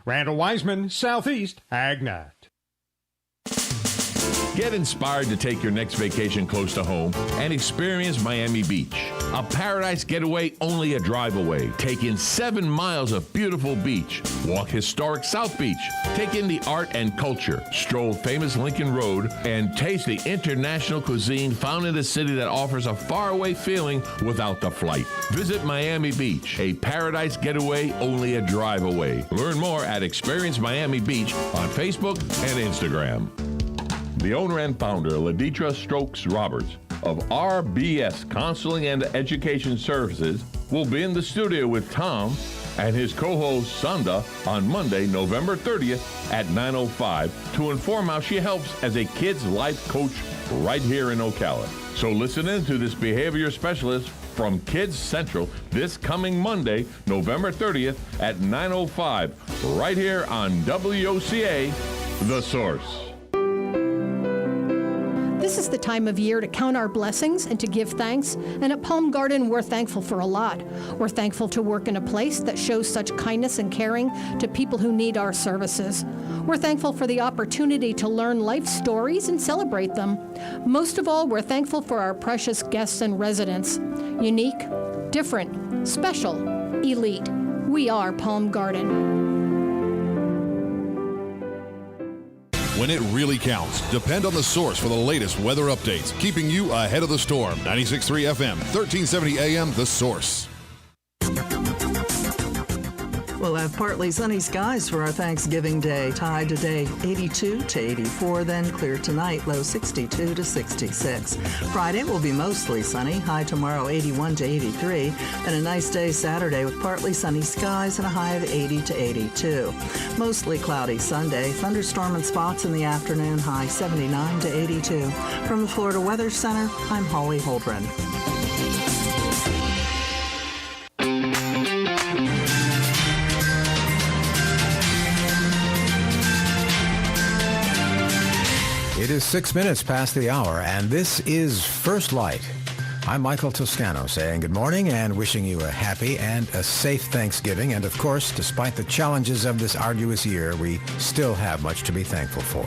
Randall Wiseman, Southeast AgNet. Get inspired to take your next vacation close to home and experience Miami Beach. A paradise getaway only a drive away. Take in 7 miles of beautiful beach. Walk historic South Beach. Take in the art and culture. Stroll famous Lincoln Road and taste the international cuisine found in a city that offers a faraway feeling without the flight. Visit Miami Beach, a paradise getaway only a drive away. Learn more at Experience Miami Beach on Facebook and Instagram. The owner and founder, Laditra Stokes Roberts of RBS Counseling and Education Services, will be in the studio with Tom and his co-host Sanda on Monday, November 30th at 9:05 to inform how she helps as a kids' life coach right here in Ocala. So listen in to this behavior specialist from Kids Central this coming Monday, November 30th at 9:05 right here on WOCA, The Source. This is the time of year to count our blessings and to give thanks, and at Palm Garden, we're thankful for a lot. We're thankful to work in a place that shows such kindness and caring to people who need our services. We're thankful for the opportunity to learn life stories and celebrate them. Most of all, we're thankful for our precious guests and residents. Unique, different, special, elite. We are Palm Garden. When it really counts, depend on The Source for the latest weather updates, keeping you ahead of the storm. 96.3 FM, 1370 AM, The Source. We'll have partly sunny skies for our Thanksgiving Day. High today 82 to 84, then clear tonight, low 62 to 66. Friday will be mostly sunny. High tomorrow 81 to 83. And a nice day Saturday with partly sunny skies and a high of 80 to 82. Mostly cloudy Sunday. Thunderstorm and spots in the afternoon. High 79 to 82. From the Florida Weather Center, I'm Holly Holdren. It is 6 minutes past the hour, and this is First Light. I'm Michael Toscano saying good morning and wishing you a happy and a safe Thanksgiving. And of course, despite the challenges of this arduous year, we still have much to be thankful for.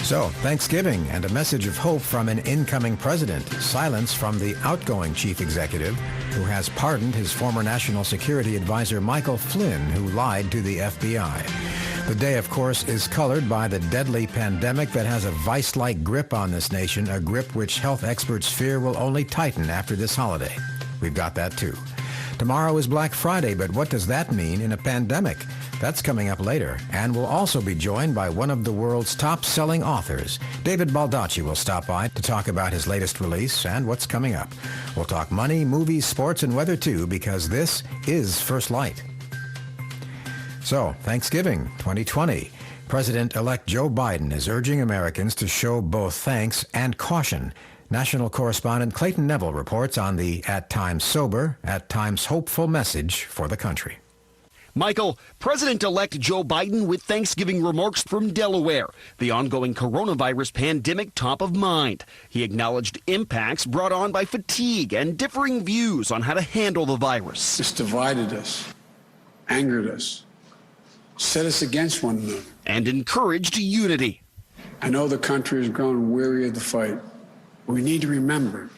So, Thanksgiving and a message of hope from an incoming president. Silence from the outgoing chief executive, who has pardoned his former national security advisor Michael Flynn, who lied to the FBI. The day, of course, is colored by the deadly pandemic that has a vice-like grip on this nation, a grip which health experts fear will only tighten after this holiday. We've got that too. Tomorrow is Black Friday, but what does that mean in a pandemic? That's coming up later, and we'll also be joined by one of the world's top-selling authors. David Baldacci will stop by to talk about his latest release and what's coming up. We'll talk money, movies, sports, and weather too, because this is First Light. So, Thanksgiving 2020. President-elect Joe Biden is urging Americans to show both thanks and caution. National correspondent Clayton Neville reports on the at times sober, at times hopeful message for the country. Michael, President-elect Joe Biden with Thanksgiving remarks from Delaware. The ongoing coronavirus pandemic top of mind. He acknowledged impacts brought on by fatigue and differing views on how to handle the virus. It's divided us, angered us, set us against one another. And encouraged unity. I know the country has grown weary of the fight. We need to remember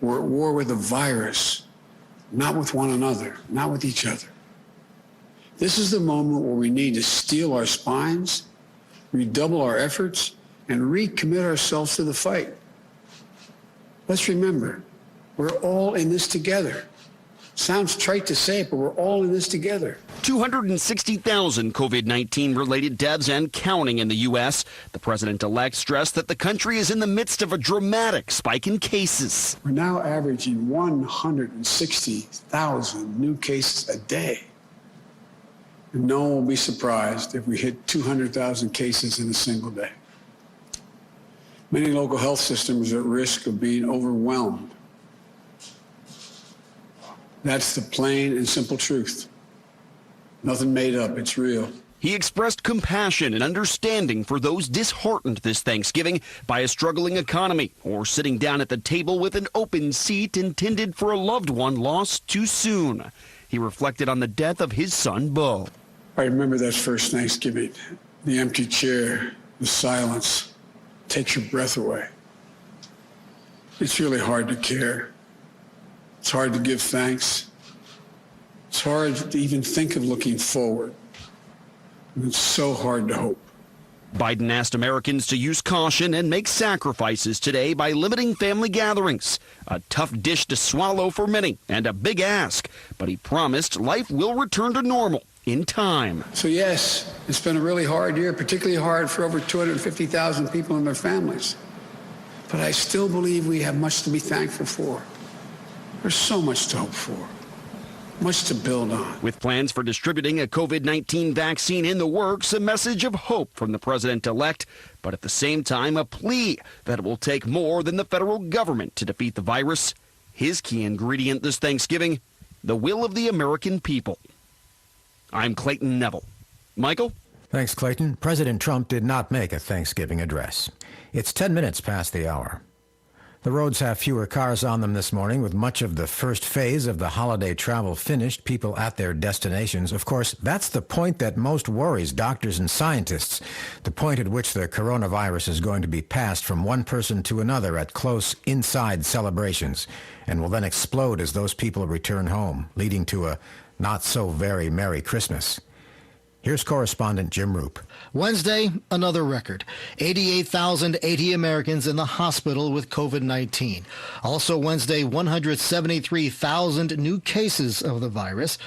we're at war with the virus, not with one another, not with each other. This is the moment where we need to steel our spines, redouble our efforts, and recommit ourselves to the fight. Let's remember, we're all in this together. Sounds trite to say it, but we're all in this together. 260,000 COVID-19 related deaths and counting in the U.S. The president-elect stressed that the country is in the midst of a dramatic spike in cases. We're now averaging 160,000 new cases a day. And no one will be surprised if we hit 200,000 cases in a single day. Many local health systems are at risk of being overwhelmed. That's the plain and simple truth. Nothing made up, it's real. He expressed compassion and understanding for those disheartened this Thanksgiving by a struggling economy or sitting down at the table with an open seat intended for a loved one lost too soon. He reflected on the death of his son, Bo. I remember that first Thanksgiving, the empty chair, the silence takes your breath away. It's really hard to care. It's hard to give thanks. It's hard to even think of looking forward. And it's so hard to hope. Biden asked Americans to use caution and make sacrifices today by limiting family gatherings. A tough dish to swallow for many and a big ask, but he promised life will return to normal in time. So yes, it's been a really hard year, particularly hard for over 250,000 people and their families. But I still believe we have much to be thankful for. There's so much to hope for. Much to build on. With plans for distributing a COVID-19 vaccine in the works, a message of hope from the president-elect, but at the same time, a plea that it will take more than the federal government to defeat the virus. His key ingredient this Thanksgiving, the will of the American people. I'm Clayton Neville. Michael? Thanks, Clayton. President Trump did not make a Thanksgiving address. It's 10 minutes past the hour. The roads have fewer cars on them this morning, with much of the first phase of the holiday travel finished, people at their destinations. Of course, that's the point that most worries doctors and scientists, the point at which the coronavirus is going to be passed from one person to another at close inside celebrations, and will then explode as those people return home, leading to a not-so-very Merry Christmas. Here's correspondent Jim Roop. Wednesday, another record. 88,080 Americans in the hospital with COVID-19. Also Wednesday, 173,000 new cases of the virus.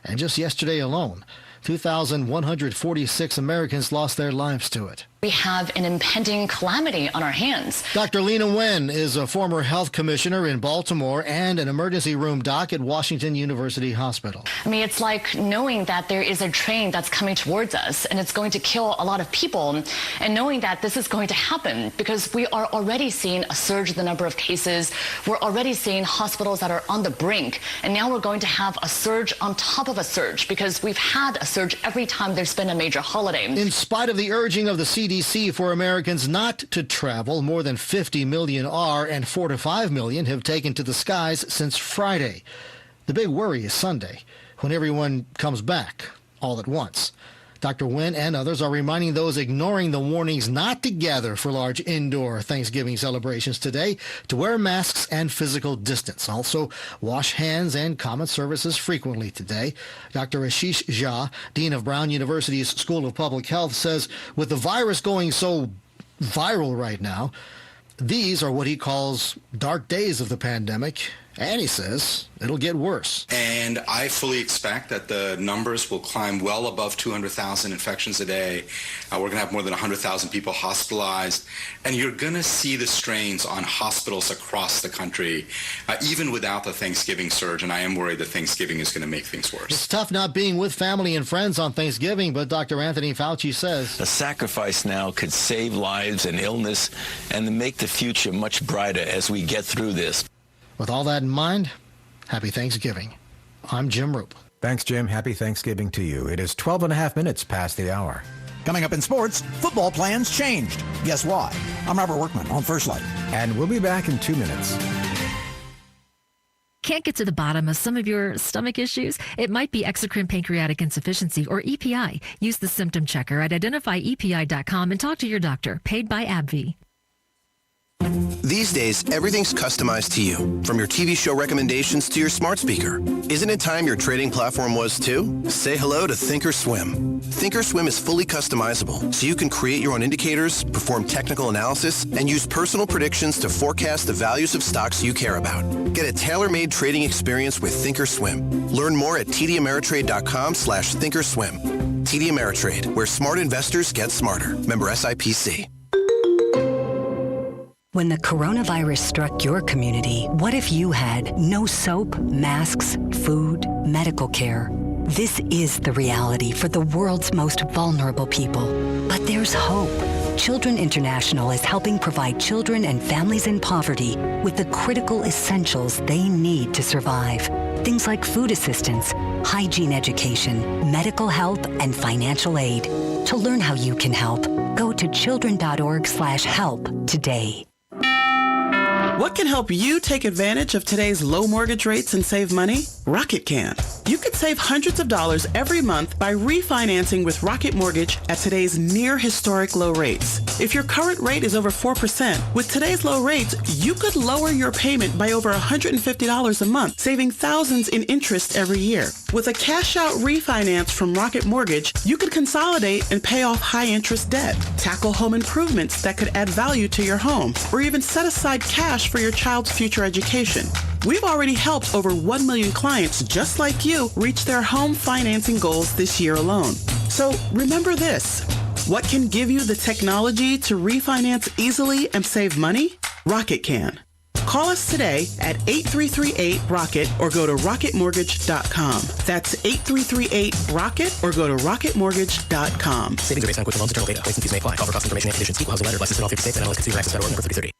And just yesterday alone, 2,146 Americans lost their lives to it. We have an impending calamity on our hands. Dr. Lena Wen is a former health commissioner in Baltimore and an emergency room doc at Washington University Hospital. I mean, it's like knowing that there is a train that's coming towards us and it's going to kill a lot of people, and knowing that this is going to happen because we are already seeing a surge in the number of cases. We're already seeing hospitals that are on the brink, and now we're going to have a surge on top of a surge because we've had a surge every time there's been a major holiday. In spite of the urging of the CDC for Americans not to travel, more than 50 million are, and 4 to 5 million have taken to the skies since Friday. The big worry is Sunday, when everyone comes back all at once. Dr. Wen and others are reminding those ignoring the warnings not to gather for large indoor Thanksgiving celebrations today to wear masks and physical distance. Also, wash hands and common services frequently today. Dr. Ashish Jha, Dean of Brown University's School of Public Health, says with the virus going so viral right now, these are what he calls dark days of the pandemic, and he says it'll get worse. And I fully expect that the numbers will climb well above 200,000 infections a day. We're going to have more than 100,000 people hospitalized. And you're going to see the strains on hospitals across the country, even without the Thanksgiving surge. And I am worried that Thanksgiving is going to make things worse. It's tough not being with family and friends on Thanksgiving, but Dr. Anthony Fauci says the sacrifice now could save lives and illness and make the future much brighter as we get through this. With all that in mind, happy Thanksgiving. I'm Jim Roop. Thanks, Jim. Happy Thanksgiving to you. It is 12 and a half minutes past the hour. Coming up in sports, football plans changed. Guess why? I'm Robert Workman on First Light. And we'll be back in 2 minutes. Can't get to the bottom of some of your stomach issues? It might be exocrine pancreatic insufficiency, or EPI. Use the symptom checker at identifyepi.com and talk to your doctor. Paid by AbbVie. These days, everything's customized to you, from your TV show recommendations to your smart speaker. Isn't it time your trading platform was too? Say hello to Thinkorswim. Thinkorswim is fully customizable, so you can create your own indicators, perform technical analysis, and use personal predictions to forecast the values of stocks you care about. Get a tailor-made trading experience with Thinkorswim. Learn more at tdameritrade.com/Thinkorswim. TD Ameritrade, where smart investors get smarter. Member SIPC. When the coronavirus struck your community, what if you had no soap, masks, food, medical care? This is the reality for the world's most vulnerable people. But there's hope. Children International is helping provide children and families in poverty with the critical essentials they need to survive. Things like food assistance, hygiene education, medical help, and financial aid. To learn how you can help, go to children.org/help today. What can help you take advantage of today's low mortgage rates and save money? Rocket can. You could save hundreds of dollars every month by refinancing with Rocket Mortgage at today's near historic low rates. If your current rate is over 4%, with today's low rates, you could lower your payment by over $150 a month, saving thousands in interest every year. With a cash-out refinance from Rocket Mortgage, you could consolidate and pay off high-interest debt, tackle home improvements that could add value to your home, or even set aside cash for your child's future education. We've already helped over 1 million clients just like you reach their home financing goals this year alone. So remember this. What can give you the technology to refinance easily and save money? Rocket can. Call us today at 8338-ROCKET or go to rocketmortgage.com. That's 8338-ROCKET or go to rocketmortgage.com. Savings are based on quick loans, internal data. Rates and fees may apply. Call for cost information and conditions. Equal housing letter. Licensed in all 50 states and MLS Consumer Access Federal number 3030.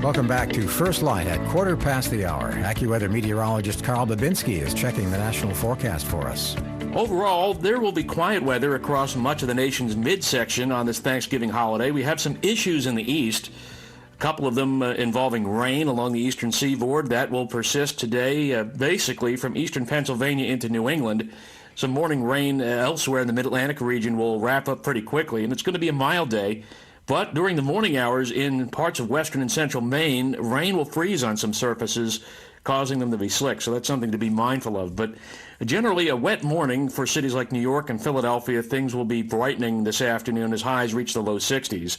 Welcome back to First Light at quarter past the hour. AccuWeather meteorologist Carl Babinski is checking the national forecast for us. Overall, there will be quiet weather across much of the nation's midsection on this Thanksgiving holiday. We have some issues in the east, a couple of them involving rain along the eastern seaboard. That will persist today, basically from eastern Pennsylvania into New England. Some morning rain elsewhere in the mid-Atlantic region will wrap up pretty quickly, and it's going to be a mild day. But during the morning hours in parts of western and central Maine, rain will freeze on some surfaces, causing them to be slick. So that's something to be mindful of. But generally a wet morning for cities like New York and Philadelphia. Things will be brightening this afternoon as highs reach the low 60s.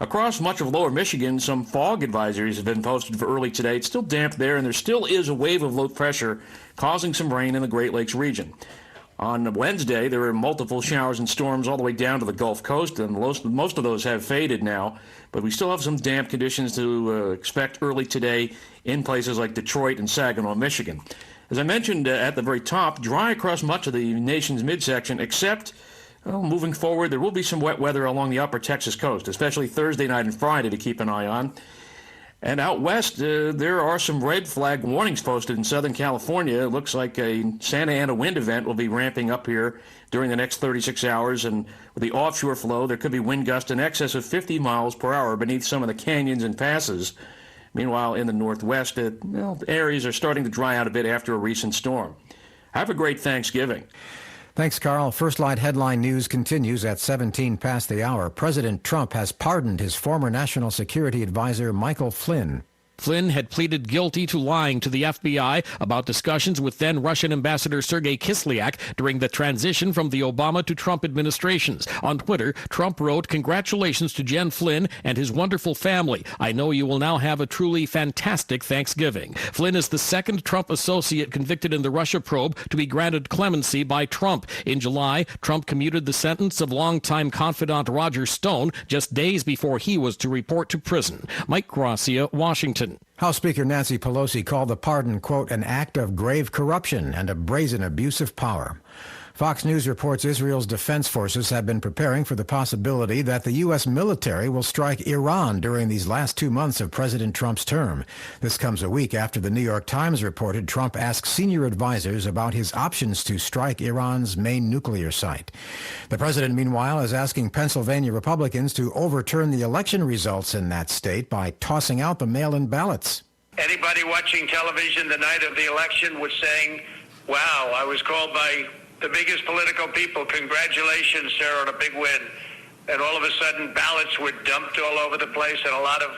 Across much of lower Michigan, some fog advisories have been posted for early today. It's still damp there, and there still is a wave of low pressure causing some rain in the Great Lakes region. On Wednesday, there were multiple showers and storms all the way down to the Gulf Coast, and most of those have faded now. But we still have some damp conditions to expect early today in places like Detroit and Saginaw, Michigan. As I mentioned at the very top, dry across much of the nation's midsection, except moving forward, there will be some wet weather along the upper Texas coast, especially Thursday night and Friday to keep an eye on. And out west, there are some red flag warnings posted in Southern California. It looks like a Santa Ana wind event will be ramping up here during the next 36 hours. And with the offshore flow, there could be wind gusts in excess of 50 miles per hour beneath some of the canyons and passes. Meanwhile, in the northwest, areas are starting to dry out a bit after a recent storm. Have a great Thanksgiving. Thanks, Carl. First Light headline news continues at 17 past the hour. President Trump has pardoned his former national security advisor, Michael Flynn. Flynn had pleaded guilty to lying to the FBI about discussions with then Russian Ambassador Sergei Kislyak during the transition from the Obama to Trump administrations. On Twitter, Trump wrote, "Congratulations to Jen Flynn and his wonderful family. I know you will now have a truly fantastic Thanksgiving." Flynn is the second Trump associate convicted in the Russia probe to be granted clemency by Trump. In July, Trump commuted the sentence of longtime confidant Roger Stone just days before he was to report to prison. Mike Gracia, Washington. House Speaker Nancy Pelosi called the pardon, quote, an act of grave corruption and a brazen abuse of power. Fox News reports Israel's defense forces have been preparing for the possibility that the U.S. military will strike Iran during these last 2 months of President Trump's term. This comes a week after the New York Times reported Trump asked senior advisors about his options to strike Iran's main nuclear site. The president, meanwhile, is asking Pennsylvania Republicans to overturn the election results in that state by tossing out the mail-in ballots. Anybody watching television the night of the election was saying, wow, I was called by the biggest political people, congratulations, sir, on a big win. And all of a sudden, ballots were dumped all over the place, and a lot of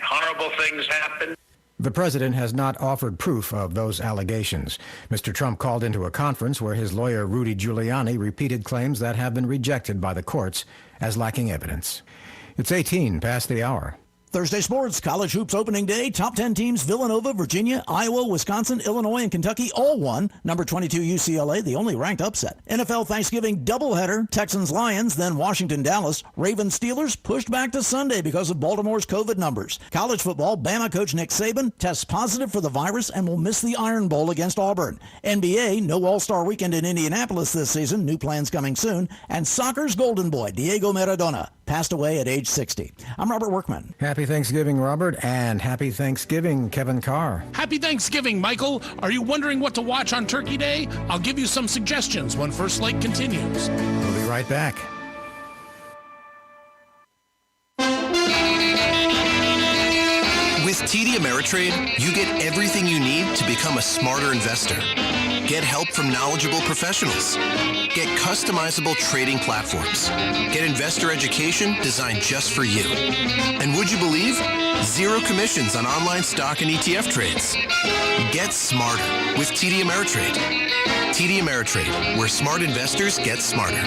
horrible things happened. The president has not offered proof of those allegations. Mr. Trump called into a conference where his lawyer, Rudy Giuliani, repeated claims that have been rejected by the courts as lacking evidence. It's 18 past the hour. Thursday sports, college hoops opening day. Top 10 teams, Villanova, Virginia, Iowa, Wisconsin, Illinois, and Kentucky all won. Number 22 UCLA, the only ranked upset. NFL Thanksgiving doubleheader, Texans-Lions, then Washington-Dallas. Ravens-Steelers pushed back to Sunday because of Baltimore's COVID numbers. College football, Bama coach Nick Saban tests positive for the virus and will miss the Iron Bowl against Auburn. NBA, no All-Star weekend in Indianapolis this season. New plans coming soon. And soccer's golden boy, Diego Maradona, passed away at age 60. I'm Robert Workman. Happy Thanksgiving, Robert, and happy Thanksgiving, Kevin Carr. Happy Thanksgiving, Michael. Are you wondering what to watch on Turkey Day? I'll give you some suggestions when First Light continues. We'll be right back. With TD Ameritrade, you get everything you need to become a smarter investor. Get help from knowledgeable professionals. Get customizable trading platforms. Get investor education designed just for you. And would you believe? 0 commissions on online stock and ETF trades. Get smarter with TD Ameritrade. TD Ameritrade, where smart investors get smarter.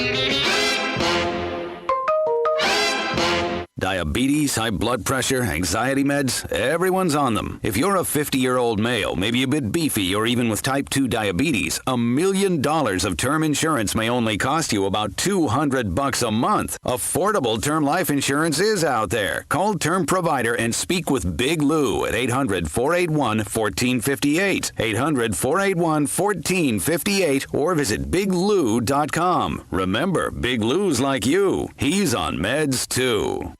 Diabetes, high blood pressure, anxiety meds, everyone's on them. If you're a 50-year-old male, maybe a bit beefy, or even with type 2 diabetes, $1 million of term insurance may only cost you about $200 a month. Affordable term life insurance is out there. Call Term Provider and speak with Big Lou at 800-481-1458. 800-481-1458 or visit biglou.com. Remember, Big Lou's like you. He's on meds too.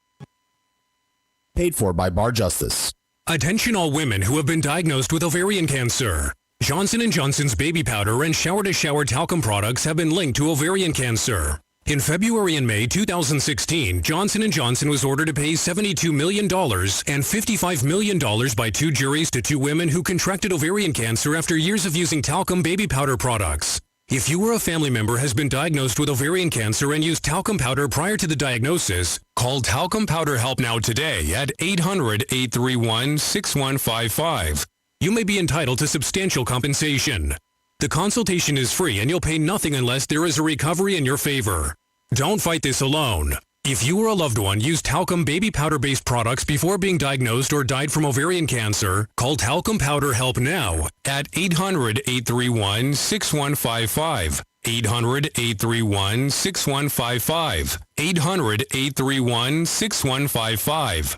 Paid for by Bar Justice. Attention all women who have been diagnosed with ovarian cancer. Johnson & Johnson's baby powder and shower-to-shower talcum products have been linked to ovarian cancer. In February and May 2016, Johnson & Johnson was ordered to pay $72 million and $55 million by 2 juries to 2 women who contracted ovarian cancer after years of using talcum baby powder products. If you or a family member has been diagnosed with ovarian cancer and used talcum powder prior to the diagnosis, call Talcum Powder Help Now today at 800-831-6155. You may be entitled to substantial compensation. The consultation is free and you'll pay nothing unless there is a recovery in your favor. Don't fight this alone. If you or a loved one used talcum baby powder-based products before being diagnosed or died from ovarian cancer, call Talcum Powder Help Now at 800-831-6155. 800-831-6155. 800-831-6155.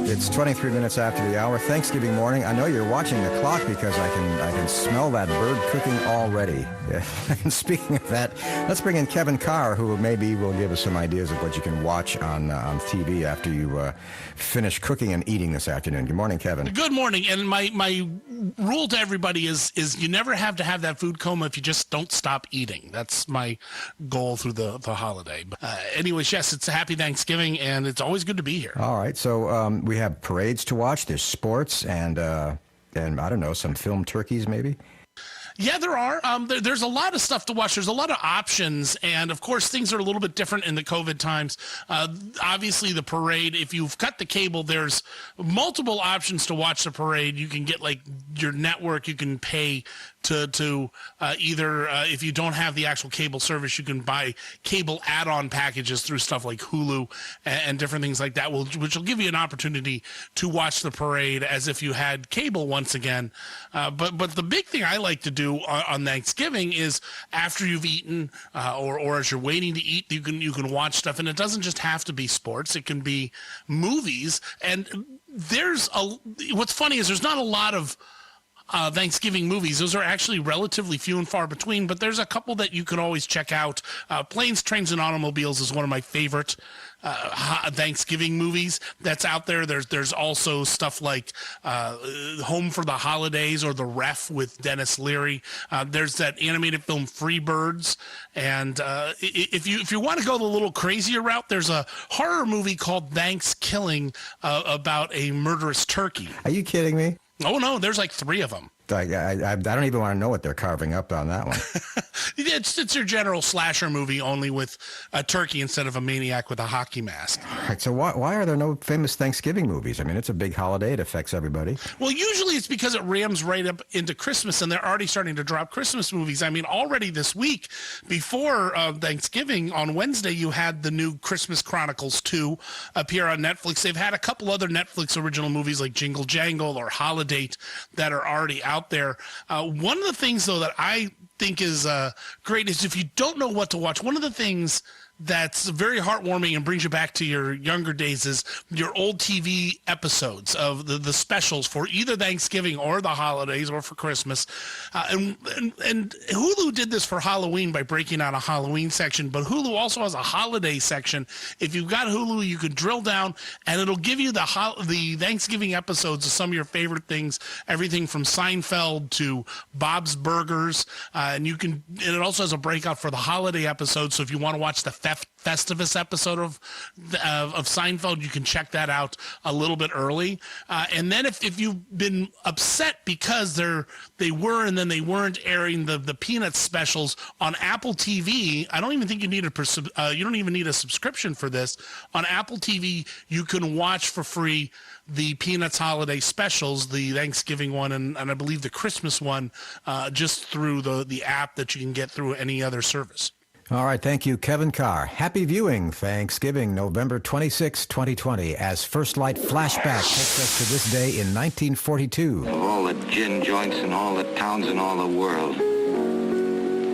It's 23 minutes after the hour, Thanksgiving morning. I know you're watching the clock because I can smell that bird cooking already. Yeah. And speaking of that, let's bring in Kevin Carr, who maybe will give us some ideas of what you can watch on TV after you finish cooking and eating this afternoon. Good morning, Kevin. Good morning. And my rule to everybody is you never have to have that food coma if you just don't stop eating. That's my goal through the holiday. But anyways, yes, it's a happy Thanksgiving, and it's always good to be here. All right. So we have parades to watch. There's sports and I don't know, some film turkeys maybe. Yeah, there are. There's a lot of stuff to watch. There's a lot of options. And, of course, things are a little bit different in the COVID times. Obviously, the parade, if you've cut the cable, there's multiple options to watch the parade. You can get, like, your network. You can pay to either, if you don't have the actual cable service, you can buy cable add-on packages through stuff like Hulu and different things like that, which will give you an opportunity to watch the parade as if you had cable once again. But the big thing I like to do on Thanksgiving is after you've eaten or as you're waiting to eat, you can watch stuff, and it doesn't just have to be sports. It can be movies. And what's funny is there's not a lot of Thanksgiving movies. Those are actually relatively few and far between, but there's a couple that you can always check out. Planes, Trains, and Automobiles is one of my favorite Thanksgiving movies that's out there. There's also stuff like Home for the Holidays or The Ref with Dennis Leary. There's that animated film Freebirds. And if you want to go the little crazier route, there's a horror movie called Thanksgiving about a murderous turkey. Are you kidding me? Oh, no, there's like 3 of them. I don't even want to know what they're carving up on that one. It's your general slasher movie, only with a turkey instead of a maniac with a hockey mask. All right, so why are there no famous Thanksgiving movies? I mean, it's a big holiday. It affects everybody. Well, usually it's because it rams right up into Christmas, and they're already starting to drop Christmas movies. I mean, already this week, before Thanksgiving, on Wednesday, you had the new Christmas Chronicles 2 appear on Netflix. They've had a couple other Netflix original movies like Jingle Jangle or Holiday that are already out out there. One of the things, though, that I think is great is if you don't know what to watch, one of the things that's very heartwarming and brings you back to your younger days is your old TV episodes of the specials for either Thanksgiving or the holidays or for Christmas. And Hulu did this for Halloween by breaking out a Halloween section, but Hulu also has a holiday section. If you've got Hulu, you can drill down and it'll give you the Thanksgiving episodes of some of your favorite things, everything from Seinfeld to Bob's Burgers. And it also has a breakout for the holiday episode. So if you want to watch the Festivus episode of Seinfeld, you can check that out a little bit early. And then if you've been upset because they were and then they weren't airing the Peanuts specials on Apple TV, I don't even think you need you don't even need a subscription for this. On Apple TV, you can watch for free the Peanuts holiday specials, the Thanksgiving one and I believe the Christmas one, just through the app that you can get through any other service. All right, thank you, Kevin Carr. Happy viewing, Thanksgiving, November 26, 2020, as First Light Flashback takes us to this day in 1942. Of all the gin joints in all the towns in all the world,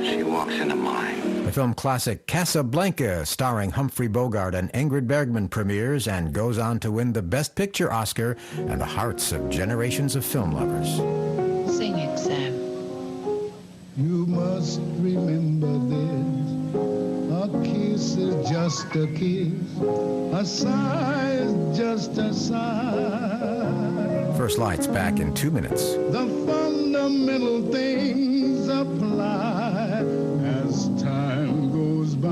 she walks into mine. The film classic Casablanca, starring Humphrey Bogart and Ingrid Bergman, premieres and goes on to win the Best Picture Oscar and the hearts of generations of film lovers. Sing it, Sam. You must remember this. A kiss is just a kiss. A sigh is just a sigh. First Light's back in 2 minutes. The fundamental things apply as time goes by.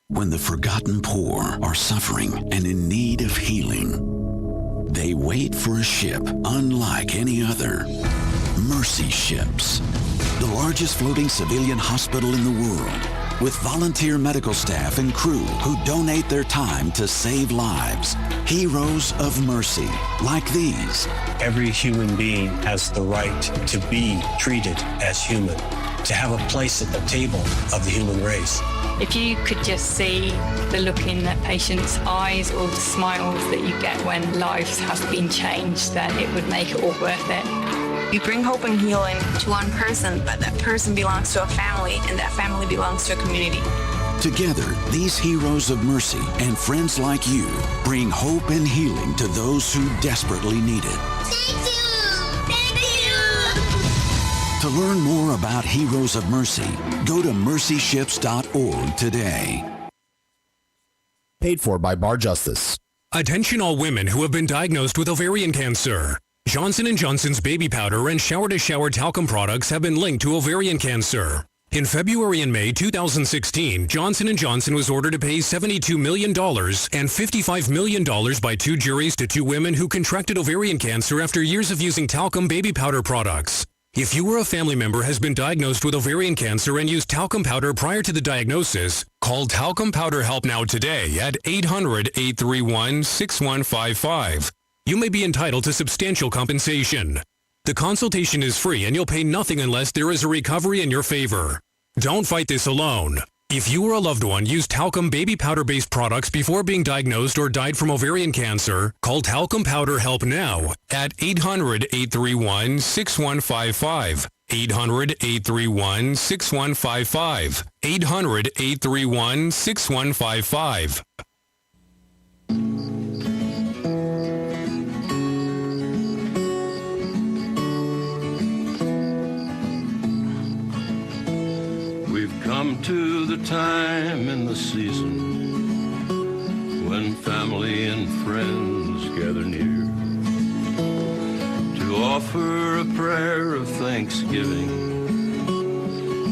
When the forgotten poor are suffering and in need of healing, they wait for a ship unlike any other. Mercy Ships, the largest floating civilian hospital in the world, with volunteer medical staff and crew who donate their time to save lives. Heroes of mercy, like these. Every human being has the right to be treated as human, to have a place at the table of the human race. If you could just see the look in that patient's eyes or the smiles that you get when lives have been changed, then it would make it all worth it. You bring hope and healing to one person, but that person belongs to a family, and that family belongs to a community. Together, these heroes of mercy and friends like you bring hope and healing to those who desperately need it. Thank you! Thank you! To learn more about Heroes of Mercy, go to mercyships.org today. Paid for by Bar Justice. Attention all women who have been diagnosed with ovarian cancer. Johnson & Johnson's baby powder and shower-to-shower talcum products have been linked to ovarian cancer. In February and May 2016, Johnson & Johnson was ordered to pay $72 million and $55 million by two juries to two women who contracted ovarian cancer after years of using talcum baby powder products. If you or a family member has been diagnosed with ovarian cancer and used talcum powder prior to the diagnosis, call Talcum Powder Help Now today at 800-831-6155. You may be entitled to substantial compensation. The consultation is free and you'll pay nothing unless there is a recovery in your favor. Don't fight this alone. If you or a loved one used talcum baby powder-based products before being diagnosed or died from ovarian cancer, call Talcum Powder Help Now at 800-831-6155. 800-831-6155. 800-831-6155. Come to the time in the season when family and friends gather near to offer a prayer of thanksgiving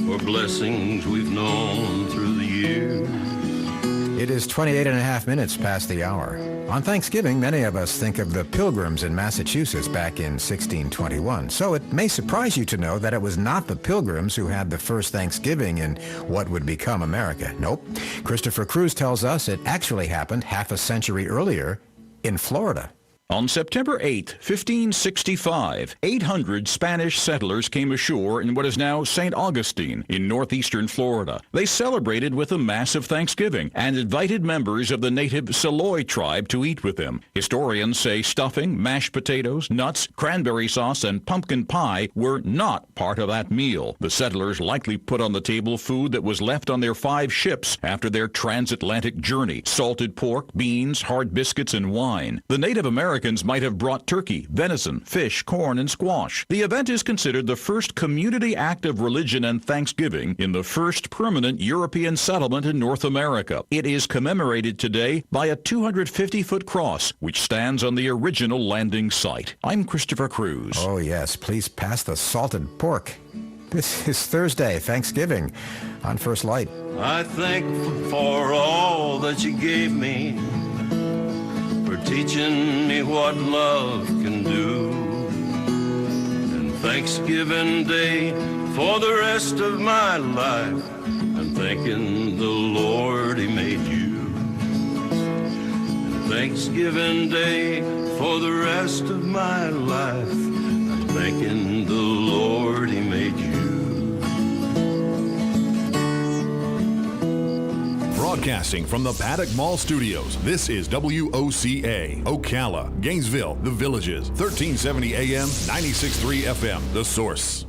for blessings we've known through the years. It is 28 and a half minutes past the hour. On Thanksgiving, many of us think of the Pilgrims in Massachusetts back in 1621. So it may surprise you to know that it was not the Pilgrims who had the first Thanksgiving in what would become America. Nope. Christopher Cruz tells us it actually happened half a century earlier in Florida. On September 8, 1565, 800 Spanish settlers came ashore in what is now St. Augustine in northeastern Florida. They celebrated with a massive Thanksgiving and invited members of the native Seloy tribe to eat with them. Historians say stuffing, mashed potatoes, nuts, cranberry sauce, and pumpkin pie were not part of that meal. The settlers likely put on the table food that was left on their 5 ships after their transatlantic journey: salted pork, beans, hard biscuits, and wine. The Native Americans might have brought turkey, venison, fish, corn, and squash. The event is considered the first community act of religion and Thanksgiving in the first permanent European settlement in North America. It is commemorated today by a 250-foot cross, which stands on the original landing site. I'm Christopher Cruz. Oh, yes. Please pass the salted pork. This is Thursday, Thanksgiving, on First Light. I thank for all that you gave me, for teaching me what love can do. And Thanksgiving Day for the rest of my life, I'm thanking the Lord He made you. And Thanksgiving Day for the rest of my life, I'm thanking the Lord He made you. Broadcasting from the Paddock Mall Studios, this is WOCA, Ocala, Gainesville, The Villages, 1370 AM, 96.3 FM, The Source.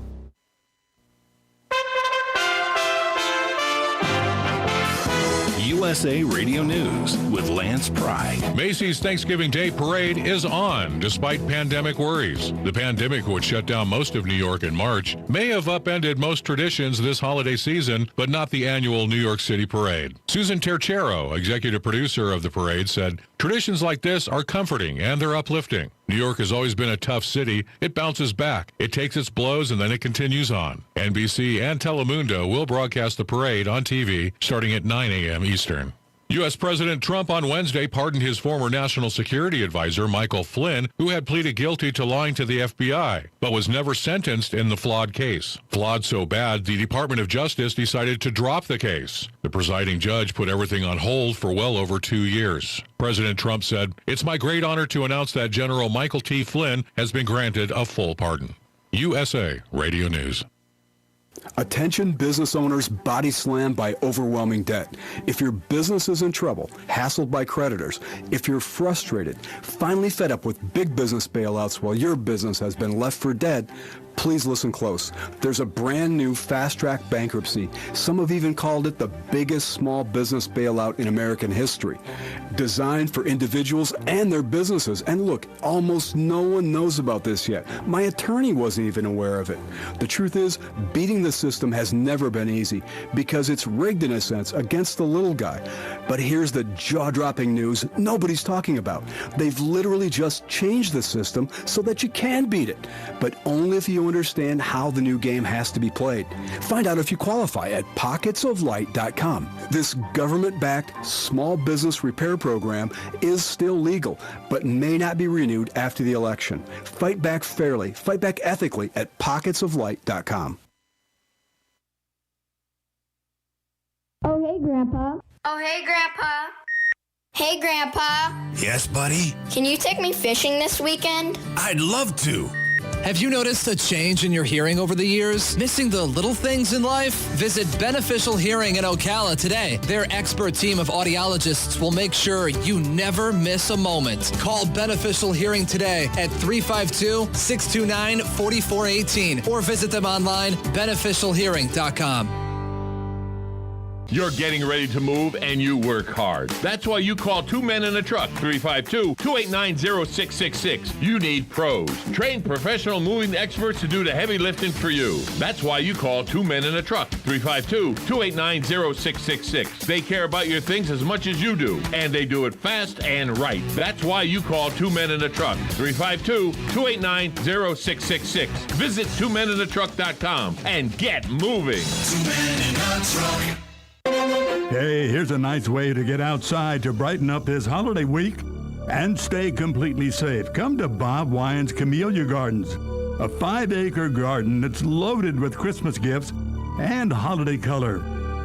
USA Radio News with Lance Pry. Macy's Thanksgiving Day Parade is on despite pandemic worries. The pandemic, which shut down most of New York in March, may have upended most traditions this holiday season, but not the annual New York City Parade. Susan Tercero, executive producer of the parade, said, "Traditions like this are comforting and they're uplifting. New York has always been a tough city. It bounces back. It takes its blows and then it continues on." NBC and Telemundo will broadcast the parade on TV starting at 9 a.m. Eastern. U.S. President Trump on Wednesday pardoned his former national security advisor, Michael Flynn, who had pleaded guilty to lying to the FBI, but was never sentenced in the flawed case. Flawed so bad, the Department of Justice decided to drop the case. The presiding judge put everything on hold for well over 2 years. President Trump said, "It's my great honor to announce that General Michael T. Flynn has been granted a full pardon." USA Radio News. Attention business owners body slammed by overwhelming debt. If your business is in trouble, hassled by creditors, if you're frustrated, finally fed up with big business bailouts while your business has been left for dead, please listen close. There's a brand new fast-track bankruptcy. Some have even called it the biggest small business bailout in American history. Designed for individuals and their businesses. And look, almost no one knows about this yet. My attorney wasn't even aware of it. The truth is, beating the system has never been easy because it's rigged in a sense against the little guy. But here's the jaw-dropping news nobody's talking about. They've literally just changed the system so that you can beat it, but only if you understand how the new game has to be played. Find out if you qualify at pocketsoflight.com. This government-backed small business repair program is still legal, but may not be renewed after the election. Fight back fairly, fight back ethically at pocketsoflight.com. Oh, hey, Grandpa. Oh, hey, Grandpa. Hey, Grandpa. Yes, buddy? Can you take me fishing this weekend? I'd love to. Have you noticed a change in your hearing over the years? Missing the little things in life? Visit Beneficial Hearing in Ocala today. Their expert team of audiologists will make sure you never miss a moment. Call Beneficial Hearing today at 352-629-4418 or visit them online, beneficialhearing.com. You're getting ready to move and you work hard. That's why you call Two Men in a Truck, 352-289-0666. You need pros, trained professional moving experts to do the heavy lifting for you. That's why you call Two Men in a Truck, 352-289-0666. They care about your things as much as you do, and they do it fast and right. That's why you call Two Men in a Truck, 352-289-0666. Visit twomeninatruck.com and get moving. 2 Men in a Truck. Hey, here's a nice way to get outside to brighten up his holiday week and stay completely safe. Come to Bob Wyans Camellia Gardens, a 5-acre garden that's loaded with Christmas gifts and holiday color.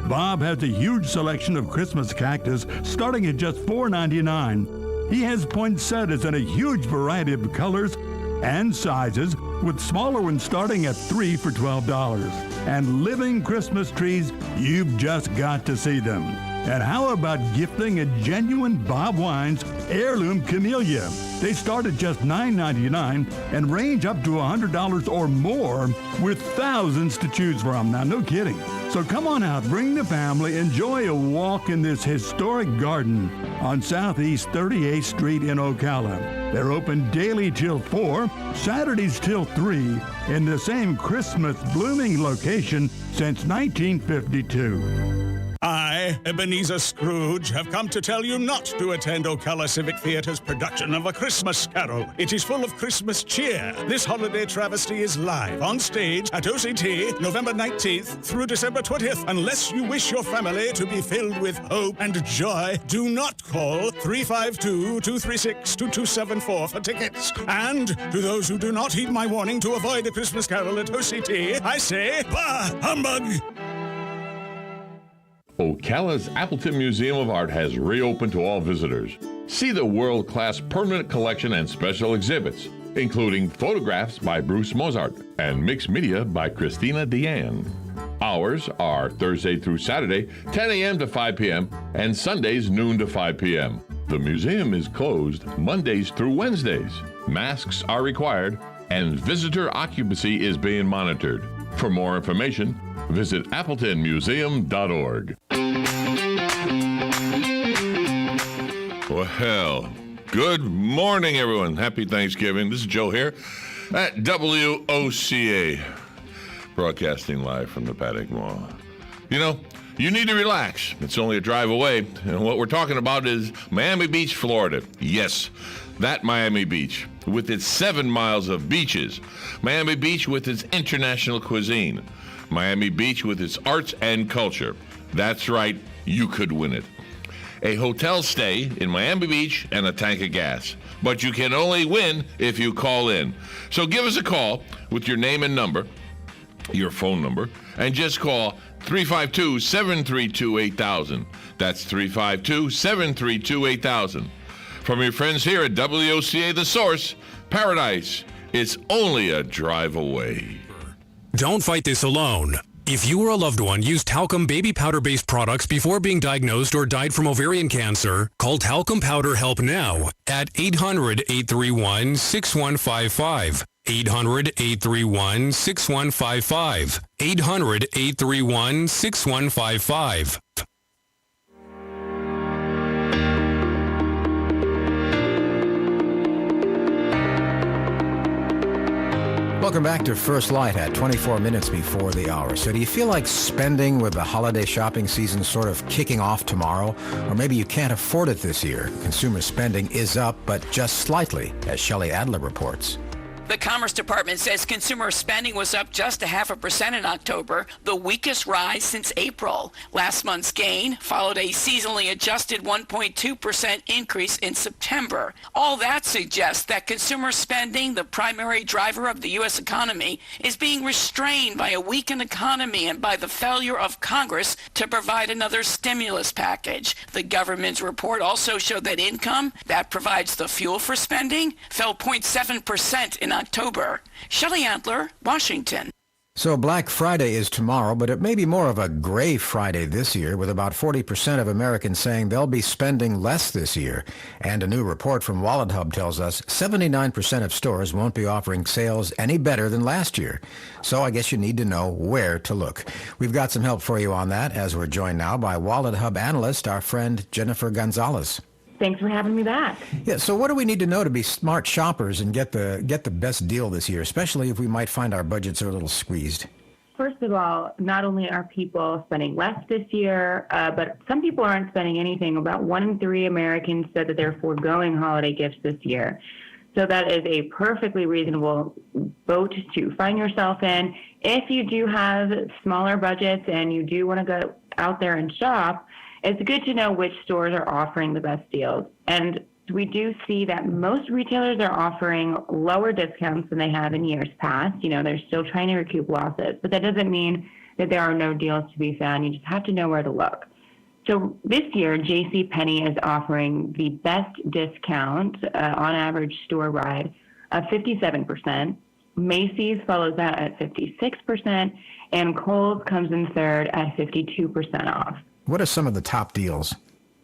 Bob has a huge selection of Christmas cactus starting at just $4.99. He has poinsettias in a huge variety of colors and sizes, with smaller ones starting at $3 for $12. And living Christmas trees, you've just got to see them. And how about gifting a genuine Bob Wine's heirloom camellia? They start at just $9.99 and range up to $100 or more, with thousands to choose from. Now, no kidding. So come on out, bring the family, enjoy a walk in this historic garden on Southeast 38th Street in Ocala. They're open daily till 4, Saturdays till 3, in the same Christmas blooming location since 1952. I, Ebenezer Scrooge, have come to tell you not to attend Ocala Civic Theatre's production of A Christmas Carol. It is full of Christmas cheer. This holiday travesty is live on stage at OCT November 19th through December 20th. Unless you wish your family to be filled with hope and joy, do not call 352-236-2274 for tickets. And to those who do not heed my warning to avoid A Christmas Carol at OCT, I say, bah, humbug! Ocala's Appleton Museum of Art has reopened to all visitors. See the world-class permanent collection and special exhibits, including photographs by Bruce Mozart and mixed media by Christina Deanne. Hours are Thursday through Saturday, 10 a.m. to 5 p.m., and Sundays, noon to 5 p.m. The museum is closed Mondays through Wednesdays. Masks are required, and visitor occupancy is being monitored. For more information, visit appletonmuseum.org. Well, good morning, everyone. Happy Thanksgiving. This is Joe here at WOCA, broadcasting live from the Paddock Mall. You know, you need to relax. It's only a drive away. And what we're talking about is Miami Beach, Florida. Yes, that Miami Beach, with its 7 miles of beaches. Miami Beach with its international cuisine. Miami Beach with its arts and culture. That's right, you could win it. A hotel stay in Miami Beach and a tank of gas. But you can only win if you call in. So give us a call with your name and number, your phone number, and just call 352-732-8000. That's 352-732-8000. From your friends here at WOCA The Source, Paradise, it's only a drive away. Don't fight this alone. If you or a loved one used talcum baby powder-based products before being diagnosed or died from ovarian cancer, call Talcum Powder Help now at 800-831-6155. 800-831-6155. 800-831-6155. Welcome back to First Light at 24 minutes before the hour. So do you feel like spending with the holiday shopping season sort of kicking off tomorrow? Or maybe you can't afford it this year. Consumer spending is up, but just slightly, as Shelley Adler reports. The Commerce Department says consumer spending was up just 0.5% in October, the weakest rise since April. Last month's gain followed a seasonally adjusted 1.2% increase in September. All that suggests that consumer spending, the primary driver of the U.S. economy, is being restrained by a weakened economy and by the failure of Congress to provide another stimulus package. The government's report also showed that income, that provides the fuel for spending, fell 0.7% in October. Shelley Adler, Washington. So Black Friday is tomorrow, but it may be more of a gray Friday this year, with about 40% of Americans saying they'll be spending less this year. And a new report from Wallet Hub tells us 79% of stores won't be offering sales any better than last year. So I guess you need to know where to look. We've got some help for you on that, as we're joined now by Wallet Hub analyst, our friend Jennifer Gonzalez. Thanks for having me back. Yeah, so what do we need to know to be smart shoppers and get the best deal this year, especially if we might find our budgets are a little squeezed? First of all, not only are people spending less this year, but some people aren't spending anything. About 1 in 3 Americans said that they're foregoing holiday gifts this year. So that is a perfectly reasonable boat to find yourself in. If you do have smaller budgets and you do want to go out there and shop, it's good to know which stores are offering the best deals. And we do see that most retailers are offering lower discounts than they have in years past. You know, they're still trying to recoup losses, but that doesn't mean that there are no deals to be found. You just have to know where to look. So this year, JCPenney is offering the best discount on average store ride of 57%. Macy's follows that at 56%, and Kohl's comes in third at 52% off. What are some of the top deals?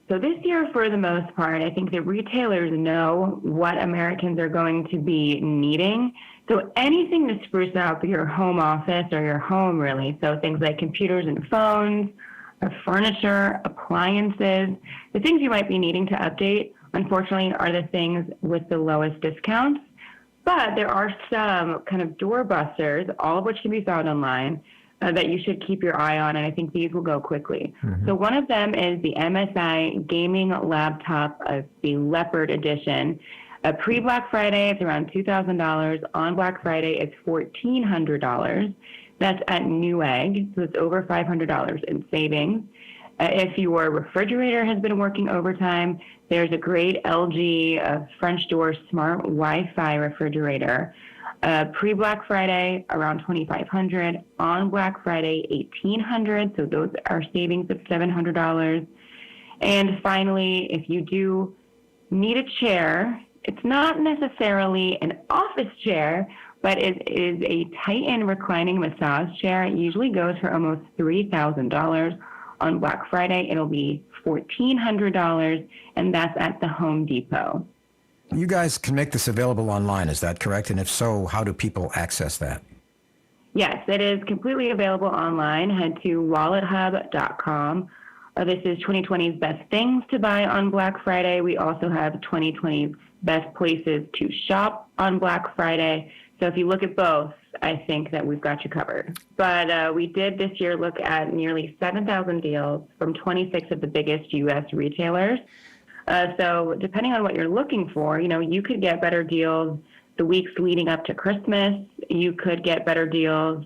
So this year, for the most part, I think the retailers know what Americans are going to be needing. So anything to spruce up your home office or your home, really. So things like computers and phones, furniture, appliances, the things you might be needing to update, unfortunately, are the things with the lowest discounts. But there are some kind of doorbusters, all of which can be found online, that you should keep your eye on, and I think these will go quickly. So one of them is the MSI gaming laptop, the Leopard edition. Pre-Black Friday, it's around $2,000. On Black Friday, it's $1,400. That's at Newegg, so it's over $500 in savings. If your refrigerator has been working overtime, there's a great LG French door smart Wi-Fi refrigerator. Pre-Black Friday, around $2,500. On Black Friday, $1,800. So those are savings of $700. And finally, if you do need a chair, it's not necessarily an office chair, but it is a Titan reclining massage chair. It usually goes for almost $3,000. On Black Friday, it'll be $1,400, and that's at the Home Depot. You guys can make this available online, is that correct? And if so, how do people access that? Yes, it is completely available online. Head to wallethub.com. This is 2020's best things to buy on Black Friday. We also have 2020's best places to shop on Black Friday. So if you look at both, I think that we've got you covered. But we did this year look at nearly 7,000 deals from 26 of the biggest U.S. retailers. So depending on what you're looking for, you could get better deals the weeks leading up to Christmas. You could get better deals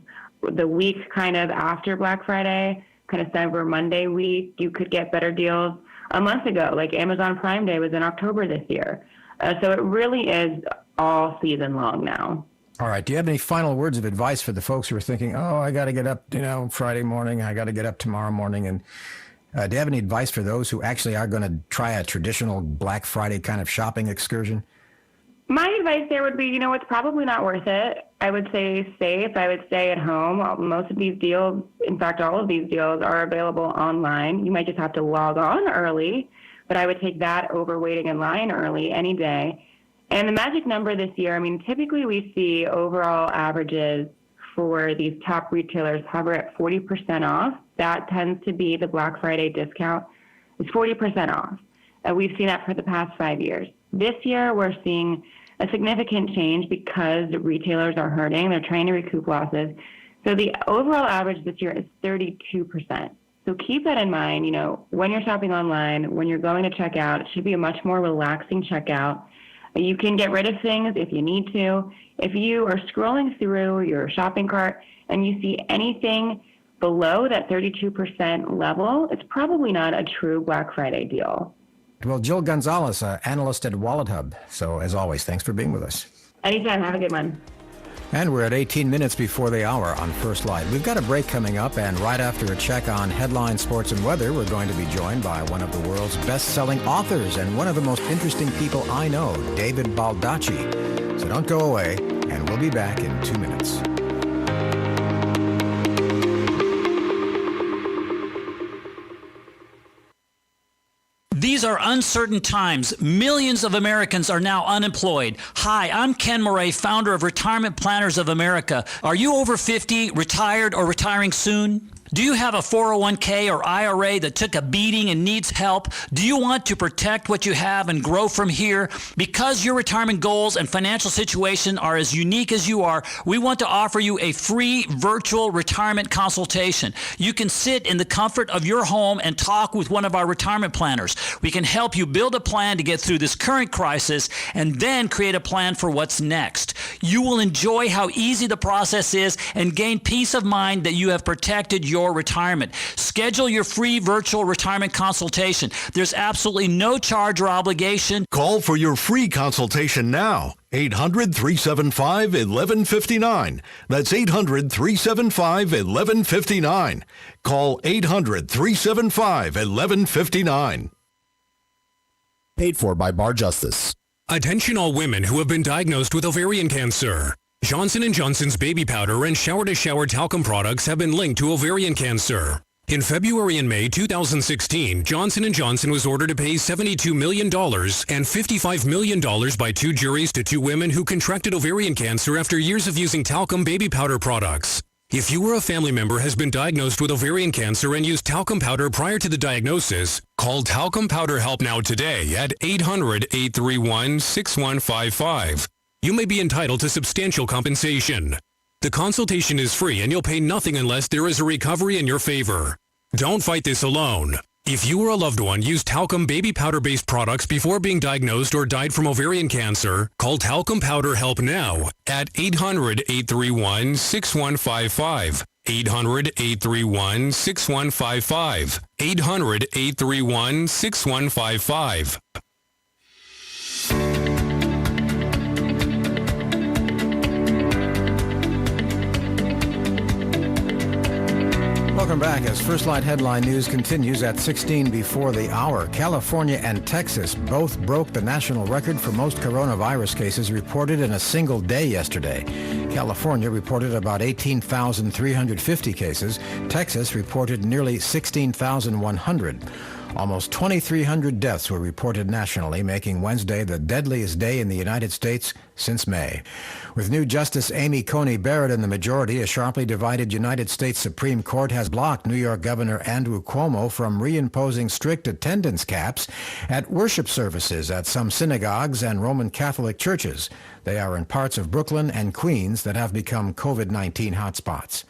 the week kind of after Black Friday, kind of Cyber Monday week. You could get better deals a month ago, like Amazon Prime Day was in October this year. So it really is all season long now. All right. Do you have any final words of advice for the folks who are thinking, I got to get up, Friday morning, I got to get up tomorrow morning? And do you have any advice for those who actually are going to try a traditional Black Friday kind of shopping excursion? My advice there would be, it's probably not worth it. I would say safe. I would stay at home. Most of these deals, in fact, all of these deals are available online. You might just have to log on early, but I would take that over waiting in line early any day. And the magic number this year, typically we see overall averages for these top retailers hover at 40% off. That tends to be the Black Friday discount. It's 40% off. We've seen that for the past 5 years. This year, we're seeing a significant change because retailers are hurting. They're trying to recoup losses. So the overall average this year is 32%. So keep that in mind. When you're shopping online, when you're going to check out, it should be a much more relaxing checkout. You can get rid of things if you need to. If you are scrolling through your shopping cart and you see anything below that 32% level, it's probably not a true Black Friday deal. Well, Jill Gonzalez, analyst at Wallet Hub. So as always, thanks for being with us. Anytime. Have a good one. And we're at 18 minutes before the hour on First Light. We've got a break coming up, and right after a check on headlines, sports, and weather, we're going to be joined by one of the world's best-selling authors and one of the most interesting people I know, David Baldacci. So don't go away, and we'll be back in 2 minutes. These are uncertain times. Millions of Americans are now unemployed. Hi, I'm Ken Moray, founder of Retirement Planners of America. Are you over 50, retired, or retiring soon? Do you have a 401k or IRA that took a beating and needs help? Do you want to protect what you have and grow from here? Because your retirement goals and financial situation are as unique as you are, we want to offer you a free virtual retirement consultation. You can sit in the comfort of your home and talk with one of our retirement planners. We can help you build a plan to get through this current crisis and then create a plan for what's next. You will enjoy how easy the process is and gain peace of mind that you have protected your retirement. Schedule your free virtual retirement consultation. There's absolutely no charge or obligation. Call for your free consultation now. 800-375-1159. That's 800-375-1159. Call 800-375-1159. Paid for by Bar Justice. Attention all women who have been diagnosed with ovarian cancer. Johnson & Johnson's baby powder and shower-to-shower talcum products have been linked to ovarian cancer. In February and May 2016, Johnson & Johnson was ordered to pay $72 million and $55 million by two juries to two women who contracted ovarian cancer after years of using talcum baby powder products. If you or a family member has been diagnosed with ovarian cancer and used talcum powder prior to the diagnosis, call Talcum Powder Help Now today at 800-831-6155. You may be entitled to substantial compensation. The consultation is free and you'll pay nothing unless there is a recovery in your favor. Don't fight this alone. If you or a loved one used talcum baby powder-based products before being diagnosed or died from ovarian cancer, call Talcum Powder Help Now at 800-831-6155. 800-831-6155. 800-831-6155. Welcome back as First Light Headline News continues at 16 before the hour. California and Texas both broke the national record for most coronavirus cases reported in a single day yesterday. California reported about 18,350 cases. Texas reported nearly 16,100. Almost 2,300 deaths were reported nationally, making Wednesday the deadliest day in the United States since May. With new Justice Amy Coney Barrett in the majority, a sharply divided United States Supreme Court has blocked New York Governor Andrew Cuomo from reimposing strict attendance caps at worship services at some synagogues and Roman Catholic churches. They are in parts of Brooklyn and Queens that have become COVID-19 hotspots.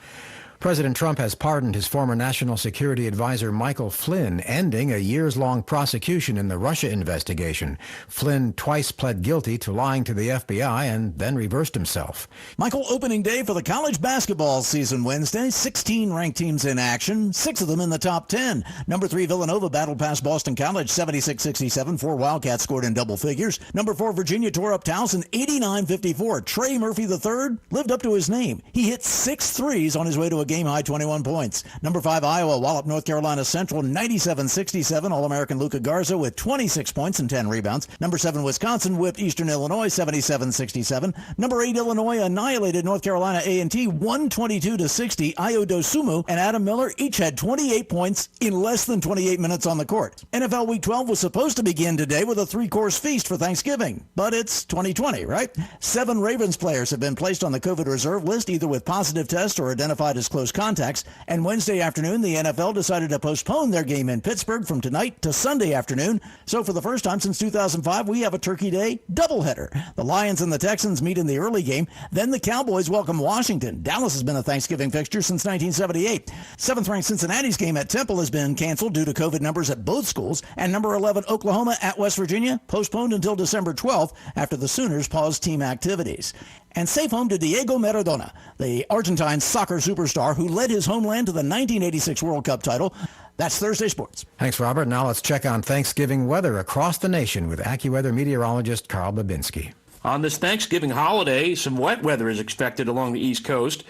President Trump has pardoned his former National Security Advisor Michael Flynn, ending a years-long prosecution in the Russia investigation. Flynn twice pled guilty to lying to the FBI and then reversed himself. Michael, opening day for the college basketball season Wednesday. 16 ranked teams in action, 6 of them in the top 10. Number 3 Villanova battled past Boston College 76-67. 4 Wildcats scored in double figures. Number 4 Virginia tore up Towson 89-54. Trey Murphy III lived up to his name. He hit 6 threes on his way to a game-high 21 points. Number 5, Iowa walloped North Carolina Central 97-67. All-American Luka Garza with 26 points and 10 rebounds. Number 7, Wisconsin whipped Eastern Illinois 77-67. Number 8, Illinois annihilated North Carolina A&T 122-60. Ayo Dosunmu and Adam Miller each had 28 points in less than 28 minutes on the court. NFL Week 12 was supposed to begin today with a 3-course feast for Thanksgiving, but it's 2020, right? 7 Ravens players have been placed on the COVID reserve list, either with positive tests or identified as close contacts, and Wednesday afternoon the NFL decided to postpone their game in Pittsburgh from tonight to Sunday afternoon. So for the first time since 2005, we have a Turkey Day doubleheader. The Lions and the Texans meet in the early game, then the Cowboys welcome Washington. Dallas has been a Thanksgiving fixture since 1978. 7th-ranked Cincinnati's game at Temple has been canceled due to COVID numbers at both schools, and number 11 Oklahoma at West Virginia postponed until December 12th after the Sooners paused team activities. And safe home to Diego Maradona, the Argentine soccer superstar who led his homeland to the 1986 World Cup title. That's Thursday Sports. Thanks, Robert. Now let's check on Thanksgiving weather across the nation with AccuWeather meteorologist Carl Babinski. On this Thanksgiving holiday, some wet weather is expected along the East Coast,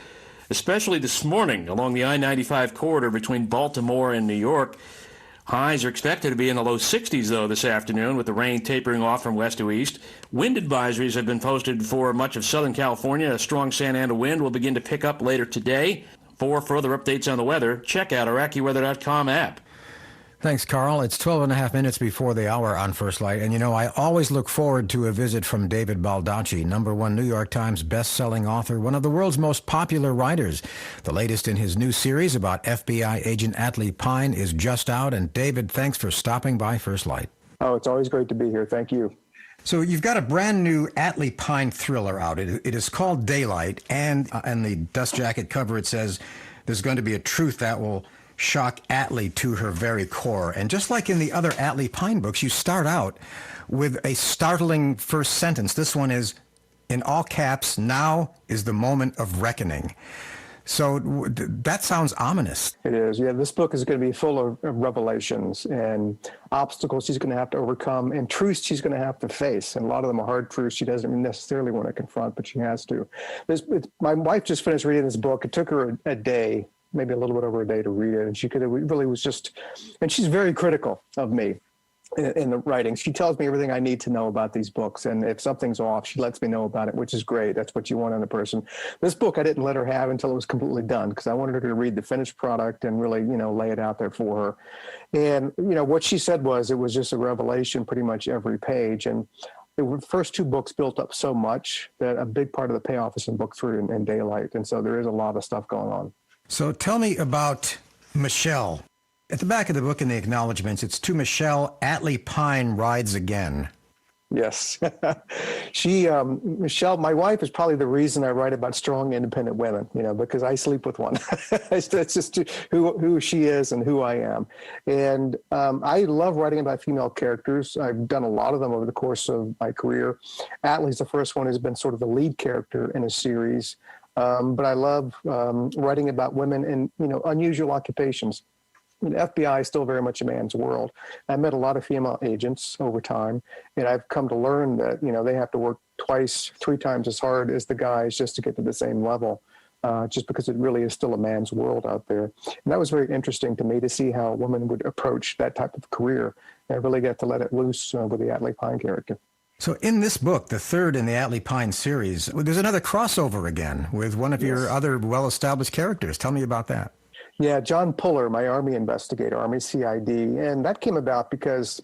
especially this morning along the I-95 corridor between Baltimore and New York. Highs are expected to be in the low 60s, though, this afternoon, with the rain tapering off from west to east. Wind advisories have been posted for much of Southern California. A strong Santa Ana wind will begin to pick up later today. For further updates on the weather, check out our AccuWeather.com app. Thanks, Carl. It's 12 and a half minutes before the hour on First Light. And, you know, I always look forward to a visit from David Baldacci, #1 New York Times best-selling author, one of the world's most popular writers. The latest in his new series about FBI agent Atlee Pine is just out. And, David, thanks for stopping by First Light. Oh, it's always great to be here. Thank you. So you've got a brand new Atlee Pine thriller out. It is called Daylight. And on the dust jacket cover, it says there's going to be a truth that will shock Atlee to her very core. And just like in the other Atlee Pine books, you start out with a startling first sentence. This one is, in all caps, "Now is the moment of reckoning." So that sounds ominous. It is. Yeah, this book is going to be full of revelations and obstacles she's going to have to overcome and truths she's going to have to face. And a lot of them are hard truths she doesn't necessarily want to confront, but she has to. My wife just finished reading this book. It took her a day, maybe a little bit over a day to read it. And she really was just, and she's very critical of me in the writing. She tells me everything I need to know about these books. And if something's off, she lets me know about it, which is great. That's what you want in a person. This book, I didn't let her have until it was completely done, because I wanted her to read the finished product and really, lay it out there for her. And, what she said was, it was just a revelation pretty much every page. And the first two books built up so much that a big part of the payoff is in book 3 and Daylight. And so there is a lot of stuff going on. So tell me about Michelle. At the back of the book in the acknowledgments, it's to Michelle, Atlee Pine rides again. Yes. Michelle, my wife, is probably the reason I write about strong, independent women, because I sleep with one. That's just who she is and who I am. And I love writing about female characters. I've done a lot of them over the course of my career. Atlee's the first one who's been sort of the lead character in a series. But I love writing about women in, unusual occupations. The FBI is still very much a man's world. I met a lot of female agents over time, and I've come to learn that, they have to work 2, 3 times as hard as the guys just to get to the same level, just because it really is still a man's world out there. And that was very interesting to me to see how a woman would approach that type of career. And I really got to let it loose with the Atlee Pine character. So in this book, the third in the Atlee Pine series, there's another crossover again with one of your other well-established characters. Tell me about that. Yeah, John Puller, my Army investigator, Army CID, and that came about because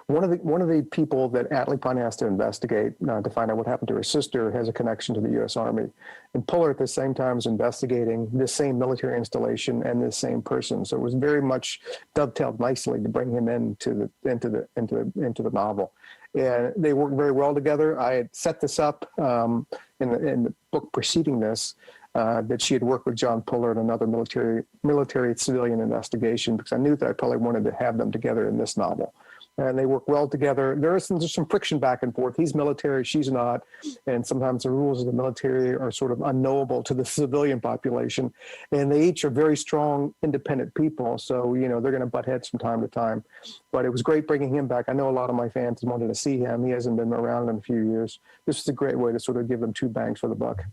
one of the people that Atlee Pine has to investigate to find out what happened to her sister has a connection to the U.S. Army, and Puller at the same time is investigating this same military installation and this same person. So it was very much dovetailed nicely to bring him into the novel, and they worked very well together. I had set this up in the book preceding this. That she had worked with John Puller in another military civilian investigation, because I knew that I probably wanted to have them together in this novel. And they work well together. There's some friction back and forth. He's military, she's not. And sometimes the rules of the military are sort of unknowable to the civilian population. And they each are very strong, independent people. So, they're going to butt heads from time to time. But it was great bringing him back. I know a lot of my fans wanted to see him. He hasn't been around in a few years. This is a great way to sort of give them 2 bangs for the buck.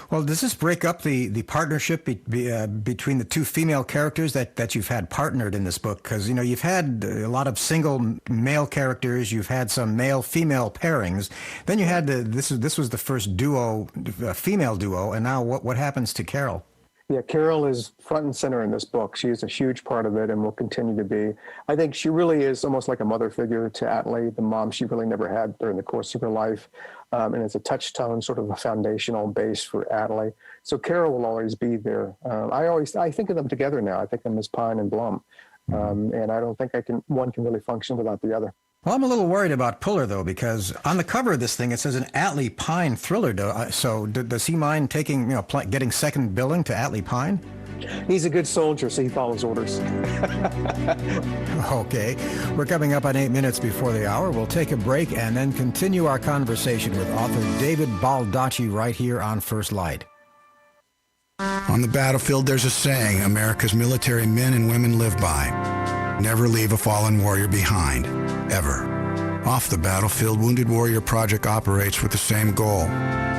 Well, does this break up the partnership between the 2 female characters that you've had partnered in this book? Because, you've had a lot of single male characters, you've had some male-female pairings, then you had this was the first duo, female duo, and now what happens to Carol? Yeah, Carol is front and center in this book. She is a huge part of it and will continue to be. I think she really is almost like a mother figure to Atlee, the mom she really never had during the course of her life. And it's a touchstone, sort of a foundational base for Atlee. So Carol will always be there. I think of them together now. I think of them as Pine and Blum. And I don't think one can really function without the other. Well, I'm a little worried about Puller, though, because on the cover of this thing, it says an Atlee Pine thriller. So does he mind taking, getting second billing to Atlee Pine? He's a good soldier, so he follows orders. Okay. We're coming up on 8 minutes before the hour. We'll take a break and then continue our conversation with author David Baldacci right here on First Light. On the battlefield, there's a saying America's military men and women live by. Never leave a fallen warrior behind, ever. Off the battlefield, Wounded Warrior Project operates with the same goal.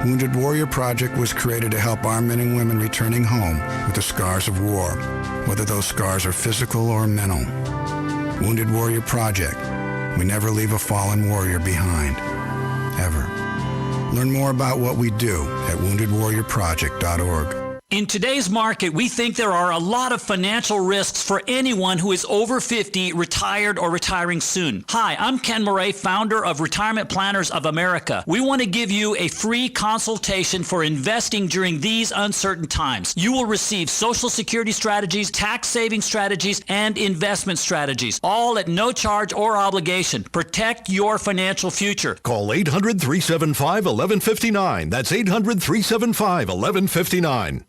Wounded Warrior Project was created to help our men and women returning home with the scars of war, whether those scars are physical or mental. Wounded Warrior Project. We never leave a fallen warrior behind, ever. Learn more about what we do at woundedwarriorproject.org. In today's market, we think there are a lot of financial risks for anyone who is over 50, retired, or retiring soon. Hi, I'm Ken Murray, founder of Retirement Planners of America. We want to give you a free consultation for investing during these uncertain times. You will receive Social Security strategies, tax saving strategies, and investment strategies, all at no charge or obligation. Protect your financial future. Call 800-375-1159. That's 800-375-1159.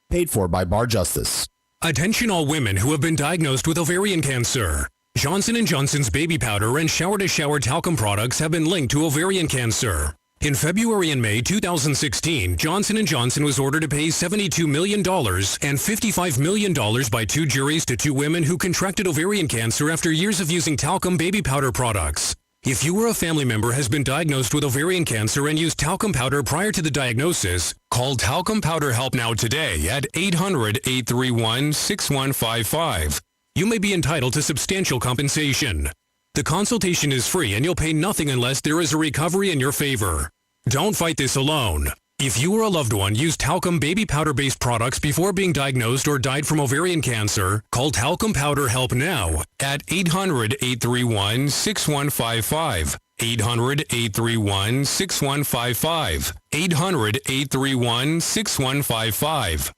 Paid for by Bar Justice. Attention all women who have been diagnosed with ovarian cancer. Johnson & Johnson's baby powder and shower-to-shower talcum products have been linked to ovarian cancer. In February and May 2016, Johnson & Johnson was ordered to pay $72 million and $55 million by two juries to two women who contracted ovarian cancer after years of using talcum baby powder products. If you or a family member has been diagnosed with ovarian cancer and used talcum powder prior to the diagnosis, call Talcum Powder Help Now today at 800-831-6155. You may be entitled to substantial compensation. The consultation is free and you'll pay nothing unless there is a recovery in your favor. Don't fight this alone. If you or a loved one used talcum baby powder-based products before being diagnosed or died from ovarian cancer, call Talcum Powder Help Now at 800-831-6155. 800-831-6155. 800-831-6155.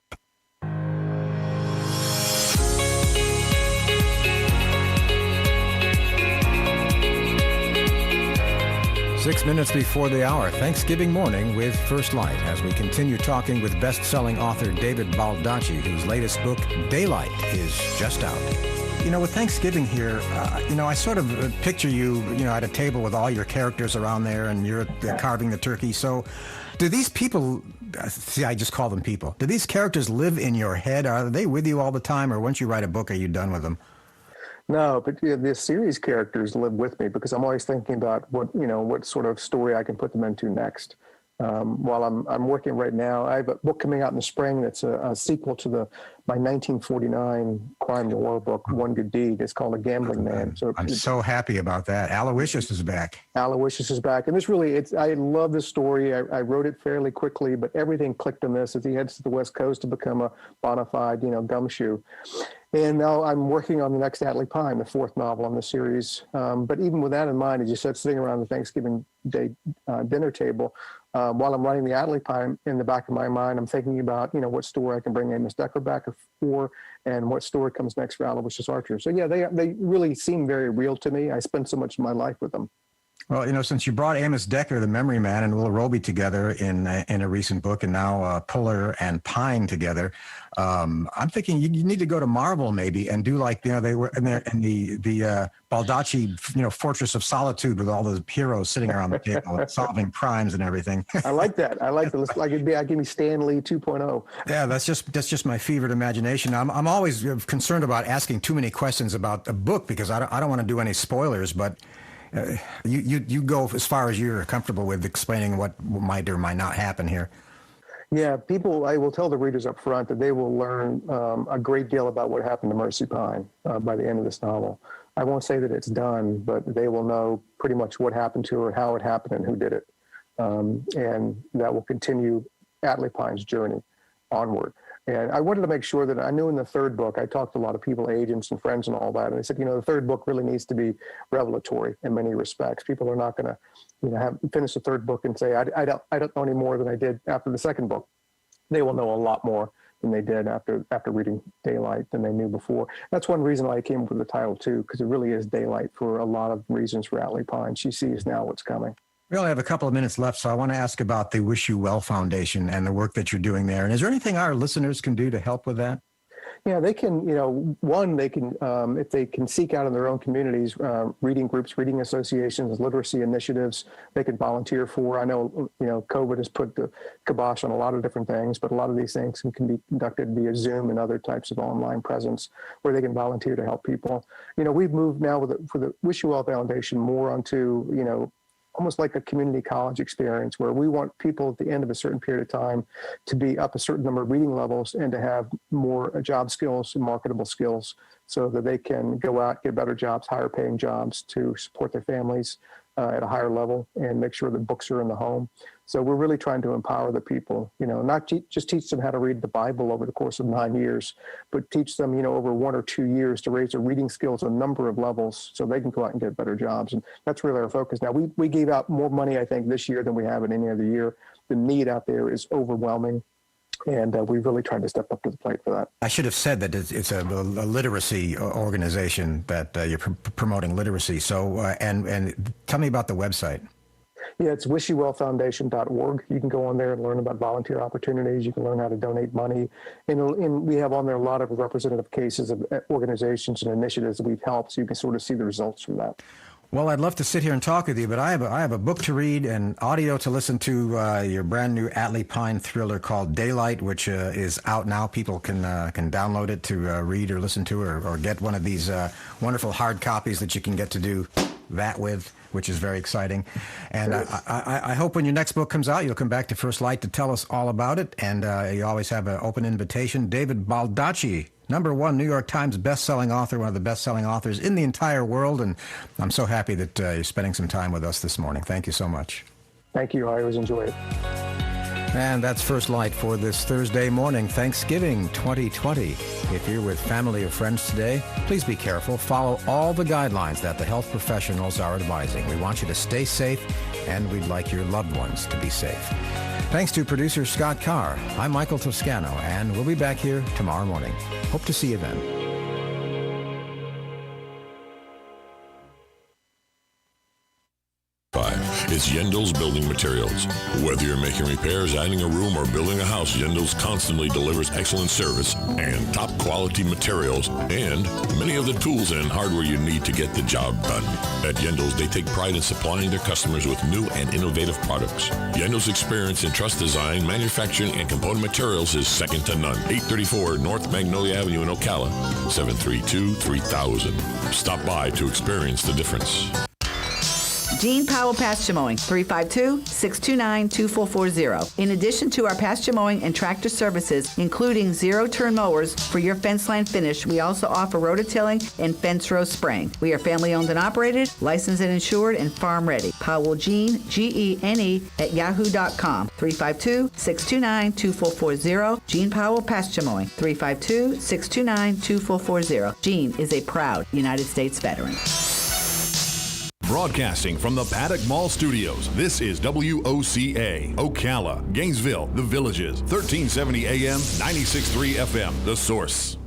6 minutes before the hour, Thanksgiving morning with First Light, as we continue talking with best-selling author David Baldacci, whose latest book, Daylight, is just out. You know, with Thanksgiving here, I sort of picture you, at a table with all your characters around there, and you're carving the turkey. So do these people, see, I just call them people, do these characters live in your head? Are they with you all the time, or once you write a book, are you done with them? No, but the series characters live with me because I'm always thinking about what sort of story I can put them into next. While I'm working right now, I have a book coming out in the spring that's a sequel to my 1949 crime noir book, One Good Deed. It's called A Gambling Man. So I'm so happy about that. Aloysius is back. Aloysius is back, and this really, I love this story. I wrote it fairly quickly, but everything clicked on this as he heads to the West Coast to become a bona fide, gumshoe. And now I'm working on the next Atlee Pine, the fourth novel in the series. But even with that in mind, as you said, sitting around the Thanksgiving Day dinner table, while I'm writing the Atlee Pine, in the back of my mind, I'm thinking about, what story I can bring Amos Decker back for, and what story comes next for Aloysius Archer. So yeah, they really seem very real to me. I spend so much of my life with them. Well, since you brought Amos Decker, the memory man, and Will Roby together in a recent book, and now Puller and Pine together, I'm thinking you need to go to Marvel maybe and do like they were in the Baldacci Fortress of Solitude with all the heroes sitting around the table solving crimes and everything. I like that. I like that. Like it'd be give me Stan Lee 2.0. Yeah, that's just my fevered imagination. I'm always concerned about asking too many questions about a book because I don't want to do any spoilers, but. You go as far as you're comfortable with explaining what might or might not happen here. Yeah, I will tell the readers up front that they will learn a great deal about what happened to Mercy Pine by the end of this novel. I won't say that it's done, but they will know pretty much what happened to her, how it happened, and who did it. And that will continue Atlee Pine's journey onward. And I wanted to make sure that I knew in the third book, I talked to a lot of people, agents and friends and all that. And they said, the third book really needs to be revelatory in many respects. People are not going to, finish the third book and say, I don't know any more than I did after the second book. They will know a lot more than they did after reading Daylight than they knew before. That's one reason why I came up with the title too, because it really is Daylight for a lot of reasons for Atlee Pine. She sees now what's coming. We only have a couple of minutes left, so I want to ask about the Wish You Well Foundation and the work that you're doing there. And is there anything our listeners can do to help with that? Yeah, they can, they can, if they can seek out in their own communities, reading groups, reading associations, literacy initiatives, they can volunteer for. I know, COVID has put the kibosh on a lot of different things, but a lot of these things can be conducted via Zoom and other types of online presence where they can volunteer to help people. We've moved now for the Wish You Well Foundation more onto, almost like a community college experience where we want people at the end of a certain period of time to be up a certain number of reading levels and to have more job skills and marketable skills so that they can go out, get better jobs, higher paying jobs to support their families at a higher level and make sure that books are in the home. So we're really trying to empower the people, not just teach them how to read the Bible over the course of 9 years, but teach them, over 1 or 2 years to raise their reading skills on a number of levels so they can go out and get better jobs. And that's really our focus. Now, we gave out more money, I think, this year than we have in any other year. The need out there is overwhelming. And we really tried to step up to the plate for that. I should have said that it's a literacy organization that you're promoting literacy. So, and tell me about the website. Yeah, it's wishyouvellfoundation.org. You can go on there and learn about volunteer opportunities. You can learn how to donate money. And we have on there a lot of representative cases of organizations and initiatives that we've helped, so you can sort of see the results from that. Well, I'd love to sit here and talk with you, but I have a book to read and audio to listen to. Your brand new Atlee Pine thriller called Daylight, which is out now. People can download it to read or listen to, or get one of these wonderful hard copies that you can get to do that with, which is very exciting. And I hope when your next book comes out, you'll come back to First Light to tell us all about it. And you always have an open invitation. David Baldacci, #1 New York Times best-selling author, one of the best-selling authors in the entire world. And I'm so happy that you're spending some time with us this morning. Thank you so much. Thank you. I always enjoy it. And that's First Light for this Thursday morning, Thanksgiving 2020. If you're with family or friends today, please be careful. Follow all the guidelines that the health professionals are advising. We want you to stay safe, and we'd like your loved ones to be safe. Thanks to producer Scott Carr. I'm Michael Toscano, and we'll be back here tomorrow morning. Hope to see you then. It's Yendel's Building Materials. Whether you're making repairs, adding a room, or building a house, Yendel's constantly delivers excellent service and top quality materials and many of the tools and hardware you need to get the job done. At Yendel's, they take pride in supplying their customers with new and innovative products. Yendel's experience in truss design, manufacturing, and component materials is second to none. 834 North Magnolia Avenue in Ocala, 732-3000. Stop by to experience the difference. Gene Powell Pasture Mowing, 352-629-2440. In addition to our pasture mowing and tractor services, including zero-turn mowers for your fence line finish, we also offer rototilling and fence row spraying. We are family-owned and operated, licensed and insured, and farm-ready. Powell Gene, Gene, at yahoo.com, 352-629-2440. Gene Powell Pasture Mowing, 352-629-2440. Gene is a proud United States veteran. Broadcasting from the Paddock Mall Studios, this is WOCA, Ocala, Gainesville, The Villages, 1370 AM, 96.3 FM, The Source.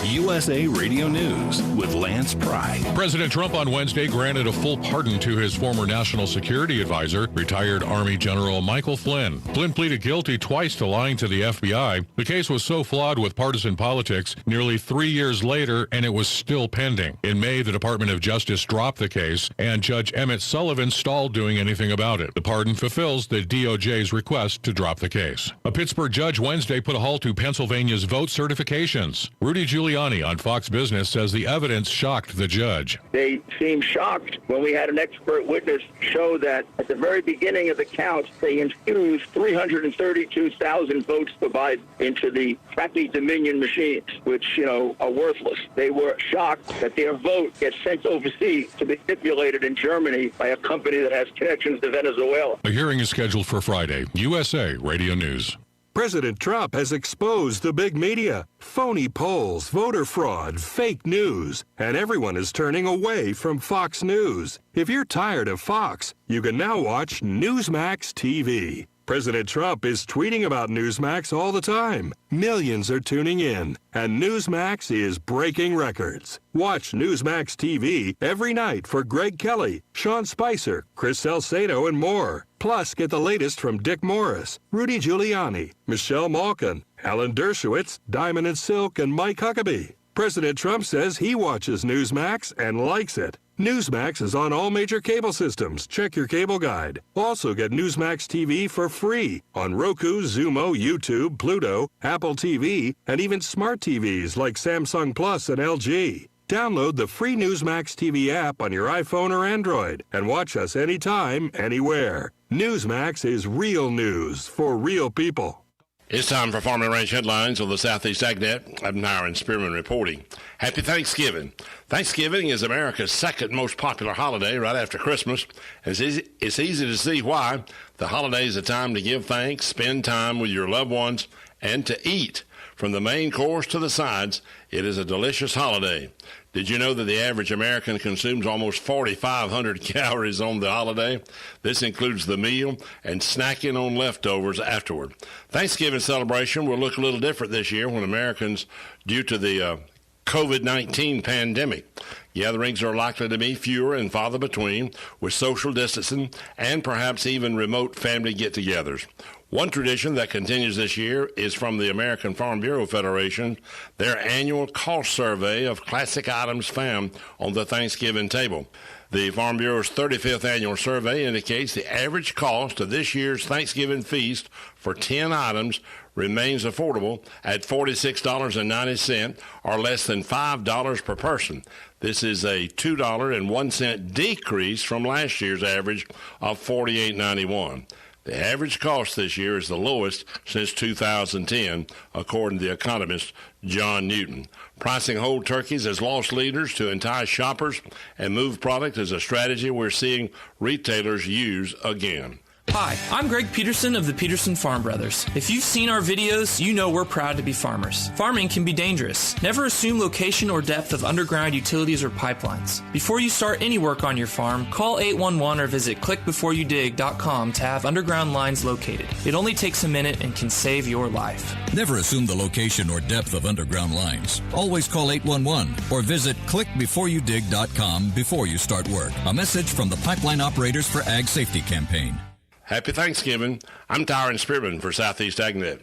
USA Radio News with Lance Pry. President Trump on Wednesday granted a full pardon to his former national security advisor, retired Army General Michael Flynn. Flynn pleaded guilty twice to lying to the FBI. The case was so flawed with partisan politics nearly 3 years later, and it was still pending. In May, the Department of Justice dropped the case, and Judge Emmett Sullivan stalled doing anything about it. The pardon fulfills the DOJ's request to drop the case. A Pittsburgh judge Wednesday put a halt to Pennsylvania's vote certifications. Rudy Giuliani on Fox Business says the evidence shocked the judge. They seemed shocked when we had an expert witness show that at the very beginning of the count, they infused 332,000 votes to Biden into the crappy Dominion machines, which, are worthless. They were shocked that their vote gets sent overseas to be manipulated in Germany by a company that has connections to Venezuela. A hearing is scheduled for Friday. USA Radio News. President Trump has exposed the big media, phony polls, voter fraud, fake news, and everyone is turning away from Fox News. If you're tired of Fox, you can now watch Newsmax TV. President Trump is tweeting about Newsmax all the time. Millions are tuning in, and Newsmax is breaking records. Watch Newsmax TV every night for Greg Kelly, Sean Spicer, Chris Salcedo, and more. Plus, get the latest from Dick Morris, Rudy Giuliani, Michelle Malkin, Alan Dershowitz, Diamond and Silk, and Mike Huckabee. President Trump says he watches Newsmax and likes it. Newsmax is on all major cable systems. Check your cable guide. Also get Newsmax TV for free on Roku, Xumo, YouTube, Pluto, Apple TV, and even smart TVs like Samsung Plus and LG. Download the free Newsmax TV app on your iPhone or Android and watch us anytime, anywhere. Newsmax is real news for real people. It's time for Farm and Ranch Headlines on the Southeast AgNet. I'm Myron Spearman reporting. Happy Thanksgiving. Thanksgiving is America's second most popular holiday right after Christmas. It's easy to see why. The holiday is a time to give thanks, spend time with your loved ones, and to eat. From the main course to the sides, it is a delicious holiday. Did you know that the average American consumes almost 4,500 calories on the holiday? This includes the meal and snacking on leftovers afterward. Thanksgiving celebration will look a little different this year when Americans, due to the COVID-19 pandemic. Gatherings are likely to be fewer and farther between, with social distancing and perhaps even remote family get-togethers. One tradition that continues this year is from the American Farm Bureau Federation, their annual cost survey of classic items found on the Thanksgiving table. The Farm Bureau's 35th annual survey indicates the average cost of this year's Thanksgiving feast for 10 items remains affordable at $46.90 or less than $5 per person. This is a $2.01 decrease from last year's average of $48.91. The average cost this year is the lowest since 2010, according to the economist John Newton. Pricing whole turkeys as loss leaders to entice shoppers and move product is a strategy we're seeing retailers use again. Hi, I'm Greg Peterson of the Peterson Farm Brothers. If you've seen our videos, you know we're proud to be farmers. Farming can be dangerous. Never assume location or depth of underground utilities or pipelines. Before you start any work on your farm, call 811 or visit clickbeforeyoudig.com to have underground lines located. It only takes a minute and can save your life. Never assume the location or depth of underground lines. Always call 811 or visit clickbeforeyoudig.com before you start work. A message from the Pipeline Operators for Ag Safety campaign. Happy Thanksgiving. I'm Tyron Spearman for Southeast AgNet.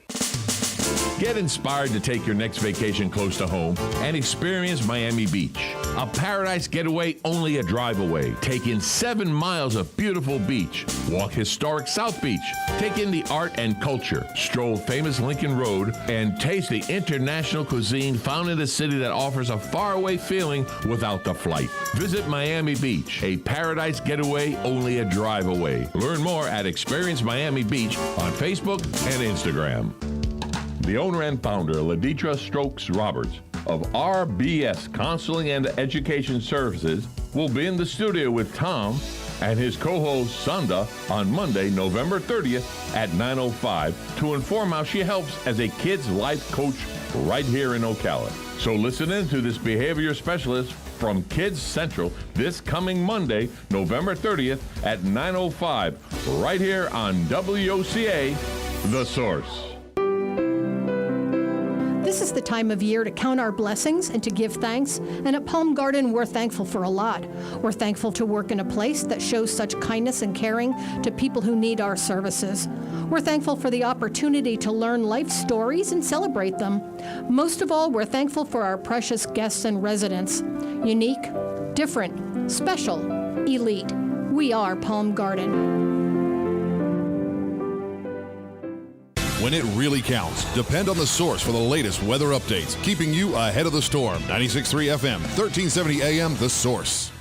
Get inspired to take your next vacation close to home and experience Miami Beach. A paradise getaway only a drive away. Take in 7 miles of beautiful beach. Walk historic South Beach. Take in the art and culture. Stroll famous Lincoln Road and taste the international cuisine found in the city that offers a faraway feeling without the flight. Visit Miami Beach, a paradise getaway only a drive away. Learn more at Experience Miami Beach on Facebook and Instagram. The owner and founder, Laditra Stokes Roberts of RBS Counseling and Education Services, will be in the studio with Tom and his co-host Sunda on Monday, November 30th at 9:05 to inform how she helps as a kids life coach right here in Ocala. So listen in to this behavior specialist from Kids Central this coming Monday, November 30th at 9:05 right here on WOCA, The Source. This is the time of year to count our blessings and to give thanks, and at Palm Garden, we're thankful for a lot. We're thankful to work in a place that shows such kindness and caring to people who need our services. We're thankful for the opportunity to learn life stories and celebrate them. Most of all, we're thankful for our precious guests and residents. Unique, different, special, elite. We are Palm Garden. When it really counts, depend on The Source for the latest weather updates, keeping you ahead of the storm. 96.3 FM, 1370 AM, The Source.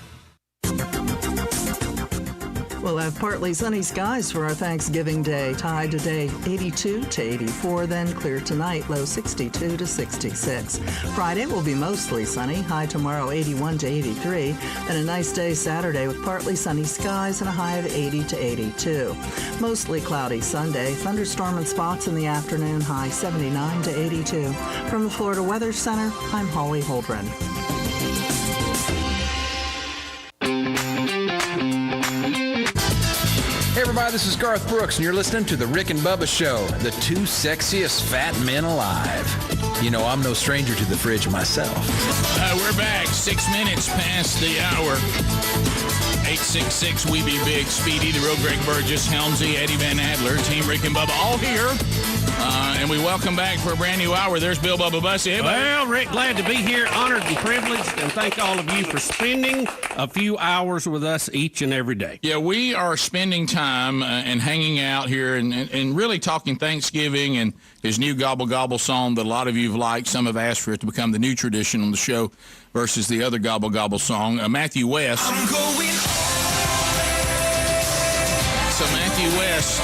We'll have partly sunny skies for our Thanksgiving Day. High today 82 to 84, then clear tonight, low 62 to 66. Friday will be mostly sunny. High tomorrow 81 to 83. And a nice day Saturday with partly sunny skies and a high of 80 to 82. Mostly cloudy Sunday. Thunderstorm and spots in the afternoon. High 79 to 82. From the Florida Weather Center, I'm Holly Holdren. Hey everybody, this is Garth Brooks, and you're listening to The Rick and Bubba Show, the two sexiest fat men alive. You know, I'm no stranger to the fridge myself. We're back, 6 minutes past the hour. 866 We Be Big, Speedy, the real Greg Burgess, Helmsy, Eddie Van Adler, Team Rick and Bubba, all here. And we welcome back for a brand new hour. There's Bill Bubba Bussy. Hey, well, Rick, glad to be here. Honored and privileged. And thank all of you for spending a few hours with us each and every day. Yeah, we are spending time and hanging out here and really talking Thanksgiving and his new Gobble Gobble song that a lot of you have liked. Some have asked for it to become the new tradition on the show versus the other Gobble Gobble song. Matthew West. I'm going so Matthew West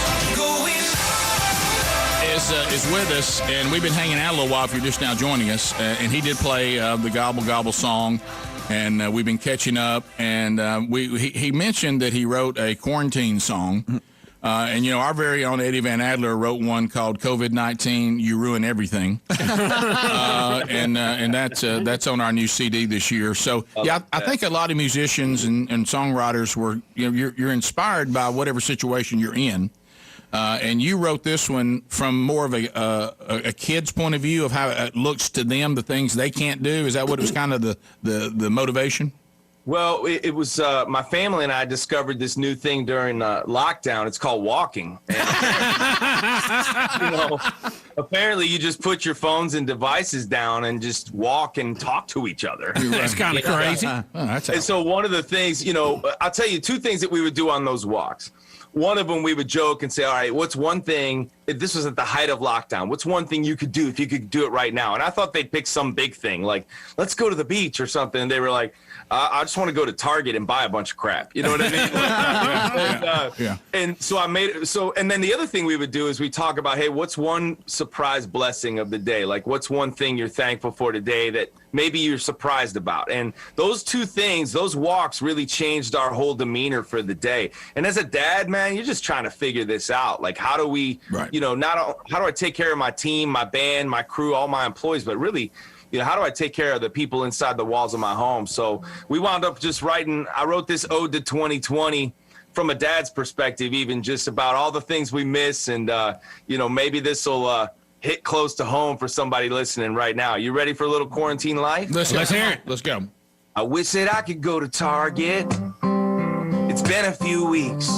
is with us, and we've been hanging out a little while if you're just now joining us, and he did play the Gobble Gobble song, and we've been catching up, and he mentioned that he wrote a quarantine song, and you know, our very own Eddie Van Adler wrote one called COVID-19 You Ruin Everything, and that's on our new CD this year. So yeah, I think a lot of musicians and songwriters were, you know, you're inspired by whatever situation you're in. And you wrote this one from more of a kid's point of view of how it looks to them, the things they can't do. Is that what it was kind of the motivation? Well, it was my family and I discovered this new thing during lockdown. It's called walking. And, apparently you just put your phones and devices down and just walk and talk to each other. That's kind of crazy. And so one of the things, I'll tell you two things that we would do on those walks. One of them, we would joke and say, all right, what's one thing, if this was at the height of lockdown, what's one thing you could do if you could do it right now? And I thought they'd pick some big thing, like, let's go to the beach or something. And they were like, I just want to go to Target and buy a bunch of crap. You know what I mean? And so I made it. So, and then the other thing we would do is we talk about, hey, what's one surprise blessing of the day? Like, what's one thing you're thankful for today that maybe you're surprised about? And those two things, those walks really changed our whole demeanor for the day. And as a dad, man, you're just trying to figure this out. Like, how do we, how do I take care of my team, my band, my crew, all my employees, but really, how do I take care of the people inside the walls of my home? So we wound up just I wrote this ode to 2020 from a dad's perspective, even just about all the things we miss. And, maybe this will hit close to home for somebody listening right now. You ready for a little quarantine life? Let's hear it. Let's go. I wish that I could go to Target. It's been a few weeks.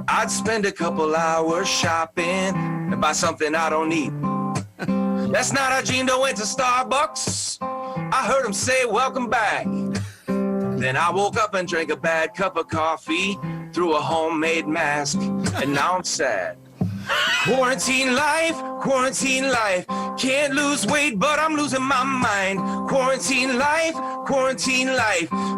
I'd spend a couple hours shopping and buy something I don't need. Last night I dreamed I went to Starbucks. I heard him say, welcome back. Then I woke up and drank a bad cup of coffee through a homemade mask. And now I'm sad. Quarantine life, can't lose weight, but I'm losing my mind. Quarantine life,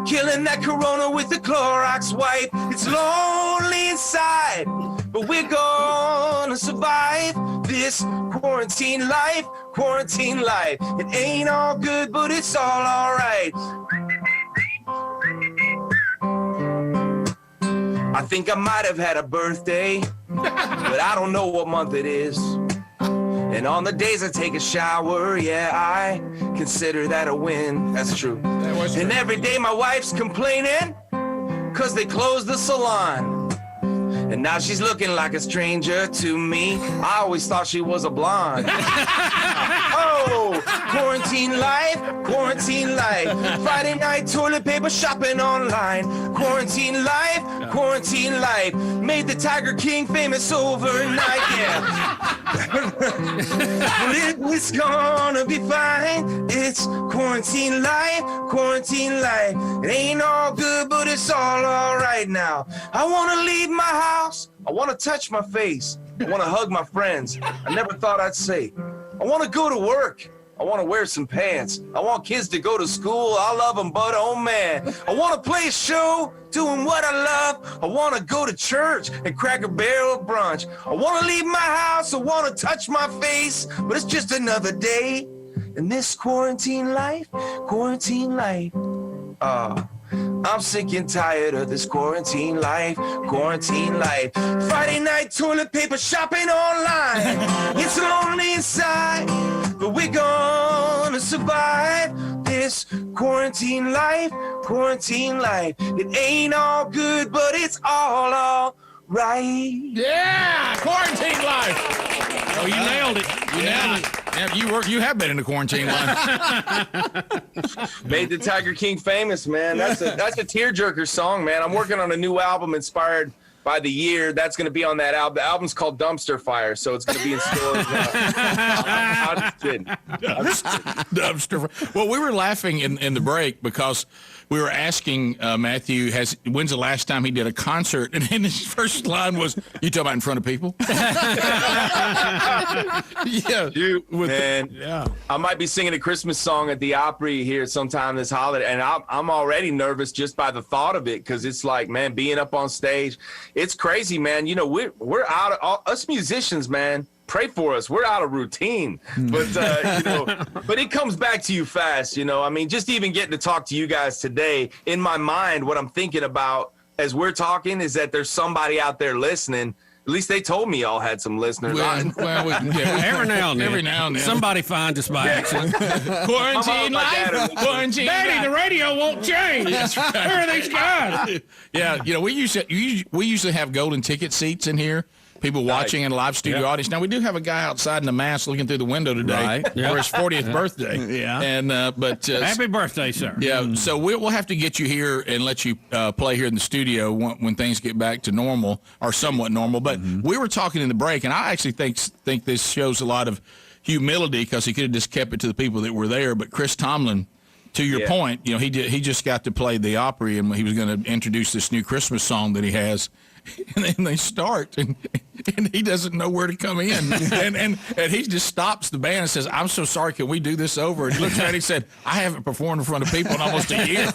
killing that corona with the Clorox wipe. It's lonely inside, but we're gonna survive this quarantine life. It ain't all good, but it's all right. I think I might have had a birthday, but I don't know what month it is. And on the days I take a shower, I consider that a win. That's true. And every day my wife's complaining, 'cause they closed the salon. And now she's looking like a stranger to me. I always thought she was a blonde. Oh, quarantine life. Friday night toilet paper shopping online. Quarantine life. Made the Tiger King famous overnight, But it's gonna be fine. It's quarantine life. It ain't all good, but it's all right now. I wanna leave my house. I wanna touch my face. I wanna hug my friends. I never thought I'd say. I wanna go to work. I want to wear some pants. I want kids to go to school. I love them, but oh man. I want to play a show, doing what I love. I want to go to church and crack a barrel of brunch. I want to leave my house. I want to touch my face, but it's just another day in this quarantine life. I'm sick and tired of this quarantine life. Friday night toilet paper shopping online. It's lonely inside, but we're gonna survive this quarantine life. It ain't all good, but it's all right. Yeah, quarantine life. Oh, you nailed it. You nailed it. Yeah, you have been in the quarantine line. Made the Tiger King famous, man. That's a tearjerker song, man. I'm working on a new album inspired by the year. That's going to be on that album. The album's called Dumpster Fire, so it's going to be in stores. I'm just kidding. Dumpster Fire. Well, we were laughing in the break because we were asking Matthew, when's the last time he did a concert? And his first line was, "You talking about in front of people?" I might be singing a Christmas song at the Opry here sometime this holiday, and I'm already nervous just by the thought of it, because it's like, man, being up on stage, it's crazy, man. We're out of us musicians, man. Pray for us. We're out of routine, but but it comes back to you fast. I mean, just even getting to talk to you guys today, in my mind, what I'm thinking about as we're talking is that there's somebody out there listening. At least they told me y'all had some listeners. Every now and then. Somebody finds us by accident. Quarantine life. Quarantine Daddy, life. the radio won't change. That's right. Where are these guys? Yeah, we used to have golden ticket seats in here. people watching in a live studio audience. Now, we do have a guy outside in the mask looking through the window today for his 40th birthday. Yeah. And, but happy birthday, sir. Yeah. So we'll have to get you here and let you play here in the studio when things get back to normal or somewhat normal. But we were talking in the break, and I actually think this shows a lot of humility because he could have just kept it to the people that were there. But Chris Tomlin, to your point, you know, he just got to play the Opry, and he was going to introduce this new Christmas song that he has. And then they start, and he doesn't know where to come in. and he just stops the band and says, "I'm so sorry, can we do this over?" And he looks at it and said, "I haven't performed in front of people in almost a year."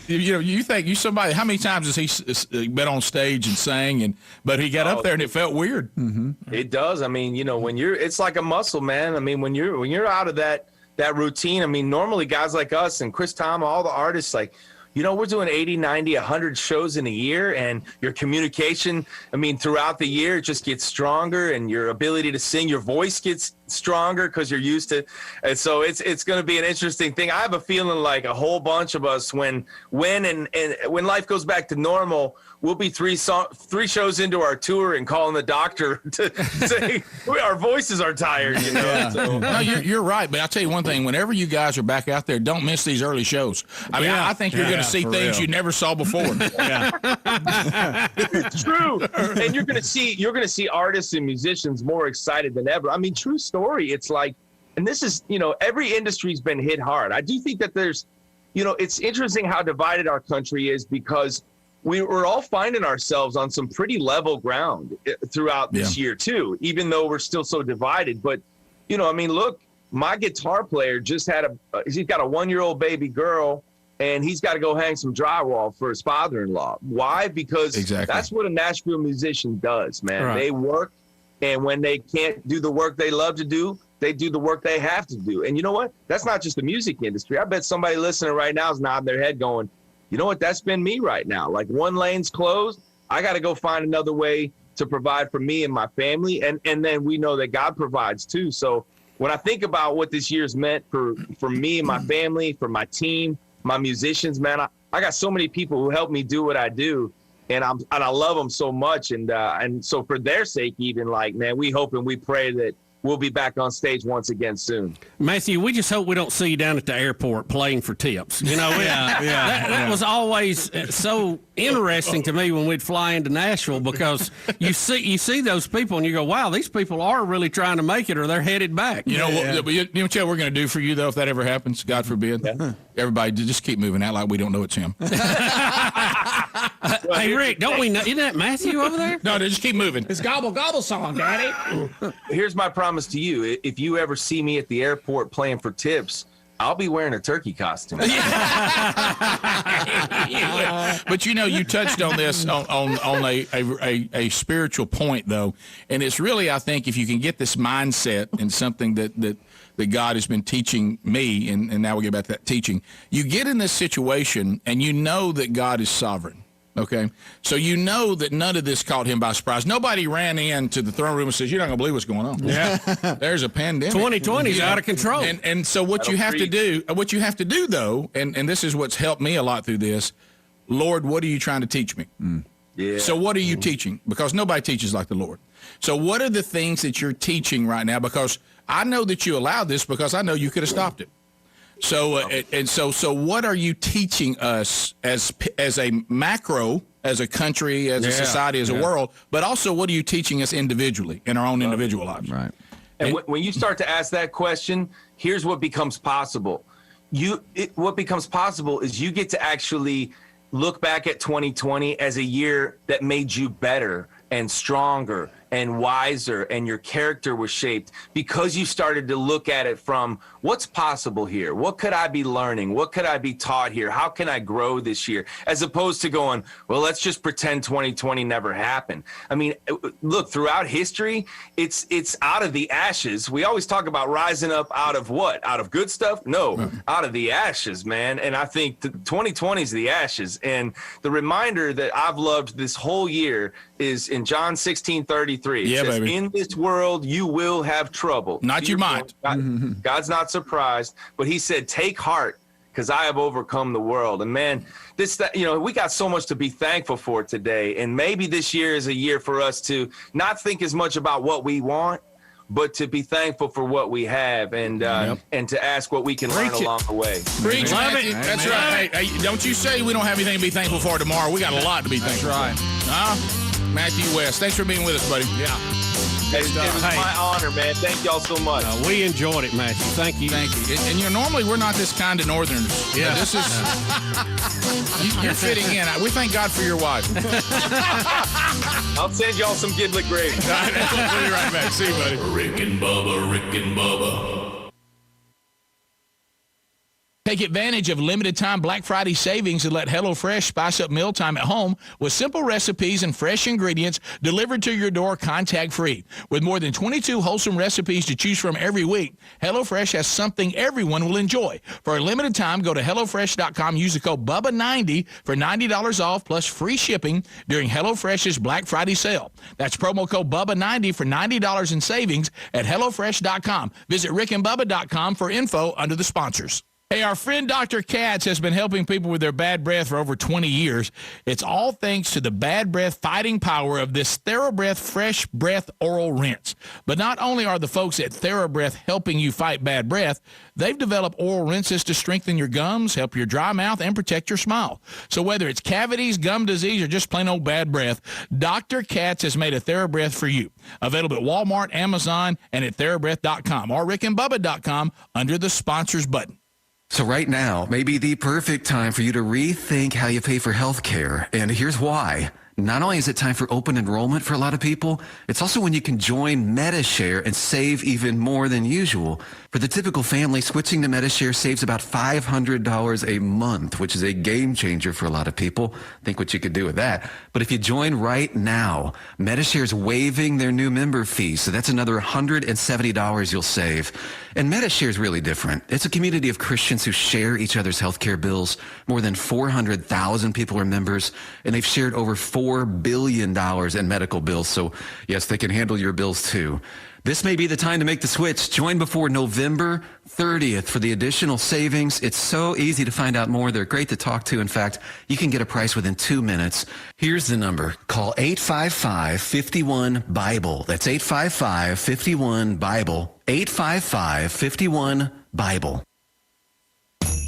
You think somebody, how many times has he been on stage and sang, but he got up there and it felt weird. It does. I mean, you know, when it's like a muscle, man. I mean, when you're out of that routine, I mean, normally guys like us and Chris Tom, all the artists, like, you know, we're doing 80, 90, 100 shows in a year, and your communication, I mean, throughout the year, it just gets stronger, and your ability to sing, your voice gets stronger because you're used to. And so it's going to be an interesting thing. I have a feeling like a whole bunch of us, when life goes back to normal, we'll be three shows into our tour and calling the doctor to say our voices are tired. You know. Yeah. So. No, you're right. But I'll tell you one thing: whenever you guys are back out there, don't miss these early shows. I mean, I think you're going to see things you never saw before. It's true, and you're going to see artists and musicians more excited than ever. I mean, true story. It's like, and this is, you know, every industry's been hit hard. I do think that there's, you know, it's interesting how divided our country is because we're all finding ourselves on some pretty level ground throughout this year too, even though we're still so divided. But, you know, I mean, look, my guitar player just he's got a 1-year-old baby girl, and he's got to go hang some drywall for his father-in-law. Why? Because that's what a Nashville musician does, man. Right. They work, and when they can't do the work they love to do, they do the work they have to do. And you know what? That's not just the music industry. I bet somebody listening right now is nodding their head going, you know what? That's been me right now. Like, one lane's closed. I got to go find another way to provide for me and my family. And then we know that God provides too. So when I think about what this year's meant for me and my family, for my team, my musicians, man, I got so many people who help me do what I do. And I love them so much. And so for their sake, even, like, man, we hope and we pray that we'll be back on stage once again soon. Matthew, we just hope we don't see you down at the airport playing for tips. You know, that was always so interesting to me when we'd fly into Nashville, because you see those people and you go, wow, these people are really trying to make it, or they're headed back. You know what we're going to do for you, though, if that ever happens, God forbid? Everybody, just keep moving out like we don't know it's him. Hey, Rick, don't we know? Isn't that Matthew over there? No, just keep moving. It's Gobble Gobble song, Daddy. Here's my promise to you. If you ever see me at the airport playing for tips, I'll be wearing a turkey costume. But, you know, you touched on this on a spiritual point, though. And it's really, I think, if you can get this mindset and something that God has been teaching me, and now we get back to that teaching, you get in this situation and you know that God is sovereign. Okay, so you know that none of this caught him by surprise. Nobody ran into the throne room and says, "You're not going to believe what's going on." Yeah, there's a pandemic. 2020 is out of control. And so what you have to do, though, and this is what's helped me a lot through this, Lord, what are you trying to teach me? Yeah. So what are you teaching? Because nobody teaches like the Lord. So what are the things that you're teaching right now? Because I know that you allowed this, because I know you could have stopped it. So so what are you teaching us as a macro, as a country, as a society, as a world, but also what are you teaching us individually in our own individual lives? Right. And when you start to ask that question, here's what becomes possible. What becomes possible is you get to actually look back at 2020 as a year that made you better and stronger and wiser, and your character was shaped because you started to look at it from what's possible here? What could I be learning? What could I be taught here? How can I grow this year? As opposed to going, well, let's just pretend 2020 never happened. I mean, look, throughout history, it's out of the ashes. We always talk about rising up out of what? Out of good stuff? No, out of the ashes, man. And I think 2020 is the ashes. And the reminder that I've loved this whole year is in John 16:33. It says, baby. In this world, you will have trouble. Not you might. God's not surprised, but he said, take heart. because I have overcome the world. And man, we got so much to be thankful for today. And maybe this year is a year for us to not think as much about what we want, but to be thankful for what we have, and to ask what we can learn along the way. Preach, Matthew. That's right. Hey, don't you say we don't have anything to be thankful for tomorrow. We got a lot to be thankful for. That's right. Matthew West, thanks for being with us, buddy. Yeah. It was my honor, man. Thank y'all so much. We enjoyed it, Matthew. Thank you. Thank you. And normally we're not this kind to Northerners. Yeah. This is you're fitting in. We thank God for your wife. I'll send y'all some Gidlet gravy. We'll be right back. See you, buddy. Rick and Bubba. Take advantage of limited-time Black Friday savings and let HelloFresh spice up mealtime at home with simple recipes and fresh ingredients delivered to your door contact-free. With more than 22 wholesome recipes to choose from every week, HelloFresh has something everyone will enjoy. For a limited time, go to HelloFresh.com, use the code BUBBA90 for $90 off plus free shipping during HelloFresh's Black Friday sale. That's promo code BUBBA90 for $90 in savings at HelloFresh.com. Visit RickandBubba.com for info under the sponsors. Hey, our friend Dr. Katz has been helping people with their bad breath for over 20 years. It's all thanks to the bad breath fighting power of this TheraBreath Fresh Breath Oral Rinse. But not only are the folks at TheraBreath helping you fight bad breath, they've developed oral rinses to strengthen your gums, help your dry mouth, and protect your smile. So whether it's cavities, gum disease, or just plain old bad breath, Dr. Katz has made a TheraBreath for you. Available at Walmart, Amazon, and at TheraBreath.com or RickandBubba.com under the sponsors button. So right now may be the perfect time for you to rethink how you pay for health care. And here's why. Not only is it time for open enrollment for a lot of people, it's also when you can join MediShare and save even more than usual. For the typical family, switching to MediShare saves about $500 a month, which is a game changer for a lot of people. Think what you could do with that. But if you join right now, MediShare is waiving their new member fee, so that's another $170 you'll save. And MediShare is really different. It's a community of Christians who share each other's healthcare bills. More than 400,000 people are members, and they've shared over $4 billion in medical bills. So yes, they can handle your bills too. This may be the time to make the switch. Join before November 30th for the additional savings. It's so easy to find out more. They're great to talk to. In fact, you can get a price within 2 minutes. Here's the number. Call 855-51-BIBLE. That's 855-51-BIBLE. 855-51-BIBLE.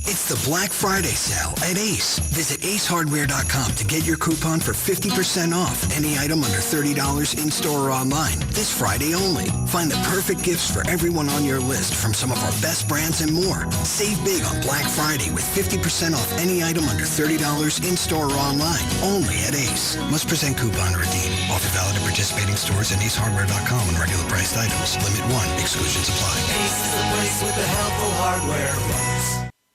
It's the Black Friday sale at Ace. Visit acehardware.com to get your coupon for 50% off any item under $30 in-store or online. This Friday only. Find the perfect gifts for everyone on your list from some of our best brands and more. Save big on Black Friday with 50% off any item under $30 in-store or online. Only at Ace. Must present coupon to redeem. Offer valid at participating stores and acehardware.com on regular priced items. Limit 1. Exclusions apply. Ace is the place with the helpful hardware.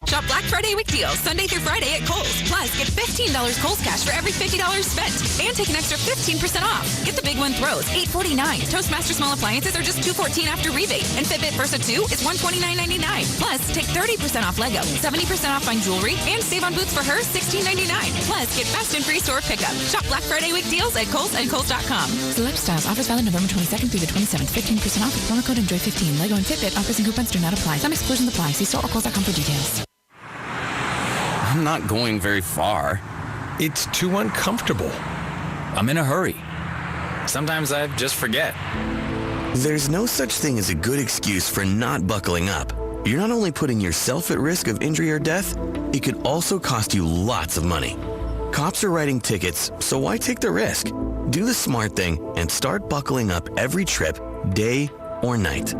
Shop Black Friday week deals Sunday through Friday at Kohl's. Plus, get $15 Kohl's cash for every $50 spent. And take an extra 15% off. Get the Big One Throws, $8.49. Toastmaster small appliances are just $2.14 after rebate. And Fitbit Versa 2 is $129.99. Plus, take 30% off Lego, 70% off on jewelry, and save on boots for her, $16.99. Plus, get fast and free store pickup. Shop Black Friday week deals at Kohl's and Kohl's.com. Select styles. Offers valid November 22nd through the 27th. 15% off with promo code ENJOY15. Lego and Fitbit offers and coupons do not apply. Some exclusions apply. See store or Kohl's.com for details. I'm not going very far. It's too uncomfortable. I'm in a hurry. Sometimes I just forget. There's no such thing as a good excuse for not buckling up. You're not only putting yourself at risk of injury or death, it could also cost you lots of money. Cops are writing tickets, so why take the risk? Do the smart thing and start buckling up every trip, day or night.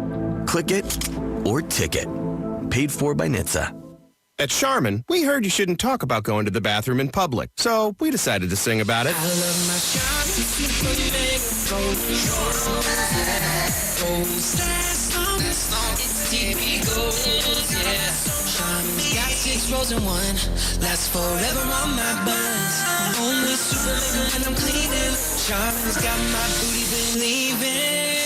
Click it or ticket. Paid for by NHTSA. At Charmin, we heard you shouldn't talk about going to the bathroom in public, so we decided to sing about it. I love my Charmin Super Mega It's TV Gold, yeah. Charmin's got 6 rows in one. Lasts forever on my buns. Only Super Mega when I'm cleaning. Charmin's got my booty believing.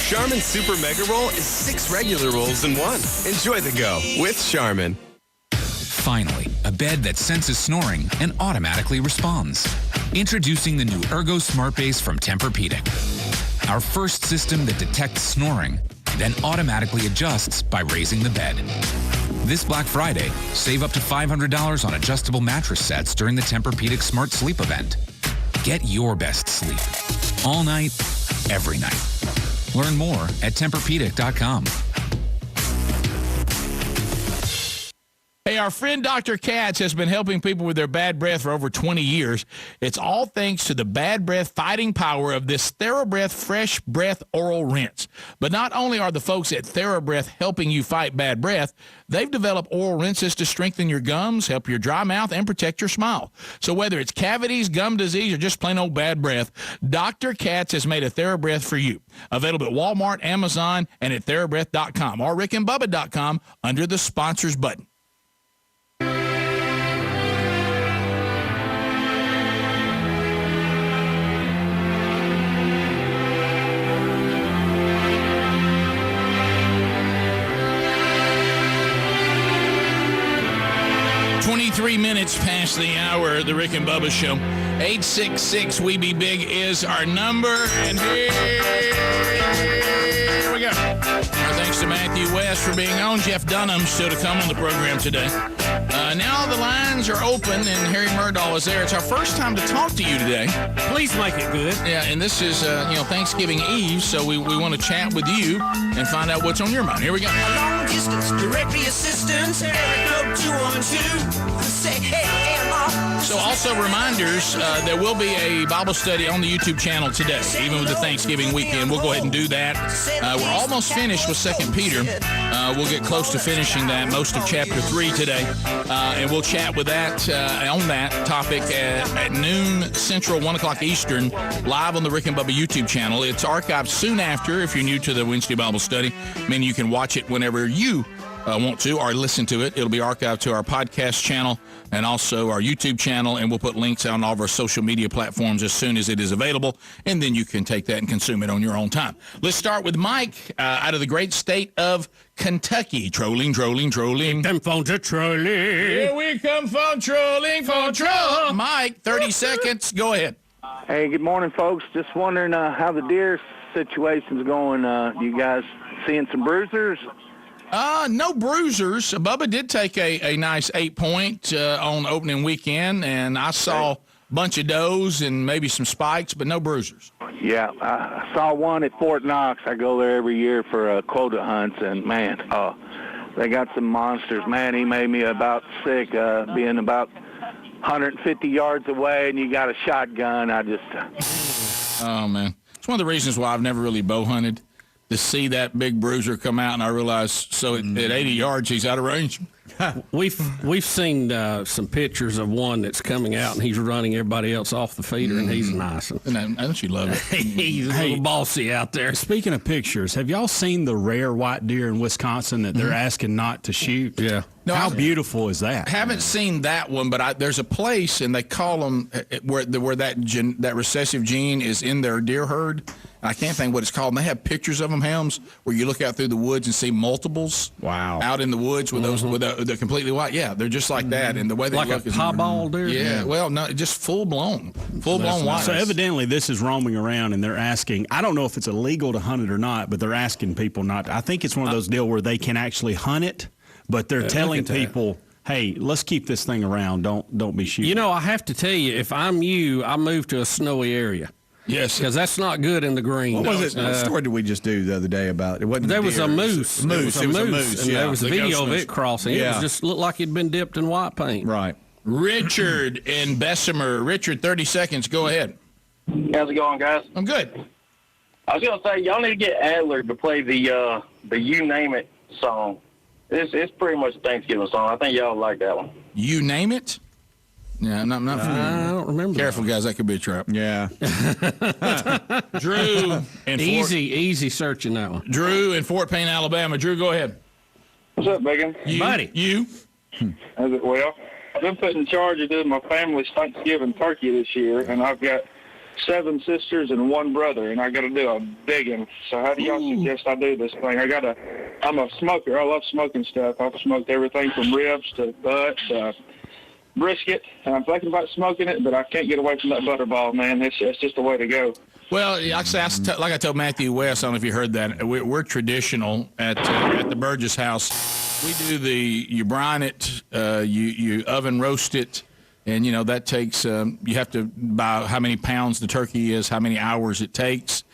Charmin Super Mega Roll is 6 regular rolls in one. Enjoy the go with Charmin. Finally, a bed that senses snoring and automatically responds. Introducing the new Ergo Smart Base from Tempur-Pedic. Our first system that detects snoring, then automatically adjusts by raising the bed. This Black Friday, save up to $500 on adjustable mattress sets during the Tempur-Pedic Smart Sleep event. Get your best sleep. All night, every night. Learn more at TempurPedic.com. Hey, our friend Dr. Katz has been helping people with their bad breath for over 20 years. It's all thanks to the bad breath fighting power of this TheraBreath Fresh Breath Oral Rinse. But not only are the folks at TheraBreath helping you fight bad breath, they've developed oral rinses to strengthen your gums, help your dry mouth, and protect your smile. So whether it's cavities, gum disease, or just plain old bad breath, Dr. Katz has made a TheraBreath for you. Available at Walmart, Amazon, and at TheraBreath.com or RickandBubba.com under the sponsors button. Three minutes past the hour of the Rick and Bubba Show. 866-WE-BE-BIG is our number. And here we go. Our thanks to Matthew West for being on. Jeff Dunham's still to come on the program today. Now the lines are open, and Harry Murdahl is there. It's our first time to talk to you today. Please make it good. Yeah, and this is Thanksgiving Eve, so we want to chat with you and find out what's on your mind. Here we go. Long distance directory assistance, Eric 212. Say, hey, so also reminders, there will be a Bible study on the YouTube channel today, even with the Thanksgiving weekend. We'll go ahead and do that. We're almost finished with 2 Peter. We'll get close to finishing that, most of chapter 3 today. And we'll chat with that on that topic at noon Central, 1 o'clock Eastern, live on the Rick and Bubba YouTube channel. It's archived soon after, if you're new to the Wednesday Bible study. I mean, you can watch it whenever you want to or listen to it. It'll be archived to our podcast channel and also our YouTube channel, and we'll put links on all of our social media platforms as soon as it is available, and then you can take that and consume it on your own time. Let's start with Mike out of the great state of Kentucky. Trolling. Them phones are trolling. Here we come for trolling for troll. Mike, 30 seconds. Go ahead. Hey, good morning, folks. Just wondering how the deer situation's going. You guys seeing some bruisers? No bruisers. Bubba did take a nice 8-point on opening weekend, and I saw a bunch of does and maybe some spikes, but no bruisers. Yeah, I saw one at Fort Knox. I go there every year for quota hunts, and, man, they got some monsters. Man, he made me about sick being about 150 yards away, and you got a shotgun. Oh, man. It's one of the reasons why I've never really bow hunted. To see that big bruiser come out, and I realized, at 80 yards, he's out of range. We've seen some pictures of one that's coming out, and he's running everybody else off the feeder, and he's nice. And don't you love it? He's a little bossy out there. Speaking of pictures, have y'all seen the rare white deer in Wisconsin that they're asking not to shoot? Yeah. No, how beautiful is that? Haven't seen that one, but there's a place, and they call them where that recessive gene is in their deer herd. I can't think what it's called. And they have pictures of them, Helms, where you look out through the woods and see multiples. Wow. Out in the woods with those, they're completely white. Yeah, they're just like that. And the way they like look a piebald deer. Yeah, well, no, just full blown white. So evidently this is roaming around, and they're asking. I don't know if it's illegal to hunt it or not, but they're asking people not to. I think it's one of those deals where they can actually hunt it, but they're telling people, hey, let's keep this thing around. Don't be shooting. You know, I have to tell you, if I'm you, I move to a snowy area. Yes, because that's not good in the green. What was it? What story did we just do the other day about it? Wasn't there was a moose. It was a moose. And there was a video of it crossing. Yeah. It just looked like it'd been dipped in white paint. Right. Richard in Bessemer. Richard, 30 seconds. Go ahead. How's it going, guys? I'm good. I was gonna say y'all need to get Adler to play the You Name It song. It's pretty much a Thanksgiving song. I think y'all like that one. You Name It? Yeah, I'm not familiar. I don't remember. Careful, guys. That could be a trap. Yeah. Drew. Easy searching that one. Drew in Fort Payne, Alabama. Drew, go ahead. What's up, Megan? Buddy. You. How's it? Well, I've been put in charge of doing my family's Thanksgiving turkey this year, and I've got 7 sisters and 1 brother, and I got to do a big one. So how do y'all suggest I do this thing? I'm a smoker. I love smoking stuff. I've smoked everything from ribs to butt to brisket, and I'm thinking about smoking it, but I can't get away from that butterball, man. It's just the way to go. Well, like I told Matthew West, I don't know if you heard that. We're traditional at the Burgess house. We do you brine it, you oven roast it, and that takes. You have to buy how many pounds the turkey is, how many hours it takes.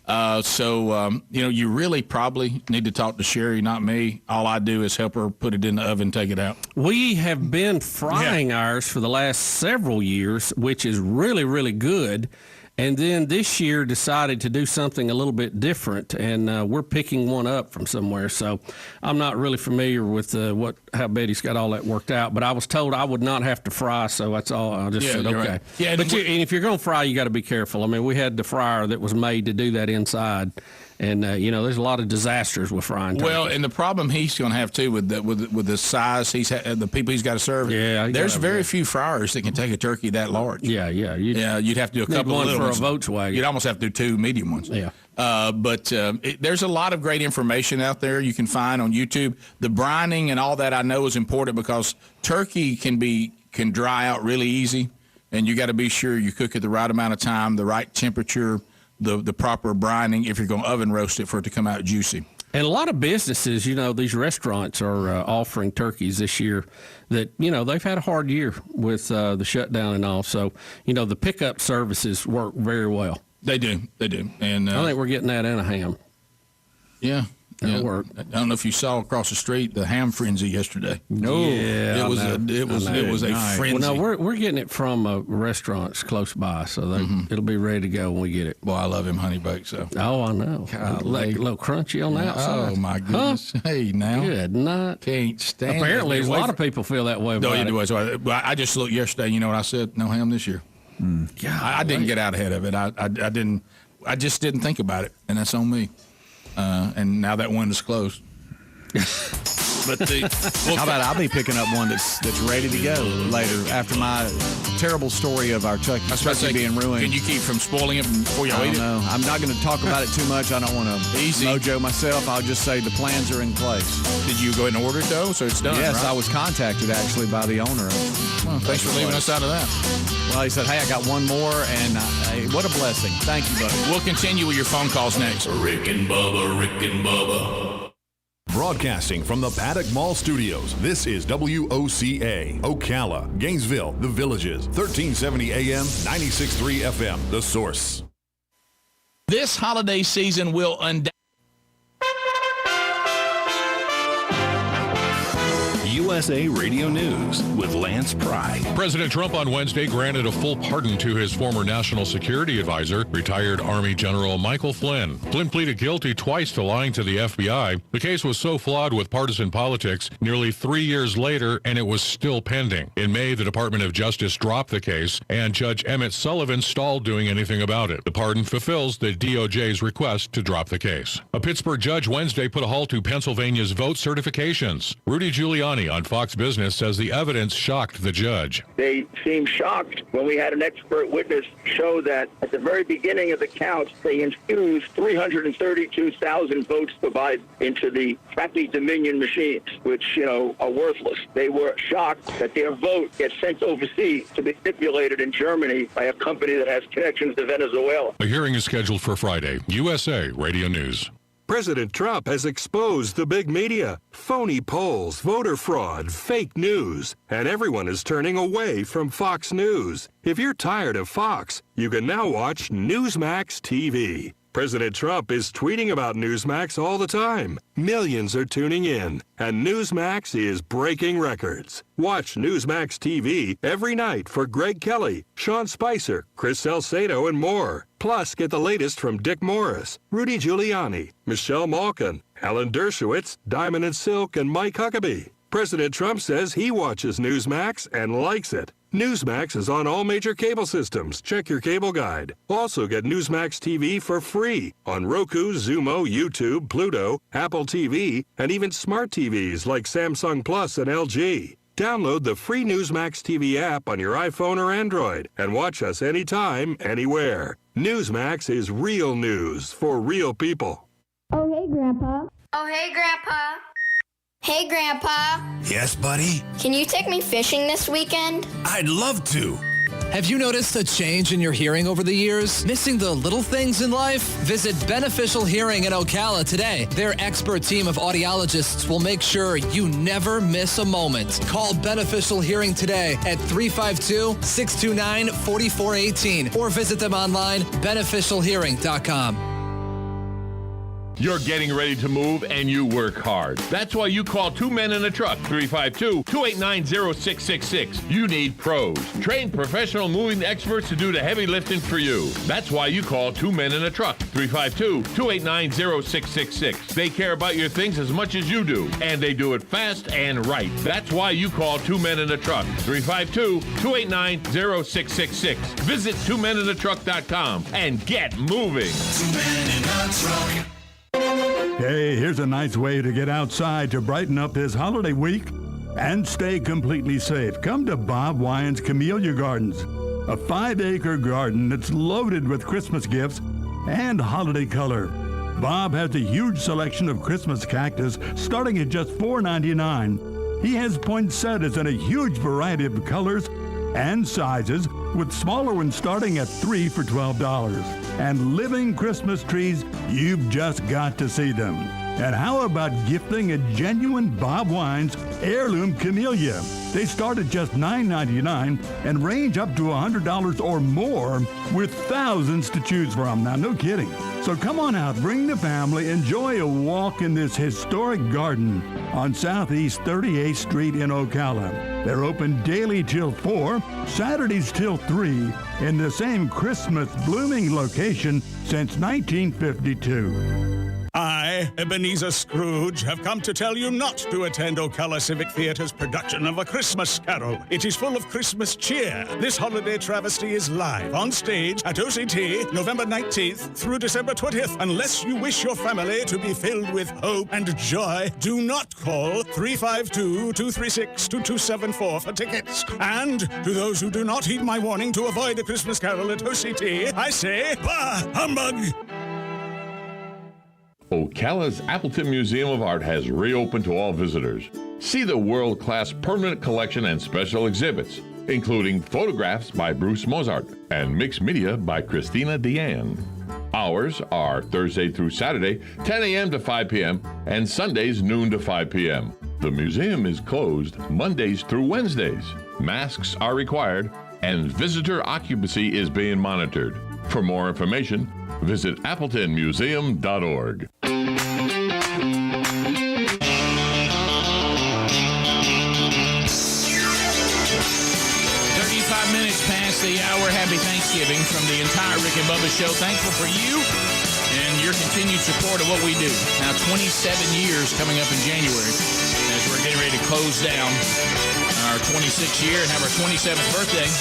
You really probably need to talk to Sherry, not me. All I do is help her put it in the oven, take it out. We have been frying ours for the last several years, which is really, really good. And then this year decided to do something a little bit different, and we're picking one up from somewhere. So I'm not really familiar with how Betty's got all that worked out, but I was told I would not have to fry, so that's all. I just said, okay. Right. Yeah, but and if you're going to fry, you got to be careful. I mean, we had the fryer that was made to do that inside. And, there's a lot of disasters with frying turkey. Well, and the problem he's going to have, too, with the size, the people he's got to serve. Yeah. There's very few fryers that can take a turkey that large. Yeah. You'd have to do a couple of little ones. For a Volkswagen. You'd almost have to do 2 medium ones. Yeah. But there's a lot of great information out there you can find on YouTube. The brining and all that I know is important because turkey can dry out really easy, and you got to be sure you cook it the right amount of time, the right temperature, the proper brining if you're going to oven roast it for it to come out juicy. And a lot of businesses, these restaurants are offering turkeys this year that, they've had a hard year with the shutdown and all. So, the pickup services work very well. They do. And I think we're getting that and a ham. Yeah. That'll work. I don't know if you saw across the street the ham frenzy yesterday. No, it was a frenzy. Well, no, we're getting it from restaurants close by, so it'll be ready to go when we get it. Boy, I love him honey baked. So. Oh, I know. A little crunchy on the outside. Oh my goodness! Huh? Hey, now good night. Can't stand. Apparently, a lot of people feel that way. No, you do. So I just looked yesterday. You know what I said? No ham this year. I didn't get out ahead of it. I didn't. I just didn't think about it, and that's on me. And now that one is closed. But how about I'll be picking up one that's ready to go later after my terrible story of our turkey being ruined. Can you keep from spoiling it before you eat it? No, I'm not going to talk about it too much. I don't want to mojo myself. I'll just say the plans are in place. Did you go ahead and order it though? So it's done. Yes, right? I was contacted actually by the owner. Thanks for leaving us out of that. Well, he said, "Hey, I got one more," and hey, what a blessing. Thank you, buddy. We'll continue with your phone calls next. Rick and Bubba. Broadcasting from the Paddock Mall Studios, this is WOCA, Ocala, Gainesville, The Villages, 1370 AM, 96.3 FM, The Source. This holiday season will undoubtedly USA Radio News with Lance Pry. President Trump on Wednesday granted a full pardon to his former national security advisor, retired Army General Michael Flynn. Flynn pleaded guilty twice to lying to the FBI. The case was so flawed with partisan politics nearly 3 years later, and it was still pending. In May, the Department of Justice dropped the case, and Judge Emmett Sullivan stalled doing anything about it. The pardon fulfills the DOJ's request to drop the case. A Pittsburgh judge Wednesday put a halt to Pennsylvania's vote certifications. Rudy Giuliani on Fox Business says the evidence shocked the judge. They seemed shocked when we had an expert witness show that at the very beginning of the count, they infused 332,000 votes divided into the crappy Dominion machines, which, are worthless. They were shocked that their vote gets sent overseas to be manipulated in Germany by a company that has connections to Venezuela. A hearing is scheduled for Friday. USA Radio News. President Trump has exposed the big media, phony polls, voter fraud, fake news, and everyone is turning away from Fox News. If you're tired of Fox, you can now watch Newsmax TV. President Trump is tweeting about Newsmax all the time. Millions are tuning in, and Newsmax is breaking records. Watch Newsmax TV every night for Greg Kelly, Sean Spicer, Chris Salcedo, and more. Plus, get the latest from Dick Morris, Rudy Giuliani, Michelle Malkin, Alan Dershowitz, Diamond and Silk, and Mike Huckabee. President Trump says he watches Newsmax and likes it. Newsmax is on all major cable systems. Check your cable guide. Also get Newsmax TV for free on Roku, Xumo, YouTube, Pluto, Apple TV, and even smart TVs like Samsung Plus and LG. Download the free Newsmax TV app on your iPhone or Android and watch us anytime, anywhere. Newsmax is real news for real people. Oh, hey, Grandpa. Oh, hey, Grandpa. Hey, Grandpa. Yes, buddy? Can you take me fishing this weekend? I'd love to. Have you noticed a change in your hearing over the years? Missing the little things in life? Visit Beneficial Hearing in Ocala today. Their expert team of audiologists will make sure you never miss a moment. Call Beneficial Hearing today at 352-629-4418 or visit them online, beneficialhearing.com. You're getting ready to move and you work hard. That's why you call Two Men in a Truck, 352-289-0666. You need pros, trained professional moving experts to do the heavy lifting for you. That's why you call Two Men in a Truck, 352-289-0666. They care about your things as much as you do, and they do it fast and right. That's why you call Two Men in a Truck, 352-289-0666. Visit twomeninatruck.com and get moving. 2 Men in a Truck. Hey, here's a nice way to get outside to brighten up his holiday week and stay completely safe. Come to Bob Wyans Camellia Gardens, a 5-acre garden that's loaded with Christmas gifts and holiday color. Bob has a huge selection of Christmas cactus starting at just $4.99. He has poinsettias in a huge variety of colors and sizes, with smaller ones starting at $3 for $12. And living Christmas trees, you've just got to see them. And how about gifting a genuine Bob Wyans heirloom camellia? They start at just $9.99 and range up to $100 or more, with thousands to choose from. Now, no kidding. So come on out, bring the family, enjoy a walk in this historic garden on Southeast 38th Street in Ocala. They're open daily till 4, Saturdays till 3, in the same Christmas blooming location since 1952. I, Ebenezer Scrooge, have come to tell you not to attend Ocala Civic Theatre's production of A Christmas Carol. It is full of Christmas cheer. This holiday travesty is live on stage at OCT November 19th through December 20th. Unless you wish your family to be filled with hope and joy, do not call 352-236-2274 for tickets. And to those who do not heed my warning to avoid A Christmas Carol at OCT, I say, bah, humbug! Ocala's Appleton Museum of Art has reopened to all visitors. See the world-class permanent collection and special exhibits, including photographs by Bruce Mozart and mixed media by Christina Deanne. Hours are Thursday through Saturday, 10 a.m. to 5 p.m., and Sundays, noon to 5 p.m. The museum is closed Mondays through Wednesdays. Masks are required, and visitor occupancy is being monitored. For more information, visit appletonmuseum.org. 35 minutes past the hour. Happy Thanksgiving from the entire Rick and Bubba show. Thankful for you and your continued support of what we do. Now, 27 years coming up in January as we're getting ready to close down our 26th year and have our 27th birthday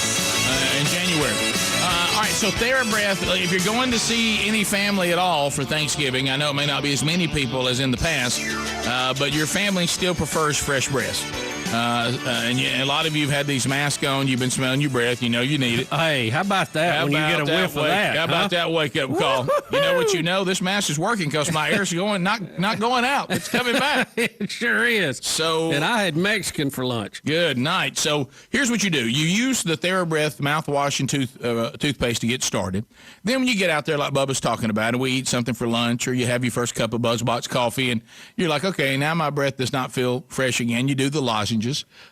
in January. All right, so TheraBreath, if you're going to see any family at all for Thanksgiving, I know it may not be as many people as in the past, but your family still prefers fresh breath. And a lot of you have had these masks on. You've been smelling your breath. You know you need it. Hey, how about that when you get a whiff of that? How about that wake-up call? You know what you know? This mask is working because my air's not going out. It's coming back. It sure is. So, and I had Mexican for lunch. Good night. So here's what you do. You use the TheraBreath mouthwash and toothpaste to get started. Then when you get out there like Bubba's talking about, and we eat something for lunch or you have your first cup of BuzzBox coffee and you're like, okay, now my breath does not feel fresh again. You do the lozenges.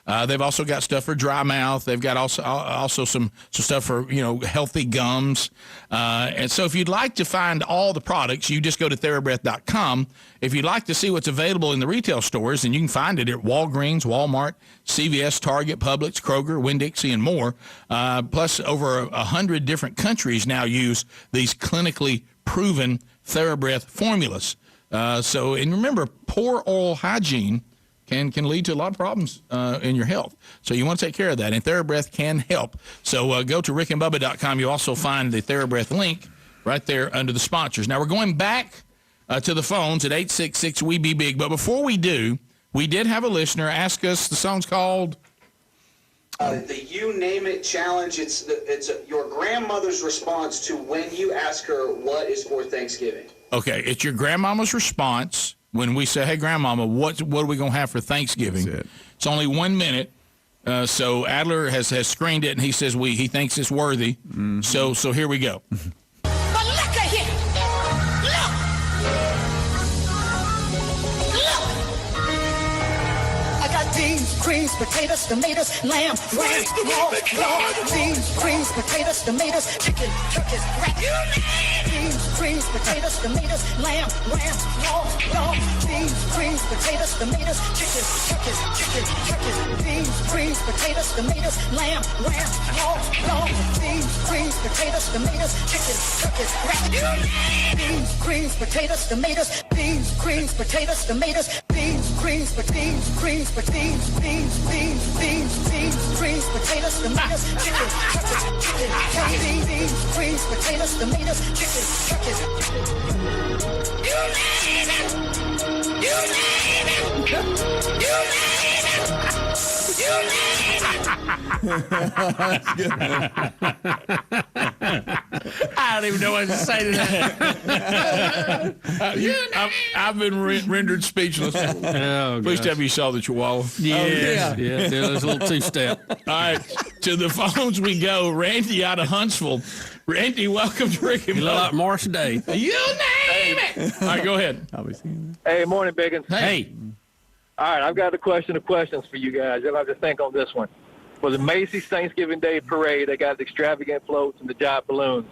They've also got stuff for dry mouth. They've got also some stuff for healthy gums. And so if you'd like to find all the products, you just go to TheraBreath.com. If you'd like to see what's available in the retail stores, then you can find it at Walgreens, Walmart, CVS, Target, Publix, Kroger, Winn-Dixie, and more. Plus, over 100 different countries now use these clinically proven TheraBreath formulas. And remember, poor oral hygiene can lead to a lot of problems in your health. So you want to take care of that, and TheraBreath can help. So go to rickandbubba.com. You'll also find the TheraBreath link right there under the sponsors. Now, we're going back to the phones at 866-WE-BE-BIG. But before we do, we did have a listener ask us, the song's called... the You Name It Challenge. It's your grandmother's response to when you ask her what is for Thanksgiving. Okay, it's your grandmama's response when we say, hey, Grandmama, what are we going to have for Thanksgiving? It's only 1 minute. So Adler has screened it, and he says he thinks it's worthy. Mm-hmm. So here we go. But look at here. Look. I got beans, creams, potatoes, tomatoes, lamb, ram, raw, beans, creams, potatoes, tomatoes, chicken, turkeys, rat. Beans, creams, potatoes, tomatoes, lamb, ram, raw, beans, creams, potatoes, tomatoes, chicken, turkeys, beans, creams, potatoes, tomatoes, lamb, ram, raw, beans, creams, potatoes, tomatoes, chicken, turkeys, rat. Beans, creams, potatoes, tomatoes, beans, creams, potatoes, tomatoes, beans, creams, beans, creams, beans, creams, potatoes, tomatoes, chicken, beans, creams, potatoes, tomatoes, chicken, turkeys. You name it! You name it! You name it! You name it! I don't even know what to say to that. I've been rendered speechless. Please tell me you saw the Chihuahua. Yeah, there's a little two-step. All right, to the phones we go. Randy out of Huntsville. Randy, welcome to Rick and You look Bubba. like Morris Day. You name it. All right, go ahead. Hey, morning, Biggins. Hey. All right, I've got a question of questions for you guys. You'll have to think on this one. For the Macy's Thanksgiving Day Parade, they got the extravagant floats and the giant balloons.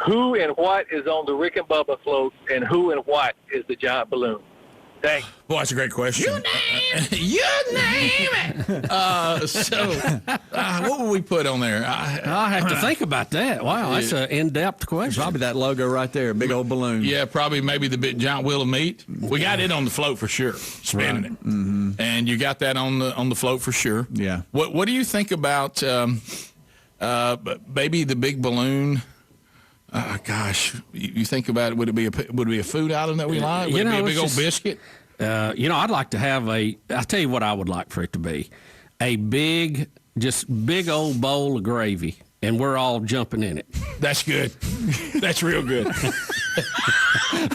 Who and what is on the Rick and Bubba float, and who and what is the giant balloon? Thanks. Boy, that's a great question. You name it. What would we put on there? I'll have to think about that. Wow, that's an in-depth question. Probably that logo right there, big old balloon. Yeah, probably maybe the big giant wheel of meat. We got it on the float for sure, spinning it, Mm-hmm. and you got that on the float for sure. Yeah. What do you think about maybe the big balloon? Gosh, you think about it. Would it be a food item that we like? Would it be a big old biscuit? I'd like to have I'll tell you what I would like for it to be. A big old bowl of gravy, and we're all jumping in it. That's good. That's real good.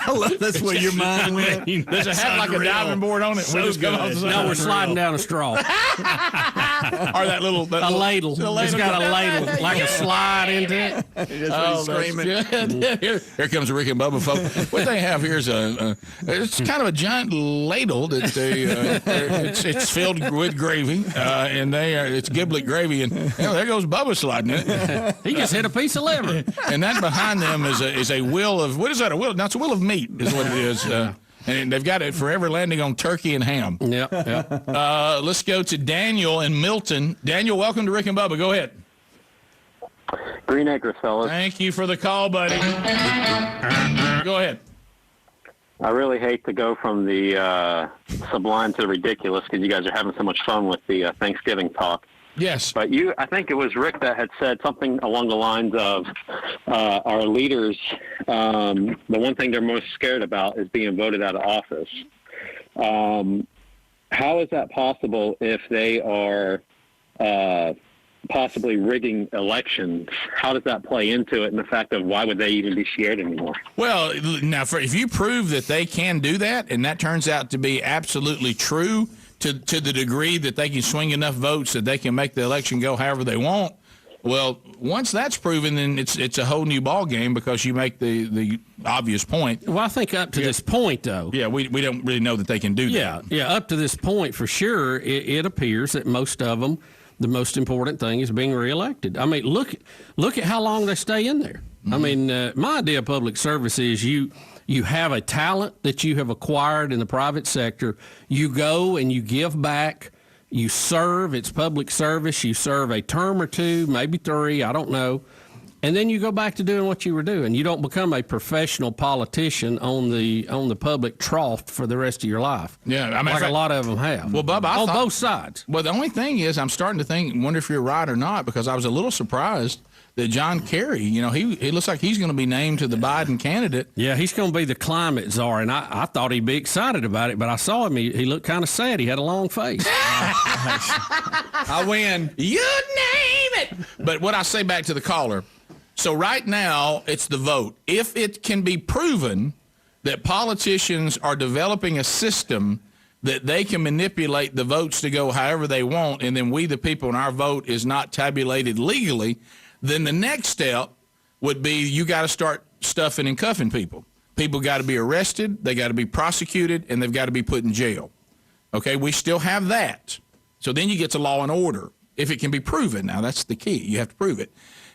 I love that's where your mind went. Does it have like a diving board on it? So no, we're sliding down a straw. Or that little ladle. It's got a ladle, like a slide into it. Oh, screaming. Here comes the Rick and Bubba folks. What they have here is it's kind of a giant ladle that it's filled with gravy, and it's giblet gravy, and there goes Bubba sliding in it. He just hit a piece of liver. And that behind them is a wheel of, what is that, a wheel? No, it's a wheel of meat is what it is. And they've got it forever landing on turkey and ham. Yeah. Let's go to Daniel in Milton. Daniel, welcome to Rick and Bubba. Go ahead. Green Acres, fellas. Thank you for the call, buddy. Go ahead. I really hate to go from the sublime to the ridiculous because you guys are having so much fun with the Thanksgiving talk. Yes. But I think it was Rick that had said something along the lines of our leaders, the one thing they're most scared about is being voted out of office. How is that possible if they are possibly rigging elections? How does that play into it, and the fact of why would they even be scared anymore? Well, now, if you prove that they can do that, and that turns out to be absolutely true, to the degree that they can swing enough votes that they can make the election go however they want, well, once that's proven, then it's a whole new ball game because you make the obvious point. Well, I think up to this point, though. Yeah, we don't really know that they can do that. Yeah, up to this point, for sure, it appears that most of them, the most important thing is being reelected. I mean, look at how long they stay in there. Mm-hmm. I mean, my idea of public service is you have a talent that you have acquired in the private sector. You go and you give back. You serve. It's public service. You serve a term or two, maybe 3, I don't know. And then you go back to doing what you were doing. You don't become a professional politician on the public trough for the rest of your life. Yeah, I mean, like a lot of them have. Well, Bubba, on both sides. Well, the only thing is, I'm starting to wonder if you're right or not, because I was a little surprised that John Kerry, he looks like he's going to be named to the Biden candidate. Yeah, he's going to be the climate czar, and I thought he'd be excited about it, but I saw him. He looked kind of sad. He had a long face. I win. You name it. But what I say back to the caller, so right now it's the vote. If it can be proven that politicians are developing a system that they can manipulate the votes to go however they want, and then we, the people, and our vote is not tabulated legally, then the next step would be you got to start stuffing and cuffing people. People got to be arrested, they got to be prosecuted, and they've got to be put in jail. Okay, we still have that. So then you get to law and order, if it can be proven. Now, that's the key. You have to prove it.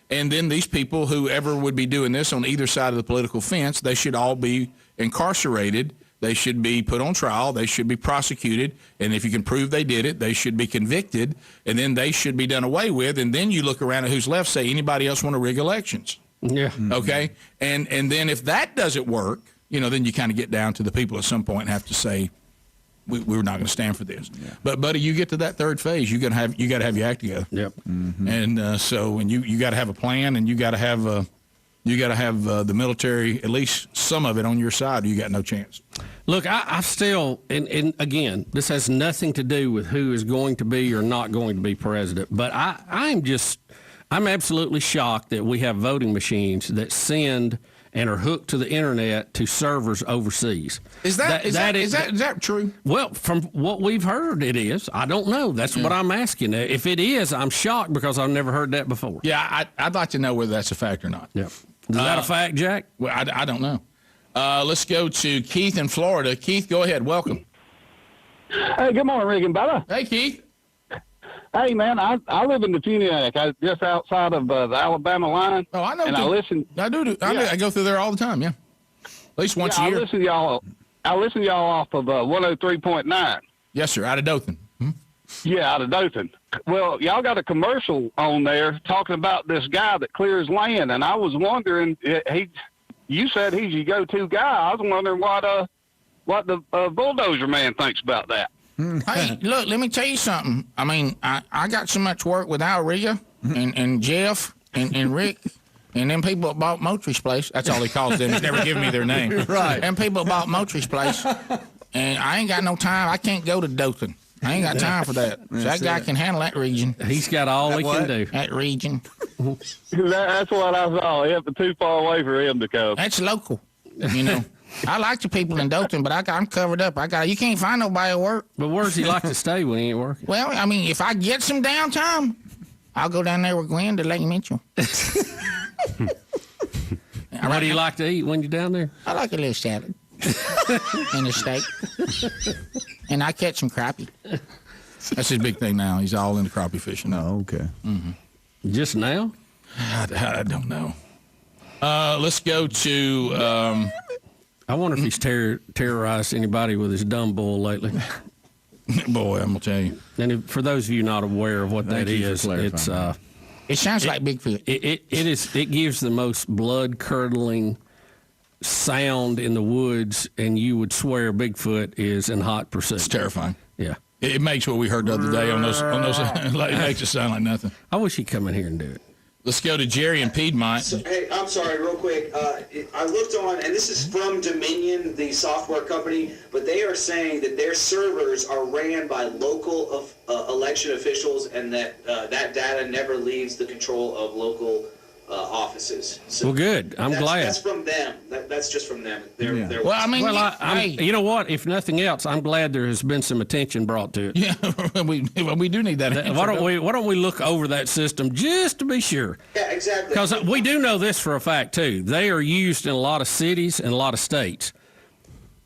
And then these people, whoever would be doing this on either side of the political fence, they should all be incarcerated. They should be put on trial. They should be prosecuted. And if you can prove they did it, they should be convicted. And then they should be done away with. And then you look around at who's left, say, anybody else want to rig elections? Yeah. Okay? And then if that doesn't work, then you kind of get down to the people at some point and have to say, we're not going to stand for this. Yeah. But, buddy, you get to that third phase, you got to have your act together. Yep. Mm-hmm. And you got to have a plan, and you got to have the military, at least some of it, on your side. Or you got no chance. Look, I still, and again, this has nothing to do with who is going to be or not going to be president. But I'm absolutely shocked that we have voting machines that send and are hooked to the internet to servers overseas. Is that true? Well, from what we've heard, it is. I don't know. That's what I'm asking. If it is, I'm shocked because I've never heard that before. Yeah, I'd like to know whether that's a fact or not. Yeah. Is that a fact, Jack? Well, I don't know. Let's go to Keith in Florida. Keith, go ahead. Welcome. Hey, good morning, Rick and Bubba. Hey, Keith. Hey, man, I live in the Funiac, just outside of the Alabama line. Oh, I know. And I listen. I do. I go through there all the time. Yeah, at least once a year. I listen to y'all off of 103.9. Yes, sir. Out of Dothan. Hmm? Yeah, out of Dothan. Well, y'all got a commercial on there talking about this guy that clears land, and I was wondering, you said he's your go-to guy. I was wondering what the bulldozer man thinks about that. Hey, look, let me tell you something. I mean, I got so much work with Alria and Jeff and Rick and them people that bought Motri's place. That's all he calls them. He's never given me their name. Right. And people bought Motri's place. And I ain't got no time. I can't go to Dothan. I ain't got time for that. So that guy can handle that region. He's got all he can do. That region. That's what I saw. It's too far away for him to come. That's local, I like the people in Dothan, but I'm covered up. You can't find nobody to work. But where does he like to stay when he ain't working? Well, I mean, if I get some downtime, I'll go down there with Gwen to Lake Mitchell. What do you like to eat when you're down there? I like a little salad and a steak, and I catch some crappie. That's his big thing now. He's all into crappie fishing. Oh, okay. Mm-hmm. Just now? I don't know. Let's go to. I wonder if he's terrorized anybody with his dumb bull lately. Boy, I'm gonna tell you. And for those of you not aware of what that is, it's it sounds like Bigfoot. It gives the most blood curdling sound in the woods, and you would swear Bigfoot is in hot pursuit. It's terrifying. Yeah, it makes what we heard the other day on those. It makes it sound like nothing. I wish he'd come in here and do it. Let's go to Jerry in Piedmont. Hey, I'm sorry, real quick. I looked on, and this is from Dominion, the software company, but they are saying that their servers are ran by local election officials, and that that data never leaves the control of local offices. So well, good. I'm glad. That's from them. That's just from them. Well, I mean, you know what? If nothing else, I'm glad there has been some attention brought to it. Yeah, we do need that. Why don't we look over that system just to be sure? Yeah, exactly. Because we do know this for a fact too. They are used in a lot of cities and a lot of states.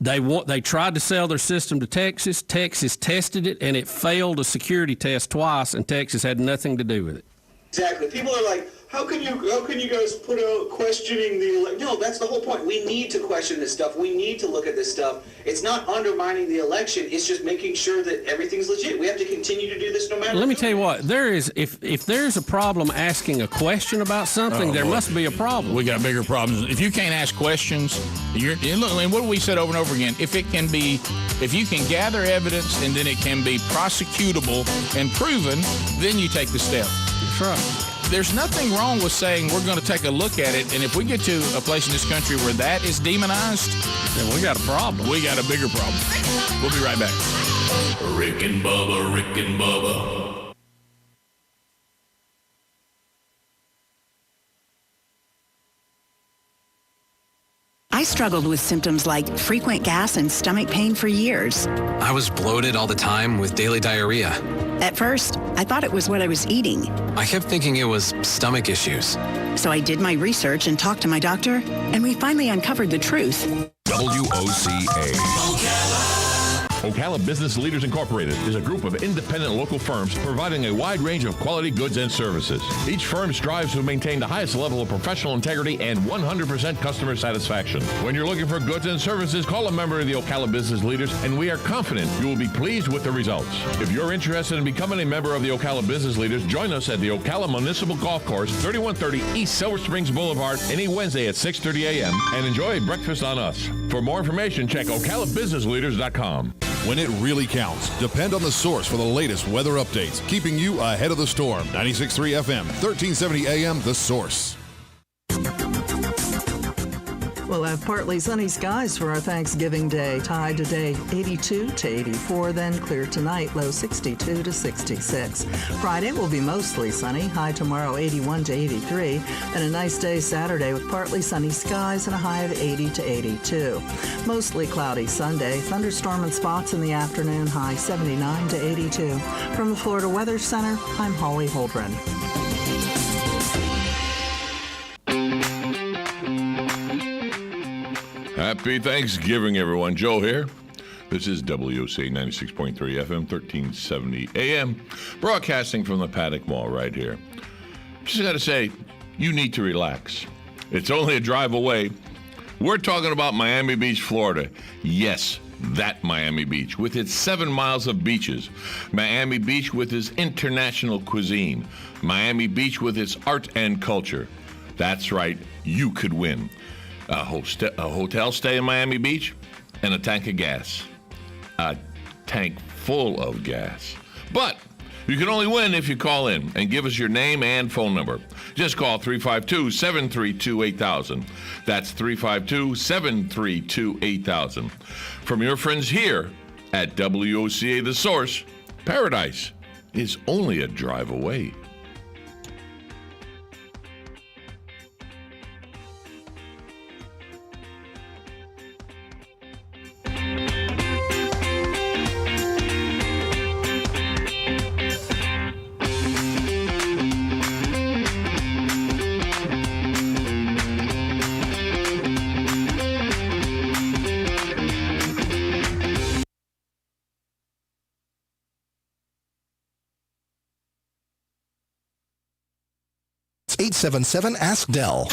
They tried to sell their system to Texas. Texas tested it, and it failed a security test twice, and Texas had nothing to do with it. Exactly. People are like, how can you guys put out questioning the no, that's the whole point. We need to question this stuff. We need to look at this stuff. It's not undermining the election. It's just making sure that everything's legit. We have to continue to do this no matter what. Let me tell you what, if there's a problem asking a question about something, there must be a problem. We got bigger problems. If you can't ask questions, look, I mean, what do we said over and over again? If you can gather evidence and then it can be prosecutable and proven, then you take the step. That's right. There's nothing wrong with saying we're going to take a look at it, and if we get to a place in this country where that is demonized, then we got a problem. We got a bigger problem. We'll be right back. Rick and Bubba, Rick and Bubba. I struggled with symptoms like frequent gas and stomach pain for years. I was bloated all the time with daily diarrhea. At first, I thought it was what I was eating. I kept thinking it was stomach issues. So I did my research and talked to my doctor, and we finally uncovered the truth. WOCA. Ocala Business Leaders Incorporated is a group of independent local firms providing a wide range of quality goods and services. Each firm strives to maintain the highest level of professional integrity and 100% customer satisfaction. When you're looking for goods and services, call a member of the Ocala Business Leaders, and we are confident you will be pleased with the results. If you're interested in becoming a member of the Ocala Business Leaders, join us at the Ocala Municipal Golf Course, 3130 East Silver Springs Boulevard, any Wednesday at 6:30 a.m. and enjoy a breakfast on us. For more information, check OcalaBusinessLeaders.com. When it really counts, depend on the source for the latest weather updates, keeping you ahead of the storm. 96.3 FM, 1370 AM, The Source. We'll have partly sunny skies for our Thanksgiving Day. High today 82 to 84, then clear tonight, low 62 to 66. Friday will be mostly sunny. High tomorrow 81 to 83, and a nice day Saturday with partly sunny skies and a high of 80 to 82. Mostly cloudy Sunday. Thunderstorm and spots in the afternoon. High 79 to 82. From the Florida Weather Center, I'm Holly Holdren. Happy Thanksgiving, everyone. Joe here. This is WOCA 96.3 FM, 1370 AM, broadcasting from the Paddock Mall right here. Just got to say, you need to relax. It's only a drive away. We're talking about Miami Beach, Florida. Yes, that Miami Beach, with its 7 miles of beaches. Miami Beach with its international cuisine. Miami Beach with its art and culture. That's right, you could win. A hotel stay in Miami Beach, and a tank of gas. A tank full of gas. But you can only win if you call in and give us your name and phone number. Just call 352-732-8000. That's 352-732-8000. From your friends here at WOCA The Source, paradise is only a drive away. It's 877-ASK-DELL.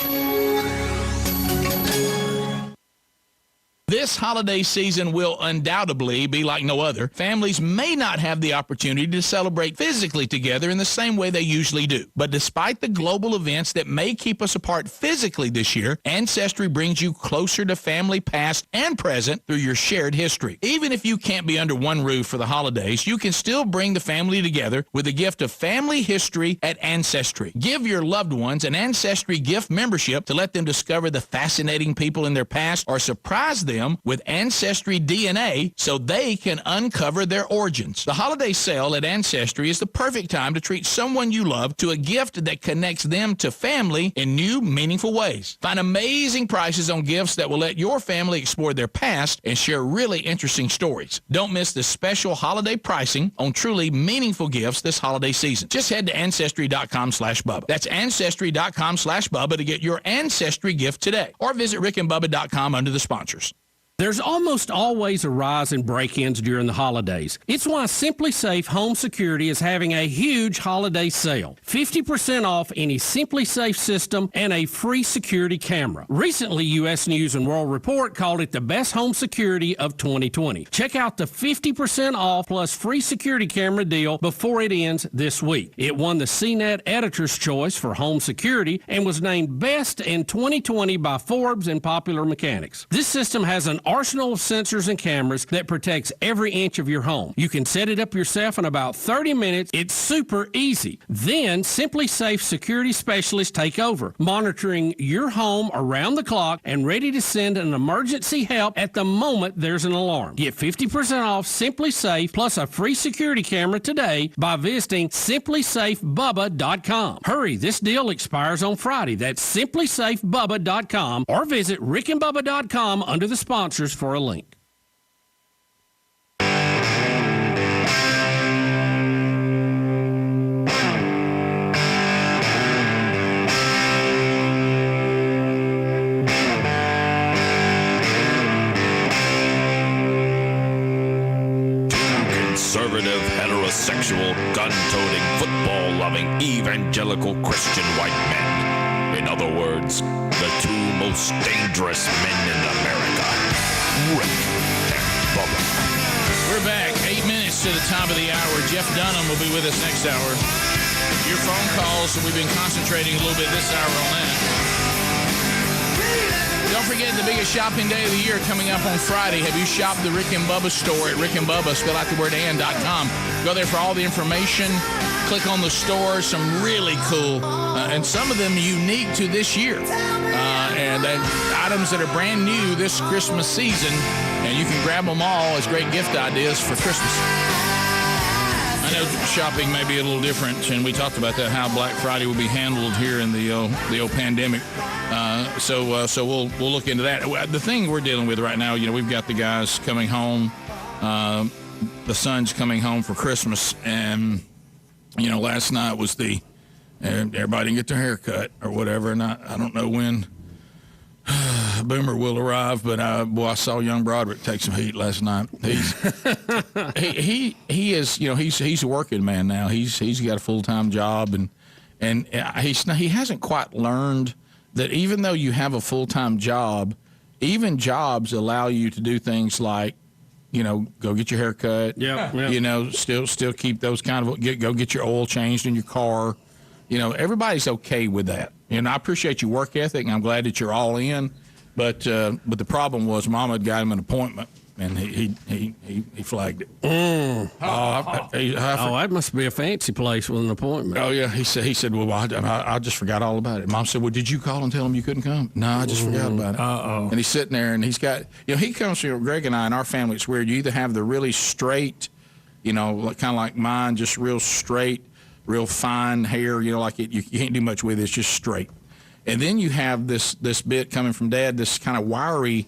This holiday season will undoubtedly be like no other. Families may not have the opportunity to celebrate physically together in the same way they usually do. But despite the global events that may keep us apart physically this year, Ancestry brings you closer to family past and present through your shared history. Even if you can't be under one roof for the holidays, you can still bring the family together with the gift of family history at Ancestry. Give your loved ones an Ancestry gift membership to let them discover the fascinating people in their past or surprise them with Ancestry DNA so they can uncover their origins. The holiday sale at Ancestry is the perfect time to treat someone you love to a gift that connects them to family in new, meaningful ways. Find amazing prices on gifts that will let your family explore their past and share really interesting stories. Don't miss the special holiday pricing on truly meaningful gifts this holiday season. Just head to Ancestry.com/Bubba. That's Ancestry.com/Bubba to get your Ancestry gift today. Or visit RickandBubba.com under the sponsors. There's almost always a rise in break-ins during the holidays. It's why Simply Safe Home Security is having a huge holiday sale. 50% off any Simply Safe system and a free security camera. Recently, U.S. News & World Report called it the best home security of 2020. Check out the 50% off plus free security camera deal before it ends this week. It won the CNET Editor's Choice for Home Security and was named Best in 2020 by Forbes and Popular Mechanics. This system has an arsenal of sensors and cameras that protects every inch of your home. You can set it up yourself in about 30 minutes. It's super easy. Then Simply Safe security specialists take over, monitoring your home around the clock and ready to send an emergency help at the moment there's an alarm. Get 50% off Simply Safe plus a free security camera today by visiting simplysafebubba.com. Hurry, this deal expires on Friday. That's simplysafebubba.com or visit rickandbubba.com under the sponsors for a link. Conservative, heterosexual, gun-toting, football-loving, evangelical Christian white men. In other words, the two most dangerous men in America, Rick and Bubba. We're back, 8 minutes to the top of the hour. Jeff Dunham will be with us next hour. Your phone calls, we've been concentrating a little bit this hour on that. Don't forget the biggest shopping day of the year coming up on Friday. Have you shopped the Rick and Bubba store at Rick and Bubba, spell out the word and.com. Go there for all the information. Click on the store. Some really cool, and some of them unique to this year. And items that are brand new this Christmas season. And you can grab them all as great gift ideas for Christmas. I know shopping may be a little different, and we talked about that, how Black Friday will be handled here in the old pandemic. So we'll look into that. The thing we're dealing with right now, we've got the guys coming home, the son's coming home for Christmas, and last night was everybody didn't get their hair cut or whatever, and I don't know when Boomer will arrive, but I saw young Broderick take some heat last night. He is, he's a working man now. He's got a full-time job, and he hasn't quite learned that even though you have a full-time job, even jobs allow you to do things like, go get your hair cut. Yep. Still keep those kind of, go get your oil changed in your car. Everybody's okay with that. I appreciate your work ethic, and I'm glad that you're all in. But the problem was Mama had got him an appointment, and he flagged it. That must be a fancy place with an appointment. Oh yeah, he said, well, I just forgot all about it. Mom said, well, did you call and tell him you couldn't come? No, I just forgot about it. And he's sitting there, and he's got, he comes to Greg and I, in our family, it's weird. You either have the really straight, kind of like mine, just real straight, real fine hair, like you can't do much with it. It's just straight. And then you have this bit coming from Dad, this kind of wiry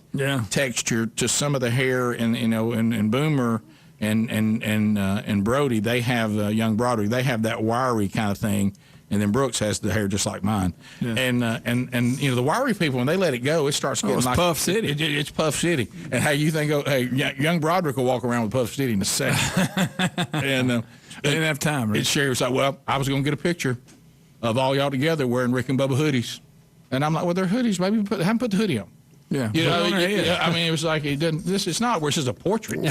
texture to some of the hair, and Boomer and Brody, they have young Broderick, they have that wiry kind of thing, and then Brooks has the hair just like mine. Yeah. And the wiry people, when they let it go, it starts getting like Puff City. It's Puff City. And hey, you think, young Broderick will walk around with Puff City in a second. And they didn't have time. Right? And Sherry was like, well, I was going to get a picture of all y'all together wearing Rick and Bubba hoodies. And I'm like, well, they're hoodies. Maybe haven't put the hoodie on. Yeah. It was like, it's not where this is a portrait.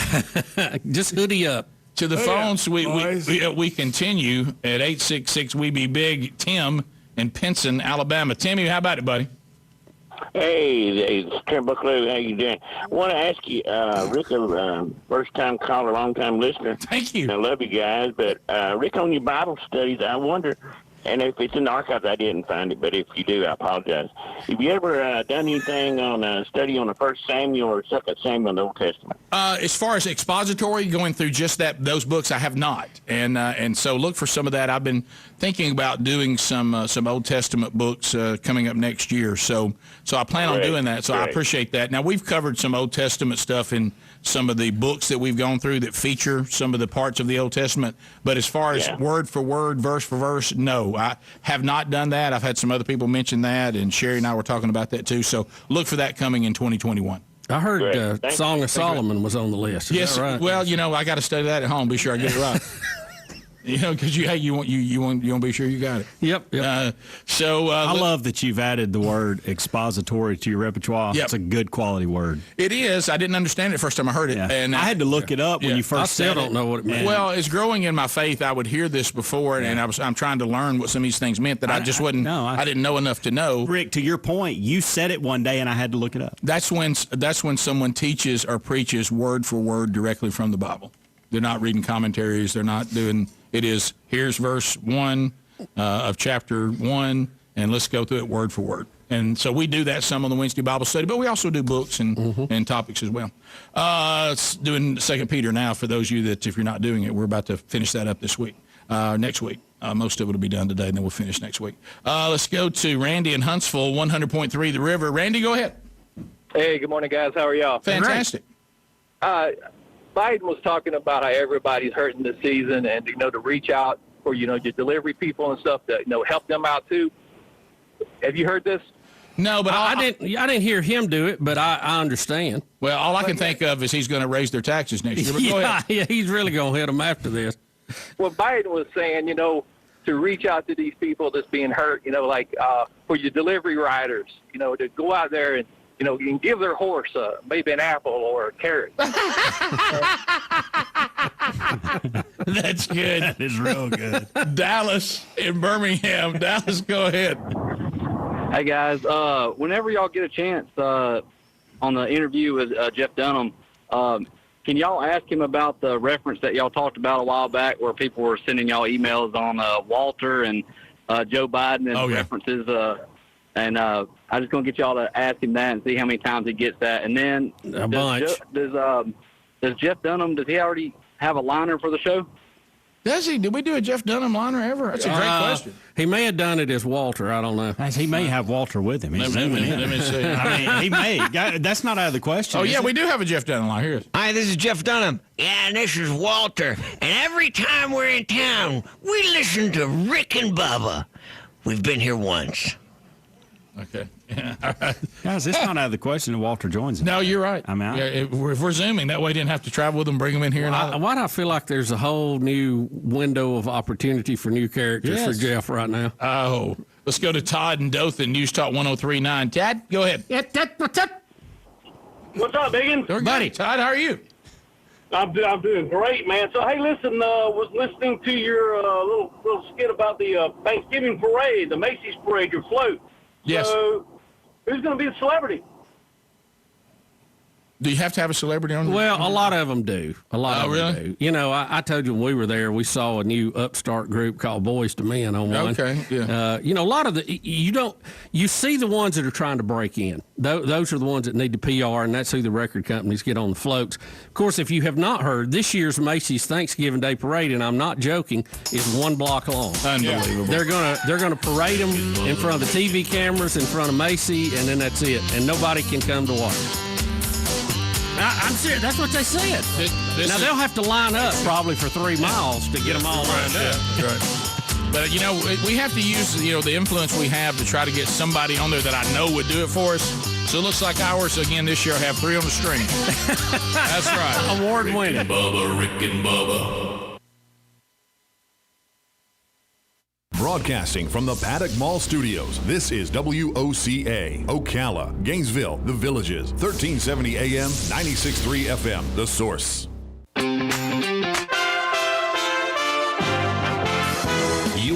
Just hoodie up. To the phones, we continue at 866-WE-BE-BIG. Tim in Pinson, Alabama. Timmy, how about it, buddy? Hey, it's Tim Bucklew. How you doing? I want to ask you, Rick, first-time caller, long-time listener. Thank you. I love you guys. But, Rick, on your Bible studies, I wonder, and if it's in the archives, I didn't find it, but if you do, I apologize. Have you ever done anything on a study on the First Samuel or Second Samuel in the Old Testament? As far as expository, going through just those books, I have not, and so look for some of that. I've been thinking about doing some Old Testament books coming up next year, so I plan on doing that. So I appreciate that. Now we've covered some Old Testament stuff in some of the books that we've gone through that feature some of the parts of the Old Testament, but as far as word for word, verse for verse, no, I have not done that. I've had some other people mention that, and Sherry and I were talking about that too. So look for that coming in 2021. I heard Song of Solomon was on the list. Yes, right? Well, I got to study that at home. Be sure I get it right. because you want to be sure you got it. Yep. I love that you've added the word expository to your repertoire. Yep. It's a good quality word. It is. I didn't understand it the first time I heard it, and I had to look it up when you first said it. I still don't know what it means. Well, it's growing in my faith. I would hear this before, and I'm trying to learn what some of these things meant that I just wouldn't. I didn't know enough to know. Rick, to your point, you said it one day, and I had to look it up. That's when someone teaches or preaches word for word directly from the Bible. They're not reading commentaries. They're not doing. It is here's verse 1 of chapter 1, and let's go through it word for word. And so we do that some on the Wednesday Bible study, but we also do books and topics as well. Doing 2 Peter now for those of you that, if you're not doing it, we're about to finish that up this week, next week. Most of it will be done today, and then we'll finish next week. Let's go to Randy in Huntsville, 100.3 The River. Randy, go ahead. Hey, good morning, guys. How are y'all? Fantastic. Biden was talking about how everybody's hurting this season, and to reach out for your delivery people and stuff to help them out too. Have you heard this? No, but I didn't hear him do it, but I understand. Well, all I can think of is he's going to raise their taxes next year. But go ahead. Yeah, he's really going to hit them after this. Well, Biden was saying, to reach out to these people that's being hurt, for your delivery riders, to go out there and, and give their horse maybe an apple or a carrot. That's good. That is real good. Dallas in Birmingham. Dallas, go ahead. Hey, guys. Whenever y'all get a chance on the interview with Jeff Dunham, can y'all ask him about the reference that y'all talked about a while back where people were sending y'all emails on Walter and Joe Biden and references? And I'm just going to get y'all to ask him that and see how many times he gets that. And then does Jeff Dunham, does he already have a liner for the show? Does he? Did we do a Jeff Dunham liner ever? That's a great question. He may have done it as Walter. I don't know. He may have Walter with him. He's Let me see. I mean, he may. That's not out of the question. Oh, yeah, we do have a Jeff Dunham line. Here it is. Hi, this is Jeff Dunham. Yeah, and this is Walter. And every time we're in town, we listen to Rick and Bubba. We've been here once. Okay. Guys, it's not out of the question that Walter joins us. No, you're right. I'm out. Yeah, if we're Zooming, that way he didn't have to travel with them, bring them in here. Why do I feel like there's a whole new window of opportunity for new characters for Jeff right now? Oh, let's go to Todd and Dothan, News Talk 103.9. Tad, go ahead. What's up, Biggin? Buddy, Todd, how are you? I'm doing great, man. So, hey, listen, was listening to your little skit about the Thanksgiving parade, the Macy's parade, your float. Yes. So, who's going to be the celebrity? Do you have to have a celebrity on? Well, a lot of them do. A lot of them really? do. I told you when we were there, we saw a new upstart group called Boys to Men on one. Okay, yeah. A lot of you see the ones that are trying to break in. Those are the ones that need the PR, and that's who the record companies get on the floats. Of course, if you have not heard, this year's Macy's Thanksgiving Day Parade, and I'm not joking, is 1 block long. Unbelievable. They're gonna parade them in front of the TV cameras, in front of Macy, and then that's it. And nobody can come to watch. I'm serious. That's what they said. Now, they'll have to line up probably for 3 miles to get them all lined up. Right. But, we have to use, the influence we have to try to get somebody on there that I know would do it for us. So it looks like ours, again, this year, have 3 on the string. That's right. Award-winning. Rick and Bubba. Broadcasting from the Paddock Mall Studios, this is WOCA, Ocala, Gainesville, The Villages, 1370 AM, 96.3 FM, The Source.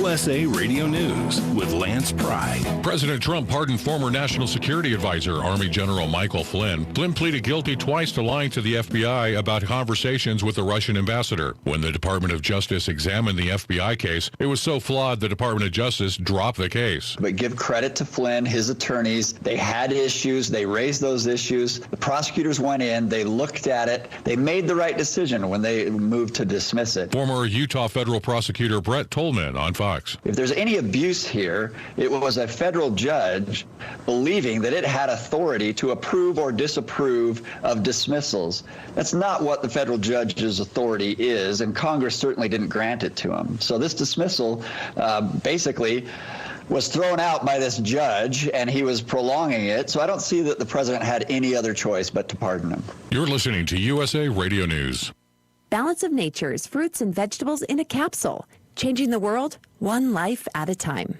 USA Radio News with Lance Pride. President Trump pardoned former National Security Advisor, Army General Michael Flynn. Flynn pleaded guilty twice to lying to the FBI about conversations with the Russian ambassador. When the Department of Justice examined the FBI case, it was so flawed the Department of Justice dropped the case. But give credit to Flynn, his attorneys. They had issues. They raised those issues. The prosecutors went in. They looked at it. They made the right decision when they moved to dismiss it. Former Utah federal prosecutor Brett Tolman on Fox. If there's any abuse here, it was a federal judge believing that it had authority to approve or disapprove of dismissals. That's not what the federal judge's authority is, and Congress certainly didn't grant it to him. So this dismissal basically was thrown out by this judge, and he was prolonging it. So I don't see that the president had any other choice but to pardon him. You're listening to USA Radio News. Balance of Nature's fruits and vegetables in a capsule. changing the world one life at a time.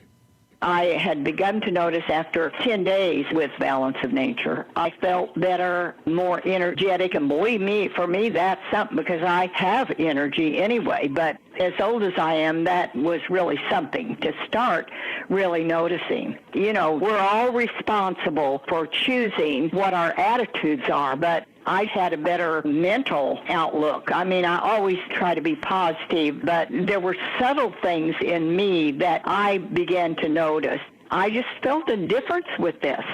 I had begun to notice after 10 days with Balance of Nature, I felt better, more energetic, and believe me, for me, that's something because I have energy anyway. But as old as I am, that was really something to start really noticing. You know, we're all responsible for choosing what our attitudes are, but I had a better mental outlook. I mean, I always try to be positive, but there were subtle things in me that I began to notice. I just felt a difference with this.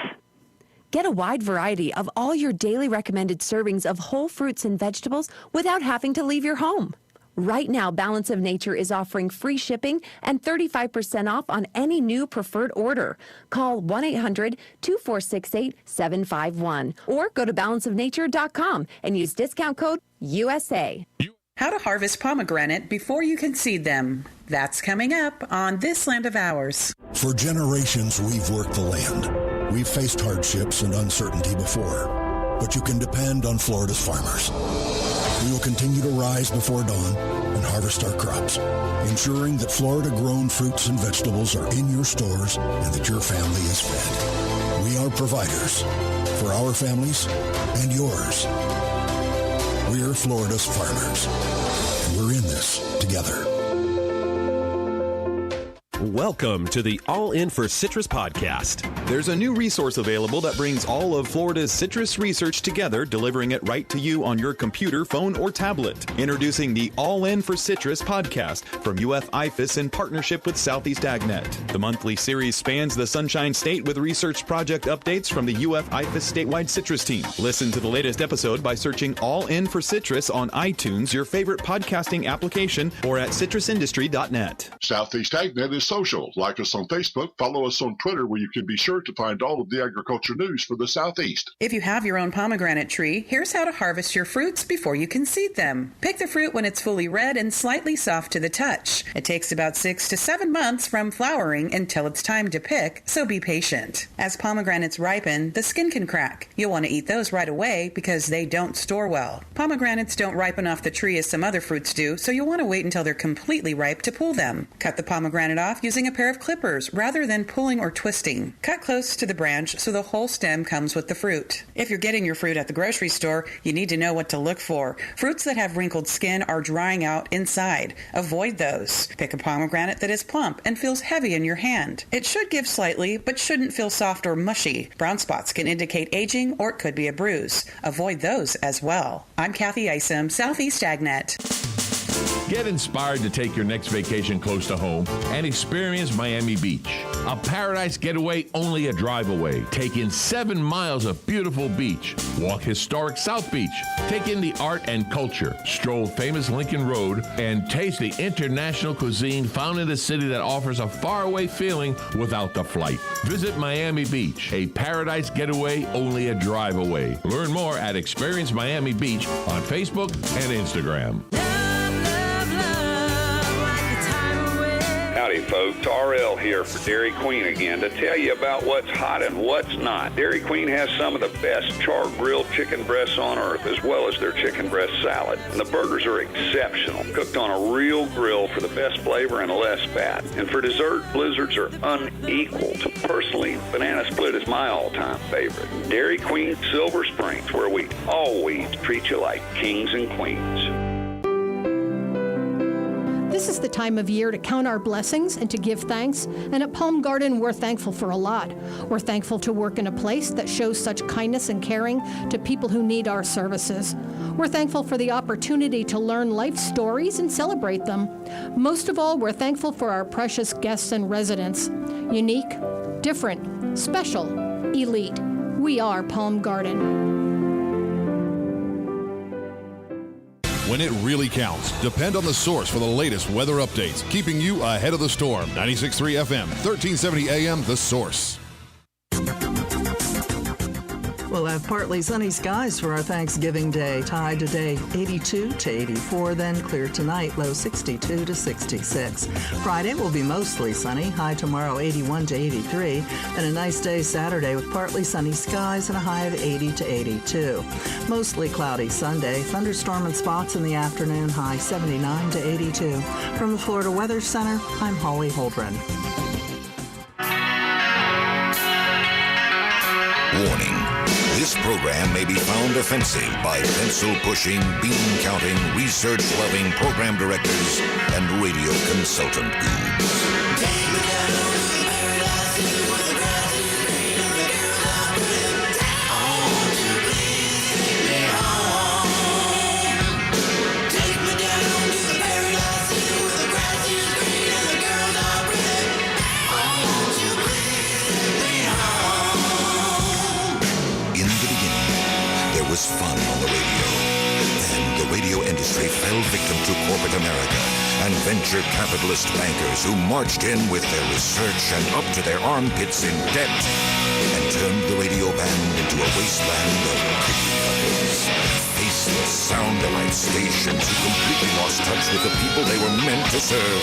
Get a wide variety of all your daily recommended servings of whole fruits and vegetables without having to leave your home. Right now, Balance of Nature is offering free shipping and 35% off on any new preferred order. Call 1-800-2468-751 or go to balanceofnature.com and use discount code USA. How to harvest pomegranate before you can seed them. That's coming up on This Land of Ours. For generations, we've worked the land. We've faced hardships and uncertainty before, but you can depend on Florida's farmers. We will continue to rise before dawn and harvest our crops, ensuring that Florida-grown fruits and vegetables are in your stores and that your family is fed. We are providers for our families and yours. We're Florida's farmers, and we're in this together. Welcome to the All In for Citrus podcast. There's a new resource available that brings all of Florida's citrus research together, delivering it right to you on your computer, phone, or tablet. Introducing the All In for Citrus podcast from UF IFAS in partnership with Southeast AgNet. The monthly series spans the Sunshine State with research project updates from the UF IFAS statewide citrus team. Listen to the latest episode by searching All In for Citrus on iTunes, your favorite podcasting application, or at citrusindustry.net. Southeast AgNet is social. Like us on Facebook, follow us on Twitter, where you can be sure to find all of the agriculture news for the Southeast. If you have your own pomegranate tree, here's how to harvest your fruits before you can seed them. Pick the fruit when it's fully red and slightly soft to the touch. It takes about 6 to 7 months from flowering until it's time to pick, so be patient. As pomegranates ripen, the skin can crack. You'll want to eat those right away because they don't store well. Pomegranates don't ripen off the tree as some other fruits do, so you'll want to wait until they're completely ripe to pull them. Cut the pomegranate off using a pair of clippers rather than pulling or twisting. Cut close to the branch so the whole stem comes with the fruit. If you're getting your fruit at the grocery store, you need to know what to look for. Fruits that have wrinkled skin are drying out inside. Avoid those. Pick a pomegranate that is plump and feels heavy in your hand. It should give slightly, but shouldn't feel soft or mushy. Brown spots can indicate aging, or it could be a bruise. Avoid those as well. I'm Kathy Isom, Southeast AgNet. Get inspired to take your next vacation close to home and experience Miami Beach. A paradise getaway only a drive away. Take in 7 miles of beautiful beach. Walk historic South Beach. Take in the art and culture. Stroll famous Lincoln Road and taste the international cuisine found in the city that offers a faraway feeling without the flight. Visit Miami Beach, a paradise getaway only a drive away. Learn more at Experience Miami Beach on Facebook and Instagram. Howdy, folks. RL here for Dairy Queen again to tell you about what's hot and what's not. Dairy Queen has some of the best char-grilled chicken breasts on earth, as well as their chicken breast salad. And the burgers are exceptional, cooked on a real grill for the best flavor and less fat. And for dessert, blizzards are unequaled. Personally, banana split is my all-time favorite. Dairy Queen Silver Springs, where we always treat you like kings and queens. This is the time of year to count our blessings and to give thanks, and at Palm Garden, we're thankful for a lot. We're thankful to work in a place that shows such kindness and caring to people who need our services. We're thankful for the opportunity to learn life stories and celebrate them. Most of all, we're thankful for our precious guests and residents. Unique, different, special, elite. We are Palm Garden. When it really counts, depend on the source for the latest weather updates, keeping you ahead of the storm. 96.3 FM, 1370 AM, The Source. Well, We'll have partly sunny skies for our Thanksgiving Day. High today 82 to 84, then clear tonight, low 62 to 66. Friday will be mostly sunny. High tomorrow 81 to 83. And a nice day Saturday with partly sunny skies and a high of 80 to 82. Mostly cloudy Sunday. Thunderstorm and spots in the afternoon. High 79 to 82. From the Florida Weather Center, I'm Holly Holdren. Warning. This program may be found offensive by pencil-pushing, bean-counting, research-loving program directors and radio consultant gurus. Was fun on the radio. Then the radio industry fell victim to corporate America and venture capitalist bankers who marched in with their research and up to their armpits in debt and turned the radio band into a wasteland of cookie cutters, faceless, sound-alike stations who completely lost touch with the people they were meant to serve.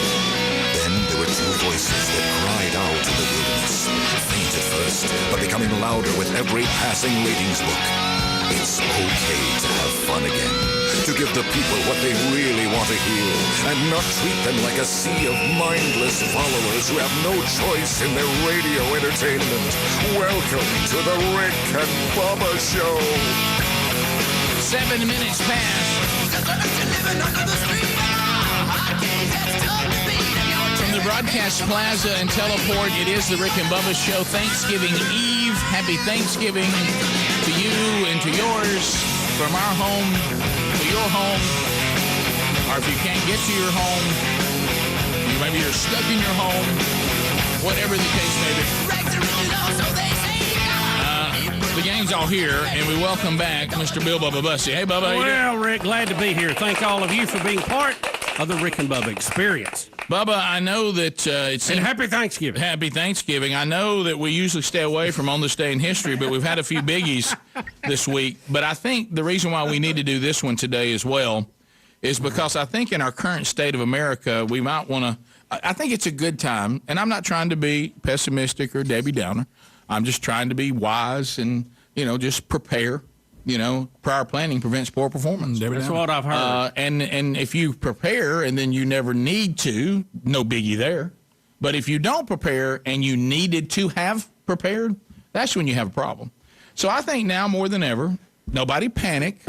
Then there were two voices that cried out in the wilderness, faint at first, but becoming louder with every passing ratings book. It's okay to have fun again, to give the people what they really want to hear, and not treat them like a sea of mindless followers who have no choice in their radio entertainment. Welcome to the Rick and Bubba Show. 7 minutes past. From the Broadcast Plaza and Teleport, it is the Rick and Bubba Show. Thanksgiving Eve. Happy Thanksgiving to you and to yours, from our home to your home, or if you can't get to your home, maybe you're stuck in your home, whatever the case may be. The gang's all here, and we welcome back Mr. Bill Bubba Bussey. Hey, Bubba. Well, Rick, glad to be here. Thank all of you for being part of the Rick and Bubba experience. Bubba, I know that it's... And happy Thanksgiving. Happy Thanksgiving. I know that we usually stay away from On This Day in History, but we've had a few biggies this week. But I think the reason why we need to do this one today as well is because I think in our current state of America, we might want to... I think it's a good time, and I'm not trying to be pessimistic or Debbie Downer. I'm just trying to be wise and, just prepare. Prior planning prevents poor performance. That's what I've heard. And if you prepare and then you never need to, no biggie there. But if you don't prepare and you needed to have prepared, that's when you have a problem. So I think now more than ever, nobody panic.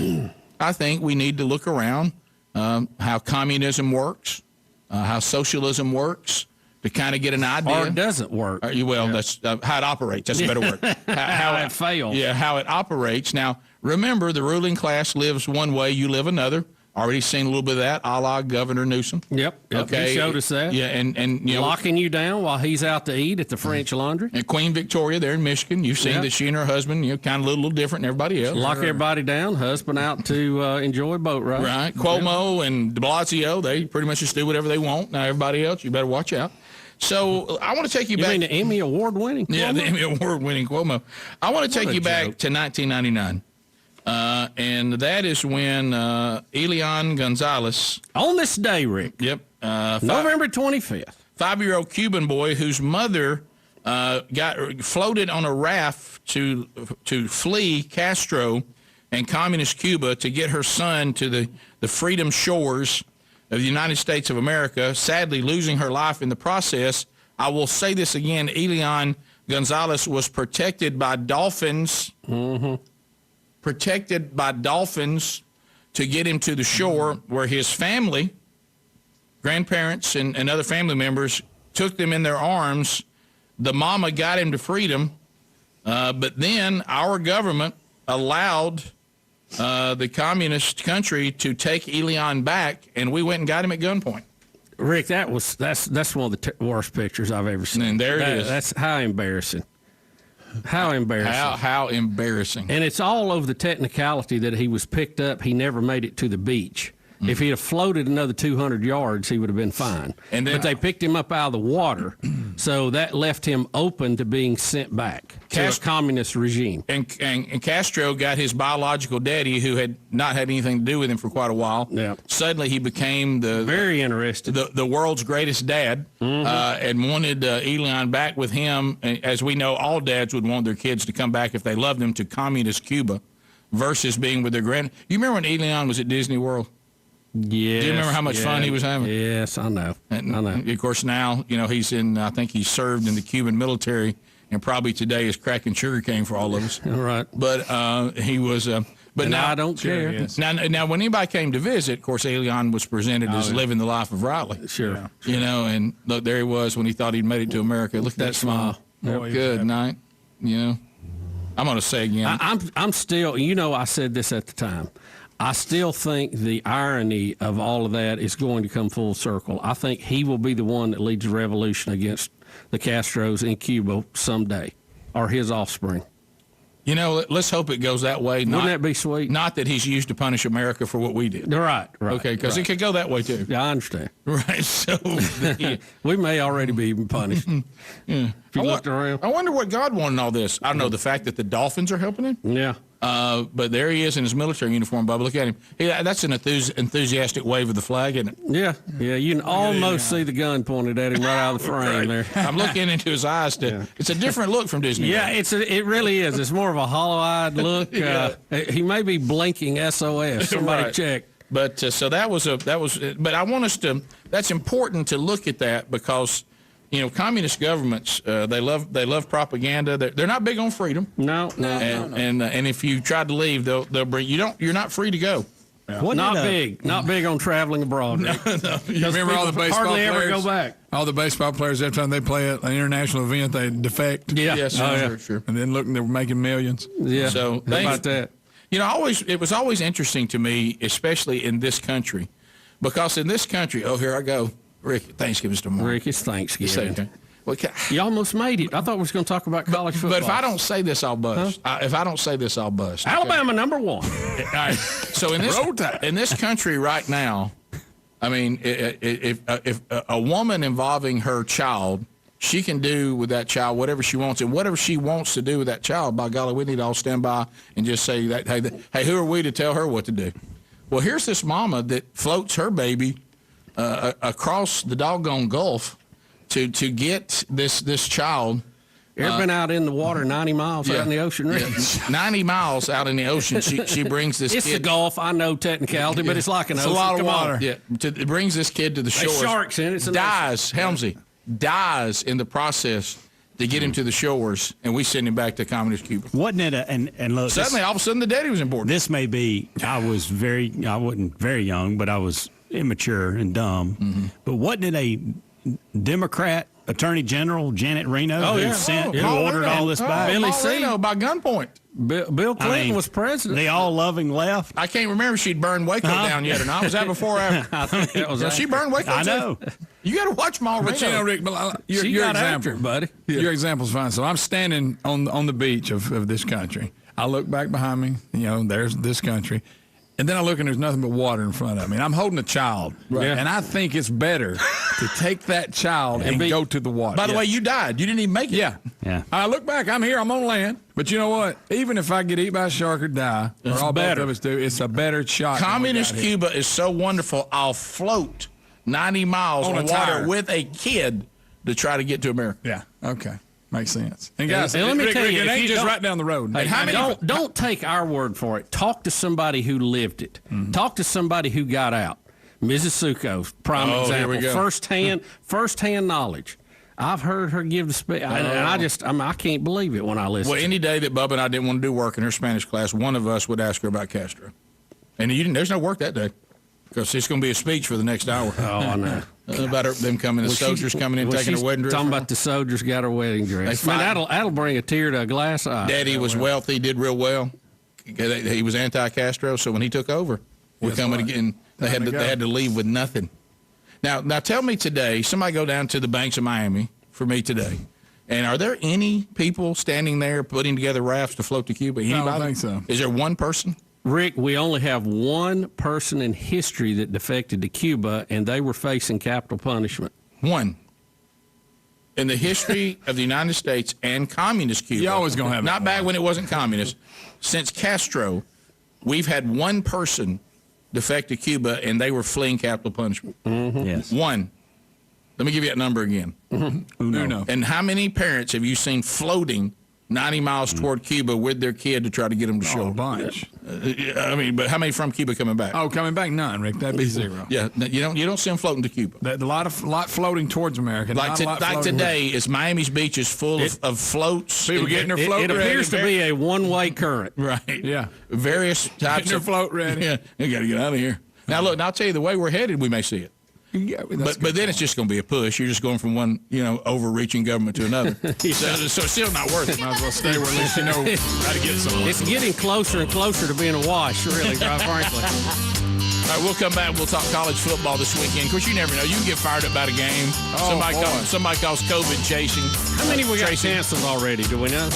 I think we need to look around how communism works, how socialism works, to kind of get an idea. Or it doesn't work. That's how it operates. That's a better word. How it fails. Yeah, how it operates. Now, remember, the ruling class lives one way, you live another. Already seen a little bit of that, a la Governor Newsom. Yep. Okay. He showed us that. Yeah, and locking you down while he's out to eat at the French Laundry. And Queen Victoria there in Michigan, you've seen that she and her husband, kind of a little different than everybody else. Lock everybody down, husband out to enjoy a boat ride. Right. Cuomo and de Blasio, they pretty much just do whatever they want. Now, everybody else, you better watch out. So I want to take you back. You mean the Emmy Award-winning Cuomo? Yeah, the Emmy Award-winning Cuomo. I want to take you back to 1999. And that is when Elian Gonzalez. On this day, Rick. Yep. November 25th. 5-year-old Cuban boy whose mother got floated on a raft to flee Castro and communist Cuba to get her son to the freedom shores of the United States of America, sadly losing her life in the process. I will say this again, Elian Gonzalez was protected by dolphins. Mm-hmm. Protected by dolphins to get him to the shore where his family, grandparents and other family members, took them in their arms. The mama got him to freedom, but then our government allowed the communist country to take Elian back, and we went and got him at gunpoint. Rick, that's one of the worst pictures I've ever seen. And there it is. That's how embarrassing. How embarrassing. How embarrassing. And it's all over the technicality that he was picked up. He never made it to the beach. If he'd have floated another 200 yards, he would have been fine. But they picked him up out of the water, so that left him open to being sent back to a communist regime. And Castro got his biological daddy, who had not had anything to do with him for quite a while. Yeah. Suddenly he became very interested, the world's greatest dad, and wanted Elian back with him. As we know, all dads would want their kids to come back if they loved them to communist Cuba, versus being with their grand. You remember when Elian was at Disney World? Yes. Do you remember how much fun he was having? Yes, I know. And of course, now, he's I think he served in the Cuban military, and probably today is cracking sugarcane for all of us. All right. But he was. But now I don't care. Yes. Now, when anybody came to visit, of course, Elian was presented as living the life of Riley. Sure. And look, there he was when he thought he'd made it to America. Look at that smile. Good night. I'm going to say again. I'm still, I said this at the time. I still think the irony of all of that is going to come full circle. I think he will be the one that leads the revolution against the Castros in Cuba someday, or his offspring. Let's hope it goes that way. Wouldn't that be sweet? Not that he's used to punish America for what we did. Right. Okay, because it could go that way, too. Yeah, I understand. Right, so... we may already be punished. Yeah. If you looked around. I wonder what God wanted in all this. I don't know, the fact that the Dolphins are helping him? Yeah. But there he is in his military uniform, Bubba. Look at him. That's an enthusiastic wave of the flag, isn't it? Yeah. You can almost see the gun pointed at him right out of the frame there. I'm looking into his eyes. It's a different look from Disney. Yeah, it really is. It's more of a hollow-eyed look. He may be blinking SOS. Somebody check. But so that was. But I want us to. That's important to look at that, because communist governments, they love propaganda. They're not big on freedom. No. And if you try to leave, they'll bring you. You're not free to go. Yeah. Not big on traveling abroad. No. You remember all the baseball hardly players? Ever go back. All the baseball players, every time they play at an international event, they defect. Yeah. Yes, sure. And then look, they're making millions. Yeah. So how about that? It was always interesting to me, especially in this country, because in this country, here I go. Rick, Thanksgiving's tomorrow. Rick, it's Thanksgiving. Well, you almost made it. I thought we was going to talk about college football. But if I don't say this, I'll bust. If I don't say this, I'll bust. Alabama #1. All right. So in this country right now, I mean, if a woman involving her child, she can do with that child whatever she wants, and whatever she wants to do with that child, by golly, we need to all stand by and just say that, hey, who are we to tell her what to do? Well, here's this mama that floats her baby across the doggone Gulf to get this child. Ever been out in the water 90 miles out in the ocean? Really? 90 miles out in the ocean. She brings this kid. It's the Gulf. I know technicality, but it's like an ocean. It's a lot of water. Yeah, it brings this kid to the shore. Sharks in it. Helmsy dies in the process to get him to the shores, and we send him back to communist Cuba. Wasn't it and look, suddenly all of a sudden the daddy was important. This may be, I wasn't very young, but I was immature and dumb. Mm-hmm. But wasn't it a Democrat Attorney General, Janet Reno, who ordered all this back? Billy Reno by gunpoint. Bill Clinton was president. The all-loving left. I can't remember if she'd burned Waco down yet or not. Was that before or after? I think that was she burned Waco I know. Too? You got to watch them all. But Rick, your example, buddy. Your example's fine. So I'm standing on the beach of this country. I look back behind me. There's this country. And then I look and there's nothing but water in front of me. And I'm holding a child. Right. And I think it's better to take that child and go to the water. By the way, you died. You didn't even make it. Yeah. I look back. I'm here. I'm on land. But you know what? Even if I get eaten by a shark or die, or all both of us do, it's a better shot. Communist Cuba is so wonderful, I'll float 90 miles on water with a kid to try to get to America. Yeah. Okay. Makes sense. And guys, let me tell you, it ain't just right down the road. Don't take our word for it. Talk to somebody who lived it. Mm-hmm. Talk to somebody who got out. Mrs. Succo, prime example. First-hand knowledge. I've heard her give the speech, and I can't believe it when I listen. Well, any day that Bubba and I didn't want to do work in her Spanish class, one of us would ask her about Castro. And there's no work that day, because it's going to be a speech for the next hour. Oh, I know. About them coming, the soldiers coming in, taking her wedding dress. Talking about the soldiers got her wedding dress. That'll bring a tear to a glass eye. Daddy was wealthy, did real well. He was anti-Castro, so when he took over, we're coming again. They had to leave with nothing. Now tell me today, somebody go down to the banks of Miami for me today. And are there any people standing there putting together rafts to float to Cuba? Anybody? I don't think so. Is there one person? Rick, we only have one person in history that defected to Cuba, and they were facing capital punishment. One. In the history of the United States and communist Cuba. You always going to have not back when it wasn't communist. Since Castro, we've had one person defect to Cuba, and they were fleeing capital punishment. Mm-hmm. Yes. One. Let me give you that number again. Mm-hmm. Uno. And how many parents have you seen floating 90 miles toward Cuba with their kid to try to get them to show? A bunch. But how many from Cuba coming back? Oh, coming back, none, Rick. That'd be zero. Yeah, you don't see them floating to Cuba. A lot floating towards America. Like today, is Miami's beach is full of floats. People getting their float ready. It appears to be a one-way current. Right. Yeah. Various types of float ready. Yeah, you got to get out of here. Now look, I'll tell you the way we're headed, we may see it. Yeah, but then it's just going to be a push. You're just going from one, overreaching government to another. So it's still not worth it. Might as well stay where at least you know how to get some. It's getting closer and closer to being a wash, really, quite frankly. All right, we'll come back. We'll talk college football this weekend. Of course, you never know. You can get fired up about a game. Somebody calls COVID chasing. How many we got canceled already? Do we know?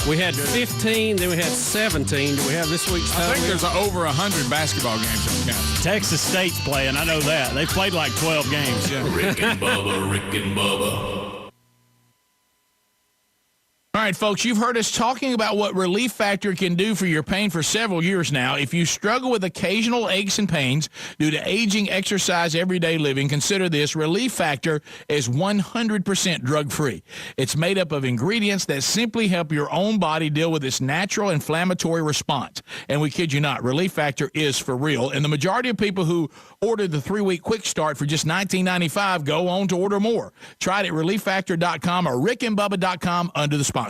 We had 15, then we had 17. Do we have this week's total? I think there's over 100 basketball games that canceled. Texas State's playing. I know that. They played like 12 games. Yeah. Rick and Bubba. All right, folks, you've heard us talking about what Relief Factor can do for your pain for several years now. If you struggle with occasional aches and pains due to aging, exercise, everyday living, consider this. Relief Factor is 100% drug-free. It's made up of ingredients that simply help your own body deal with its natural inflammatory response. And we kid you not, Relief Factor is for real. And the majority of people who ordered the 3-week quick start for just $19.95 go on to order more. Try it at relieffactor.com or rickandbubba.com under the sponsors.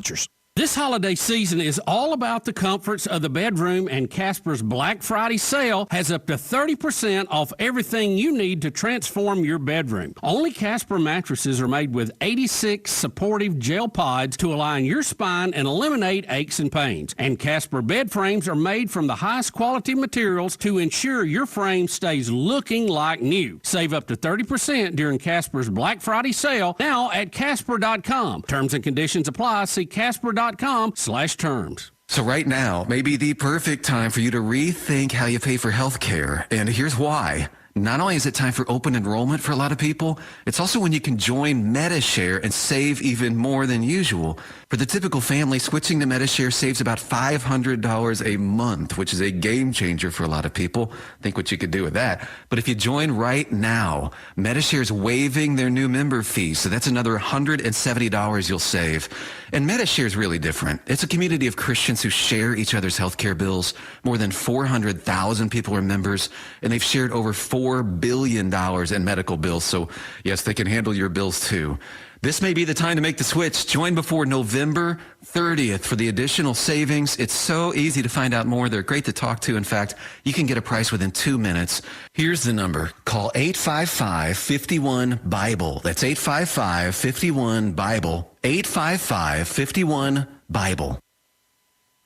This holiday season is all about the comforts of the bedroom, and Casper's Black Friday sale has up to 30% off everything you need to transform your bedroom. Only Casper mattresses are made with 86 supportive gel pods to align your spine and eliminate aches and pains. And Casper bed frames are made from the highest quality materials to ensure your frame stays looking like new. Save up to 30% during Casper's Black Friday sale now at Casper.com. Terms and conditions apply. See Casper.com/terms. So right now may be the perfect time for you to rethink how you pay for health care. And here's why. Not only is it time for open enrollment for a lot of people, it's also when you can join MediShare and save even more than usual. For the typical family, switching to MediShare saves about $500 a month, which is a game changer for a lot of people. Think what you could do with that. But if you join right now, MediShare is waiving their new member fees, so that's another $170 you'll save. And MediShare is really different. It's a community of Christians who share each other's healthcare bills. More than 400,000 people are members, and they've shared over $4 billion in medical bills. So yes, they can handle your bills too. This may be the time to make the switch. Join before November 30th for the additional savings. It's so easy to find out more. They're great to talk to. In fact, you can get a price within 2 minutes. Here's the number. Call 855-51-BIBLE. That's 855-51-BIBLE. 855-51-BIBLE.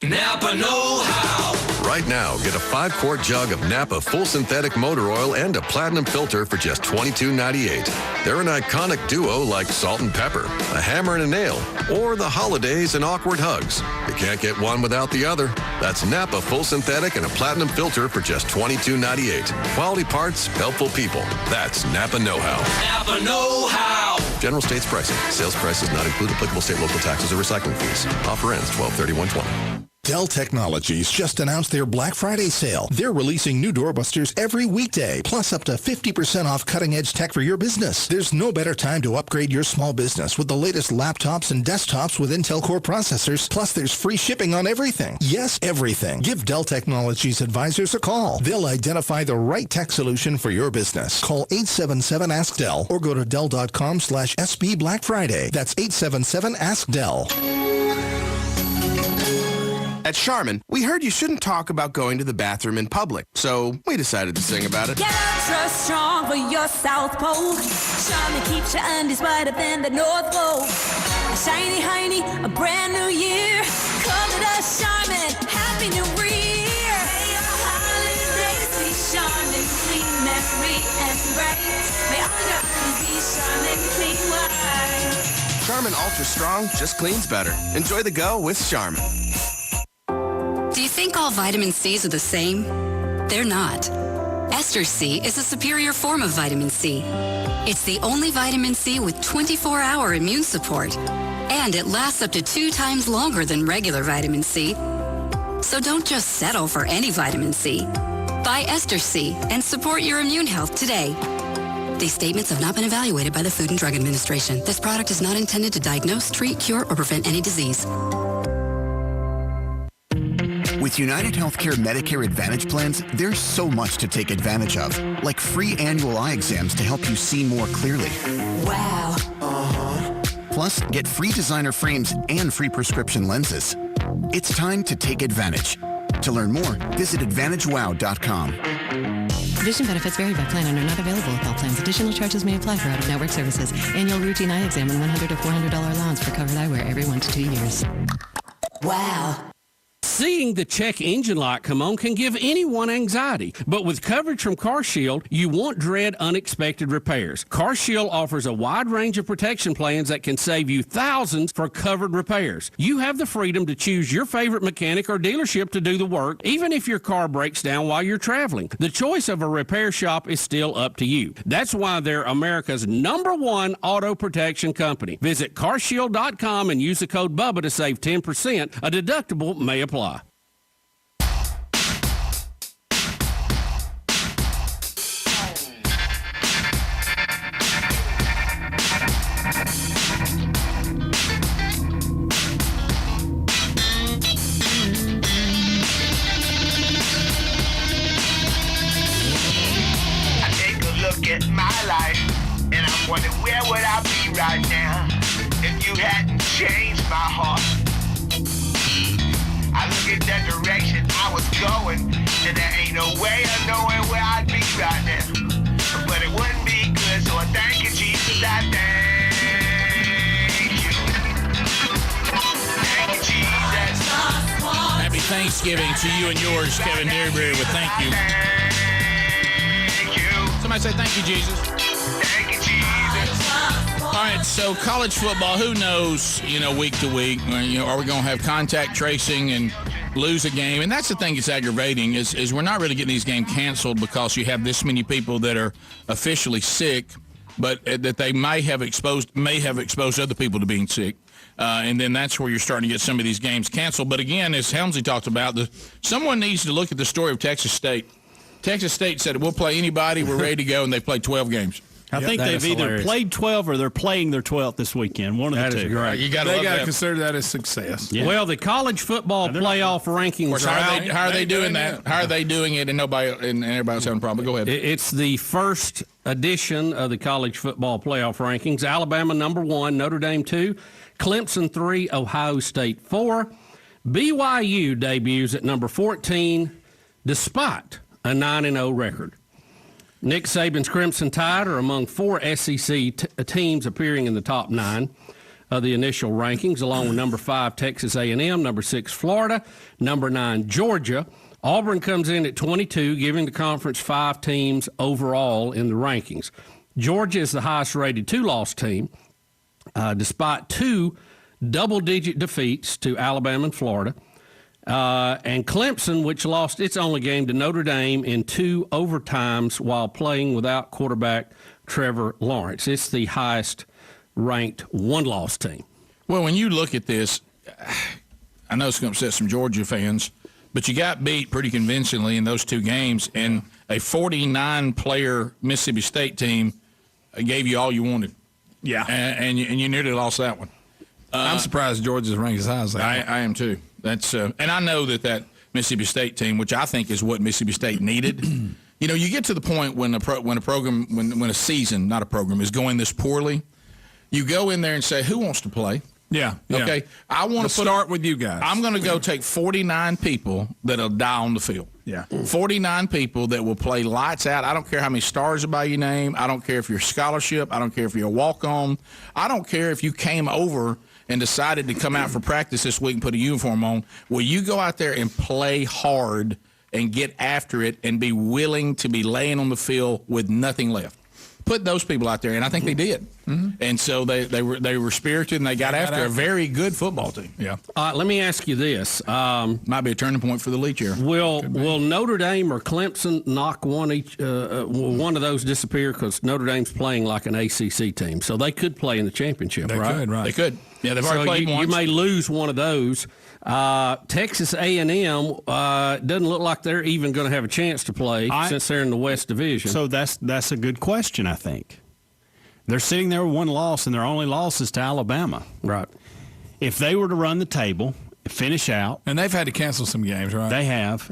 Napa know-how. Right now, get a 5-quart jug of Napa full synthetic motor oil and a platinum filter for just $22.98. They're an iconic duo like salt and pepper, a hammer and a nail, or the holidays and awkward hugs. You can't get one without the other. That's Napa full synthetic and a platinum filter for just $22.98. Quality parts, helpful people. That's Napa know-how. Napa know-how. General states pricing. Sales prices not include applicable state, local taxes, or recycling fees. Offer ends 12/31/20. Dell Technologies just announced their Black Friday sale. They're releasing new doorbusters every weekday, plus up to 50% off cutting-edge tech for your business. There's no better time to upgrade your small business with the latest laptops and desktops with Intel Core processors, plus there's free shipping on everything. Yes, everything. Give Dell Technologies advisors a call. They'll identify the right tech solution for your business. Call 877-ASK-DELL or go to Dell.com/SB Black Friday. That's 877-ASK-DELL. At Charmin, we heard you shouldn't talk about going to the bathroom in public, so we decided to sing about it. Get extra strong for your South Pole. Charmin keeps your undies wetter than the North Pole. A shiny hiney, a brand new year. Come to the Charmin, Happy New Year. May your holidays be Charmin, clean, merry, and bright. May all your undies be Charmin, clean white. Charmin Ultra Strong just cleans better. Enjoy the go with Charmin. Do you think all vitamin C's are the same? They're not. Ester C is a superior form of vitamin C. It's the only vitamin C with 24-hour immune support, and it lasts up to 2 times longer than regular vitamin C. So don't just settle for any vitamin C. Buy Ester C and support your immune health today. These statements have not been evaluated by the Food and Drug Administration. This product is not intended to diagnose, treat, cure, or prevent any disease. With United Healthcare Medicare Advantage plans, there's so much to take advantage of, like free annual eye exams to help you see more clearly. Wow. Plus, get free designer frames and free prescription lenses. It's time to take advantage. To learn more, visit AdvantageWow.com. Vision benefits vary by plan and are not available with all plans. Additional charges may apply for out-of-network services. Annual routine eye exam and $100 to $400 allowance for covered eyewear every 1 to 2 years. Wow. Seeing the check engine light come on can give anyone anxiety, but with coverage from CarShield, you won't dread unexpected repairs. CarShield offers a wide range of protection plans that can save you thousands for covered repairs. You have the freedom to choose your favorite mechanic or dealership to do the work, even if your car breaks down while you're traveling. The choice of a repair shop is still up to you. That's why they're America's #1 auto protection company. Visit carshield.com and use the code BUBBA to save 10%. A deductible may apply. At my life, and I'm wondering where would I be right now if you hadn't changed my heart. I look at that direction I was going, and there ain't no way of knowing where I'd be right now. But it wouldn't be good, so I thank you, Jesus. I thank you. Thank you, Jesus. Happy Thanksgiving to you and yours, Kevin Derryberry, with thank you. Somebody say thank you, Jesus. Thank you, Jesus. All right, so college football, who knows, week to week, are we going to have contact tracing and lose a game? And that's the thing that's aggravating is we're not really getting these games canceled because you have this many people that are officially sick, but that they may have exposed other people to being sick. And then that's where you're starting to get some of these games canceled. But again, as Helmsley talked about, someone needs to look at the story of Texas State. Texas State said, we'll play anybody, we're ready to go, and they played 12 games. I think they've either played 12 or they're playing their 12th this weekend. One of the two. Great. They got to consider that as success. Yeah. Well, the college football playoff rankings are out. How are they doing that? How are they doing it and everybody else having a problem? Go ahead. It's the first edition of the college football playoff rankings. Alabama #1, Notre Dame 2, Clemson 3, Ohio State 4. BYU debuts at number 14 despite a 9-0 record. Nick Saban's Crimson Tide are among 4 SEC teams appearing in the top 9 of the initial rankings, along with number 5 Texas A&M, number 6 Florida, number 9 Georgia. Auburn comes in at 22, giving the conference 5 teams overall in the rankings. Georgia is the highest-rated 2-loss team, despite 2 double-digit defeats to Alabama and Florida. And Clemson, which lost its only game to Notre Dame in 2 overtimes while playing without quarterback Trevor Lawrence. It's the highest-ranked 1-loss team. Well, when you look at this, I know it's going to upset some Georgia fans, but you got beat pretty convincingly in those 2 games, and a 49-player Mississippi State team gave you all you wanted. Yeah. And you nearly lost that one. I'm surprised Georgia's ranked as high as that. I am too. That's and I know that Mississippi State team, which I think is what Mississippi State needed. You get to the point when a season, not a program, is going this poorly, you go in there and say, who wants to play? Yeah. Okay. I want to start with you guys. I'm going to go take 49 people that'll die on the field. Yeah. 49 people that will play lights out. I don't care how many stars are by your name. I don't care if you're a scholarship. I don't care if you're a walk-on. I don't care if you came over and decided to come out for practice this week and put a uniform on. Will you go out there and play hard and get after it and be willing to be laying on the field with nothing left? put those people out there, and I think they did. And so they were spirited, and they got after a very good football team. Yeah. Let me ask you this: might be a turning point for the league year. Will Notre Dame or Clemson knock one of those disappear? Because Notre Dame's playing like an ACC team, so they could play in the championship. They right? could, right? They could. Yeah, they've already played once. You may lose one of those. Texas A&M doesn't look like they're even going to have a chance to play since they're in the West Division. So that's a good question, I think. They're sitting there with one loss, and their only loss is to Alabama. Right. If they were to run the table, finish out. And they've had to cancel some games, right? They have.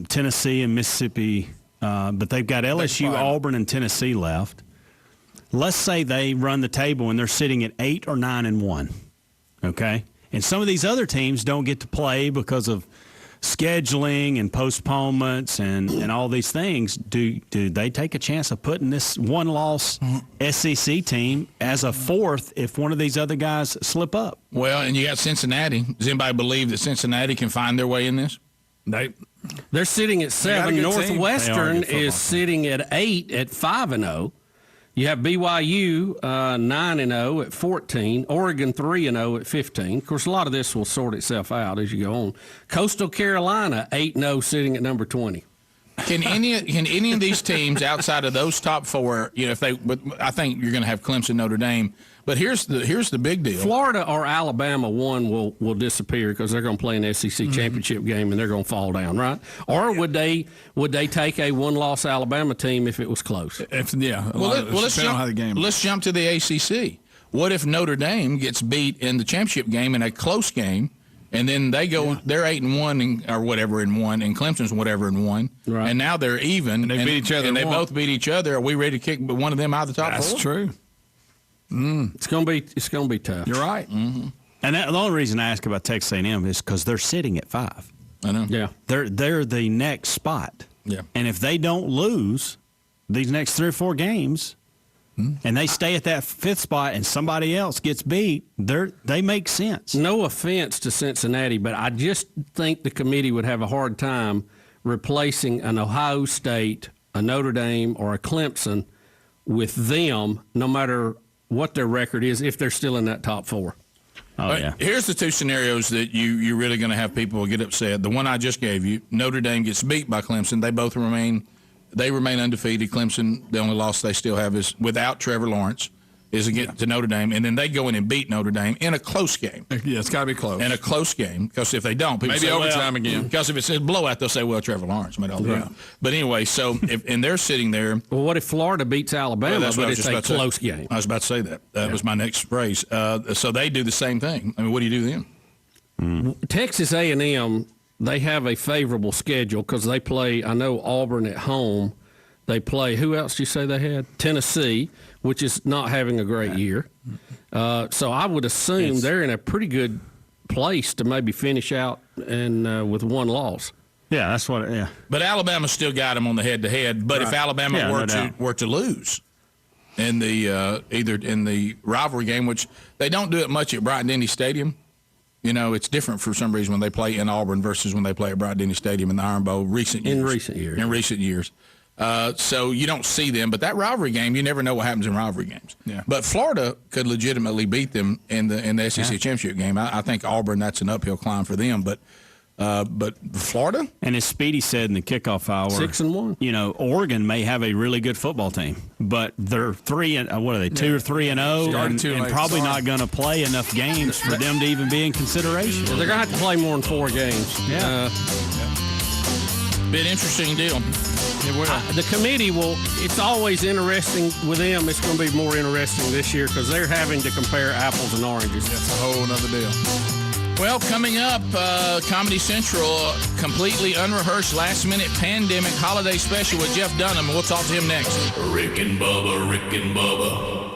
Tennessee and Mississippi, but they've got LSU, Auburn, and Tennessee left. Let's say they run the table and they're sitting at 8 or 9-1. Okay? And some of these other teams don't get to play because of scheduling and postponements and all these things. Do they take a chance of putting this one-loss SEC team as a fourth if one of these other guys slip up? Well, and you got Cincinnati. Does anybody believe that Cincinnati can find their way in this? They're sitting at 7. Northwestern is sitting at 8 at 5-0. You have BYU 9-0 at 14, Oregon 3-0 at 15. Of course, a lot of this will sort itself out as you go on. Coastal Carolina 8-0, sitting at number 20. Can any of these teams outside of those top four, but I think you're going to have Clemson, Notre Dame. But here's the big deal. Florida or Alabama, one will disappear because they're going to play an SEC championship game and they're going to fall down, right? Or would they take a one-loss Alabama team if it was close? Let's jump to the ACC. What if Notre Dame gets beat in the championship game in a close game? And then they're 8-1 or whatever in one, and Clemson's whatever in one, right. And now they're even. And they beat each other. And they both beat each other. Are we ready to kick one of them out of the top four? That's true. It's going to be tough. You're right. Mm-hmm. And the only reason I ask about Texas A&M is because they're sitting at 5. I know. Yeah, they're the next spot. Yeah, and if they don't lose these next 3 or 4 games. And they stay at that 5th spot and somebody else gets beat, they make sense. No offense to Cincinnati, but I just think the committee would have a hard time replacing an Ohio State, a Notre Dame, or a Clemson with them, no matter what their record is, if they're still in that top 4. Oh, yeah. Here's the 2 scenarios that you're really going to have people get upset. The one I just gave you, Notre Dame gets beat by Clemson. They both remain undefeated. Clemson, the only loss they still have is without Trevor Lawrence, is against to Notre Dame, and then they go in and beat Notre Dame in a close game. Yeah, it's got to be close. In a close game, because if they don't, people maybe say, overtime again. Because if it's a blowout, they'll say, well, Trevor Lawrence made all the ground. But anyway, so and they're sitting there. Well, what if Florida beats Alabama, but it's a close game? I was about to say that. That was my next phrase. So they do the same thing. I mean, what do you do then? Texas A&M, they have a favorable schedule because they play, I know, Auburn at home. They play, who else did you say they had? Tennessee, which is not having a great year. So I would assume they're in a pretty good place to maybe finish out and with one loss. Yeah, that's what. Yeah. But Alabama still got them on the head-to-head. But if Alabama were to lose in the either in the rivalry game, which they don't do it much at Bryant-Denny Stadium. It's different for some reason when they play in Auburn versus when they play at Bryant-Denny Stadium in the Iron Bowl in recent years. So you don't see them, but that rivalry game, you never know what happens in rivalry games. Yeah. But Florida could legitimately beat them in the SEC championship game. I think Auburn, that's an uphill climb for them, but Florida, and as Speedy said in the kickoff hour, 6-1. Oregon may have a really good football team, but they're 2 or 3-0, and probably not going to play enough games for them to even be in consideration. Well, they're going to have to play more than 4 games. Yeah. Be an interesting deal. The committee it's always interesting with them. It's going to be more interesting this year because they're having to compare apples and oranges. That's a whole other deal. Well, coming up, Comedy Central, completely unrehearsed, last-minute pandemic holiday special with Jeff Dunham. We'll talk to him next. Rick and Bubba.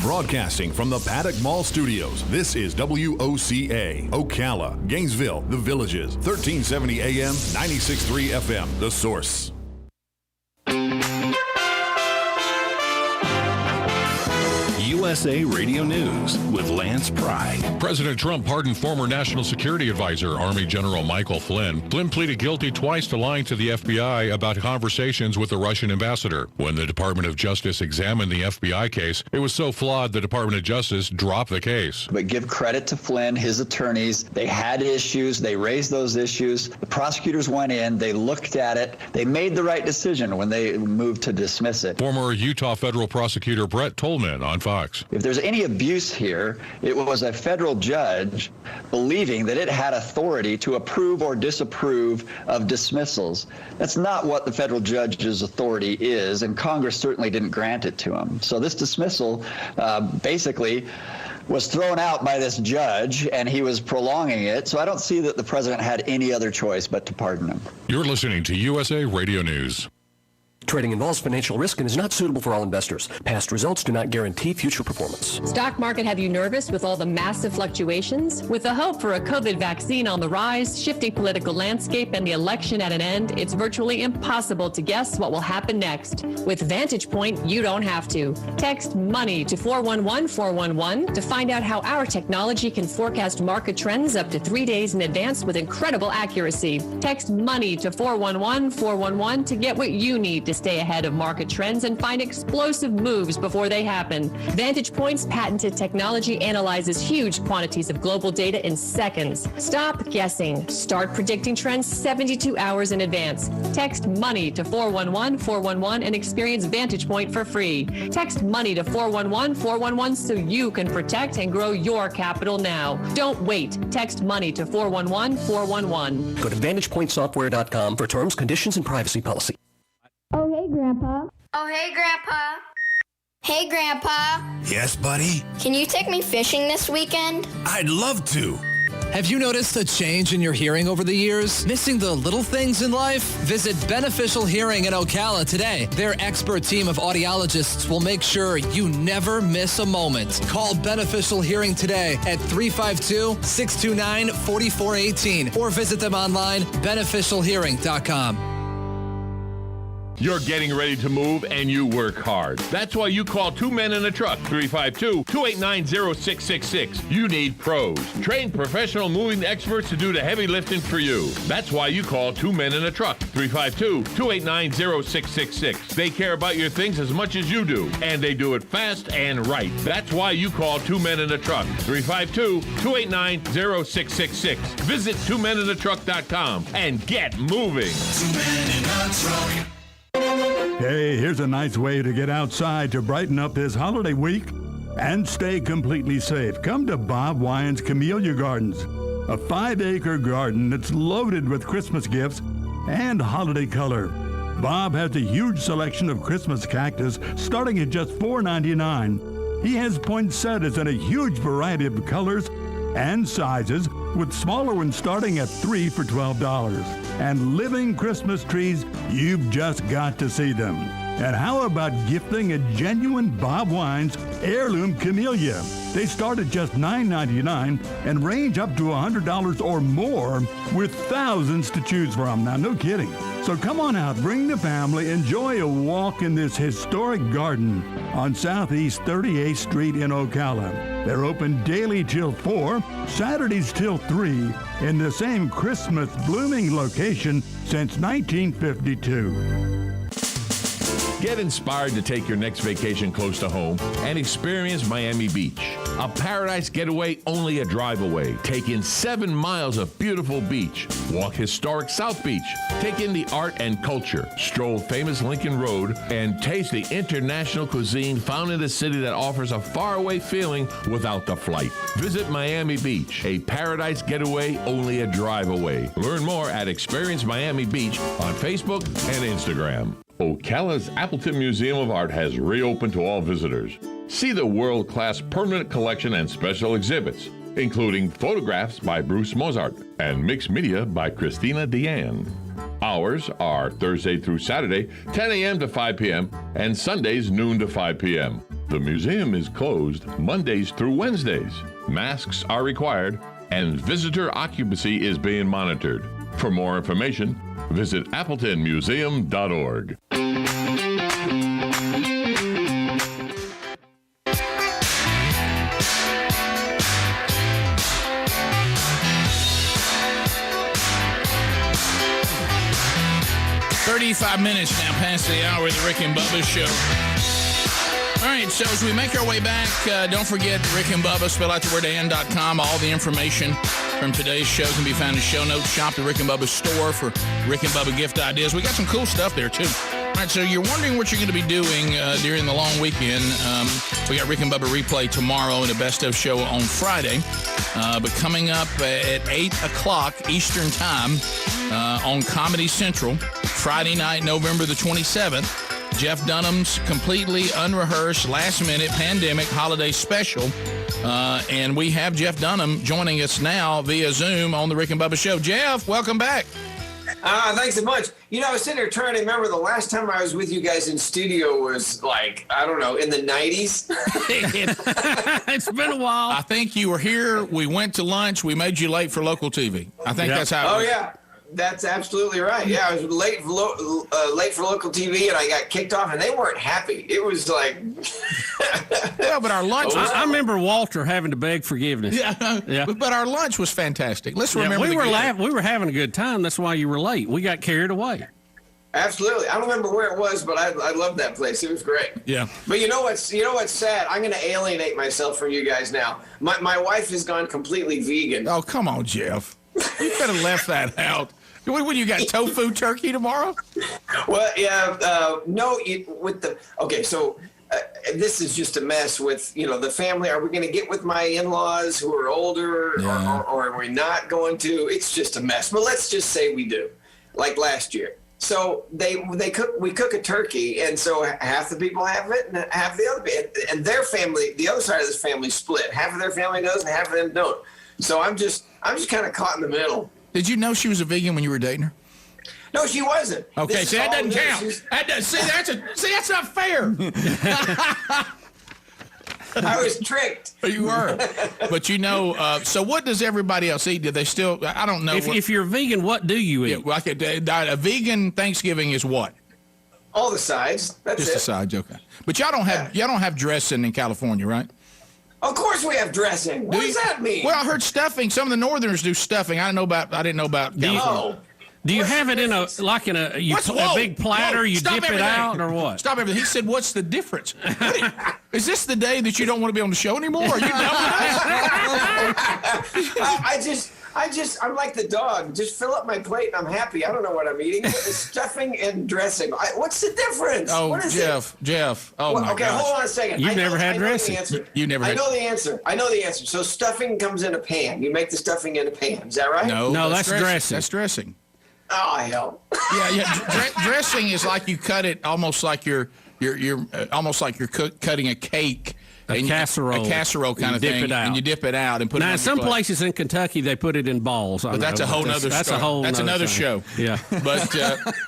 Broadcasting from the Paddock Mall Studios, this is WOCA, Ocala, Gainesville, The Villages, 1370 AM, 96.3 FM, The Source. USA Radio News with Lance Pry. President Trump pardoned former National Security Advisor, Army General Michael Flynn. Flynn pleaded guilty twice to lying to the FBI about conversations with the Russian ambassador. When the Department of Justice examined the FBI case, it was so flawed the Department of Justice dropped the case. But give credit to Flynn, his attorneys. They had issues. They raised those issues. The prosecutors went in. They looked at it. They made the right decision when they moved to dismiss it. Former Utah federal prosecutor Brett Tolman on Fox. If there's any abuse here, it was a federal judge believing that it had authority to approve or disapprove of dismissals. That's not what the federal judge's authority is, and Congress certainly didn't grant it to him. So this dismissal basically was thrown out by this judge, and he was prolonging it. So I don't see that the president had any other choice but to pardon him. You're listening to USA Radio News. Trading involves financial risk and is not suitable for all investors. Past results do not guarantee future performance. Stock market have you nervous with all the massive fluctuations? With the hope for a COVID vaccine on the rise, shifting political landscape, and the election at an end, it's virtually impossible to guess what will happen next. With Vantage Point, you don't have to. Text MONEY to 411-411 to find out how our technology can forecast market trends up to 3 days in advance with incredible accuracy. Text MONEY to 411-411 to get what you need to stay ahead of market trends and find explosive moves before they happen. Vantage Point's patented technology analyzes huge quantities of global data in seconds. Stop guessing. Start predicting trends 72 hours in advance. Text MONEY to 411-411 and experience Vantage Point for free. Text MONEY to 411-411 so you can protect and grow your capital now. Don't wait. Text MONEY to 411-411. Go to VantagePointSoftware.com for terms, conditions, and privacy policy. Oh, hey, Grandpa. Oh, hey, Grandpa. Hey, Grandpa. Yes, buddy? Can you take me fishing this weekend? I'd love to. Have you noticed a change in your hearing over the years? Missing the little things in life? Visit Beneficial Hearing in Ocala today. Their expert team of audiologists will make sure you never miss a moment. Call Beneficial Hearing today at 352-629-4418 or visit them online, beneficialhearing.com. You're getting ready to move and you work hard. That's why you call Two Men in a Truck, 352-289-0666. You need pros. Trained professional moving experts to do the heavy lifting for you. That's why you call Two Men in a Truck, 352-289-0666. They care about your things as much as you do, and they do it fast and right. That's why you call Two Men in a Truck, 352-289-0666. Visit twomeninatruck.com and get moving. 2 Men in a Truck. Hey, here's a nice way to get outside to brighten up this holiday week and stay completely safe. Come to Bob Wyans Camellia Gardens, a 5-acre garden that's loaded with Christmas gifts and holiday color. Bob has a huge selection of Christmas cactus starting at just $4.99. He has poinsettias in a huge variety of colors and sizes, with smaller ones starting at $3 for $12. And living Christmas trees, you've just got to see them. And how about gifting a genuine Bob Wyans heirloom camellia? They start at just $9.99 and range up to $100 or more, with thousands to choose from. Now, no kidding. So come on out, bring the family, enjoy a walk in this historic garden on Southeast 38th Street in Ocala. They're open daily till 4, Saturdays till 3, in the same Christmas blooming location since 1952. Get inspired to take your next vacation close to home and experience Miami Beach. A paradise getaway only a drive away. Take in 7 miles of beautiful beach. Walk historic South Beach. Take in the art and culture. Stroll famous Lincoln Road and taste the international cuisine found in a city that offers a faraway feeling without the flight. Visit Miami Beach, a paradise getaway only a drive away. Learn more at Experience Miami Beach on Facebook and Instagram. Ocala's Appleton Museum of Art has reopened to all visitors. See the world-class permanent collection and special exhibits, including photographs by Bruce Mozart and mixed media by Christina Deanne. Hours are Thursday through Saturday, 10 a.m. to 5 p.m., and Sundays, noon to 5 p.m. The museum is closed Mondays through Wednesdays. Masks are required, and visitor occupancy is being monitored. For more information, visit appletonmuseum.org. 35 minutes now past the hour of the Rick and Bubba Show. All right, so as we make our way back, don't forget Rick and Bubba, spell out the word and.com. All the information from today's show can be found in show notes. Shop the Rick and Bubba store for Rick and Bubba gift ideas. We got some cool stuff there, too. All right, so you're wondering what you're going to be doing during the long weekend. We got Rick and Bubba replay tomorrow and a best of show on Friday. But coming up at 8 o'clock Eastern Time on Comedy Central, Friday night, November the 27th, Jeff Dunham's completely unrehearsed, last-minute pandemic holiday special. And we have Jeff Dunham joining us now via Zoom on the Rick and Bubba Show. Jeff, welcome back. Thanks so much. I was sitting there trying to remember the last time I was with you guys in studio was like, I don't know, in the 90s. It's been a while. I think you were here. We went to lunch. We made you late for local TV. I think that's how it was. Yeah. That's absolutely right. Yeah, I was late for local TV, and I got kicked off, and they weren't happy. It was like, well, but our lunch. I remember Walter having to beg forgiveness. Yeah. But our lunch was fantastic. Let's remember. We were laughing. We were having a good time. That's why you were late. We got carried away. Absolutely. I don't remember where it was, but I loved that place. It was great. Yeah. But you know what's sad? I'm going to alienate myself from you guys now. My wife has gone completely vegan. Oh, come on, Jeff. You could have left that out. When you got tofu turkey tomorrow? Well, yeah, this is just a mess with, the family. Are we going to get with my in-laws who are older or are we not going to? It's just a mess. But let's just say we do, like last year. So we cook a turkey, and so half the people have it and half the other, and their family, the other side of this family split. Half of their family does and half of them don't. So I'm just kind of caught in the middle. Did you know she was a vegan when you were dating her? No, she wasn't. Okay, so that doesn't count. That's not fair. I was tricked. You were. But so what does everybody else eat? Do they still, I don't know. If you're vegan, what do you eat? A vegan Thanksgiving is what? All the sides. That's Just the sides, okay. But y'all don't have dressing in California, right? Of course we have dressing. What does that mean? Well, I heard stuffing. Some of the Northerners do stuffing. I didn't know about California. No. Do you have it in a big platter? You dip it out or what? Stop everything. He said, "What's the difference? Is this the day that you don't want to be on the show anymore? Are you done with us?" I'm like the dog. Just fill up my plate and I'm happy. I don't know what I'm eating. It's stuffing and dressing. What's the difference? Oh, what is Jeff. Oh, my okay, gosh. hold on a second. You've never had dressing. I know the answer. So stuffing comes in a pan. You make the stuffing in a pan. Is that right? No, that's dressing. That's dressing. Oh, hell. Yeah. Dressing is like you cut it almost like you're almost like you're cutting a cake. A casserole kind of thing, and you dip it out and put it on your some plate. Places in Kentucky they put it in balls. But that's a whole other. That's another show. Yeah. But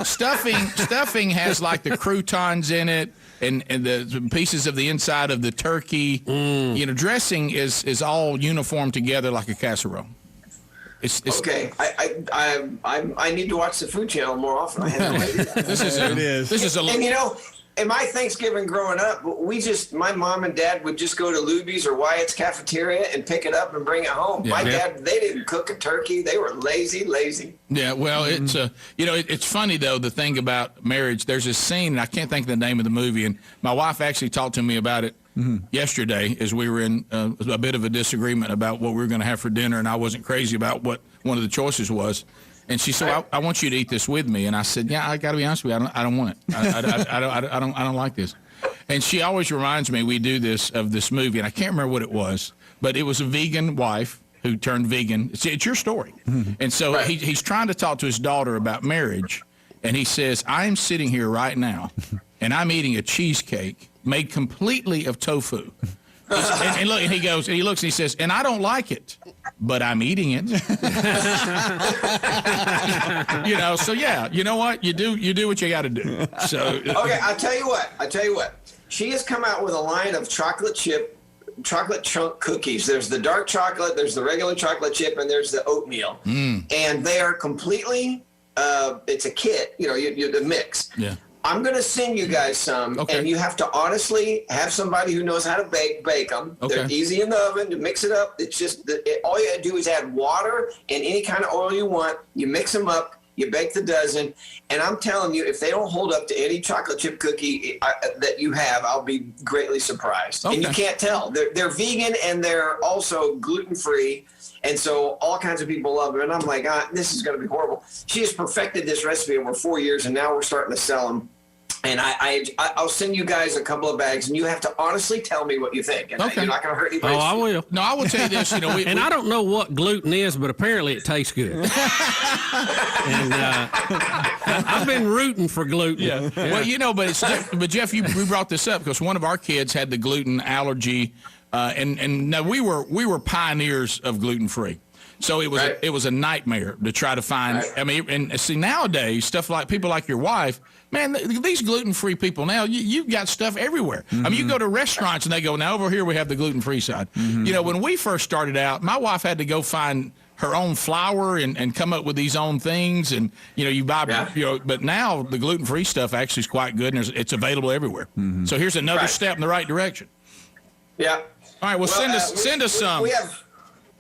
stuffing has like the croutons in it and the pieces of the inside of the turkey. Dressing is all uniform together like a casserole. It's okay. I need to watch the Food Channel more often. I have no idea. This is a. In my Thanksgiving growing up, my mom and dad would just go to Luby's or Wyatt's cafeteria and pick it up and bring it home. My dad, they didn't cook a turkey. They were lazy. Yeah, well, it's it's funny though, the thing about marriage. There's a scene, and I can't think of the name of the movie, and my wife actually talked to me about it yesterday as we were in a bit of a disagreement about what we were going to have for dinner, and I wasn't crazy about what one of the choices was. And she said, I want you to eat this with me. And I said, yeah, I got to be honest with you. I don't want it. I don't like this. And she always reminds me, we do this, of this movie, and I can't remember what it was, but it was a vegan wife who turned vegan. It's your story. And so he's trying to talk to his daughter about marriage. And he says, I'm sitting here right now, and I'm eating a cheesecake made completely of tofu. And look, and he looks and he says, and I don't like it, but I'm eating it. So yeah, you know what? You do what you got to do. So okay, I'll tell you what. She has come out with a line of chocolate chunk cookies. There's the dark chocolate, there's the regular chocolate chip, and there's the oatmeal. And they are completely it's a kit, you the mix. Yeah. I'm going to send you guys some, and you have to honestly have somebody who knows how to bake them. Okay. They're easy in the oven to mix it up. It's just all you got to do is add water and any kind of oil you want. You mix them up, You bake the dozen, and I'm telling you, if they don't hold up to any chocolate chip cookie that you have, I'll be greatly surprised. Okay. And you can't tell. They're vegan, and they're also gluten-free, and so all kinds of people love them. And I'm like, this is going to be horrible. She has perfected this recipe over 4 years, and now we're starting to sell them. And I'll send you guys a couple of bags, and you have to honestly tell me what you think. And okay. You're not going to hurt anybody. Oh, I will. No, I will tell you this. You know, I don't know what gluten is, but apparently it tastes good. And I've been rooting for gluten. Yeah. Well, you know, but Jeff, we brought this up because one of our kids had the gluten allergy, and now we were pioneers of gluten free. So it was a nightmare to try to find. Right. I mean, and see nowadays stuff like people like your wife. Man, these gluten-free people now, you've got stuff everywhere. Mm-hmm. I mean, you go to restaurants and they go, now over here we have the gluten-free side. Mm-hmm. You know, when we first started out, my wife had to go find her own flour and come up with these own things. And, you know, you buy, but now the gluten-free stuff actually is quite good and it's available everywhere. Mm-hmm. So here's another step in the right direction. Yeah. All right, well send us some.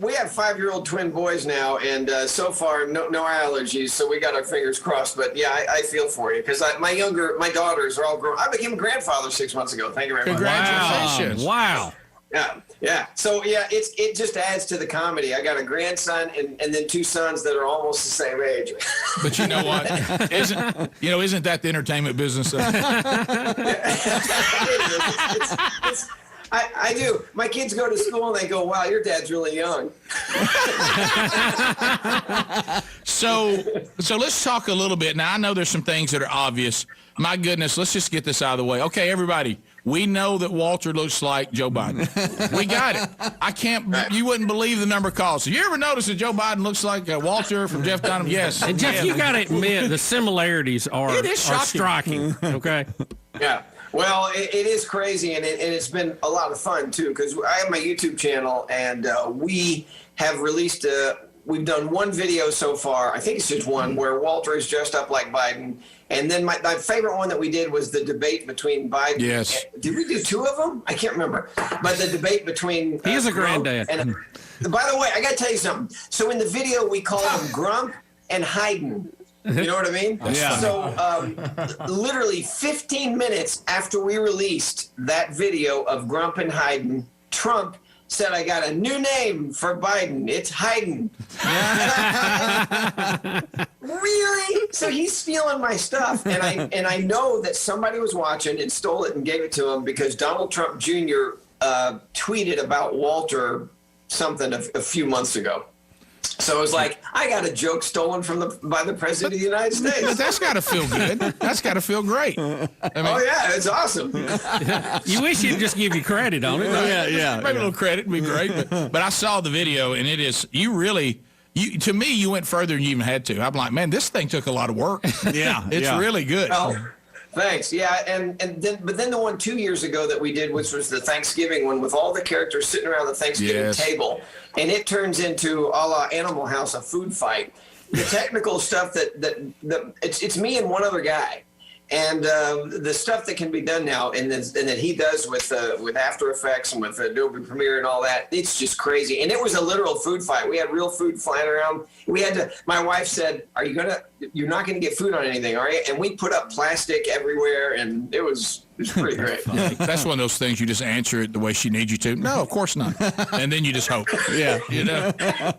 We have 5-year-old twin boys now, and so far no allergies, so we got our fingers crossed. But yeah, I feel for you because my daughters are all grown. I became a grandfather 6 months ago. Thank you very much. Congratulations! Wow. Yeah. So yeah, it just adds to the comedy. I got a grandson and then 2 sons that are almost the same age. But you know what? Isn't that the entertainment business? I do. My kids go to school and they go, wow, your dad's really young. So let's talk a little bit. Now, I know there's some things that are obvious. My goodness, let's just get this out of the way. Okay, everybody, we know that Walter looks like Joe Biden. We got it. You wouldn't believe the number of calls. You ever notice that Joe Biden looks like Walter from Jeff Dunham? Yes. And Jeff, you got to admit, the similarities are striking. Okay? Yeah. Well, it is crazy, and it's been a lot of fun, too, because I have my YouTube channel, and we have released we've done one video so far, I think it's just one, where Walter is dressed up like Biden, and then my favorite one that we did was the debate between Biden. Yes. Did we do 2 of them? I can't remember. But the debate between He's a granddad. And, by the way, I got to tell you something. So in the video, we call him Grump and Hayden. You know what I mean? Yeah. So literally 15 minutes after we released that video of Grump and Hayden, Trump said, I got a new name for Biden. It's Hayden. Really? So he's stealing my stuff. And I know that somebody was watching and stole it and gave it to him because Donald Trump Jr. Tweeted about Walter something a few months ago. So it was like, I got a joke stolen by the President of the United States. But that's got to feel good. That's got to feel great. I mean, yeah, it's awesome. You wish he'd just give you credit on it. Maybe a little credit would be great. But I saw the video, and it is, to me, you went further than you even had to. I'm like, man, this thing took a lot of work. Yeah. It's really good. Oh, thanks. Yeah, but then the one 2 years ago that we did, which was the Thanksgiving one, with all the characters sitting around the Thanksgiving table, and it turns into a la Animal House, a food fight. The technical stuff it's me and one other guy, and the stuff that can be done now, and that he does with After Effects and with Adobe Premiere and all that, it's just crazy. And it was a literal food fight. We had real food flying around. My wife said, you're not gonna get food on anything, are you? And we put up plastic everywhere, and it was pretty great. That's one of those things you just answer it the way she needs you to. No, of course not. And then you just hope. Yeah. You know?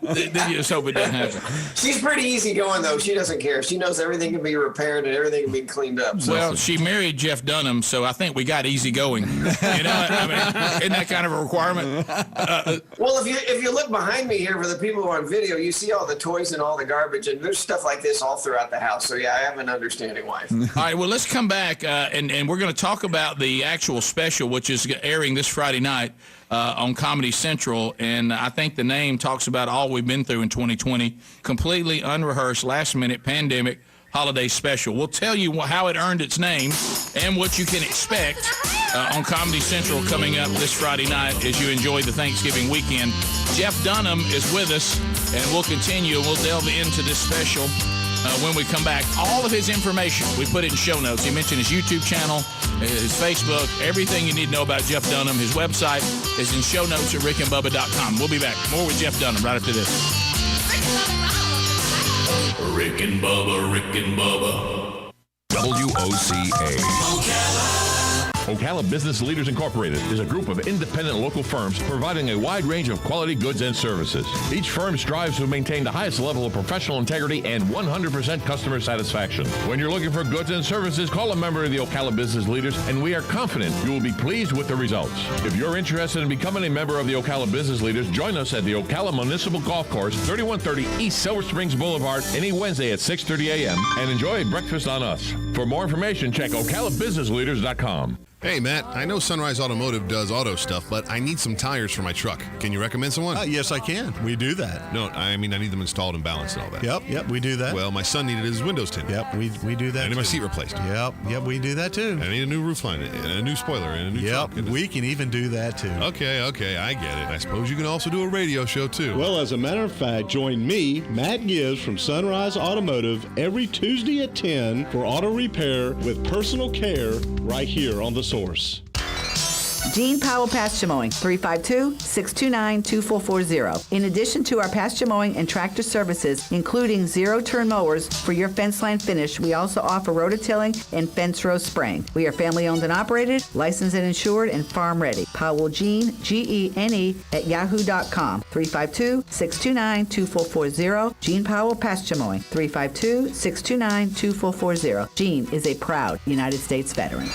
Then you just hope it doesn't happen. She's pretty easy-going, though. She doesn't care. She knows everything can be repaired and everything can be cleaned up. So. Well, she married Jeff Dunham, so I think we got easy-going. You know, I mean, isn't that kind of a requirement? Well, if you look behind me here for the people who are on video, you see all the toys and all the garbage, and there's stuff like this all throughout the house. So, yeah, I have an understanding wife. All right, well, let's come back, and we're going to talk about the actual special, which is airing this Friday night on Comedy Central. And I think the name talks about all we've been through in 2020, completely unrehearsed, last-minute pandemic holiday special. We'll tell you how it earned its name and what you can expect on Comedy Central coming up this Friday night as you enjoy the Thanksgiving weekend. Jeff Dunham is with us, and we'll continue. We'll delve into this special when we come back. All of his information, we put it in show notes. He mentioned his YouTube channel, his Facebook, everything you need to know about Jeff Dunham. His website is in show notes at rickandbubba.com. We'll be back. More with Jeff Dunham right after this. Rick and Bubba, Rick and Bubba. WOCA. Ocala Business Leaders Incorporated is a group of independent local firms providing a wide range of quality goods and services. Each firm strives to maintain the highest level of professional integrity and 100% customer satisfaction. When you're looking for goods and services, call a member of the Ocala Business Leaders, and we are confident you will be pleased with the results. If you're interested in becoming a member of the Ocala Business Leaders, join us at the Ocala Municipal Golf Course, 3130 East Silver Springs Boulevard, any Wednesday at 6:30 a.m., and enjoy a breakfast on us. For more information, check OcalaBusinessLeaders.com. Hey, Matt, I know Sunrise Automotive does auto stuff, but I need some tires for my truck. Can you recommend someone? Yes, I can. We do that. No, I mean, I need them installed and balanced and all that. Yep, we do that. Well, my son needed his windows tinted. Yep, we do that. I need my seat replaced. Yep, we do that too. I need a new roof line and a new spoiler and a new truck. Yep, we can even do that too. Okay, I get it. I suppose you can also do a radio show too. Well, as a matter of fact, join me, Matt Gibbs from Sunrise Automotive, every Tuesday at 10 for auto repair with personal care right here on The Source. Gene Powell Pasture Mowing, 352-629-2440. In addition to our pasture mowing and tractor services, including zero-turn mowers for your fence line finish, we also offer rototilling and fence row spraying. We are family-owned and operated, licensed and insured, and farm-ready. Powell Gene, Gene, at yahoo.com. 352-629-2440. Gene Powell Pasture Mowing, 352-629-2440. Gene is a proud United States veteran.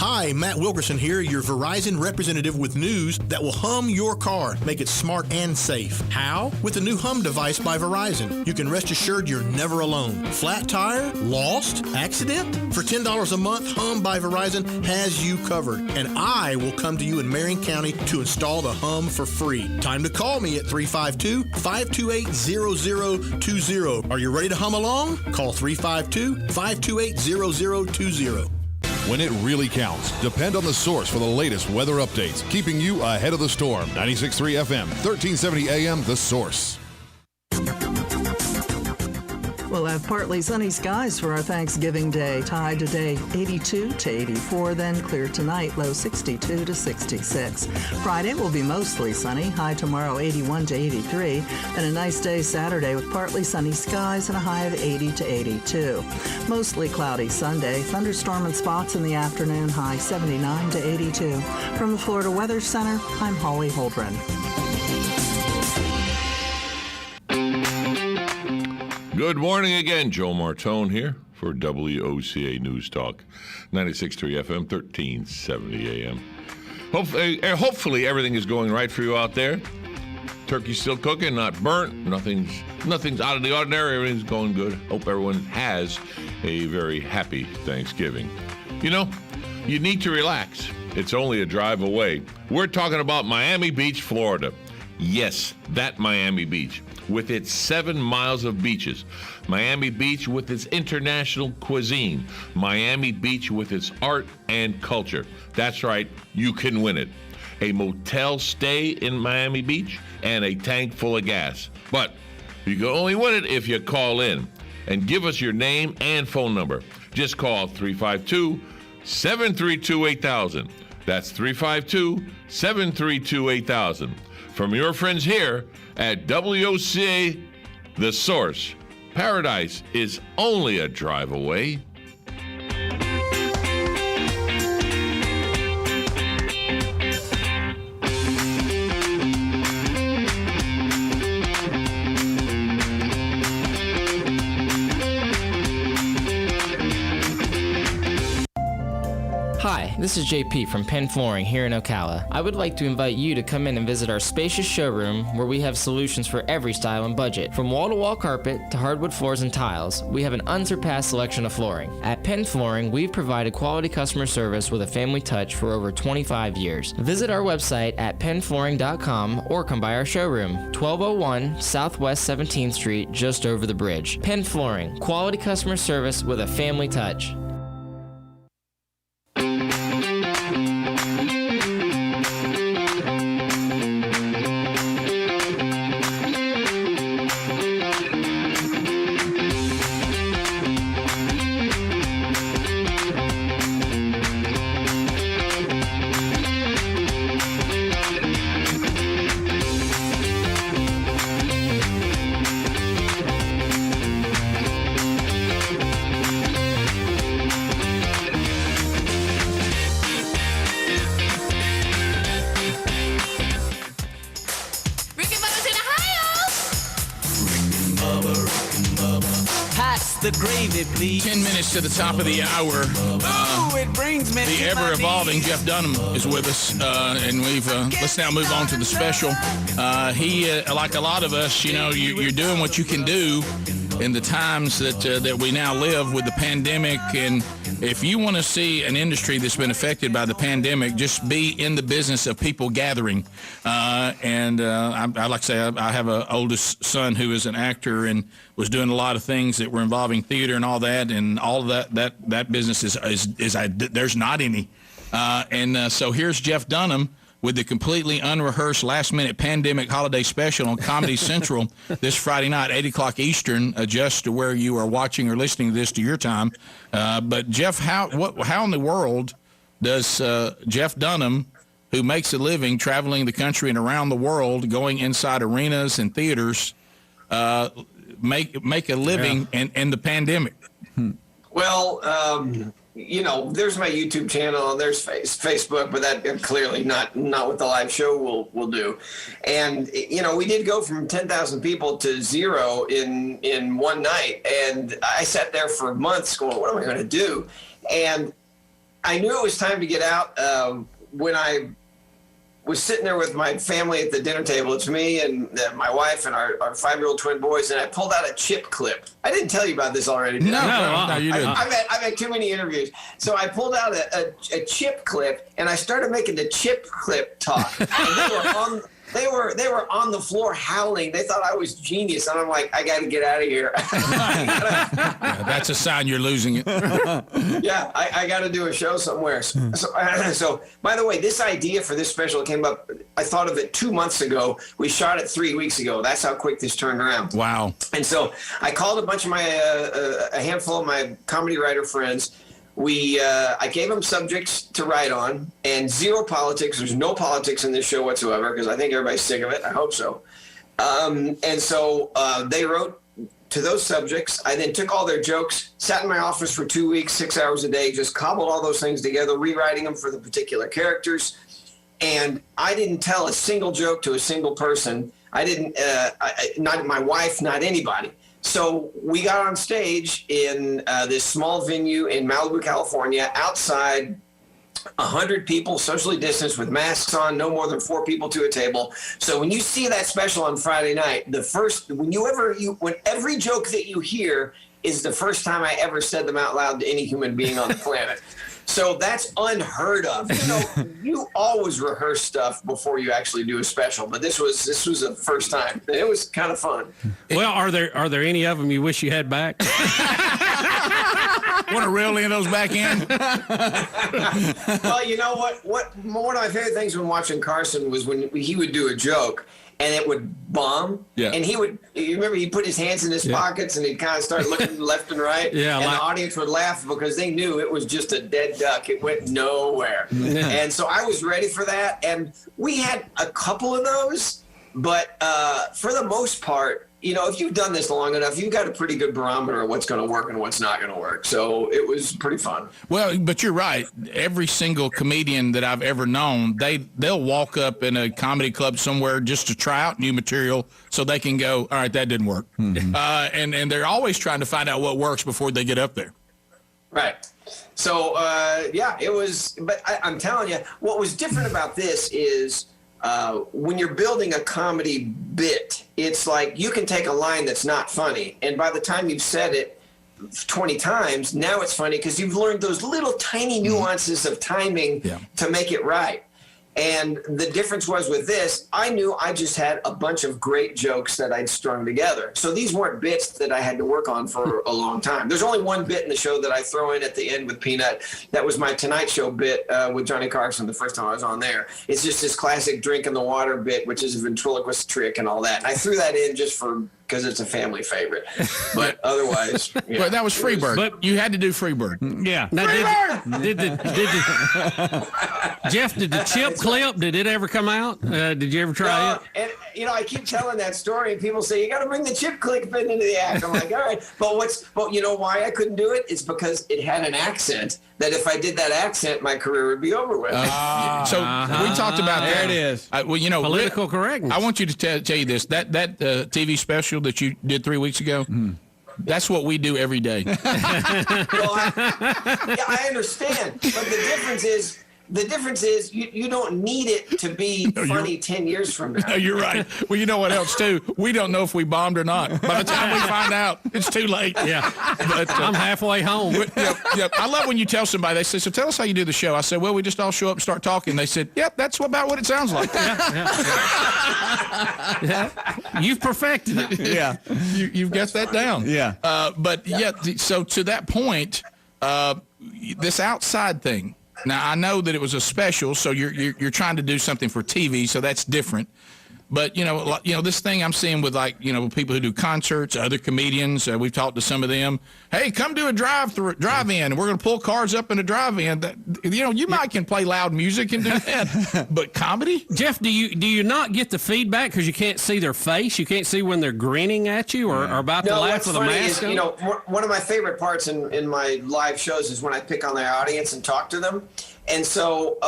Hi, Matt Wilkerson here, your Verizon representative with news that will hum your car, make it smart and safe. How? With the new Hum device by Verizon. You can rest assured you're never alone. Flat tire? Lost? Accident? For $10 a month, Hum by Verizon has you covered. And I will come to you in Marion County to install the Hum for free. Time to call me at 352-528-0020. Are you ready to hum along? Call 352-528-0020. When it really counts, depend on The Source for the latest weather updates, keeping you ahead of the storm. 96.3 FM, 1370 AM, The Source. We'll have partly sunny skies for our Thanksgiving Day. High today 82 to 84, then clear tonight, low 62 to 66. Friday will be mostly sunny. High tomorrow 81 to 83, and a nice day Saturday with partly sunny skies and a high of 80 to 82. Mostly cloudy Sunday. Thunderstorm and spots in the afternoon. High 79 to 82. From the Florida Weather Center, I'm Holly Holdren. Good morning again. Joe Martone here for WOCA News Talk, 96.3 FM, 1370 AM. Hopefully everything is going right for you out there. Turkey's still cooking, not burnt. Nothing's out of the ordinary. Everything's going good. Hope everyone has a very happy Thanksgiving. You know, you need to relax. It's only a drive away. We're talking about Miami Beach, Florida. Yes, that Miami Beach, with its 7 miles of beaches. Miami Beach with its international cuisine. Miami Beach with its art and culture. That's right, you can win it. A motel stay in Miami Beach and a tank full of gas. But you can only win it if you call in and give us your name and phone number. Just call 352-732-8000. That's 352-732-8000. From your friends here at WOCA, The Source, paradise is only a drive away. Hi, this is JP from Penn Flooring here in Ocala. I would like to invite you to come in and visit our spacious showroom where we have solutions for every style and budget. From wall-to-wall carpet to hardwood floors and tiles, we have an unsurpassed selection of flooring. At Penn Flooring, we've provided quality customer service with a family touch for over 25 years. Visit our website at pennflooring.com or come by our showroom, 1201 Southwest 17th Street, just over the bridge. Penn Flooring, quality customer service with a family touch. Pass the gravy, please. 10 minutes to the top of the hour. It brings me The to my ever-evolving knees. Jeff Dunham is with us, and we've let's now move on to the special. He, like a lot of us, you're doing what you can do in the times that we now live with the pandemic. And if you want to see an industry that's been affected by the pandemic, just be in the business of people gathering. I like to say I have an oldest son who is an actor and was doing a lot of things that were involving theater and all that, and all of that business is there's not any. So here's Jeff Dunham with the completely unrehearsed last-minute pandemic holiday special on Comedy Central this Friday night, 8 o'clock Eastern. Adjust to where you are watching or listening to this to your time. But Jeff, how in the world does Jeff Dunham, who makes a living traveling the country and around the world, going inside arenas and theaters, make a living in the pandemic? Well, there's my YouTube channel and there's Facebook, but that clearly not what the live show will do. And, we did go from 10,000 people to 0 in one night. And I sat there for months going, what am I going to do? And I knew it was time to get out when I was sitting there with my family at the dinner table. It's me and my wife and our 5-year-old twin boys, and I pulled out a chip clip. I didn't tell you about this already, did I? No, you didn't. I've had too many interviews. So I pulled out a chip clip, and I started making the chip clip talk. And they were on the floor howling. They thought I was genius, and I'm like, I got to get out of here. That's a sign you're losing it. Yeah, I got to do a show somewhere. So, by the way, this idea for this special came up. I thought of it 2 months ago. We shot it 3 weeks ago. That's how quick this turned around. Wow. And so I called a bunch of a handful of my comedy writer friends. I gave them subjects to write on, and zero politics. There's no politics in this show whatsoever, because I think everybody's sick of it. I hope so. And so they wrote to those subjects. I then took all their jokes, sat in my office for 2 weeks, 6 hours a day, just cobbled all those things together, rewriting them for the particular characters. And I didn't tell a single joke to a single person. I didn't, not my wife, not anybody. So we got on stage in this small venue in Malibu, California, outside 100 people, socially distanced with masks on, no more than 4 people to a table. So when you see that special on Friday night, when every joke that you hear is the first time I ever said them out loud to any human being on the planet. So that's unheard of. You always rehearse stuff before you actually do a special, but this was the first time. It was kind of fun. Well, are there any of them you wish you had back? Want to reel any of those back in? Well, you know what? One of my favorite things when watching Carson was when he would do a joke and it would bomb. Yeah. And you remember he put his hands in his pockets and he'd kind of start looking left and right. Yeah. And the audience would laugh because they knew it was just a dead duck. It went nowhere. Yeah. And so I was ready for that. And we had a couple of those, but for the most part, if you've done this long enough, you've got a pretty good barometer of what's going to work and what's not going to work. So it was pretty fun. Well, but you're right. Every single comedian that I've ever known, they'll walk up in a comedy club somewhere just to try out new material so they can go, all right, that didn't work. Mm-hmm. And they're always trying to find out what works before they get up there. Right. So, it was, but I'm telling you, what was different about this is when you're building a comedy bit, it's like you can take a line that's not funny, and by the time you've said it 20 times, now it's funny because you've learned those little tiny nuances of timing to make it right. And the difference was with this, I knew I just had a bunch of great jokes that I'd strung together. So these weren't bits that I had to work on for a long time. There's only one bit in the show that I throw in at the end with Peanut. That was my Tonight Show bit with Johnny Carson the first time I was on there. It's just this classic drink in the water bit, which is a ventriloquist trick and all that. And I threw that in just because it's a family favorite. But otherwise, well, that was Freebird. But you had to do Freebird. Yeah. Now, Jeff, did the chip clip, did it ever come out? Did you ever try it? And I keep telling that story, and people say you got to bring the chip clip into the act. I'm like, all right, but you know why I couldn't do it? It's because it had an accent. That if I did that accent, my career would be over with. So we talked about that. There it is. Political correctness. I want you to tell you this. That TV special that you did 3 weeks ago, That's what we do every day. Well, I understand, but the difference is you don't need it to be funny 10 years from now. No, you're right. Well, you know what else too? We don't know if we bombed or not. By the time we find out, it's too late. Yeah, but, I'm halfway home. Yep. I love when you tell somebody, they say, so tell us how you do the show. I said, well, we just all show up and start talking. They said, yep, that's about what it sounds like. Yeah. You've perfected it. Yeah, you've got that down. Yeah. So to that point, this outside thing. Now I know that it was a special, so you're trying to do something for TV, so that's different. But this thing I'm seeing with people who do concerts, other comedians. We've talked to some of them. Hey, come do a drive-in. We're going to pull cars up in a drive-in. You might can play loud music and do that, but comedy. Jeff, do you not get the feedback because you can't see their face? You can't see when they're grinning at you or about to laugh with a mask on? One of my favorite parts in my live shows is when I pick on their audience and talk to them, and so.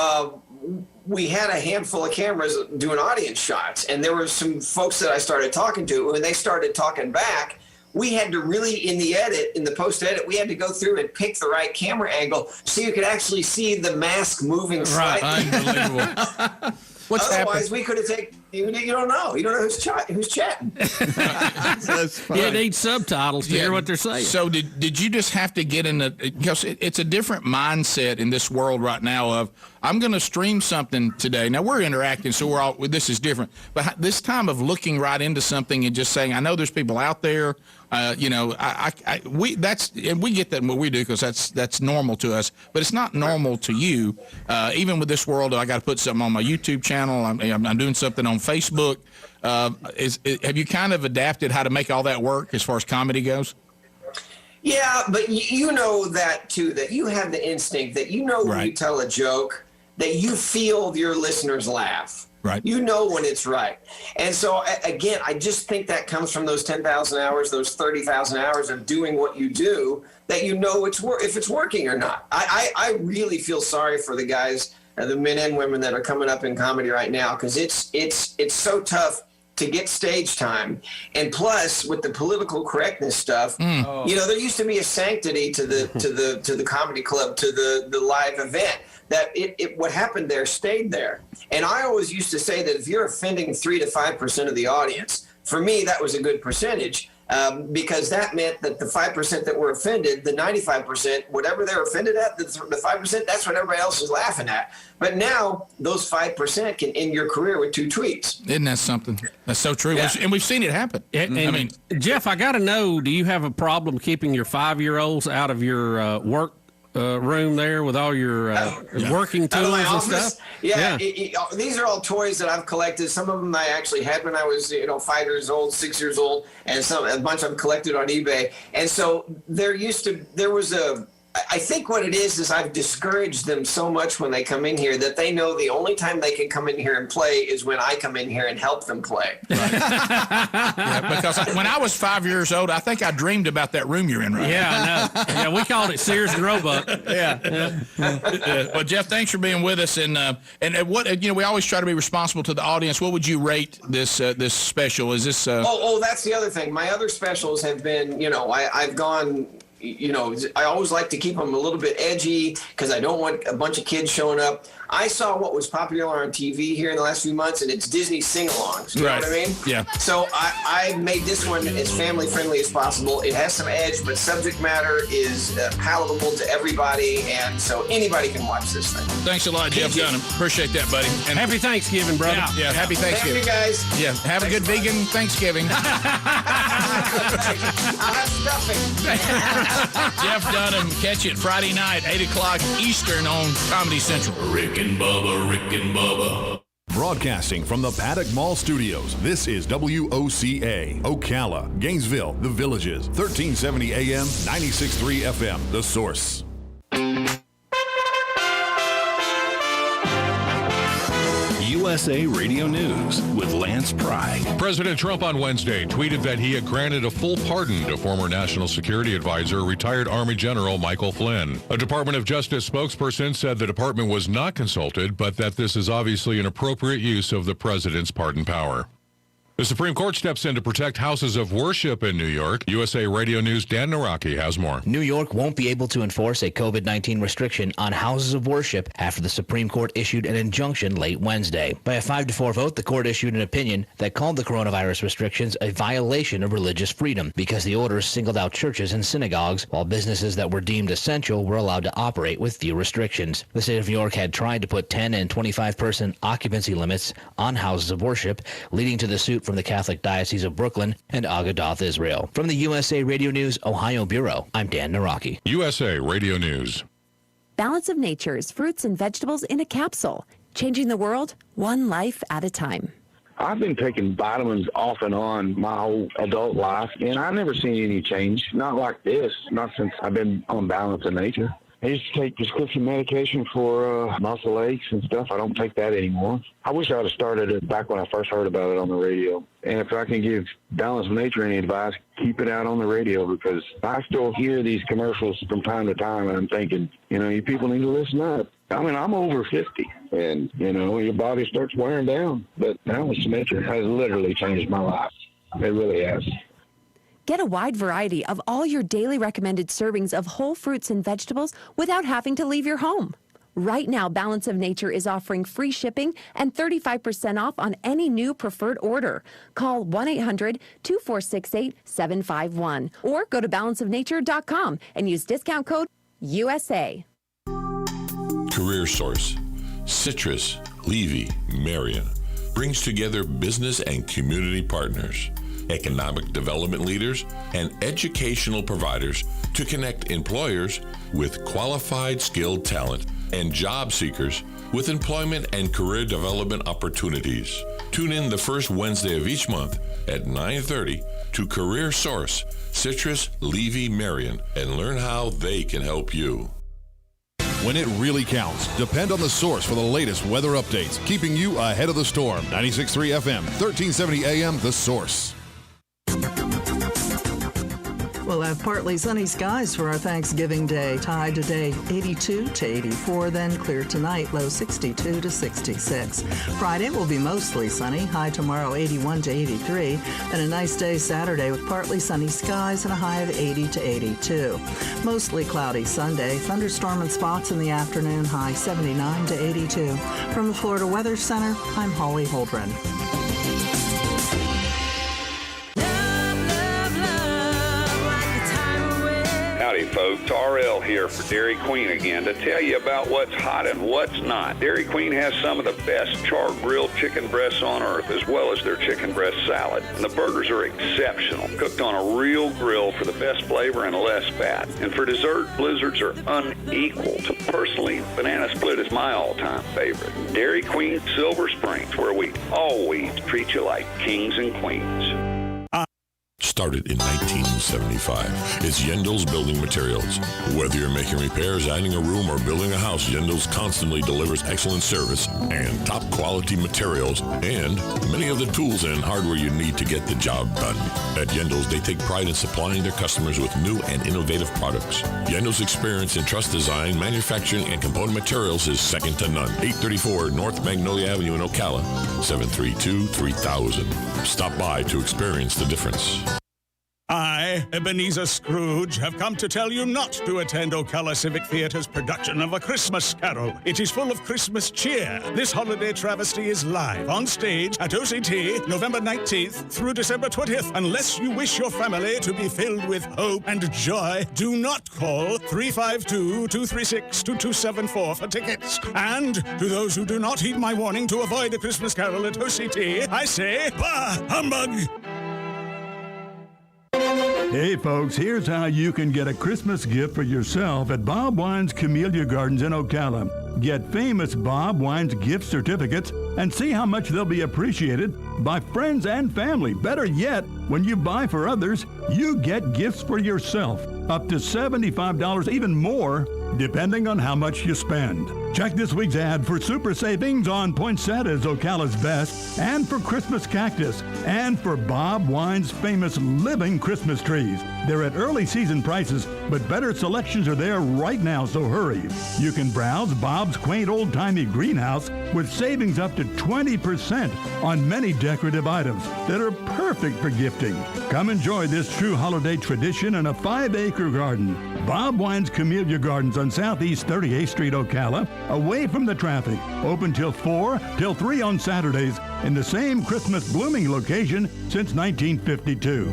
We had a handful of cameras doing audience shots, and there were some folks that I started talking to. When they started talking back, we had to really, in the post-edit, we had to go through and pick the right camera angle so you could actually see the mask moving slightly. Right, unbelievable. Otherwise, we could have taken. You don't know. You don't know who's chatting. You need subtitles to hear what they're saying. So did you just have to get in because it's a different mindset in this world right now of I'm going to stream something today. Now we're interacting, so this is different. But this time of looking right into something and just saying, I know there's people out there. We get that in what we do because that's normal to us. But it's not normal to you. Even with this world, I got to put something on my YouTube channel. I'm doing something on Facebook. Have you kind of adapted how to make all that work as far as comedy goes? Yeah, but you know that too, that you have the instinct that when you tell a joke that you feel your listeners laugh. Right. You know when it's right. And so, again, I just think that comes from those 10,000 hours, those 30,000 hours of doing what you do, that you know if it's working or not. I really feel sorry for the guys, the men and women that are coming up in comedy right now, because it's so tough to get stage time. And plus, with the political correctness stuff, there used to be a sanctity to the comedy club, to the live event, that what happened there stayed there. And I always used to say that if you're offending 3 to 5% of the audience, for me, that was a good percentage, because that meant that the 5% that were offended, the 95%, whatever they're offended at, the 5%, that's what everybody else is laughing at. But now those 5% can end your career with 2 tweets. Isn't that something? That's so true. Yeah. And we've seen it happen. Jeff, I got to know, do you have a problem keeping your 5-year-olds out of your work room there with all your working tools and stuff? Yeah. These are all toys that I've collected. Some of them I actually had when I was 5 years old, 6 years old, and a bunch of them collected on eBay. And so I think what it is I've discouraged them so much when they come in here that they know the only time they can come in here and play is when I come in here and help them play. Because when I was 5 years old, I think I dreamed about that room you're in right now. Yeah, I know. Yeah, we called it Sears and Roebuck. Well, Jeff, thanks for being with us. And what we always try to be responsible to the audience. What would you rate this special? Is this? That's the other thing. My other specials have been, I've gone. I always like to keep them a little bit edgy because I don't want a bunch of kids showing up. I saw what was popular on TV here in the last few months, and it's Disney sing-alongs. You know what I mean? Yeah. So I made this one as family-friendly as possible. It has some edge, but subject matter is palatable to everybody, and so anybody can watch this thing. Thanks a lot, Jeff Dunham. Appreciate that, buddy. And happy Thanksgiving, brother. Yeah, happy Thanksgiving. Thank you, guys. Yeah, have a good vegan Thanksgiving. I'll have stuffing. Jeff Dunham, catch it Friday night, 8 o'clock Eastern on Comedy Central. Rick and Bubba. Broadcasting from the Paddock Mall Studios, this is WOCA, Ocala, Gainesville, The Villages, 1370 AM, 96.3 FM, The Source. USA Radio News with Lance Pry. President Trump on Wednesday tweeted that he had granted a full pardon to former National Security Advisor, retired Army General Michael Flynn. A Department of Justice spokesperson said the department was not consulted, but that this is obviously an appropriate use of the president's pardon power. The Supreme Court steps in to protect houses of worship in New York. USA Radio News' Dan Naraki has more. New York won't be able to enforce a COVID-19 restriction on houses of worship after the Supreme Court issued an injunction late Wednesday. By a 5-4 vote, the court issued an opinion that called the coronavirus restrictions a violation of religious freedom because the orders singled out churches and synagogues, while businesses that were deemed essential were allowed to operate with few restrictions. The state of New York had tried to put 10 and 25-person occupancy limits on houses of worship, leading to the suit from the Catholic Diocese of Brooklyn and Agadoth Israel. From the USA Radio News Ohio Bureau, I'm Dan Naraki. USA Radio News. Balance of Nature's fruits and vegetables in a capsule, changing the world one life at a time. I've been taking vitamins off and on my whole adult life, and I've never seen any change. Not like this, not since I've been on Balance of Nature. I used to take prescription medication for muscle aches and stuff. I don't take that anymore. I wish I would have started it back when I first heard about it on the radio. And if I can give Balance of Nature any advice, keep it out on the radio, because I still hear these commercials from time to time, and I'm thinking, you people need to listen up. I mean, I'm over 50, and, your body starts wearing down. But Balance of Nature has literally changed my life. It really has. Get a wide variety of all your daily recommended servings of whole fruits and vegetables without having to leave your home. Right now, Balance of Nature is offering free shipping and 35% off on any new preferred order. Call 1-800-2468-751 or go to balanceofnature.com and use discount code USA. Career Source, Citrus, Levy, Marion brings together business and community partners, economic development leaders, and educational providers to connect employers with qualified, skilled talent and job seekers with employment and career development opportunities. Tune in the first Wednesday of each month at 9:30 to Career Source, Citrus, Levy, Marion, and learn how they can help you. When it really counts, depend on the Source for the latest weather updates, keeping you ahead of the storm. 96.3 FM, 1370 AM, The Source. We'll have partly sunny skies for our Thanksgiving Day. High today 82 to 84, then clear tonight, low 62 to 66. Friday will be mostly sunny. High tomorrow 81 to 83. And a nice day Saturday with partly sunny skies and a high of 80 to 82. Mostly cloudy Sunday. Thunderstorm and spots in the afternoon. High 79 to 82. From the Florida Weather Center, I'm Holly Holdren. Howdy folks, RL here for Dairy Queen again to tell you about what's hot and what's not. Dairy Queen has some of the best char-grilled chicken breasts on earth, as well as their chicken breast salad. And the burgers are exceptional, cooked on a real grill for the best flavor and less fat. And for dessert, blizzards are unequaled. Personally, banana split is my all-time favorite. Dairy Queen Silver Springs, where we always treat you like kings and queens. Started in 1975. It's Yendel's Building Materials. Whether you're making repairs, adding a room, or building a house, Yendel's constantly delivers excellent service and top quality materials and many of the tools and hardware you need to get the job done. At Yendel's, they take pride in supplying their customers with new and innovative products. Yendel's experience in truss design, manufacturing, and component materials is second to none. 834 North Magnolia Avenue in Ocala, 732-3000. Stop by to experience the difference. I, Ebenezer Scrooge, have come to tell you not to attend Ocala Civic Theatre's production of A Christmas Carol. It is full of Christmas cheer. This holiday travesty is live on stage at OCT November 19th through December 20th. Unless you wish your family to be filled with hope and joy, do not call 352-236-2274 for tickets. And to those who do not heed my warning to avoid A Christmas Carol at OCT, I say, bah, humbug! Hey folks, here's how you can get a Christmas gift for yourself at Bob Wine's Camellia Gardens in Ocala. Get famous Bob Wine's gift certificates and see how much they'll be appreciated by friends and family. Better yet, when you buy for others, you get gifts for yourself. Up to $75, even more, depending on how much you spend. Check this week's ad for super savings on poinsettias, Ocala's best, and for Christmas cactus, and for Bob Wine's famous living Christmas trees. They're at early season prices, but better selections are there right now, so hurry. You can browse Bob's quaint old-timey greenhouse with savings up to 20% on many decorative items that are perfect for gifting. Come enjoy this true holiday tradition in a 5-acre garden. Bob Wine's Camellia Gardens on Southeast 38th Street, Ocala, away from the traffic, open till 4 till 3 on Saturdays, in the same Christmas blooming location since 1952.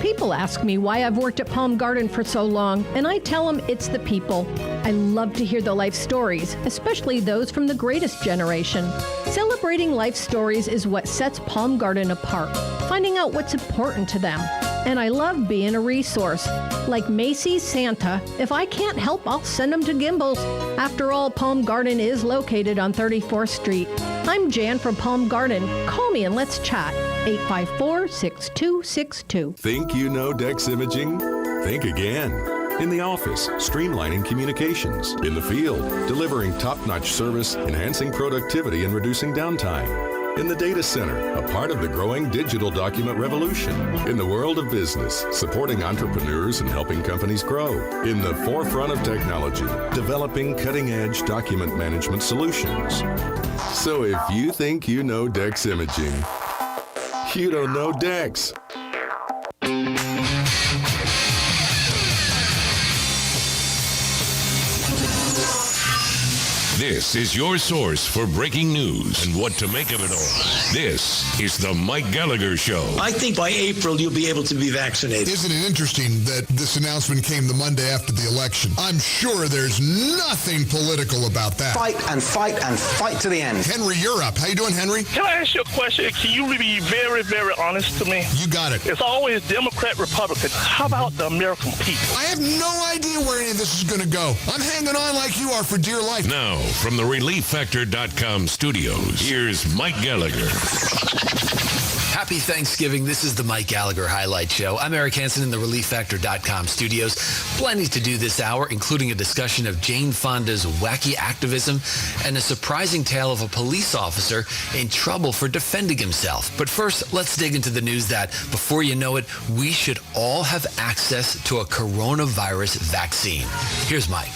People ask me why I've worked at Palm Garden for so long, and I tell them it's the people. I love to hear the life stories, especially those from the greatest generation. Celebrating life stories is what sets Palm Garden apart, finding out what's important to them. And I love being a resource. Like Macy's Santa, if I can't help, I'll send them to Gimbel's. After all, Palm Garden is located on 34th Street. I'm Jan from Palm Garden. Call me and let's chat. 854-6262. Think you know Dex Imaging? Think again. In the office, streamlining communications. In the field, delivering top-notch service, enhancing productivity, and reducing downtime. In the data center, a part of the growing digital document revolution. In the world of business, supporting entrepreneurs and helping companies grow. In the forefront of technology, developing cutting-edge document management solutions. So if you think you know Dex Imaging, you don't know Dex. This is your source for breaking news and what to make of it all. This is the Mike Gallagher Show. I think by April you'll be able to be vaccinated. Isn't it interesting that this announcement came the Monday after the election? I'm sure there's nothing political about that. Fight and fight and fight to the end. Henry, you're up. How you doing, Henry? Can I ask you a question? Can you be very, very honest to me? You got it. It's always Democrat, Republican. How about the American people? I have no idea where any of this is going to go. I'm hanging on like you are for dear life. Now, from the ReliefFactor.com studios, here's Mike Gallagher. Happy Thanksgiving. This is the Mike Gallagher Highlight Show. I'm Eric Hansen in the ReliefFactor.com studios. Plenty to do this hour, including a discussion of Jane Fonda's wacky activism and a surprising tale of a police officer in trouble for defending himself. But first, let's dig into the news that, before you know it, we should all have access to a coronavirus vaccine. Here's Mike.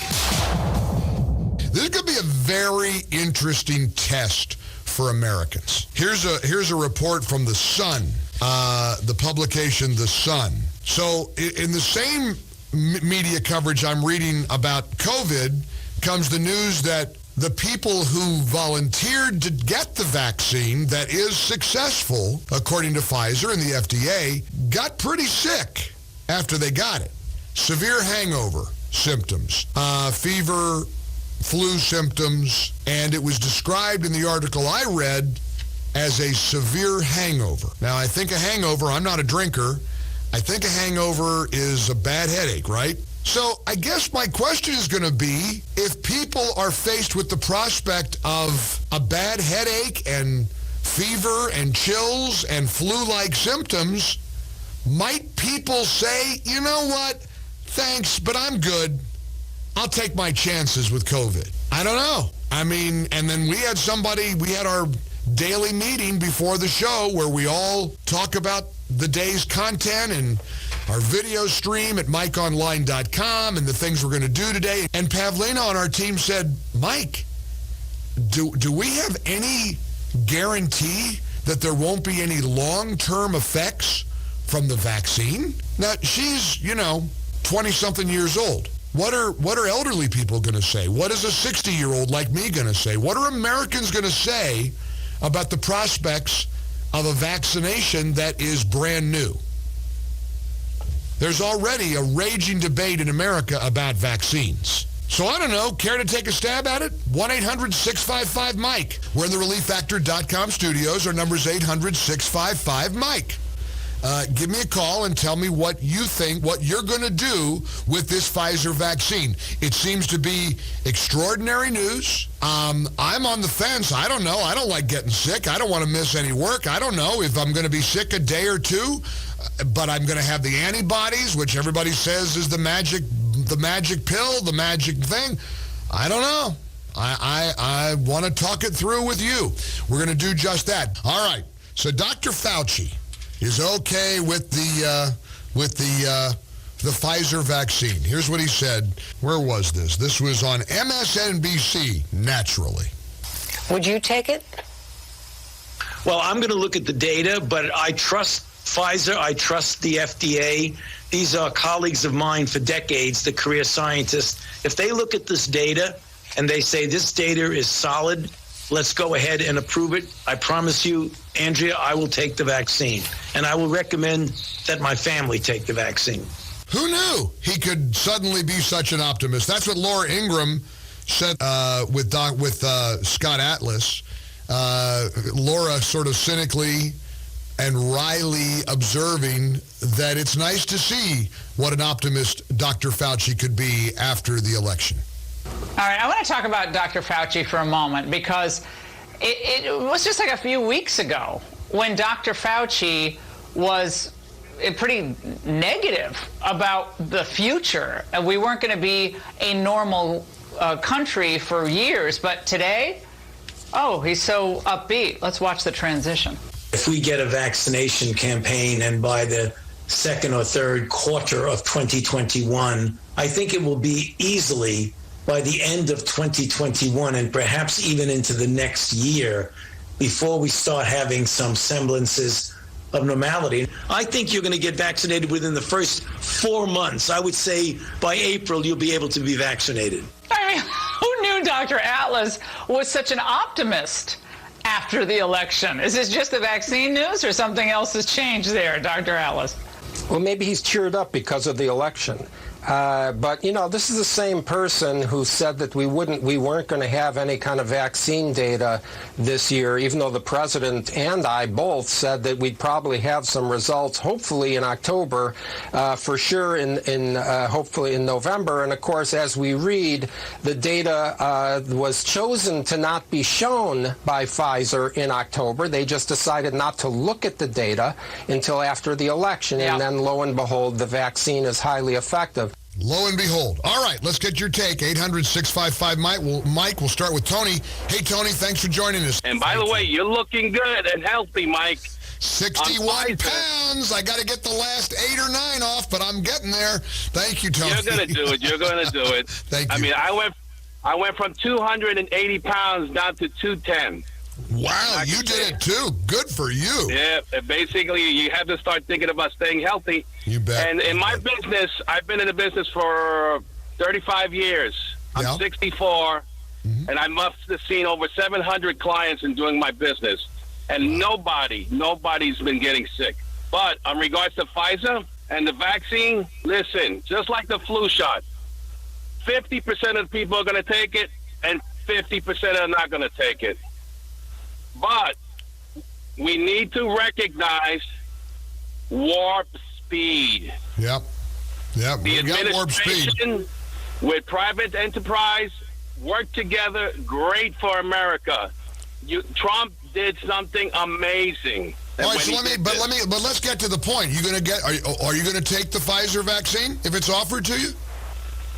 This is going to be a very interesting test for Americans. Here's a report from The Sun, the publication The Sun. So in the same media coverage I'm reading about COVID comes the news that the people who volunteered to get the vaccine that is successful, according to Pfizer and the FDA, got pretty sick after they got it. Severe hangover symptoms, fever, flu symptoms, and it was described in the article I read as a severe hangover. Now, I think a hangover, I'm not a drinker, I think a hangover is a bad headache, right? So I guess my question is going to be, if people are faced with the prospect of a bad headache and fever and chills and flu-like symptoms, might people say, you know what, thanks, but I'm good. I'll take my chances with COVID. I don't know. I mean, and then we had our daily meeting before the show where we all talk about the day's content and our video stream at MikeOnline.com and the things we're going to do today. And Pavlina on our team said, Mike, do we have any guarantee that there won't be any long-term effects from the vaccine? Now, she's, 20-something years old. What are elderly people going to say? What is a 60-year-old like me going to say? What are Americans going to say about the prospects of a vaccination that is brand new? There's already a raging debate in America about vaccines. So I don't know, care to take a stab at it? 1-800-655-MIKE. We're in the ReliefFactor.com studios. Our number is 800-655-MIKE. Give me a call and tell me what you think, what you're going to do with this Pfizer vaccine. It seems to be extraordinary news. I'm on the fence. I don't know. I don't like getting sick. I don't want to miss any work. I don't know if I'm going to be sick a day or two, but I'm going to have the antibodies, which everybody says is the magic pill, the magic thing. I don't know. I want to talk it through with you. We're going to do just that. All right. So Dr. Fauci is okay with the Pfizer vaccine. Here's what he said. Where was this? This was on MSNBC, naturally. Would you take it? Well, I'm going to look at the data, but I trust Pfizer. I trust the FDA. These are colleagues of mine for decades, the career scientists. If they look at this data and they say this data is solid, let's go ahead and approve it. I promise you, Andrea, I will take the vaccine. And I will recommend that my family take the vaccine. Who knew he could suddenly be such an optimist? That's what Laura Ingraham said with Scott Atlas. Laura sort of cynically and wryly observing that it's nice to see what an optimist Dr. Fauci could be after the election. All right, I want to talk about Dr. Fauci for a moment because it was just like a few weeks ago when Dr. Fauci was pretty negative about the future. And we weren't going to be a normal country for years, but today, oh, he's so upbeat. Let's watch the transition. If we get a vaccination campaign and by the second or third quarter of 2021, I think it will be easily by the end of 2021 and perhaps even into the next year before we start having some semblances of normality. I think you're going to get vaccinated within the first 4 months. I would say by April, you'll be able to be vaccinated. I mean, who knew Dr. Atlas was such an optimist after the election? Is this just the vaccine news or something else has changed there, Dr. Atlas? Well, maybe he's cheered up because of the election. But, you know, this is the same person who said that we weren't going to have any kind of vaccine data this year, even though the president and I both said that we'd probably have some results, hopefully in October, for sure hopefully in November. And of course, as we read, the data was chosen to not be shown by Pfizer in October. They just decided not to look at the data until after the election. Yeah. And then lo and behold, the vaccine is highly effective. Lo and behold. All right, let's get your take. 800-655-MIKE. Mike, we'll start with Tony. Hey, Tony, thanks for joining us. And by the way, you're looking good and healthy, Mike. 61 pounds. I got to get the last 8 or 9 off, but I'm getting there. Thank you, Tony. You're going to do it. You're going to do it. Thank you. I mean, I went from 280 pounds down to 210. Wow, you did it too. Good for you. Yeah, basically, you have to start thinking about staying healthy. You bet. And in my business, I've been in the business for 35 years. I'm 64, and I must have seen over 700 clients in doing my business. And nobody's been getting sick. But in regards to Pfizer and the vaccine, listen, just like the flu shot, 50% of the people are going to take it, and 50% are not going to take it. But we need to recognize warp speed. Yep. The We got warp speed. administration with private enterprise work together. Great for America. Trump did something amazing. All right, so let's get to the point. Are you going to take the Pfizer vaccine if it's offered to you?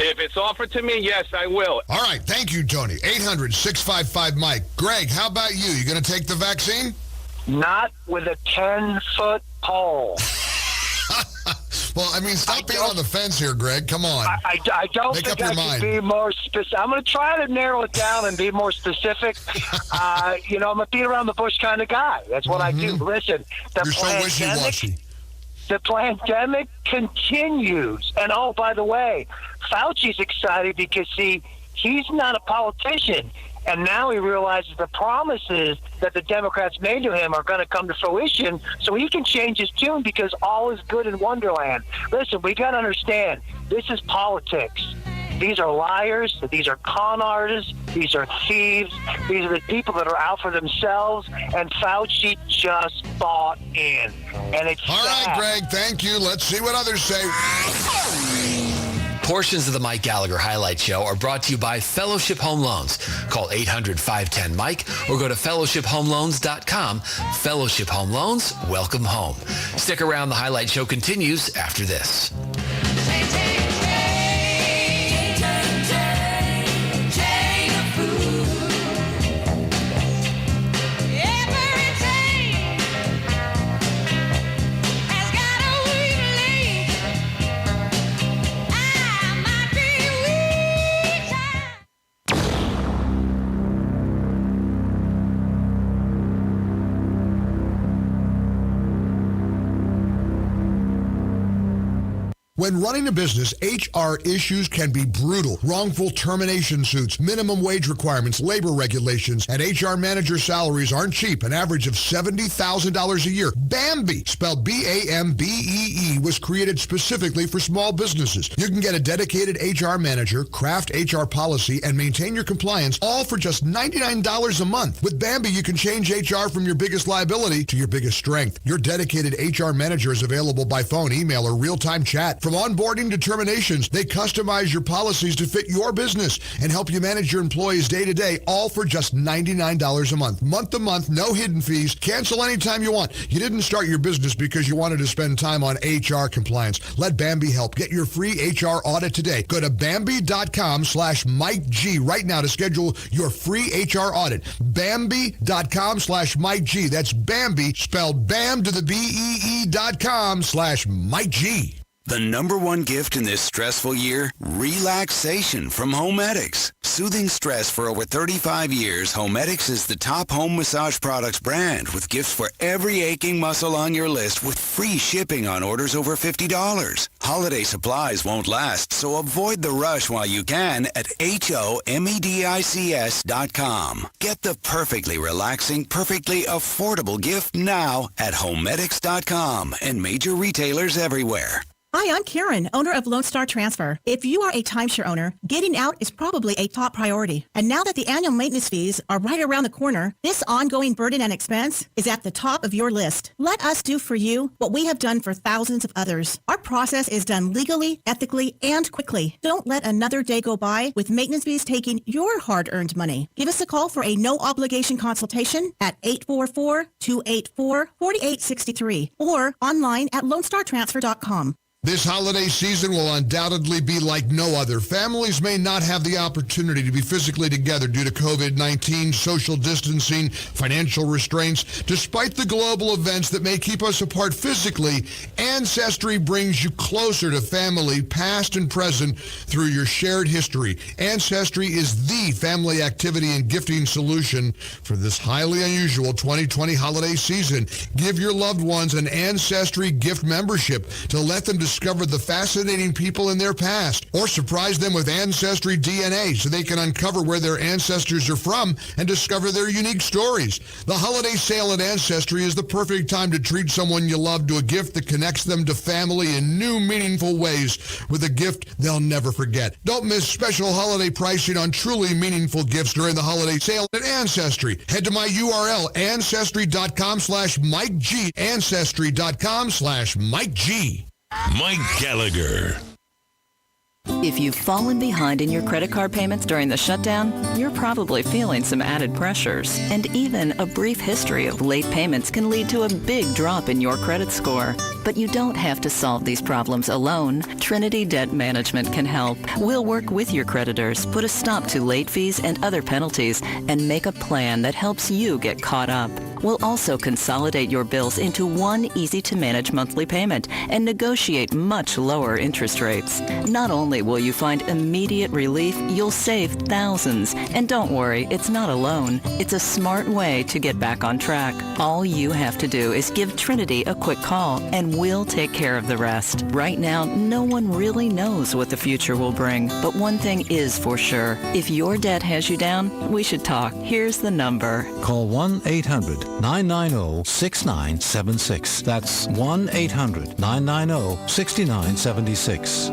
If it's offered to me, yes, I will. All right. Thank you, Tony. 800-655-MIKE. Greg, how about you? You going to take the vaccine? Not with a 10-foot pole. Well, I mean, stop being on the fence here, Greg. Come on. I don't Make think up I your can mind. be more specific. I'm going to try to narrow it down and be more specific. I'm a beat around the bush kind of guy. That's what I do. Listen, You're so wishy-washy. The pandemic continues. And, oh, by the way, Fauci's excited because, see, he's not a politician. And now he realizes the promises that the Democrats made to him are going to come to fruition, so he can change his tune because all is good in Wonderland. Listen, we got to understand, this is politics. These are liars. These are con artists. These are thieves. These are the people that are out for themselves. And Fauci just bought in. And it's all right, Greg. Thank you. Let's see what others say. Portions of the Mike Gallagher Highlight Show are brought to you by Fellowship Home Loans. Call 800-510-MIKE or go to fellowshiphomeloans.com. Fellowship Home Loans, welcome home. Stick around. The Highlight Show continues after this. Food. When running a business, HR issues can be brutal. Wrongful termination suits, minimum wage requirements, labor regulations, and HR manager salaries aren't cheap, an average of $70,000 a year. Bambee, spelled B-A-M-B-E-E, was created specifically for small businesses. You can get a dedicated HR manager, craft HR policy, and maintain your compliance, all for just $99 a month. With Bambee, you can change HR from your biggest liability to your biggest strength. Your dedicated HR manager is available by phone, email, or real-time chat. From onboarding to terminations, they customize your policies to fit your business and help you manage your employees day-to-day, all for just $99 a month. Month to month, no hidden fees. Cancel anytime you want. You didn't start your business because you wanted to spend time on HR compliance. Let Bambee help. Get your free HR audit today. Go to Bambee.com/Mike G right now to schedule your free HR audit. Bambee.com/Mike G. That's Bambee, spelled BAM to the BEE.com/Mike G. The number one gift in this stressful year? Relaxation from Homedics. Soothing stress for over 35 years, Homedics is the top home massage products brand with gifts for every aching muscle on your list with free shipping on orders over $50. Holiday supplies won't last, so avoid the rush while you can at HOMEDICS.com. Get the perfectly relaxing, perfectly affordable gift now at Homedics.com and major retailers everywhere. Hi, I'm Karen, owner of Lone Star Transfer. If you are a timeshare owner, getting out is probably a top priority. And now that the annual maintenance fees are right around the corner, this ongoing burden and expense is at the top of your list. Let us do for you what we have done for thousands of others. Our process is done legally, ethically, and quickly. Don't let another day go by with maintenance fees taking your hard-earned money. Give us a call for a no-obligation consultation at 844-284-4863 or online at LoneStarTransfer.com. This holiday season will undoubtedly be like no other. Families may not have the opportunity to be physically together due to COVID-19, social distancing, financial restraints. Despite the global events that may keep us apart physically, Ancestry brings you closer to family, past and present, through your shared history. Ancestry is the family activity and gifting solution for this highly unusual 2020 holiday season. Give your loved ones an Ancestry gift membership to let them discover the fascinating people in their past, or surprise them with Ancestry DNA so they can uncover where their ancestors are from and discover their unique stories. The holiday sale at Ancestry is the perfect time to treat someone you love to a gift that connects them to family in new, meaningful ways with a gift they'll never forget. Don't miss special holiday pricing on truly meaningful gifts during the holiday sale at Ancestry. Head to my URL, Ancestry.com/Mike G, Ancestry.com/Mike G. Mike Gallagher. If you've fallen behind in your credit card payments during the shutdown, you're probably feeling some added pressures. And even a brief history of late payments can lead to a big drop in your credit score. But you don't have to solve these problems alone. Trinity Debt Management can help. We'll work with your creditors, put a stop to late fees and other penalties, and make a plan that helps you get caught up. We'll also consolidate your bills into one easy-to-manage monthly payment and negotiate much lower interest rates. Not only will you find immediate relief, you'll save thousands. And don't worry, it's not alone. It's a smart way to get back on track. All you have to do is give Trinity a quick call, and we'll take care of the rest. Right now, no one really knows what the future will bring, but one thing is for sure. If your debt has you down, we should talk. Here's the number. Call 1-800-990-6976. That's 1-800-990-6976.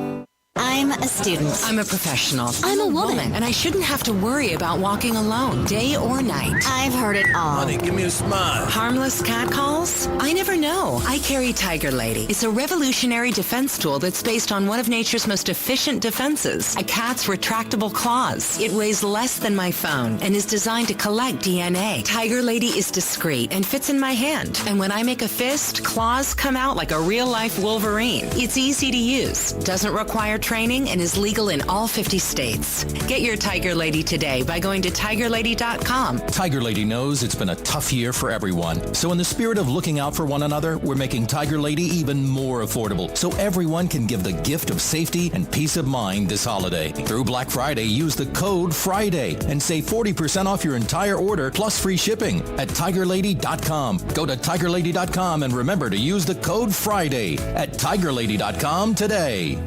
I'm a student. I'm a professional. I'm a woman. And I shouldn't have to worry about walking alone, day or night. I've heard it all. Honey, give me a smile. Harmless catcalls? I never know. I carry Tiger Lady. It's a revolutionary defense tool that's based on one of nature's most efficient defenses, a cat's retractable claws. It weighs less than my phone and is designed to collect DNA. Tiger Lady is discreet and fits in my hand. And when I make a fist, claws come out like a real-life Wolverine. It's easy to use, doesn't require training and is legal in all 50 states. Get your Tiger Lady today by going to TigerLady.com. Tiger Lady knows it's been a tough year for everyone. So in the spirit of looking out for one another, we're making Tiger Lady even more affordable so everyone can give the gift of safety and peace of mind this holiday. Through Black Friday, use the code FRIDAY and save 40% off your entire order plus free shipping at TigerLady.com. Go to TigerLady.com and remember to use the code FRIDAY at TigerLady.com today.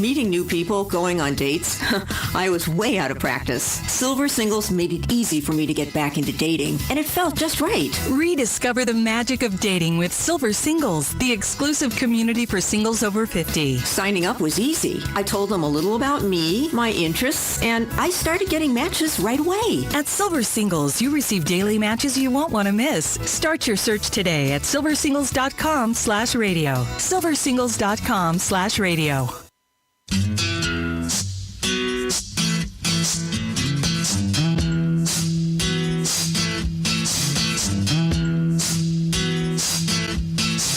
Meeting new people, going on dates. I was way out of practice. Silver Singles made it easy for me to get back into dating, and it felt just right. Rediscover the magic of dating with Silver Singles, the exclusive community for singles over 50. Signing up was easy. I told them a little about me, my interests, and I started getting matches right away. At Silver Singles, you receive daily matches you won't want to miss. Start your search today at silversingles.com/radio. silversingles.com/radio.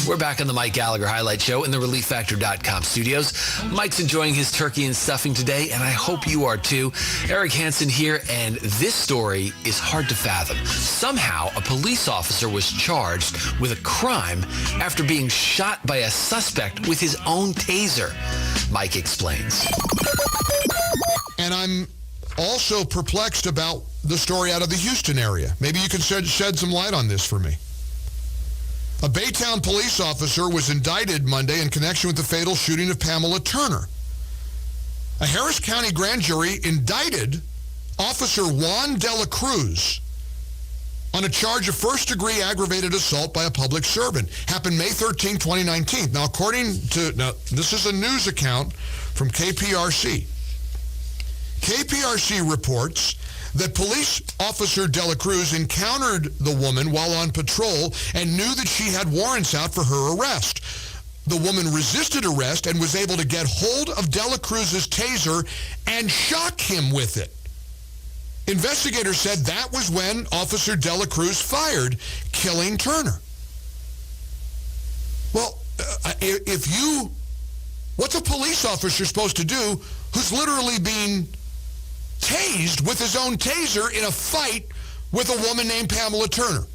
We're back on the Mike Gallagher Highlight Show in the ReliefFactor.com studios. Mike's enjoying his turkey and stuffing today, and I hope you are too. Eric Hansen here, and this story is hard to fathom. Somehow, a police officer was charged with a crime after being shot by a suspect with his own taser. Mike explains. And I'm also perplexed about the story out of the Houston area. Maybe you can shed some light on this for me. A Baytown police officer was indicted Monday in connection with the fatal shooting of Pamela Turner. A Harris County grand jury indicted Officer Juan de la Cruz on a charge of first-degree aggravated assault by a public servant. Happened May 13, 2019. Now, this is a news account from KPRC. KPRC reports that police officer De La Cruz encountered the woman while on patrol and knew that she had warrants out for her arrest. The woman resisted arrest and was able to get hold of De La Cruz's taser and shock him with it. Investigators said that was when Officer De La Cruz fired, killing Turner. Well, what's a police officer supposed to do who's literally being tased with his own taser in a fight with a woman named Pamela Turner?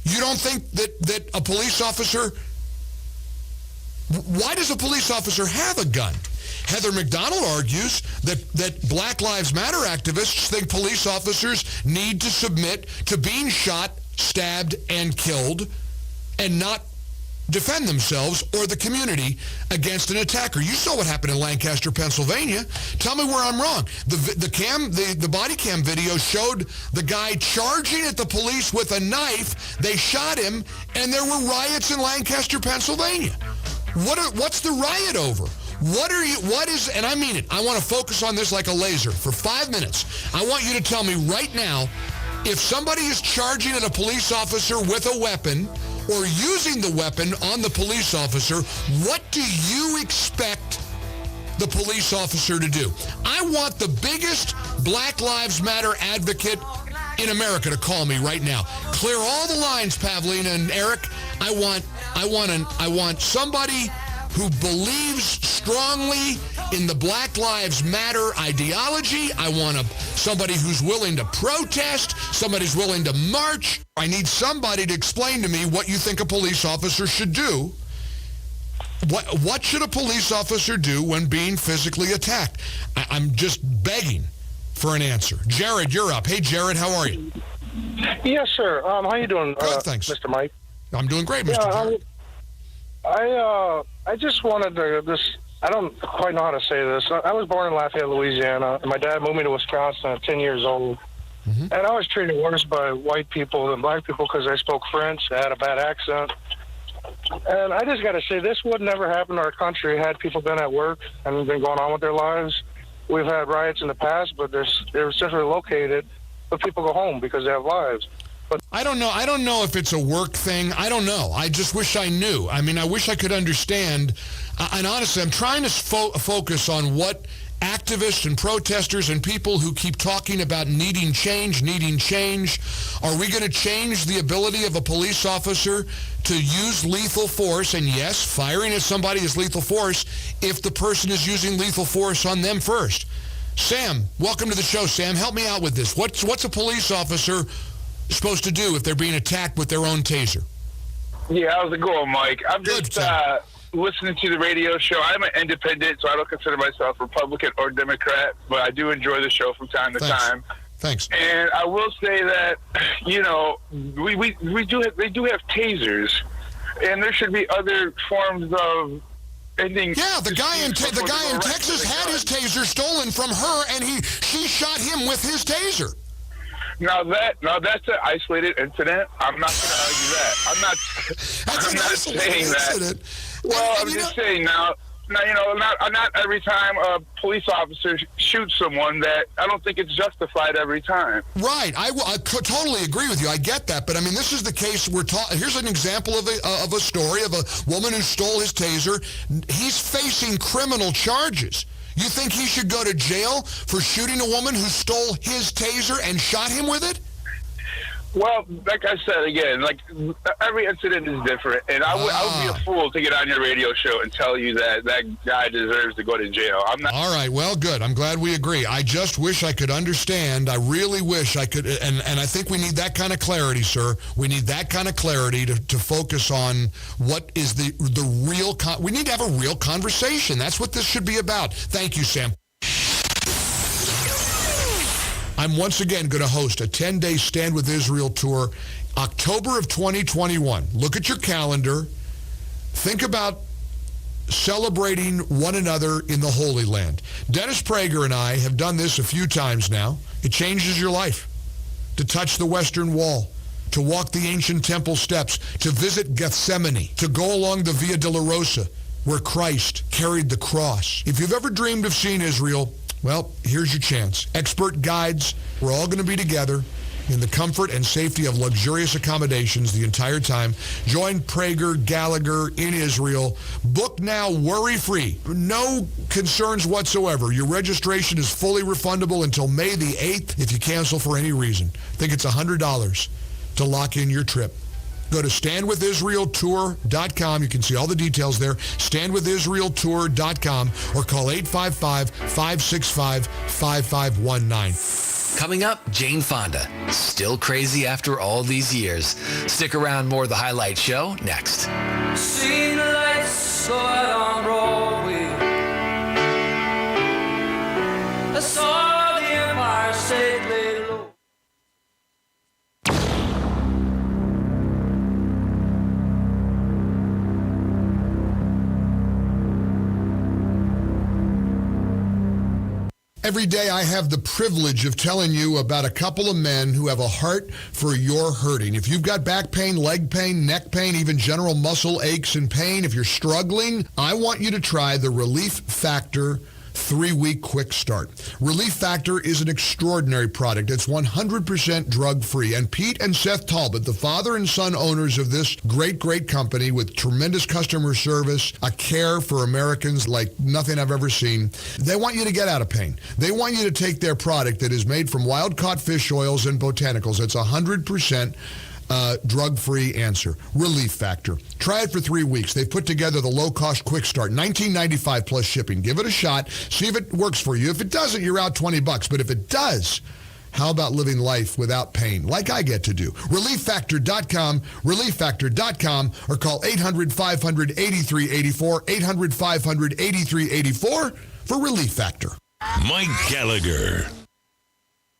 You don't think that a police officer... Why does a police officer have a gun? Heather McDonald argues that Black Lives Matter activists think police officers need to submit to being shot, stabbed, and killed and not defend themselves or the community against an attacker. You saw what happened in Lancaster, Pennsylvania. Tell me where I'm wrong. The body cam video showed the guy charging at the police with a knife. They shot him, and there were riots in Lancaster, Pennsylvania. What's the riot over? And I mean it, I want to focus on this like a laser for 5 minutes. I want you to tell me right now, if somebody is charging at a police officer with a weapon or using the weapon on the police officer, what do you expect the police officer to do? I want the biggest Black Lives Matter advocate in America to call me right now. Clear all the lines, Pavlina and Eric. I want somebody who believes strongly in the Black Lives Matter ideology. I want somebody who's willing to protest, somebody who's willing to march. I need somebody to explain to me what you think a police officer should do. What should a police officer do when being physically attacked? I'm just begging for an answer. Jared, you're up. Hey, Jared, how are you? Yes, sir. How you doing, Good, thanks. Mr. Mike? I'm doing great, Mr. Jared. I just wanted to I don't quite know how to say this. I was born in Lafayette, Louisiana, and my dad moved me to Wisconsin at 10 years old. Mm-hmm. And I was treated worse by white people than black people because I spoke French, I had a bad accent. And I just got to say, this would never happen in our country had people been at work and been going on with their lives. We've had riots in the past, but they're centrally located, but people go home because they have lives. But I don't know if it's a work thing. I don't know. I just wish I knew. I mean, I wish I could understand. And honestly, I'm trying to focus on what activists and protesters and people who keep talking about needing change. Are we going to change the ability of a police officer to use lethal force? And yes, firing at somebody is lethal force if the person is using lethal force on them first. Sam, welcome to the show. Sam, help me out with this. What's a police officer supposed to do if they're being attacked with their own taser? Yeah, how's it going, Mike? I'm just listening to the radio show. I'm an independent, so I don't consider myself Republican or Democrat, but I do enjoy the show from time to time. Thanks. And I will say that, you know, they do have tasers, and there should be other forms of ending. Yeah, the guy in Texas had his taser stolen from her, and she shot him with his taser. Now that's an isolated incident. I'm not going to argue that. I'm not saying that. Well, I'm just saying now, you know, not every time a police officer shoots someone, that I don't think it's justified every time. Right. I totally agree with you. I get that. But, I mean, this is the case here's an example of a story of a woman who stole his taser. He's facing criminal charges. You think he should go to jail for shooting a woman who stole his taser and shot him with it? Well, like I said, again, like every incident is different, and I would be a fool to get on your radio show and tell you that guy deserves to go to jail. I'm not. All right, well, good. I'm glad we agree. I just wish I could understand. I really wish I could, and I think we need that kind of clarity, sir. We need that kind of clarity to focus on what is the real. We need to have a real conversation. That's what this should be about. Thank you, Sam. I'm once again going to host a 10-day Stand With Israel tour, October of 2021. Look at your calendar. Think about celebrating one another in the Holy Land. Dennis Prager and I have done this a few times now. It changes your life. To touch the Western Wall, to walk the ancient temple steps, to visit Gethsemane, to go along the Via Dolorosa, where Christ carried the cross. If you've ever dreamed of seeing Israel, well, here's your chance. Expert guides. We're all going to be together in the comfort and safety of luxurious accommodations the entire time. Join Prager, Gallagher in Israel. Book now, worry-free. No concerns whatsoever. Your registration is fully refundable until May the 8th if you cancel for any reason. I think it's $100 to lock in your trip. Go to standwithisraeltour.com. You can see all the details there. Standwithisraeltour.com or call 855-565-5519. Coming up, Jane Fonda. Still crazy after all these years. Stick around, more of the Highlight Show next. Seen the lights go out on Broadway. I saw the Empire State lay low. Every day I have the privilege of telling you about a couple of men who have a heart for your hurting. If you've got back pain, leg pain, neck pain, even general muscle aches and pain, if you're struggling, I want you to try the Relief Factor 3-week quick start. Relief Factor is an extraordinary product. It's 100% drug-free. And Pete and Seth Talbot, the father and son owners of this great company with tremendous customer service, a care for Americans like nothing I've ever seen, they want you to get out of pain. They want you to take their product that is made from wild-caught fish oils and botanicals. It's 100% drug-free answer. Relief Factor. Try it for 3 weeks. They've put together the low-cost quick start, $19.95 plus shipping. Give it a shot. See if it works for you. If it doesn't, you're out $20. But if it does, how about living life without pain, like I get to do? ReliefFactor.com, ReliefFactor.com, or call 800-500-8384, 800-500-8384 for Relief Factor. Mike Gallagher.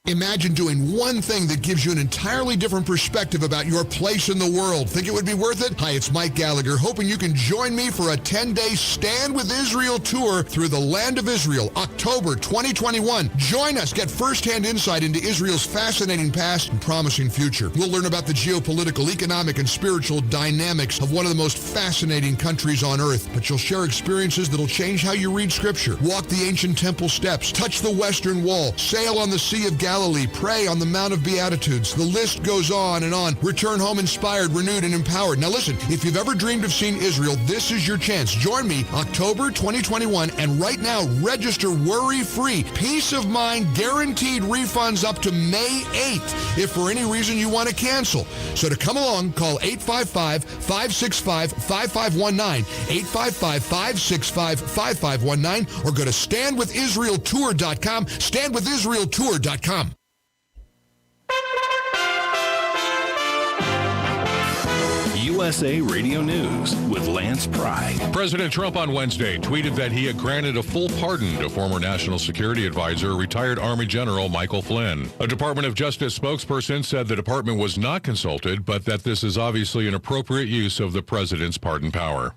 Imagine doing one thing that gives you an entirely different perspective about your place in the world. Think it would be worth it? Hi, it's Mike Gallagher, hoping you can join me for a 10-day Stand With Israel tour through the land of Israel, October 2021. Join us. Get firsthand insight into Israel's fascinating past and promising future. We'll learn about the geopolitical, economic, and spiritual dynamics of one of the most fascinating countries on earth. But you'll share experiences that'll change how you read Scripture, walk the ancient temple steps, touch the Western Wall, sail on the Sea of Galilee, Galilee, pray on the Mount of Beatitudes. The list goes on and on. Return home inspired, renewed, and empowered. Now listen, if you've ever dreamed of seeing Israel, this is your chance. Join me October 2021, and right now register worry-free. Peace of mind, guaranteed refunds up to May 8th if for any reason you want to cancel. So to come along, call 855-565-5519, 855-565-5519, or go to standwithisraeltour.com, standwithisraeltour.com. USA Radio News with Lance Pry. President Trump on Wednesday tweeted that he had granted a full pardon to former National Security Advisor, retired Army General Michael Flynn. A Department of Justice spokesperson said the department was not consulted, but that this is obviously an appropriate use of the president's pardon power.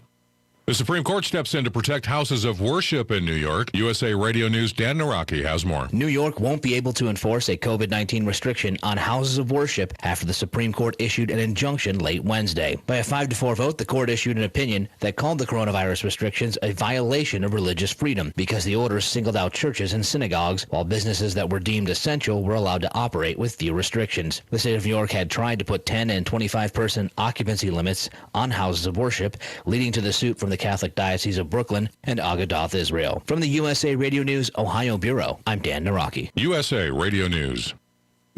The Supreme Court steps in to protect houses of worship in New York. USA Radio News' Dan Naraki has more. New York won't be able to enforce a COVID-19 restriction on houses of worship after the Supreme Court issued an injunction late Wednesday. By a 5-4 vote, the court issued an opinion that called the coronavirus restrictions a violation of religious freedom because the orders singled out churches and synagogues, while businesses that were deemed essential were allowed to operate with few restrictions. The state of New York had tried to put 10 and 25-person occupancy limits on houses of worship, leading to the suit from the Catholic Diocese of Brooklyn and Agadoth Israel. From the USA Radio News Ohio Bureau, I'm Dan Naraki. USA Radio News.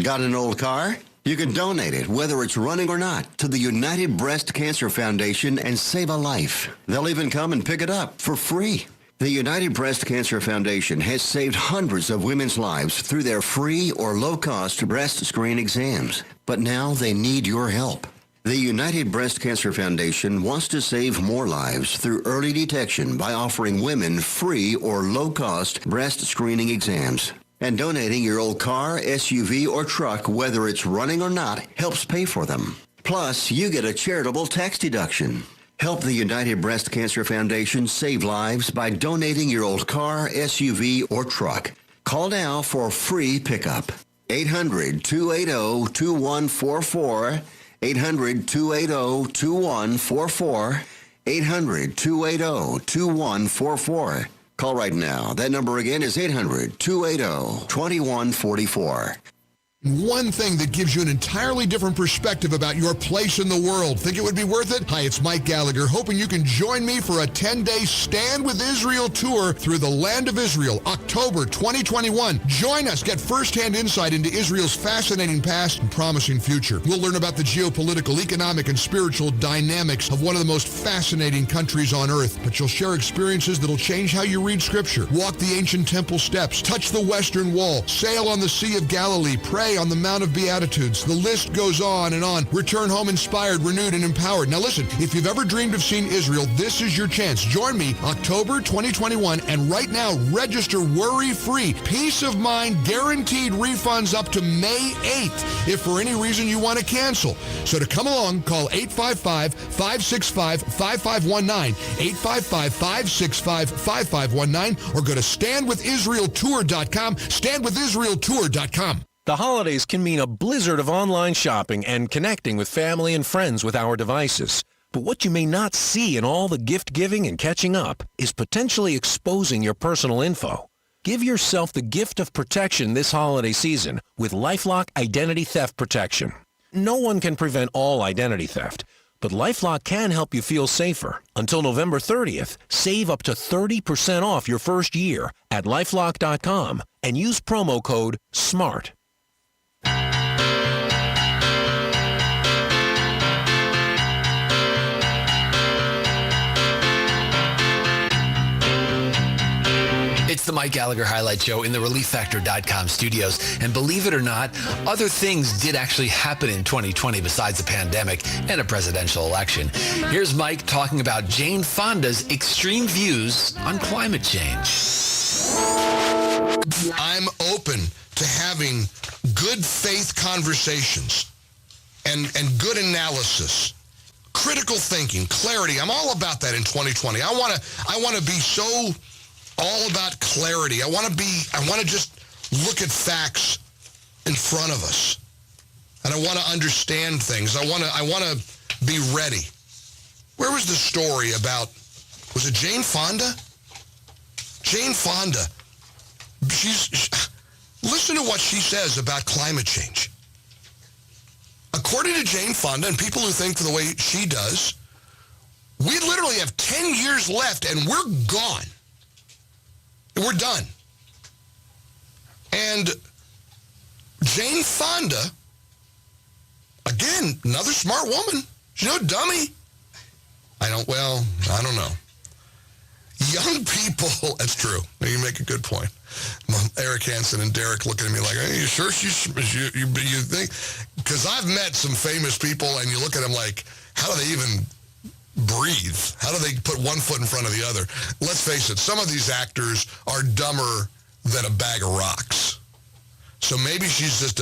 Got an old car? You can donate it, whether it's running or not, to the United Breast Cancer Foundation and save a life. They'll even come and pick it up for free. The United Breast Cancer Foundation has saved hundreds of women's lives through their free or low-cost breast screen exams. But now they need your help. The United Breast Cancer Foundation wants to save more lives through early detection by offering women free or low-cost breast screening exams. And donating your old car, SUV, or truck, whether it's running or not, helps pay for them. Plus, you get a charitable tax deduction. Help the United Breast Cancer Foundation save lives by donating your old car, SUV, or truck. Call now for free pickup. 800-280-2144. 800-280-2144, 800-280-2144. Call right now. That number again is 800-280-2144. One thing that gives you an entirely different perspective about your place in the world. Think it would be worth it? Hi, it's Mike Gallagher, hoping you can join me for a 10-day Stand with Israel tour through the land of Israel, October 2021. Join us. Get firsthand insight into Israel's fascinating past and promising future. We'll learn about the geopolitical, economic, and spiritual dynamics of one of the most fascinating countries on earth. But you'll share experiences that'll change how you read Scripture, walk the ancient temple steps, touch the Western Wall, sail on the Sea of Galilee, pray on the Mount of Beatitudes. The list goes on and on. Return home inspired, renewed, and empowered. Now listen, if you've ever dreamed of seeing Israel, this is your chance. Join me October 2021, and right now register worry-free. Peace of mind, guaranteed refunds up to May 8th if for any reason you want to cancel. So to come along, call 855-565-5519, 855-565-5519, or go to standwithisraeltour.com, standwithisraeltour.com. The holidays can mean a blizzard of online shopping and connecting with family and friends with our devices. But what you may not see in all the gift giving and catching up is potentially exposing your personal info. Give yourself the gift of protection this holiday season with LifeLock Identity Theft Protection. No one can prevent all identity theft, but LifeLock can help you feel safer. Until November 30th, save up to 30% off your first year at LifeLock.com and use promo code SMART. It's the Mike Gallagher Highlight Show in the ReliefFactor.com studios. And believe it or not, other things did actually happen in 2020 besides the pandemic and a presidential election. Here's Mike talking about Jane Fonda's extreme views on climate change. I'm open to having good faith conversations and good analysis, critical thinking, clarity. I'm all about that in 2020. I want to be so all about clarity. I want to just look at facts in front of us. And I want to understand things. I want to be ready. Where was the story about, was it Jane Fonda? Jane Fonda. Listen to what she says about climate change. According to Jane Fonda and people who think the way she does, we literally have 10 years left and we're gone. We're done. And Jane Fonda, again, another smart woman. She's no dummy. I don't know. Young people, that's true. You make a good point. Eric Hansen and Derek looking at me like, are you sure you think? Because I've met some famous people and you look at them like, how do they even breathe? How do they put one foot in front of the other? Let's face it, some of these actors are dumber than a bag of rocks. So maybe she's just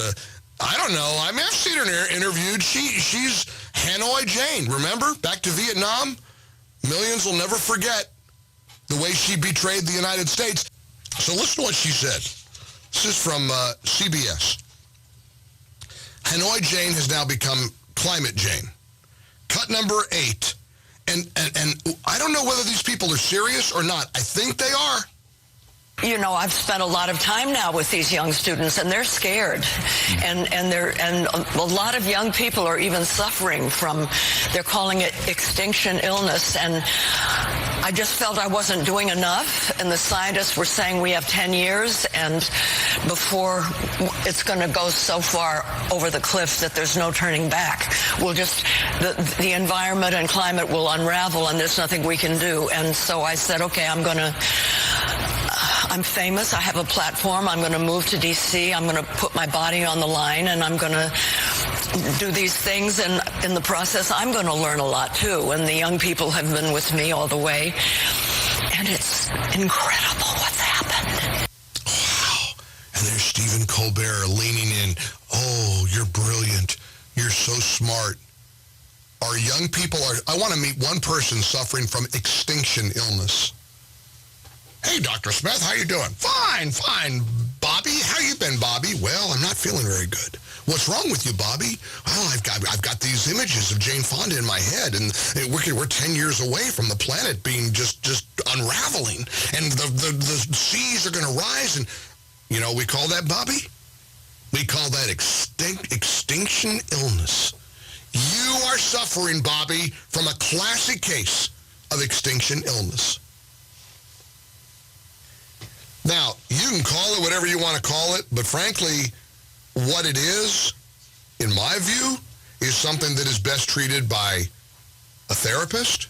I don't know. I mean, I've seen her interviewed. She's Hanoi Jane, remember? Back to Vietnam. Millions will never forget the way she betrayed the United States. So listen to what she said. This is from CBS. Hanoi Jane has now become Climate Jane. Cut number 8. And I don't know whether these people are serious or not. I think they are. You know, I've spent a lot of time now with these young students, and they're scared, and a lot of young people are even suffering from, they're calling it extinction illness, and I just felt I wasn't doing enough, and the scientists were saying we have 10 years, and before it's going to go so far over the cliff that there's no turning back. We'll just, the environment and climate will unravel, and there's nothing we can do. And so I said, okay, I'm famous. I have a platform. I'm going to move to D.C. I'm going to put my body on the line, and I'm going to do these things. And in the process, I'm going to learn a lot, too. And the young people have been with me all the way. And it's incredible what's happened. Wow. And there's Stephen Colbert leaning in. Oh, you're brilliant. You're so smart. Our young people I want to meet one person suffering from extinction illness. Hey, Dr. Smith, how you doing? Fine. Bobby, how you been, Bobby? Well, I'm not feeling very good. What's wrong with you, Bobby? Well, I've got these images of Jane Fonda in my head, and we're 10 years away from the planet being just unraveling, and the seas are going to rise, and you know, we call that, Bobby? We call that extinction illness. You are suffering, Bobby, from a classic case of extinction illness. Now, you can call it whatever you want to call it, but frankly, what it is, in my view, is something that is best treated by a therapist,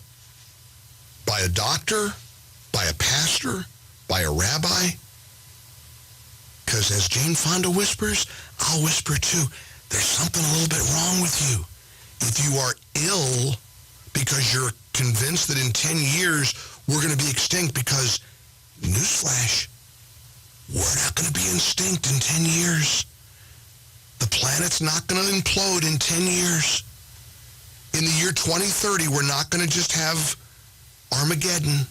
by a doctor, by a pastor, by a rabbi. Because as Jane Fonda whispers, I'll whisper too, there's something a little bit wrong with you. If you are ill because you're convinced that in 10 years we're going to be extinct, because, newsflash, we're not going to be extinct in 10 years. The planet's not going to implode in 10 years. In the year 2030, we're not going to just have Armageddon.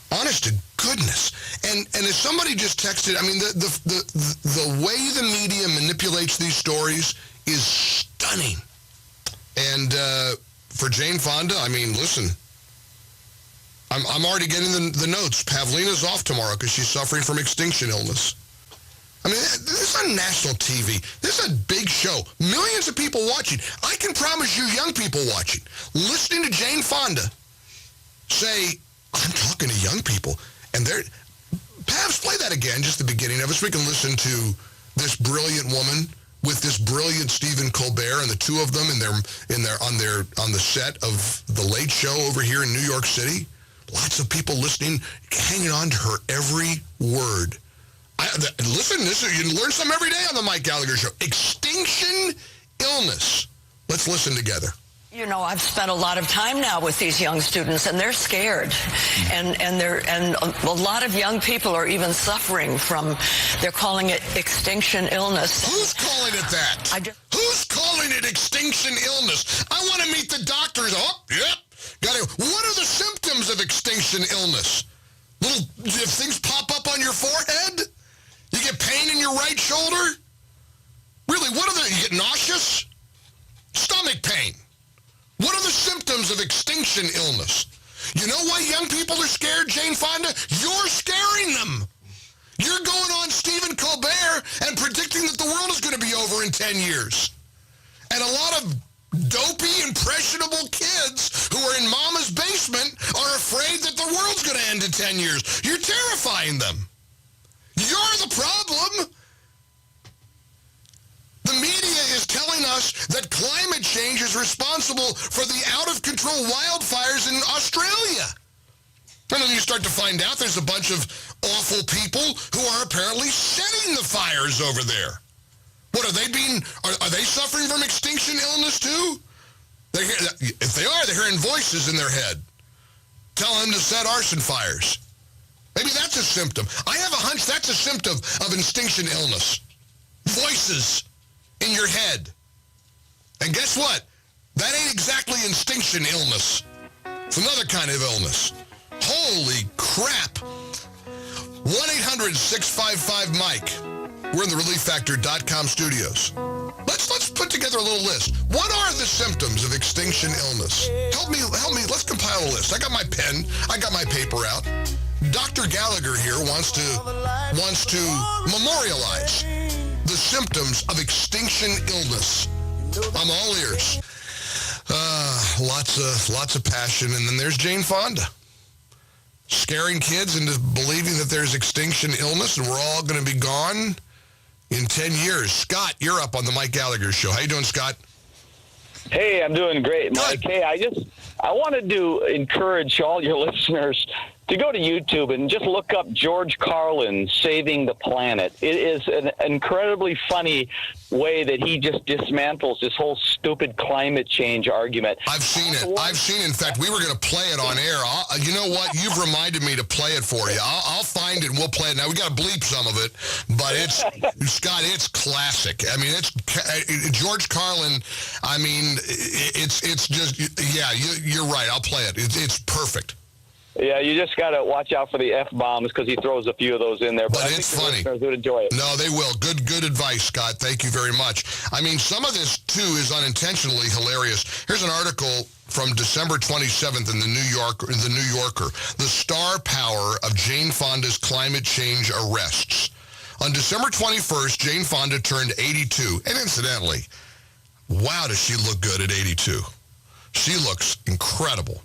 Honest to goodness. And as somebody just texted, I mean, the way the media manipulates these stories is stunning. And for Jane Fonda, I mean, listen, I'm already getting the notes. Pavlina's off tomorrow because she's suffering from extinction illness. I mean, this is on national TV. This is a big show. Millions of people watching. I can promise you young people watching, listening to Jane Fonda say, I'm talking to young people. And they're, Pavs, play that again, just the beginning of it, so we can listen to this brilliant woman with this brilliant Stephen Colbert, and the two of them on the set of The Late Show over here in New York City. Lots of people listening, hanging on to her every word. Listen, you can learn something every day on the Mike Gallagher Show. Extinction illness. Let's listen together. You know, I've spent a lot of time now with these young students, and they're scared, and a lot of young people are even suffering from, they're calling it extinction illness. Who's calling it that? Who's calling it extinction illness? I want to meet the doctors. Oh, yep. What are the symptoms of extinction illness? If things pop up on your forehead? You get pain in your right shoulder? Really, you get nauseous? Stomach pain? What are the symptoms of extinction illness? You know why young people are scared, Jane Fonda? You're scaring them. You're going on in 10 years. And a lot of dopey, impressionable kids who are in mama's basement are afraid that the world's going to end in 10 years. You're terrifying them. You're the problem. The media is telling us that climate change is responsible for the out-of-control wildfires in Australia. And then you start to find out there's a bunch of awful people who are apparently setting the fires over there. What are they are they suffering from extinction illness too? If they are, they're hearing voices in their head telling them to set arson fires. Maybe that's a symptom. I have a hunch that's a symptom of extinction illness. Voices in your head. And guess what? That ain't exactly extinction illness. It's another kind of illness. Holy crap. 1-800-655-MIKE. We're in the ReliefFactor.com studios. Let's put together a little list. What are the symptoms of extinction illness? Help me. Let's compile a list. I got my pen. I got my paper out. Dr. Gallagher here wants to memorialize the symptoms of extinction illness. I'm all ears. Lots of passion. And then there's Jane Fonda, scaring kids into believing that there's extinction illness and we're all going to be gone in 10 years. Scott, you're up on the Mike Gallagher Show. How you doing, Scott? Hey, I'm doing great, Mike. Hey, I wanted to encourage all your listeners to go to YouTube and just look up George Carlin Saving the Planet. It is an incredibly funny way that he just dismantles this whole stupid climate change argument. I've seen it. In fact, we were going to play it on air. You know what? You've reminded me to play it for you. I'll find it and we'll play it. Now, we got to bleep some of it, but it's, Scott, it's classic. I mean, it's George Carlin. I mean, it's just, yeah, you're right. I'll play it. It's perfect. Yeah, you just got to watch out for the F-bombs because he throws a few of those in there. But it's funny. Listeners would enjoy it. No, they will. Good advice, Scott. Thank you very much. I mean, some of this, too, is unintentionally hilarious. Here's an article from December 27th in the New Yorker. The star power of Jane Fonda's climate change arrests. On December 21st, Jane Fonda turned 82. And incidentally, wow, does she look good at 82. She looks incredible.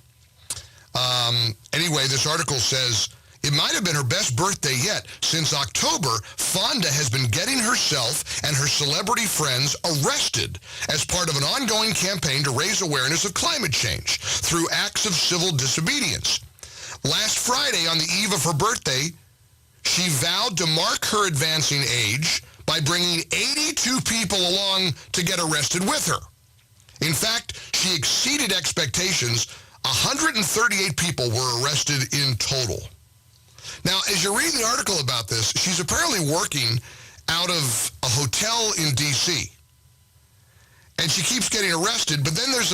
Anyway, this article says, it might have been her best birthday yet. Since October, Fonda has been getting herself and her celebrity friends arrested as part of an ongoing campaign to raise awareness of climate change through acts of civil disobedience. Last Friday, on the eve of her birthday, she vowed to mark her advancing age by bringing 82 people along to get arrested with her. In fact, she exceeded expectations. 138 people were arrested in total. Now, as you're reading the article about this, she's apparently working out of a hotel in D.C. And she keeps getting arrested, but then there's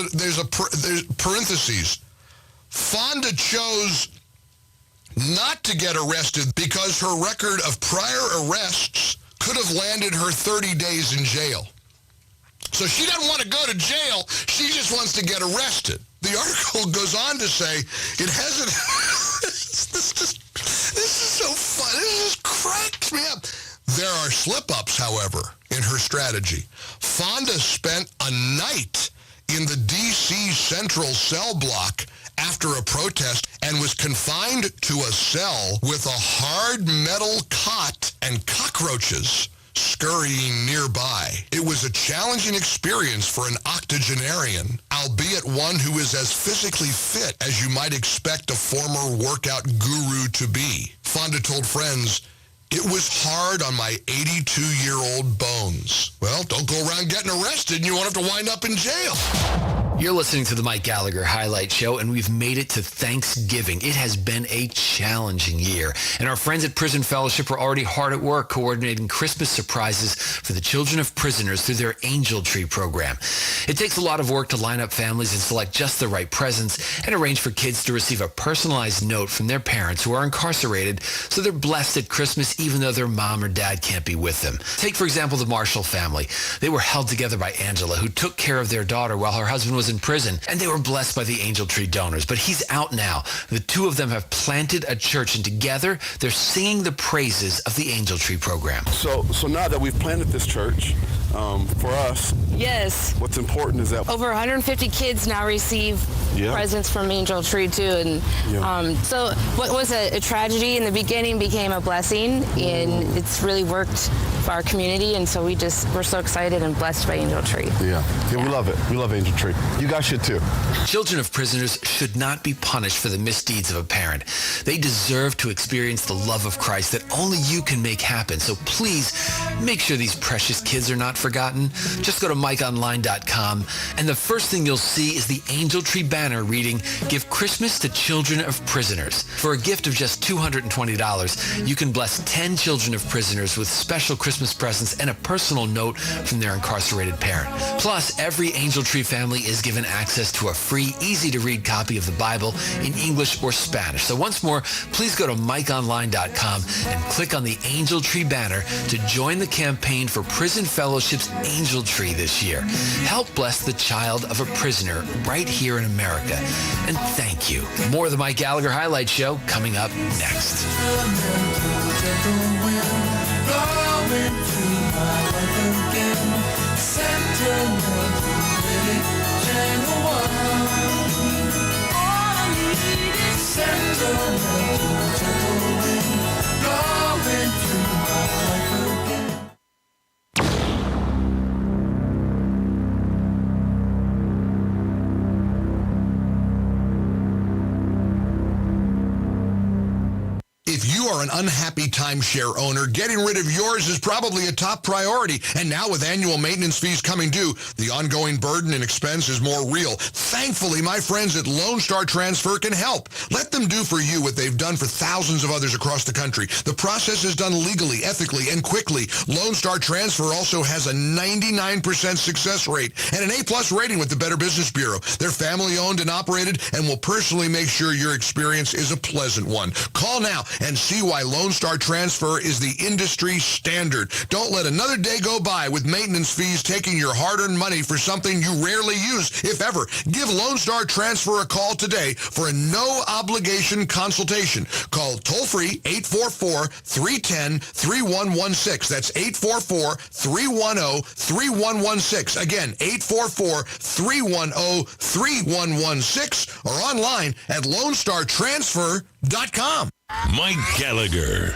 parentheses. Fonda chose not to get arrested because her record of prior arrests could have landed her 30 days in jail. So she doesn't want to go to jail. She just wants to get arrested. The article goes on to say it hasn't... this is so fun. This just cracks me up. There are slip-ups, however, in her strategy. Fonda spent a night in the D.C. Central cell block after a protest and was confined to a cell with a hard metal cot and cockroaches scurrying nearby. It was a challenging experience for an octogenarian, albeit one who is as physically fit as you might expect a former workout guru to be. Fonda told friends, "It was hard on my 82-year-old bones." Well, don't go around getting arrested and you won't have to wind up in jail. You're listening to the Mike Gallagher Highlight Show, and we've made it to Thanksgiving. It has been a challenging year, and our friends at Prison Fellowship are already hard at work coordinating Christmas surprises for the children of prisoners through their Angel Tree program. It takes a lot of work to line up families and select just the right presents and arrange for kids to receive a personalized note from their parents who are incarcerated so they're blessed at Christmas even though their mom or dad can't be with them. Take, for example, the Marshall family. They were held together by Angela, who took care of their daughter while her husband was in prison, and they were blessed by the Angel Tree donors. But he's out now. The two of them have planted a church, and together they're singing the praises of the Angel Tree program. So now that we've planted this church, For us, yes, what's important is that over 150 kids now receive presents from Angel Tree too, and so what was a tragedy in the beginning became a blessing, and it's really worked for our community, and so we're so excited and blessed by Angel Tree. Yeah, we love it. We love Angel Tree. You guys should too. Children of prisoners should not be punished for the misdeeds of a parent. They deserve to experience the love of Christ that only you can make happen. So please make sure these precious kids are not forgotten. Just go to MikeOnline.com, and the first thing you'll see is the Angel Tree banner reading, "Give Christmas to Children of Prisoners." For a gift of just $220, you can bless 10 children of prisoners with special Christmas presents and a personal note from their incarcerated parent. Plus, every Angel Tree family is given access to a free, easy-to-read copy of the Bible in English or Spanish. So once more, please go to MikeOnline.com and click on the Angel Tree banner to join the campaign for Prison Fellowship's Angel Tree this year. Help bless the child of a prisoner right here in America. And thank you. More of the Mike Gallagher Highlight Show coming up next. If you are an unhappy timeshare owner, getting rid of yours is probably a top priority. And now with annual maintenance fees coming due, the ongoing burden and expense is more real. Thankfully, my friends at Lone Star Transfer can help. Let them do for you what they've done for thousands of others across the country. The process is done legally, ethically, and quickly. Lone Star Transfer also has a 99% success rate and an A+ rating with the Better Business Bureau. They're family-owned and operated and will personally make sure your experience is a pleasant one. Call now and see why Lone Star Transfer is the industry standard. Don't let another day go by with maintenance fees taking your hard-earned money for something you rarely use, if ever. Give Lone Star Transfer a call today for a no-obligation consultation. Call toll-free 844-310-3116. That's 844-310-3116. Again, 844-310-3116 or online at LoneStarTransfer.com. Mike Gallagher.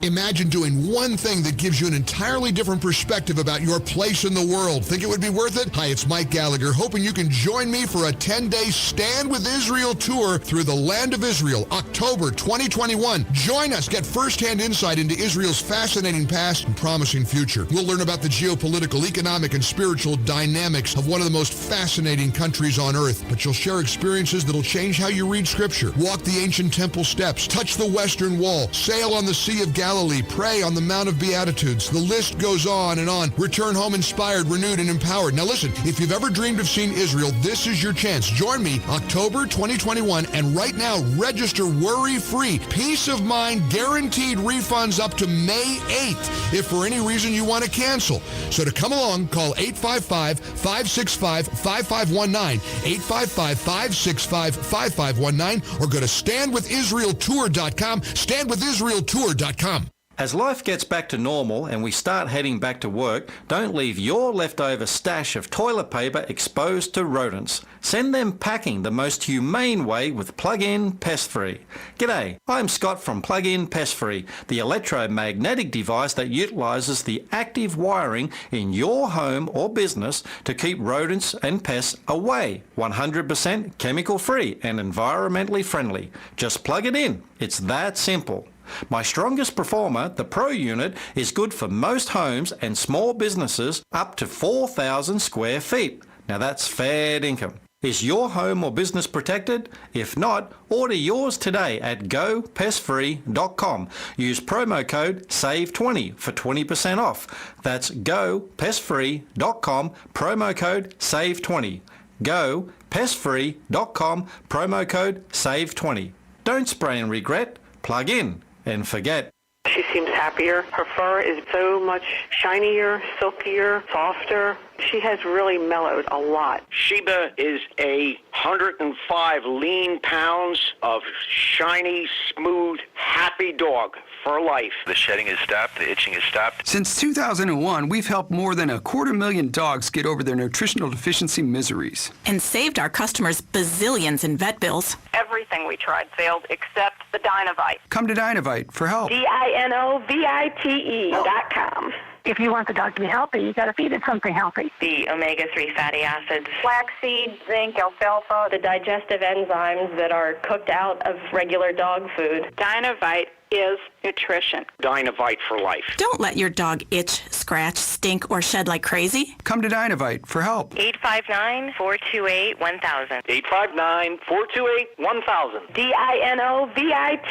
Imagine doing one thing that gives you an entirely different perspective about your place in the world. Think it would be worth it? Hi, it's Mike Gallagher, hoping you can join me for a 10-day Stand with Israel tour through the land of Israel, October 2021. Join us. Get firsthand insight into Israel's fascinating past and promising future. We'll learn about the geopolitical, economic, and spiritual dynamics of one of the most fascinating countries on earth. But you'll share experiences that'll change how you read Scripture, walk the ancient temple steps, touch the Western Wall, sail on the Sea of Galilee, pray on the Mount of Beatitudes. The list goes on and on. Return home inspired, renewed, and empowered. Now listen, if you've ever dreamed of seeing Israel, this is your chance. Join me October 2021, and right now register worry-free. Peace of mind, guaranteed refunds up to May 8th if for any reason you want to cancel. So to come along, call 855-565-5519, 855-565-5519, or go to standwithisraeltour.com, standwithisraeltour.com. As life gets back to normal and we start heading back to work, don't leave your leftover stash of toilet paper exposed to rodents. Send them packing the most humane way with Plug-in Pest Free. G'day, I'm Scott from Plug-in Pest Free, the electromagnetic device that utilises the active wiring in your home or business to keep rodents and pests away. 100% chemical free and environmentally friendly. Just plug it in. It's that simple. My strongest performer, the Pro unit, is good for most homes and small businesses up to 4,000 square feet. Now that's fair income. Is your home or business protected? If not, order yours today at gopestfree.com. Use promo code SAVE20 for 20% off. That's gopestfree.com, promo code SAVE20. Gopestfree.com, promo code SAVE20. Don't spray and regret. Plug in and forget. She seems happier. Her fur is so much shinier, silkier, softer. She has really mellowed a lot. Sheba is 105 lean pounds of shiny, smooth, happy dog for life. The shedding has stopped. The itching has stopped. Since 2001, we've helped more than 250,000 dogs get over their nutritional deficiency miseries. And saved our customers bazillions in vet bills. Everything we tried failed except the Dynovite. Come to Dynovite for help. DINOVITE.com. If you want the dog to be healthy, you got to feed it something healthy. The omega-3 fatty acids, flaxseed, zinc, alfalfa, the digestive enzymes that are cooked out of regular dog food. Dynovite is nutrition. Dynovite for life. Don't let your dog itch, scratch, stink, or shed like crazy. Come to Dynovite for help. 859-428-1000. 859-428-1000.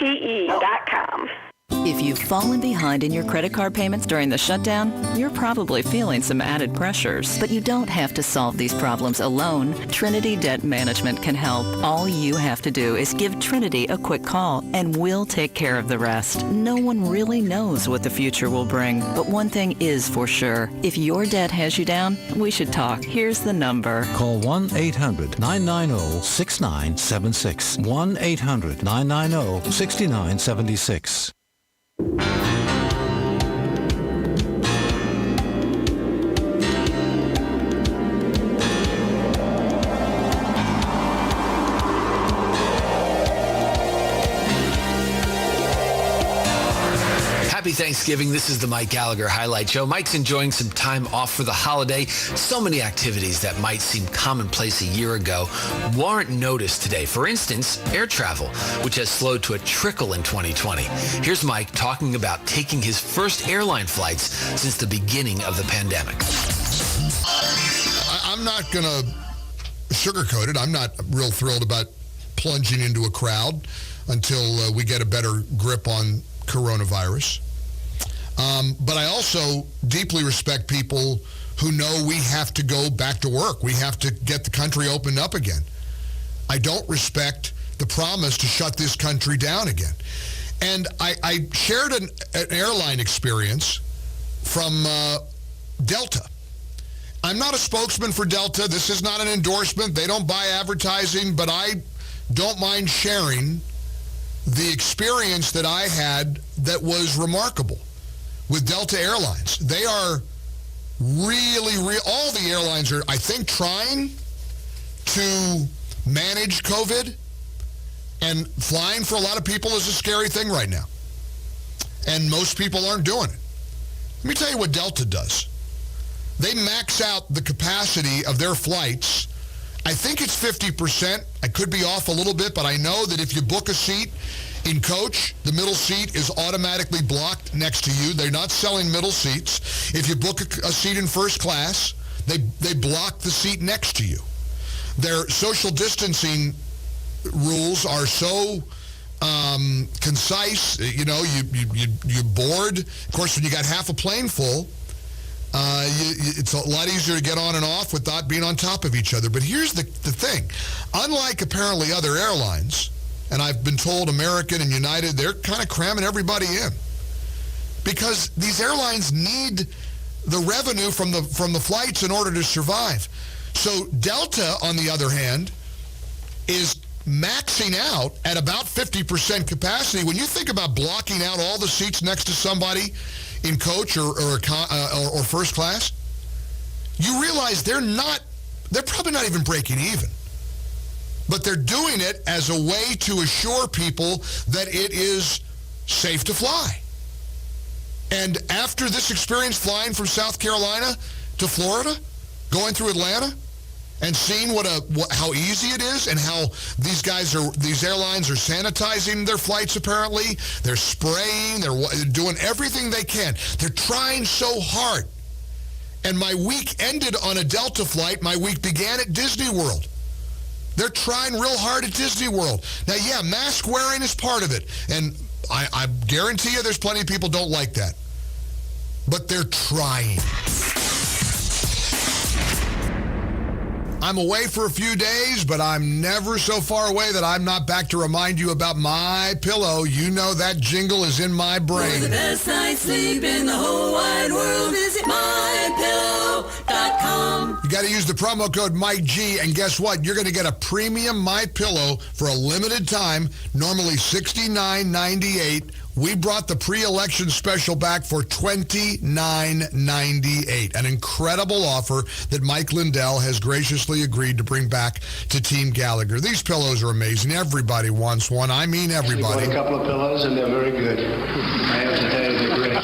DINOVITE.com. If you've fallen behind in your credit card payments during the shutdown, you're probably feeling some added pressures. But you don't have to solve these problems alone. Trinity Debt Management can help. All you have to do is give Trinity a quick call, and we'll take care of the rest. No one really knows what the future will bring, but one thing is for sure. If your debt has you down, we should talk. Here's the number. Call 1-800-990-6976. 1-800-990-6976. Happy Thanksgiving. This is the Mike Gallagher Highlight Show. Mike's enjoying some time off for the holiday. So many activities that might seem commonplace a year ago weren't noticed today. For instance, air travel, which has slowed to a trickle in 2020. Here's Mike talking about taking his first airline flights since the beginning of the pandemic. I'm not going to sugarcoat it. I'm not real thrilled about plunging into a crowd until we get a better grip on coronavirus. But I also deeply respect people who know we have to go back to work. We have to get the country opened up again. I don't respect the promise to shut this country down again. And I shared an airline experience from Delta. I'm not a spokesman for Delta. This is not an endorsement. They don't buy advertising, but I don't mind sharing the experience that I had that was remarkable with Delta Airlines. They are really, all the airlines are, I think, trying to manage COVID, and flying for a lot of people is a scary thing right now. And most people aren't doing it. Let me tell you what Delta does. They max out the capacity of their flights. I think it's 50%. I could be off a little bit, but I know that if you book a seat in coach, the middle seat is automatically blocked next to you. They're not selling middle seats. If you book a seat in first class, they block the seat next to you. Their social distancing rules are so concise. You know, you board. Of course, when you got half a plane full, it's a lot easier to get on and off without being on top of each other. But here's the thing. Unlike apparently other airlines, and I've been told American and United, they're kind of cramming everybody in because these airlines need the revenue from the flights in order to survive. So Delta, on the other hand, is maxing out at about 50% capacity. When you think about blocking out all the seats next to somebody in coach or first class, you realize they're probably not even breaking even. But they're doing it as a way to assure people that it is safe to fly. And after this experience flying from South Carolina to Florida, going through Atlanta, and seeing how easy it is and how these airlines are sanitizing their flights apparently, they're spraying, they're doing everything they can. They're trying so hard. And my week ended on a Delta flight. My week began at Disney World. They're trying real hard at Disney World. Now, yeah, mask wearing is part of it. And I guarantee you there's plenty of people don't like that. But they're trying. I'm away for a few days, but I'm never so far away that I'm not back to remind you about My Pillow. You know that jingle is in my brain. For the best night's sleep in the whole wide world, visit mypillow.com. You got to use the promo code Mike G, and guess what? You're going to get a premium My Pillow for a limited time, normally $69.98. We brought the pre-election special back for $29.98. An incredible offer that Mike Lindell has graciously agreed to bring back to Team Gallagher. These pillows are amazing. Everybody wants one. I mean everybody. I bought a couple of pillows, and they're very good. I have to tell you, they're great.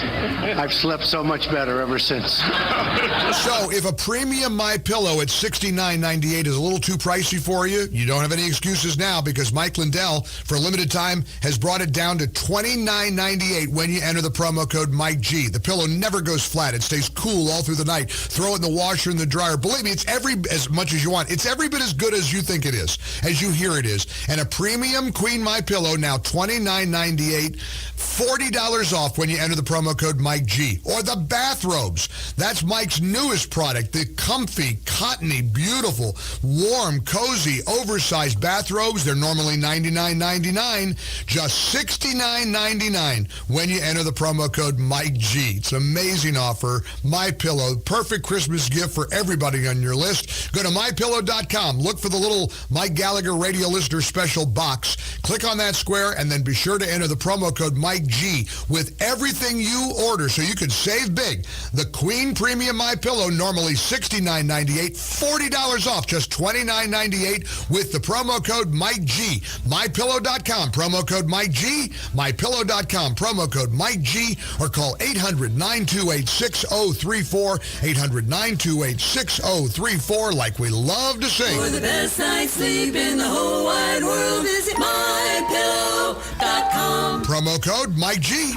I've slept so much better ever since. So if a premium My Pillow at $69.98 is a little too pricey for you, you don't have any excuses now, because Mike Lindell, for a limited time, has brought it down to $29.98 when you enter the promo code Mike G. The pillow never goes flat. It stays cool all through the night. Throw it in the washer and the dryer. Believe me, it's as much as you want. It's every bit as good as you think it is, as you hear it is. And a premium Queen My Pillow, now $29.98, $40 off when you enter the promo code Mike G. Or the bathrobes. That's Mike's newest product, the comfy, cottony, beautiful, warm, cozy, oversized bathrobes. They're normally $99.99, just $69.99 when you enter the promo code Mike G. It's an amazing offer. My Pillow, perfect Christmas gift for everybody on your list. Go to mypillow.com. Look for the little Mike Gallagher radio listener special box. Click on that square, and then be sure to enter the promo code Mike G with everything you order, so you can save big. The Queen Premium My Pillow, normally $69.98, $40 off, just $29.98 with the promo code Mike G. MyPillow.com, promo code Mike G. MyPillow.com, promo code Mike G. Or call 800-928-6034, 800-928-6034, like we love to sing. For the best night's sleep in the whole wide world, visit mypillow.com. Promo code Mike G.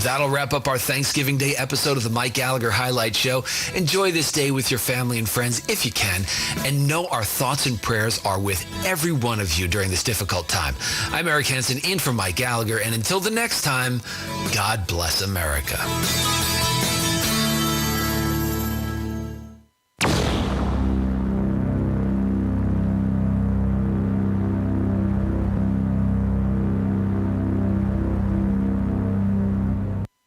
That'll wrap up our Thanksgiving Day episode of the Mike Gallagher Highlight Show. Enjoy this day with your family and friends if you can, and know our thoughts and prayers are with every one of you during this difficult time. I'm Eric Hansen, in for Mike Gallagher, and until the next time, God bless America.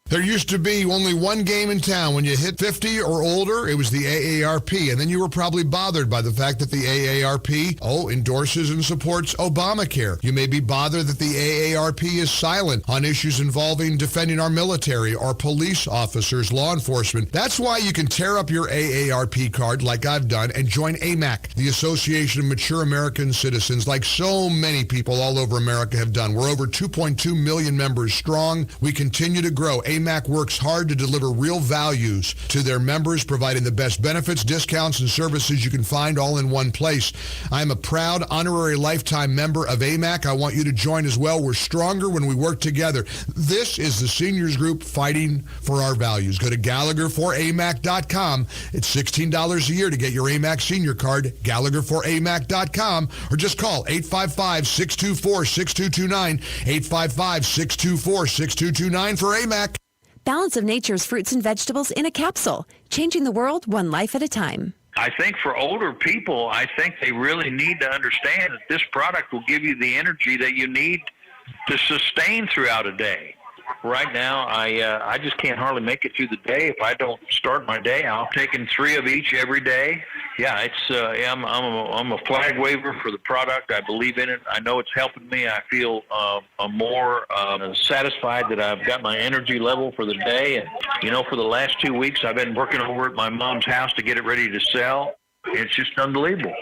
There used to be only one game in town. When you hit 50 or older, it was the AARP. And then you were probably bothered by the fact that the AARP, endorses and supports Obamacare. You may be bothered that the AARP is silent on issues involving defending our military, our police officers, law enforcement. That's why you can tear up your AARP card, like I've done, and join AMAC, the Association of Mature American Citizens, like so many people all over America have done. We're over 2.2 million members strong. We continue to grow. AMAC works hard to deliver real values to their members, providing the best benefits, discounts, and services you can find all in one place. I'm a proud honorary lifetime member of AMAC. I want you to join as well. We're stronger when we work together. This is the seniors group fighting for our values. Go to GallagherForAMAC.com. It's $16 a year to get your AMAC senior card, GallagherForAMAC.com, or just call 855-624-6229, 855-624-6229 for AMAC. Balance of Nature's fruits and vegetables in a capsule, changing the world one life at a time. I think for older people, I think they really need to understand that this product will give you the energy that you need to sustain throughout a day. Right now, I just can't hardly make it through the day if I don't start my day out taking 3 of each every day. Yeah, it's I'm a flag waver for the product. I believe in it. I know it's helping me. I feel more satisfied that I've got my energy level for the day. And for the last 2 weeks, I've been working over at my mom's house to get it ready to sell. It's just unbelievable.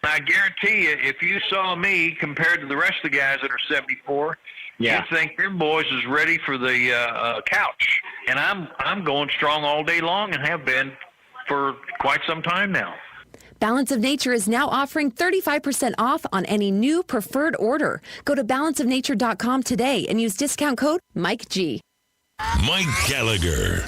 I guarantee you, if you saw me compared to the rest of the guys that are 74. Yeah. You think your boys is ready for the couch. And I'm going strong all day long and have been for quite some time now. Balance of Nature is now offering 35% off on any new preferred order. Go to balanceofnature.com today and use discount code Mike G. Mike Gallagher.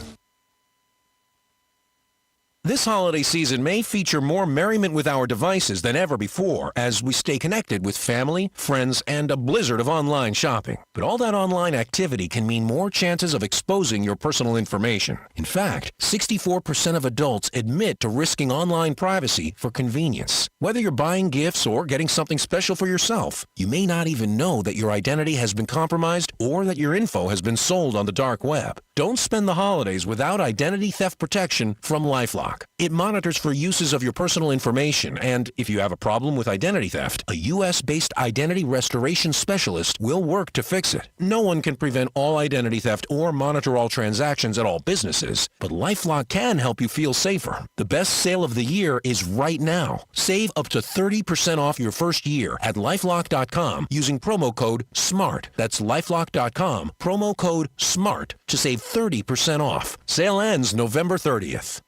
This holiday season may feature more merriment with our devices than ever before as we stay connected with family, friends, and a blizzard of online shopping. But all that online activity can mean more chances of exposing your personal information. In fact, 64% of adults admit to risking online privacy for convenience. Whether you're buying gifts or getting something special for yourself, you may not even know that your identity has been compromised or that your info has been sold on the dark web. Don't spend the holidays without identity theft protection from LifeLock. It monitors for uses of your personal information, and if you have a problem with identity theft, a U.S.-based identity restoration specialist will work to fix it. No one can prevent all identity theft or monitor all transactions at all businesses, but LifeLock can help you feel safer. The best sale of the year is right now. Save up to 30% off your first year at LifeLock.com using promo code SMART. That's LifeLock.com, promo code SMART to save 30% off. Sale ends November 30th.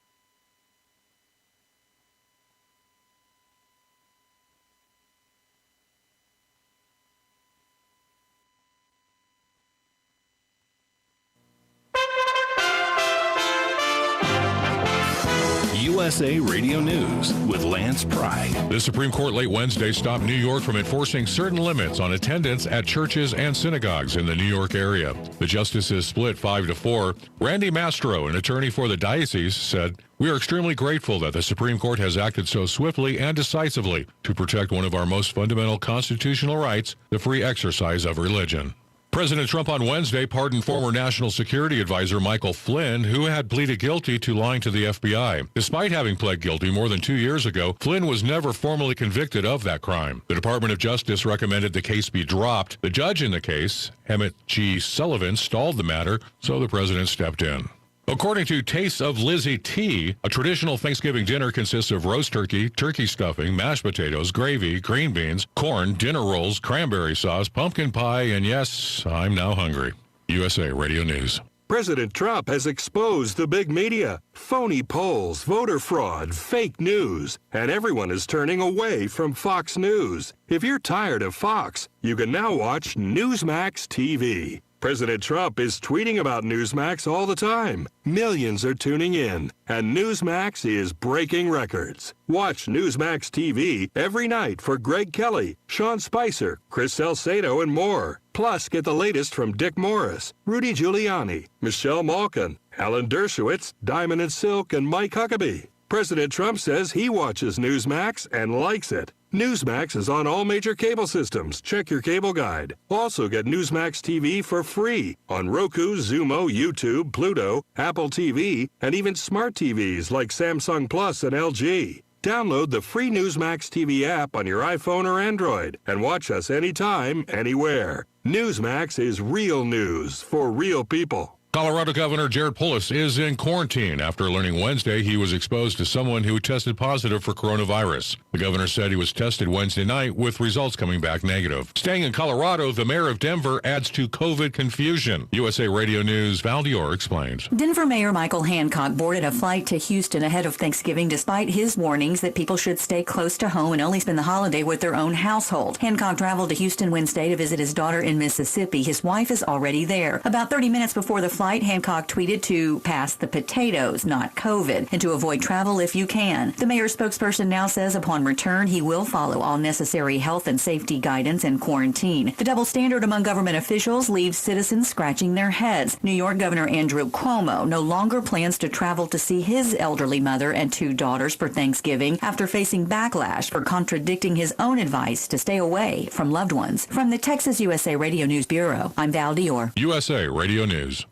USA Radio News with Lance Pry. The Supreme Court late Wednesday stopped New York from enforcing certain limits on attendance at churches and synagogues in the New York area. The justices split 5-4. Randy Mastro, an attorney for the diocese, said, "We are extremely grateful that the Supreme Court has acted so swiftly and decisively to protect one of our most fundamental constitutional rights, the free exercise of religion." President Trump on Wednesday pardoned former National Security Advisor Michael Flynn, who had pleaded guilty to lying to the FBI. Despite having pled guilty more than 2 years ago, Flynn was never formally convicted of that crime. The Department of Justice recommended the case be dropped. The judge in the case, Emmett G. Sullivan, stalled the matter, so the president stepped in. According to Tastes of Lizzie T., a traditional Thanksgiving dinner consists of roast turkey, turkey stuffing, mashed potatoes, gravy, green beans, corn, dinner rolls, cranberry sauce, pumpkin pie, and yes, I'm now hungry. USA Radio News. President Trump has exposed the big media, phony polls, voter fraud, fake news, and everyone is turning away from Fox News. If you're tired of Fox, you can now watch Newsmax TV. President Trump is tweeting about Newsmax all the time. Millions are tuning in, and Newsmax is breaking records. Watch Newsmax TV every night for Greg Kelly, Sean Spicer, Chris Salcedo, and more. Plus, get the latest from Dick Morris, Rudy Giuliani, Michelle Malkin, Alan Dershowitz, Diamond and Silk, and Mike Huckabee. President Trump says he watches Newsmax and likes it. Newsmax is on all major cable systems. Check your cable guide. Also get Newsmax TV for free on Roku, Xumo, YouTube, Pluto, Apple TV, and even smart TVs like Samsung Plus and LG. Download the free Newsmax TV app on your iPhone or Android and watch us anytime, anywhere. Newsmax is real news for real people. Colorado Governor Jared Polis is in quarantine after learning Wednesday he was exposed to someone who tested positive for coronavirus. The governor said he was tested Wednesday night with results coming back negative. Staying in Colorado, the mayor of Denver adds to COVID confusion. USA Radio News' Val Dior explains. Denver Mayor Michael Hancock boarded a flight to Houston ahead of Thanksgiving despite his warnings that people should stay close to home and only spend the holiday with their own household. Hancock traveled to Houston Wednesday to visit his daughter in Mississippi. His wife is already there. About 30 minutes before the flight, Hancock tweeted to pass the potatoes, not COVID, and to avoid travel if you can. The mayor's spokesperson now says upon return, he will follow all necessary health and safety guidance and quarantine. The double standard among government officials leaves citizens scratching their heads. New York Governor Andrew Cuomo no longer plans to travel to see his elderly mother and 2 daughters for Thanksgiving after facing backlash for contradicting his own advice to stay away from loved ones. From the Texas USA Radio News Bureau, I'm Val Dior. USA Radio News.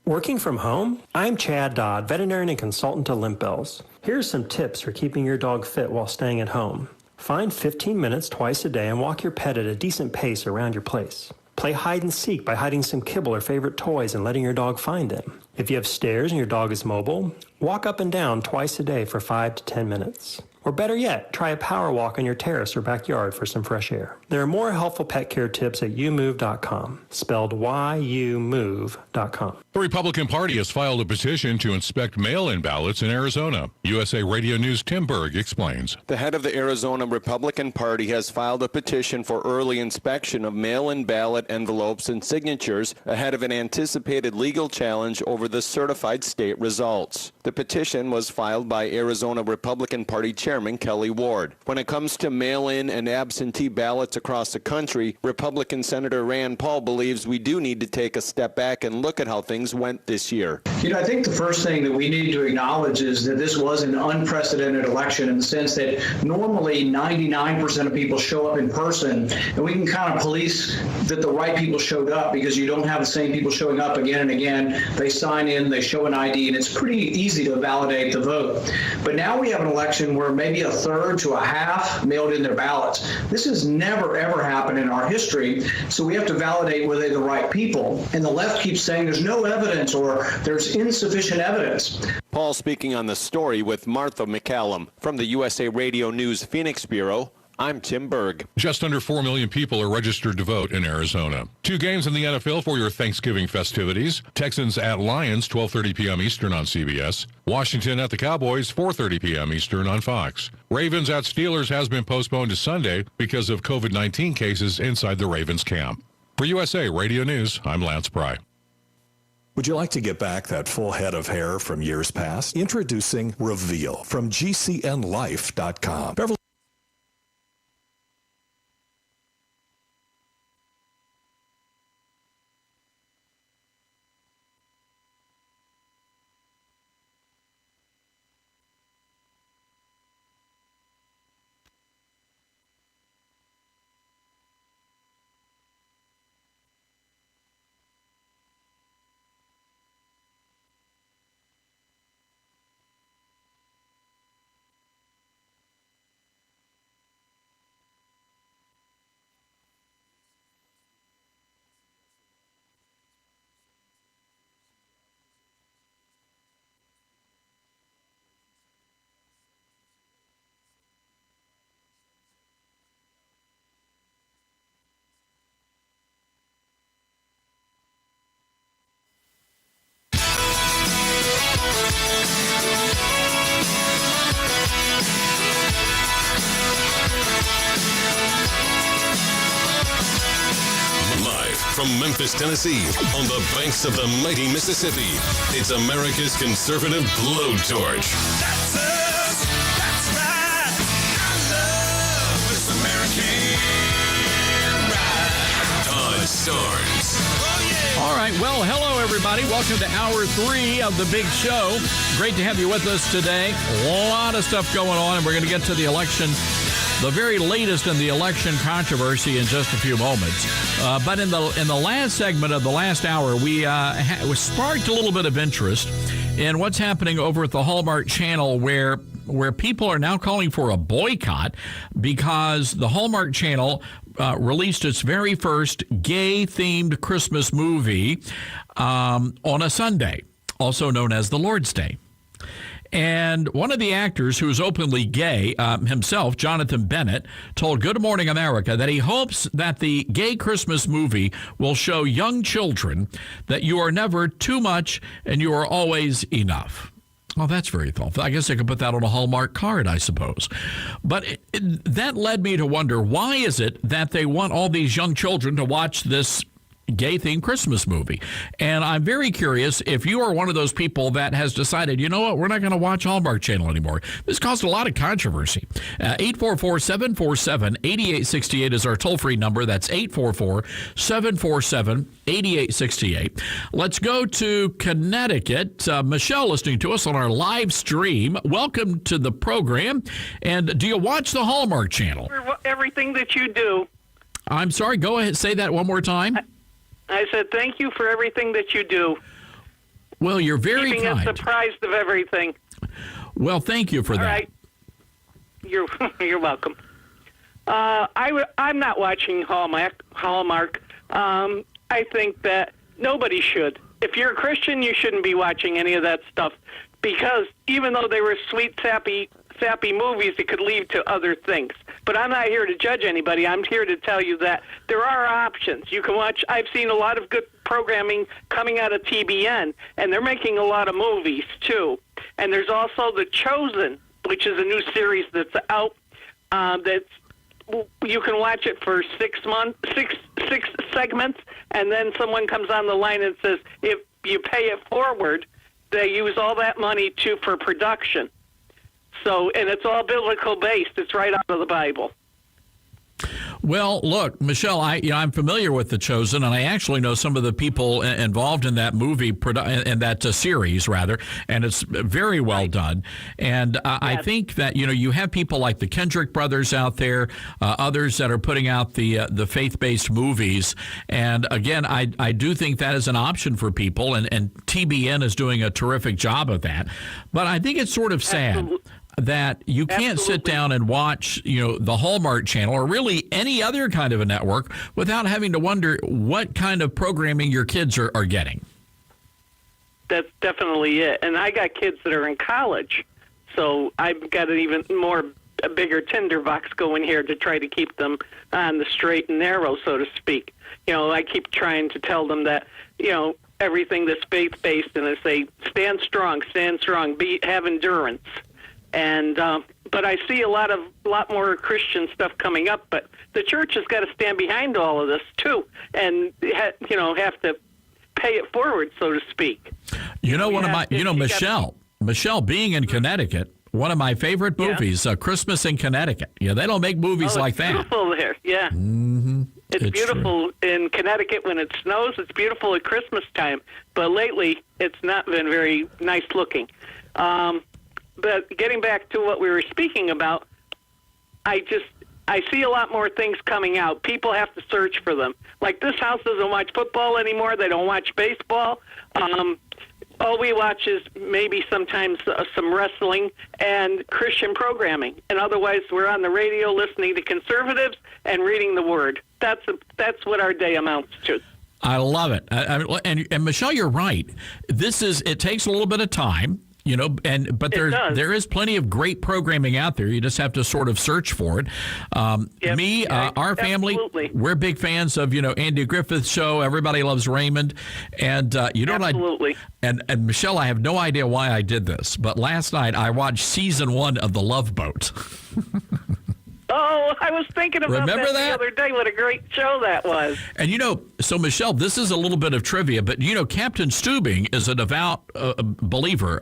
Working from home? I'm Chad Dodd, veterinarian and consultant to Limp Bells. Here's some tips for keeping your dog fit while staying at home. Find 15 minutes twice a day and walk your pet at a decent pace around your place. Play hide and seek by hiding some kibble or favorite toys and letting your dog find them. If you have stairs and your dog is mobile, walk up and down twice a day for 5 to 10 minutes. Or better yet, try a power walk on your terrace or backyard for some fresh air. There are more helpful pet care tips at youmove.com, spelled youmove.com. The Republican Party has filed a petition to inspect mail-in ballots in Arizona. USA Radio News' Tim Berg explains. The head of the Arizona Republican Party has filed a petition for early inspection of mail-in ballot envelopes and signatures ahead of an anticipated legal challenge over the certified state results. The petition was filed by Arizona Republican Party Chairman Kelly Ward. When it comes to mail-in and absentee ballots across the country, Republican Senator Rand Paul believes we do need to take a step back and look at how things went this year. I think the first thing that we need to acknowledge is that this was an unprecedented election in the sense that normally 99% of people show up in person, and we can kind of police that the right people showed up because you don't have the same people showing up again and again. They sign in, they show an ID, and it's pretty easy to validate the vote. But now we have an election where maybe a third to a half mailed in their ballots. This has never, ever happened in our history, so we have to validate whether they're the right people. And the left keeps saying there's no evidence or there's insufficient evidence. Paul speaking on the story with Martha McCallum. From the USA Radio News Phoenix Bureau, I'm Tim Berg. Just under 4 million people are registered to vote in Arizona. 2 games in the NFL for your Thanksgiving festivities. Texans at Lions, 12:30 p.m. Eastern on CBS. Washington at the Cowboys, 4:30 p.m. Eastern on Fox. Ravens at Steelers has been postponed to Sunday because of COVID-19 cases inside the Ravens camp. For USA Radio News, I'm Lance Pry. Would you like to get back that full head of hair from years past? Introducing Reveal from GCNlife.com. Beverly From Memphis, Tennessee, on the banks of the mighty Mississippi, it's America's conservative blowtorch. That's us. That's right. I love this American ride. Todd Starnes. Oh, yeah. All right. Well, hello, everybody. Welcome to Hour 3 of the big show. Great to have you with us today. A lot of stuff going on, and we're going to get to the election, the very latest in the election controversy in just a few moments. But in the last segment of the last hour, we sparked a little bit of interest in what's happening over at the Hallmark Channel, where people are now calling for a boycott because the Hallmark Channel released its very first gay-themed Christmas movie on a Sunday, also known as the Lord's Day. And one of the actors who is openly gay himself, Jonathan Bennett, told Good Morning America that he hopes that the gay Christmas movie will show young children that you are never too much and you are always enough. Well, that's very thoughtful. I guess I could put that on a Hallmark card, I suppose. But that led me to wonder, why is it that they want all these young children to watch this gay-themed Christmas movie? And I'm very curious if you are one of those people that has decided, you know what, we're not going to watch Hallmark Channel anymore. This caused a lot of controversy. 844-747-8868 is our toll-free number. That's 844-747-8868. Let's go to Connecticut. Michelle listening to us on our live stream. Welcome to the program. And do you watch the Hallmark Channel? Everything that you do. I'm sorry, go ahead, say that one more time. I said thank you for everything that you do. Well, you're very keeping kind. us apprised of everything. Well, thank you for that. All right. You're welcome. I'm not watching Hallmark. I think that nobody should. If you're a Christian, you shouldn't be watching any of that stuff, because even though they were sweet, sappy sappy movies, it could lead to other things. But I'm not here to judge anybody. I'm here to tell you that there are options. You can watch. I've seen a lot of good programming coming out of TBN, and they're making a lot of movies too. And there's also The Chosen, which is a new series that's out. You can watch it for 6 months, six segments, and then someone comes on the line and says, if you pay it forward, they use all that money for production. So, and it's all biblical based. It's right out of the Bible. Well, look, Michelle, I'm familiar with The Chosen, and I actually know some of the people involved in that movie, in that series, rather, and it's very well done. And I think that, you have people like the Kendrick brothers out there, others that are putting out the faith-based movies. And again, I do think that is an option for people, and TBN is doing a terrific job of that. But I think it's sort of sad that you can't sit down and watch, the Hallmark Channel or really any other kind of a network without having to wonder what kind of programming your kids are getting. That's definitely it. And I got kids that are in college, so I've got a bigger tinderbox going here to try to keep them on the straight and narrow, so to speak. I keep trying to tell them that, everything that's faith-based, and I say, stand strong, have endurance. And but I see a lot more Christian stuff coming up. But the church has got to stand behind all of this too, and have to pay it forward, so to speak. Michelle, being in Connecticut, one of my favorite movies, Christmas in Connecticut. Yeah, they don't make movies like that. It's beautiful there. Yeah. Mm-hmm. It's beautiful in Connecticut when it snows. It's beautiful at Christmas time. But lately, it's not been very nice looking. But getting back to what we were speaking about, I see a lot more things coming out. People have to search for them. Like, this house doesn't watch football anymore. They don't watch baseball. All we watch is maybe sometimes some wrestling and Christian programming. And otherwise, we're on the radio listening to conservatives and reading the Word. That's what our day amounts to. I love it. And Michelle, you're right. It takes a little bit of time. But there is plenty of great programming out there. You just have to sort of search for it. Our family, we're big fans of Andy Griffith's show. Everybody loves Raymond, and absolutely. And Michelle, I have no idea why I did this, but last night I watched season 1 of The Love Boat. Oh, I was thinking about that the other day. What a great show that was. And so Michelle, this is a little bit of trivia, but Captain Steubing is a devout believer.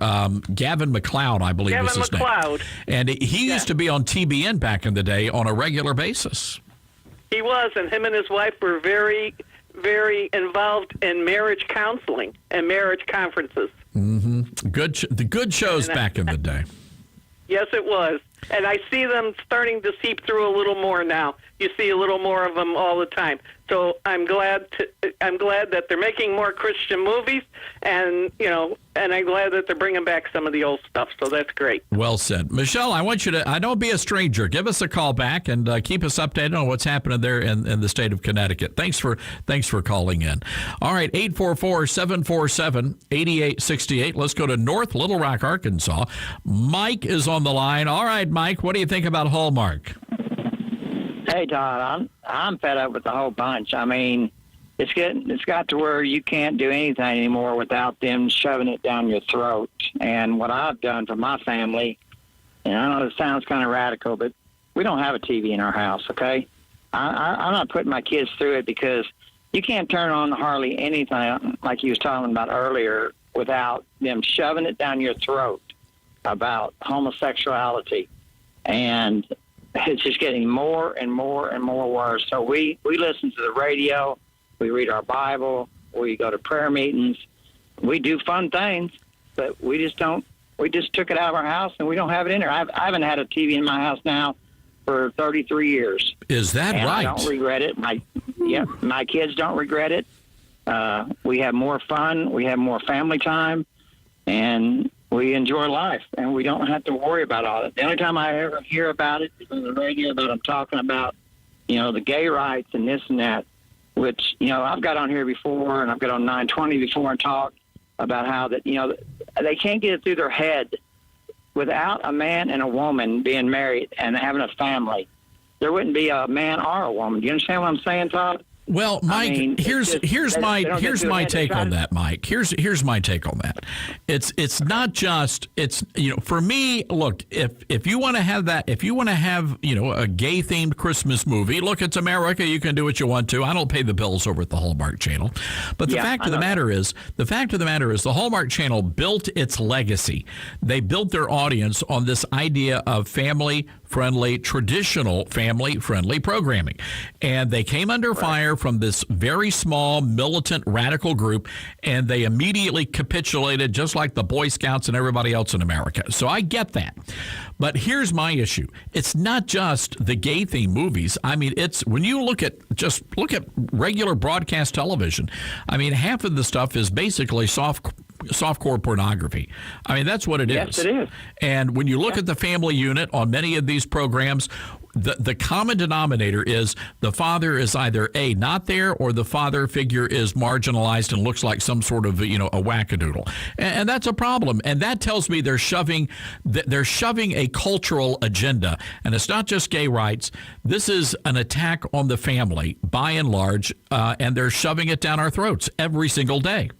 Gavin McLeod, I believe is his name. And he used to be on TBN back in the day on a regular basis. He was, and him and his wife were very, very involved in marriage counseling and marriage conferences. Mm-hmm. The good shows back in the day. Yes, it was. And I see them starting to seep through a little more now. You see a little more of them all the time. So I'm glad that they're making more Christian movies, and I'm glad that they're bringing back some of the old stuff. So that's great. Well said, Michelle. I want you to don't be a stranger. Give us a call back and keep us updated on what's happening there in the state of Connecticut. Thanks for calling in. All right, 844-747-8868. Let's go to North Little Rock, Arkansas. Mike is on the line. All right, Mike, what do you think about Hallmark? Hey, Todd, I'm fed up with the whole bunch. I mean, it's got to where you can't do anything anymore without them shoving it down your throat. And what I've done for my family, and I know it sounds kind of radical, but we don't have a TV in our house, okay? I'm not putting my kids through it because you can't turn on hardly anything, like you was talking about earlier, without them shoving it down your throat about homosexuality. And it's just getting more and more and more worse. So we listen to the radio, we read our Bible, we go to prayer meetings, we do fun things, but we just took it out of our house and we don't have it in there. I haven't had a TV in my house now for 33 years. Is that and right? I don't regret it. My kids don't regret it. We have more fun, we have more family time, and we enjoy life, and we don't have to worry about all that. The only time I ever hear about it is on the radio, that I'm talking about, the gay rights and this and that, which, I've got on here before, and I've got on 920 before and talked about how that, they can't get it through their head without a man and a woman being married and having a family, there wouldn't be a man or a woman. Do you understand what I'm saying, Todd? Well, Mike, I mean, here's my take on that, Mike. Here's my take on that. It's not just for me. Look, if you want to have that, if you want to have a gay themed Christmas movie, look, it's America. You can do what you want to. I don't pay the bills over at the Hallmark Channel. But the fact of the matter is, the Hallmark Channel built its legacy. They built their audience on this idea of family-friendly, traditional family-friendly programming, and they came under fire from this very small militant radical group, and they immediately capitulated just like the Boy Scouts and everybody else in America. So I get that. But here's my issue. It's not just the gay themed movies. I mean, it's when you look at regular broadcast television, I mean, half of the stuff is basically softcore pornography. I mean, that's what it is. Yes, it is. And when you look at the family unit on many of these programs, the common denominator is the father is either A, not there, or the father figure is marginalized and looks like some sort of a wackadoodle. And that's a problem. And that tells me they're shoving a cultural agenda. And it's not just gay rights. This is an attack on the family by and large, and they're shoving it down our throats every single day.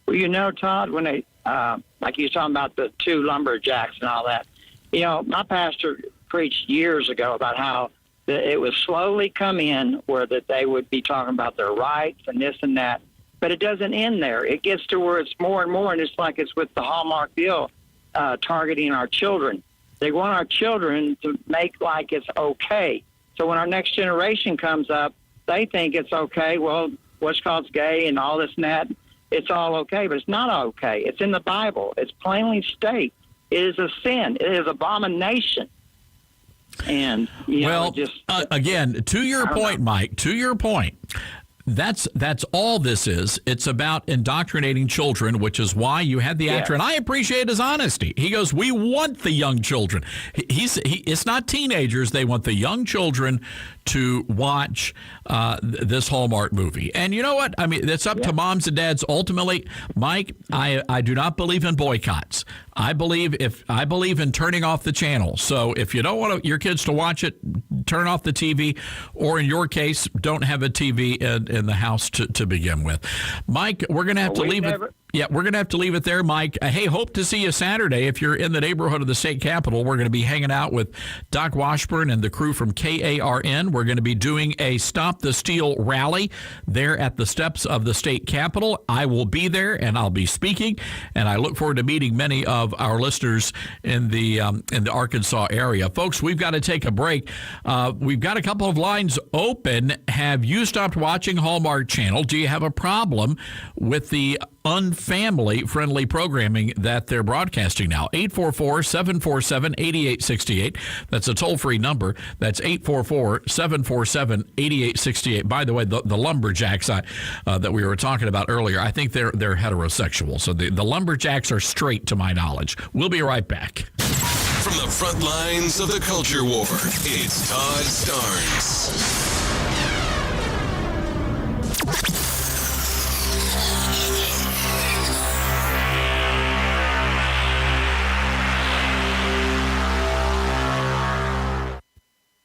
Well, Todd, when they, like you were talking about the two lumberjacks and all that, my pastor preached years ago about how it would slowly come in where that they would be talking about their rights and this and that, but it doesn't end there. It gets to where it's more and more, and it's like it's with the Hallmark deal, targeting our children. They want our children to make like it's okay. So when our next generation comes up, they think it's okay. Well, what's called gay and all this and that, it's all okay, but it's not okay. It's in the Bible. It's plainly stated. It is a sin. It is abomination. And again, to your point, Mike, to your point, that's all this is. It's about indoctrinating children, which is why you had the actor, and I appreciate his honesty. He goes, "We want the young children." It's not teenagers; they want the young children to watch this Hallmark movie. And you know what? I mean, it's up to moms and dads ultimately. Mike, I do not believe in boycotts. I believe in turning off the channel. So if you don't want your kids to watch it, turn off the TV, or in your case, don't have a TV in the house to begin with. Mike, we're going to have to leave it. Yeah, we're going to have to leave it there, Mike. Hey, hope to see you Saturday. If you're in the neighborhood of the state capitol, we're going to be hanging out with Doc Washburn and the crew from KARN. We're going to be doing a Stop the Steal rally there at the steps of the state capitol. I will be there, and I'll be speaking, and I look forward to meeting many of our listeners in the Arkansas area. Folks, we've got to take a break. We've got a couple of lines open. Have you stopped watching Hallmark Channel? Do you have a problem with the unfamily-friendly programming that they're broadcasting now? 844-747-8868. That's a toll-free number. That's 844-747-8868. By the way, the lumberjacks that we were talking about earlier, I think they're heterosexual. So the lumberjacks are straight, to my knowledge. We'll be right back. From the front lines of the culture war, it's Todd Starnes.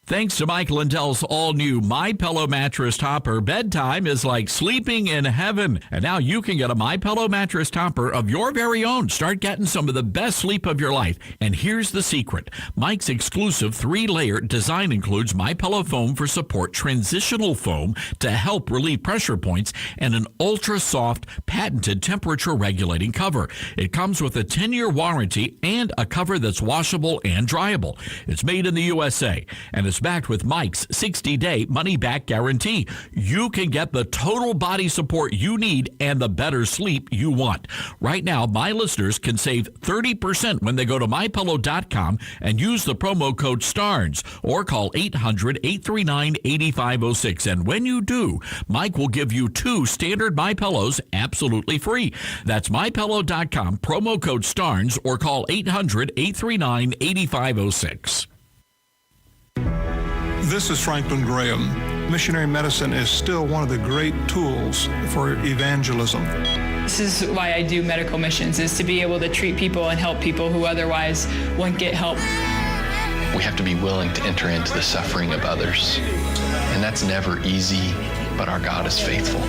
Thanks to Mike Lindell's all-new MyPillow mattress topper, bedtime is like sleeping in heaven. And now you can get a MyPillow mattress topper of your very own. Start getting some of the best sleep of your life. And here's the secret. Mike's exclusive 3-layer design includes MyPillow foam for support, transitional foam to help relieve pressure points, and an ultra-soft, patented temperature-regulating cover. It comes with a 10-year warranty and a cover that's washable and dryable. It's made in the USA, and it's backed with Mike's 60-day money-back guarantee. You can get the total body support you need and the better sleep you want. Right now, my listeners can save 30% when they go to MyPillow.com and use the promo code STARNS or call 800-839-8506. And when you do, Mike will give you 2 standard MyPillows absolutely free. That's MyPillow.com, promo code STARNS, or call 800-839-8506. This is Franklin Graham. Missionary medicine is still one of the great tools for evangelism. This is why I do medical missions, is to be able to treat people and help people who otherwise wouldn't get help. We have to be willing to enter into the suffering of others. And that's never easy, but our God is faithful.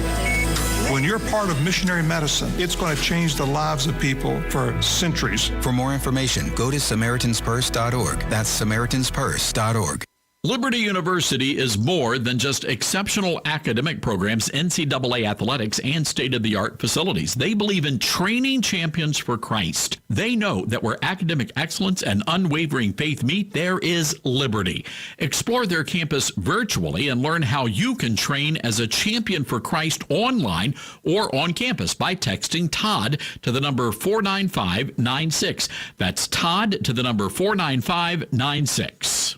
When you're part of missionary medicine, it's going to change the lives of people for centuries. For more information, go to SamaritansPurse.org. That's SamaritansPurse.org. Liberty University is more than just exceptional academic programs, NCAA athletics, and state-of-the-art facilities. They believe in training champions for Christ. They know that where academic excellence and unwavering faith meet, there is liberty. Explore their campus virtually and learn how you can train as a champion for Christ online or on campus by texting Todd to the number 49596. That's Todd to the number 49596.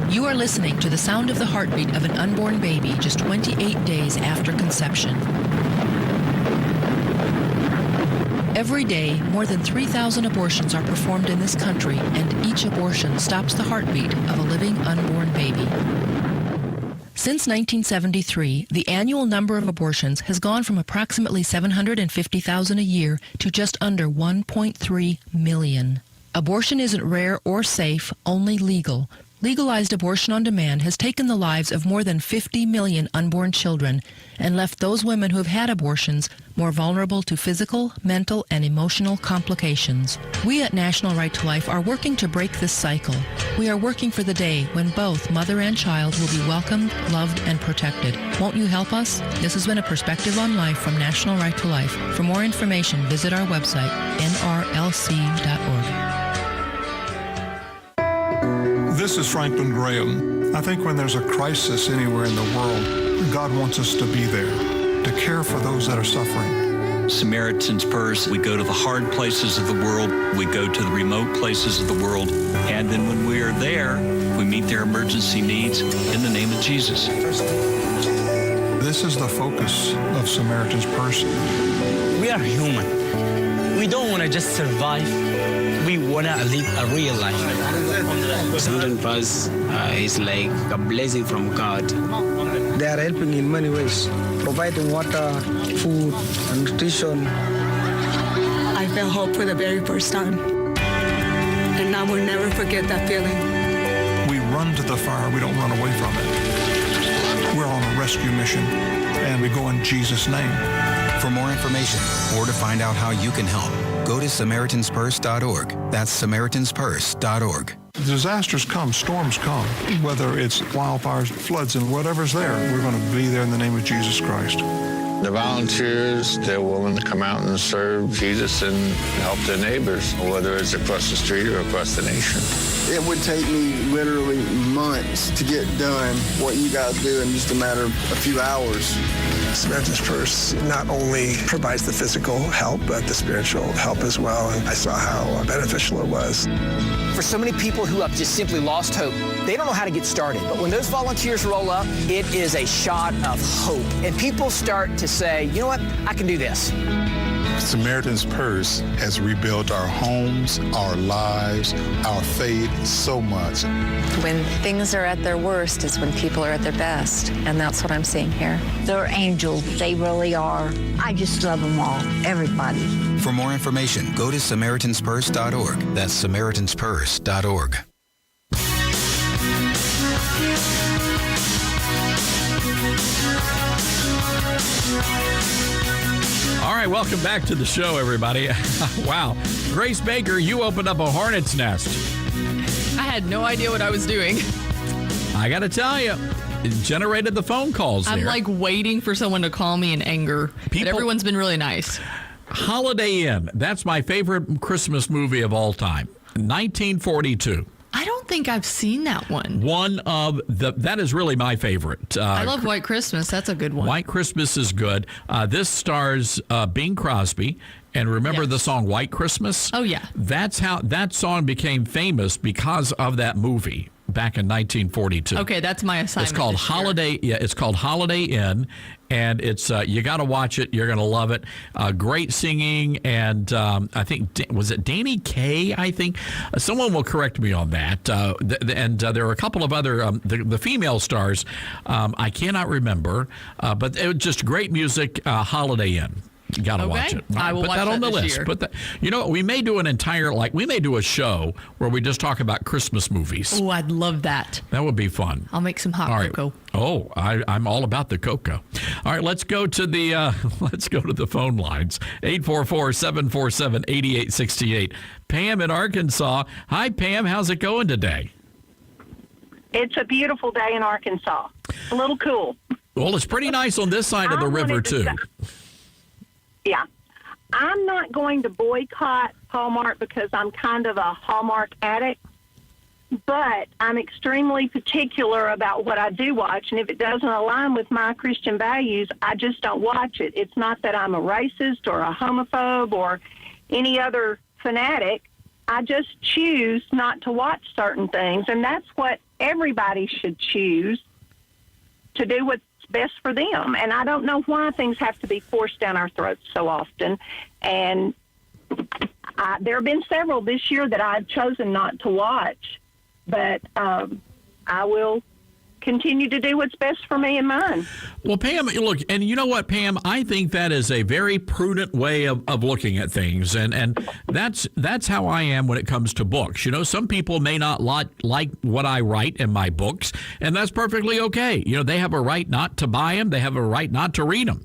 You are listening to the sound of the heartbeat of an unborn baby just 28 days after conception. Every day, more than 3,000 abortions are performed in this country, and each abortion stops the heartbeat of a living unborn baby. Since 1973, the annual number of abortions has gone from approximately 750,000 a year to just under 1.3 million. Abortion isn't rare or safe, only legal. Legalized abortion on demand has taken the lives of more than 50 million unborn children and left those women who have had abortions more vulnerable to physical, mental, and emotional complications. We at National Right to Life are working to break this cycle. We are working for the day when both mother and child will be welcomed, loved, and protected. Won't you help us? This has been a Perspective on Life from National Right to Life. For more information, visit our website, nrlc.org. This is Franklin Graham. I think when there's a crisis anywhere in the world, God wants us to be there, to care for those that are suffering. Samaritan's Purse, we go to the hard places of the world, we go to the remote places of the world, and then when we are there, we meet their emergency needs in the name of Jesus. This is the focus of Samaritan's Purse. We are human. We don't want to just survive. We want to live a real life. Samaritan's Purse is like a blessing from God. They are helping in many ways, providing water, food, and nutrition. I felt hope for the very first time, and I will never forget that feeling. We run to the fire, we don't run away from it. We're on a rescue mission, and we go in Jesus' name. For more information or to find out how you can help, go to SamaritansPurse.org. That's SamaritansPurse.org. Disasters come, storms come, whether it's wildfires, floods, and whatever's there, we're going to be there in the name of Jesus Christ. The volunteers, they're willing to come out and serve Jesus and help their neighbors, whether it's across the street or across the nation. It would take me literally months to get done what you guys do in just a matter of a few hours. Samaritan's Purse not only provides the physical help, but the spiritual help as well. And I saw how beneficial it was. For so many people who have just simply lost hope, they don't know how to get started. But when those volunteers roll up, it is a shot of hope. And people start to say, you know what, I can do this. Samaritan's Purse has rebuilt our homes, our lives, our faith so much. When things are at their worst is when people are at their best, and that's what I'm seeing here. They're angels. They really are. I just love them all, everybody. For more information, go to SamaritansPurse.org. That's SamaritansPurse.org. All right, welcome back to the show, everybody. Wow. Grace Baker, you opened up a hornet's nest. I had no idea what I was doing. I got to tell you, it generated the phone calls there. I'm like waiting for someone to call me in anger. But everyone's been really nice. Holiday Inn. That's my favorite Christmas movie of all time. 1942. I don't think I've seen that one. That is really my favorite. I love White Christmas. That's a good one. White Christmas is good. This stars Bing Crosby. And remember the song White Christmas? Oh, yeah. That's how that song became famous because of that movie. back in 1942. Okay, that's my assignment. It's called Holiday. Yeah, it's called Holiday Inn, and it's you got to watch it. You're going to love it. Great singing, and I think was it Danny Kaye? I think someone will correct me on that. And there are a couple of other the female stars. I cannot remember, but it was just great music. Holiday Inn. You got to watch it. I will put watch that on the this list. year. Put that. You know, we may do we may do a show where we just talk about Christmas movies. Oh, I'd love that. That would be fun. I'll make some hot cocoa. Oh, I'm all about the cocoa. All right, let's go to the phone lines. 844-747-8868. Pam in Arkansas. Hi, Pam. How's it going today? It's a beautiful day in Arkansas. A little cool. Well, it's pretty nice on this side of the river, too. Yeah. I'm not going to boycott Hallmark because I'm kind of a Hallmark addict, but I'm extremely particular about what I do watch, and if it doesn't align with my Christian values, I just don't watch it. It's not that I'm a racist or a homophobe or any other fanatic. I just choose not to watch certain things, and that's what everybody should choose to do what's best for them. And I don't know why things have to be forced down our throats so often. And there have been several this year that I've chosen not to watch, but I will continue to do what's best for me and mine. Well, Pam, look, and you know what, Pam? I think that is a very prudent way of looking at things, and that's how I am when it comes to books. You know, some people may not like what I write in my books, and that's perfectly okay. You know, they have a right not to buy them. They have a right not to read them.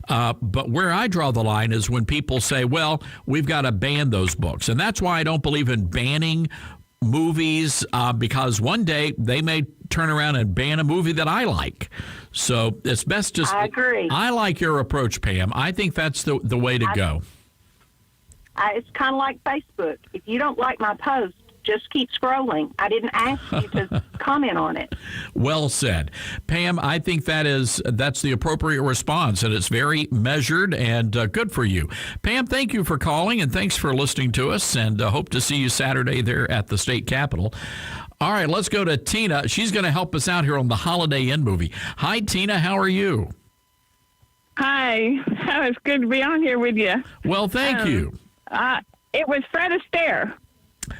But where I draw the line is when people say, well, we've got to ban those books, and that's why I don't believe in banning movies, because one day they may turn around and ban a movie that I like. So it's best just... I agree. I like your approach, Pam. I think that's the way to go. It's kind of like Facebook. If you don't like my post, just keep scrolling. I didn't ask you to comment on it. Well said. Pam, I think that's the appropriate response, and it's very measured and good for you. Pam, thank you for calling, and thanks for listening to us, and hope to see you Saturday there at the state capitol. All right, let's go to Tina. She's going to help us out here on the Holiday Inn movie. Hi, Tina. How are you? Hi. It's good to be on here with you. Well, thank you. It was Fred Astaire.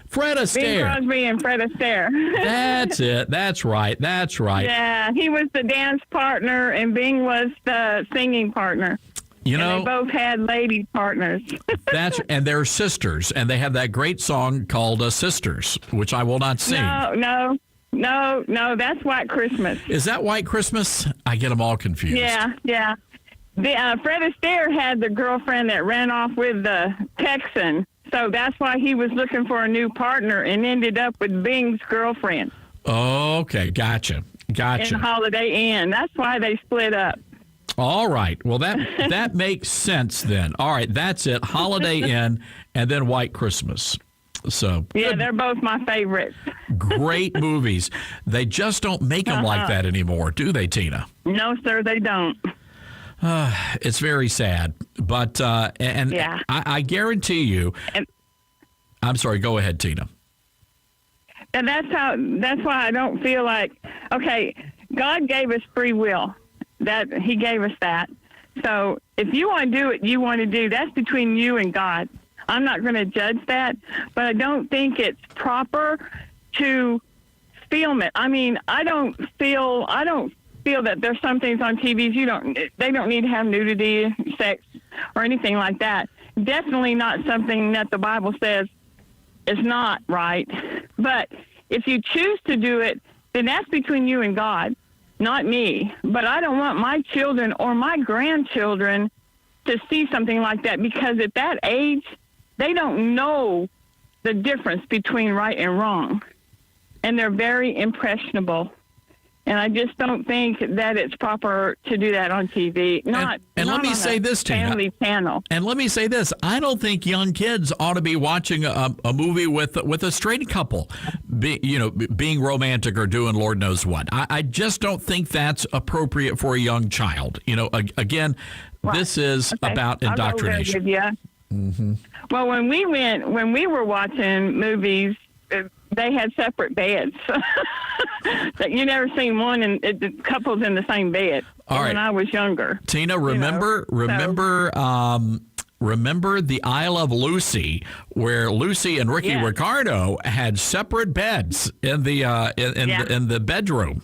Fred Astaire. Bing Crosby and Fred Astaire. That's it. That's right. That's right. Yeah, he was the dance partner, and Bing was the singing partner. You know, they both had lady partners. And they're sisters, and they have that great song called "Sisters," which I will not sing. No, that's White Christmas. Is that White Christmas? I get them all confused. Yeah. Fred Astaire had the girlfriend that ran off with the Texan, so that's why he was looking for a new partner and ended up with Bing's girlfriend. Okay, gotcha. In Holiday Inn. That's why they split up. All right. Well, that makes sense then. All right, that's it. Holiday Inn and then White Christmas. So yeah, they're both my favorites. Great movies. They just don't make them like that anymore, do they, Tina? No, sir, they don't. It's very sad, but yeah. I guarantee you. I'm sorry. Go ahead, Tina. And that's why I don't feel like, okay, God gave us free will. That He gave us that. So if you want to do what you want to do, that's between you and God. I'm not going to judge that, but I don't think it's proper to film it. I mean, I don't feel that there's some things on TVs they don't need to have nudity, sex, or anything like that. Definitely not something that the Bible says is not right. But if you choose to do it, then that's between you and God. Not me, but I don't want my children or my grandchildren to see something like that, because at that age, they don't know the difference between right and wrong, and they're very impressionable. And I just don't think that it's proper to do that on TV. And let me say this, Tina. Family channel. And let me say this: I don't think young kids ought to be watching a movie with a straight couple, being romantic or doing Lord knows what. I just don't think that's appropriate for a young child. Again, right. This is about indoctrination. Mm-hmm. Well, when we were watching movies, they had separate beds. That you never seen one and the couples in the same bed. All right. When I was younger. Tina, remember the I Love Lucy, where Lucy and Ricky Ricardo had separate beds in the in the bedroom.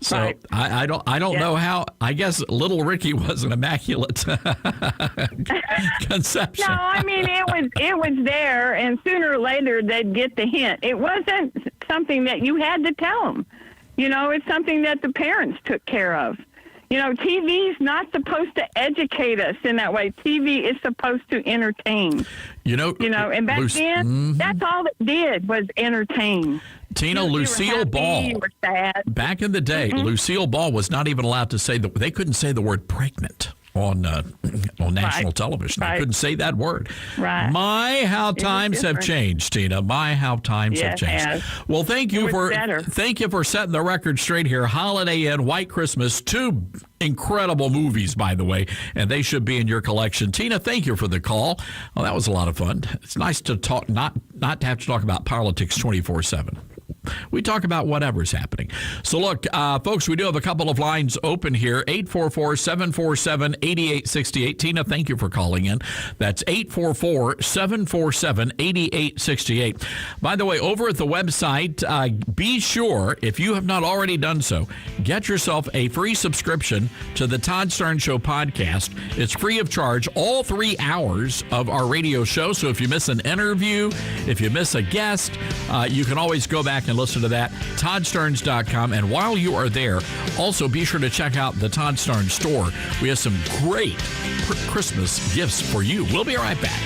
So right. I don't know how. I guess little Ricky was an immaculate conception. No, I mean it was there, and sooner or later they'd get the hint. It wasn't something that you had to tell them. It's something that the parents took care of. TV's not supposed to educate us in that way. TV is supposed to entertain. And back then, that's all it did was entertain. Tina, Lucille Ball. Back in the day, Lucille Ball was not even allowed to say they couldn't say the word pregnant on national television. They couldn't say that word. Right. My, how times have changed, Tina. My, how times have changed. Well, thank you for setting the record straight here. Holiday Inn, White Christmas, 2 incredible movies, by the way, and they should be in your collection. Tina, thank you for the call. Well, that was a lot of fun. It's nice to talk, not to have to talk about politics 24/7. We talk about whatever's happening. So look, folks, we do have a couple of lines open here. 844-747-8868. Tina, thank you for calling in. That's 844-747-8868. By the way, over at the website, be sure, if you have not already done so, get yourself a free subscription to the Todd Stern Show podcast. It's free of charge, all 3 hours of our radio show. So if you miss an interview, if you miss a guest, you can always go back and listen to that, toddsterns.com. And while you are there, also be sure to check out the Todd Stern store. We have some great Christmas gifts for you. We'll be right back.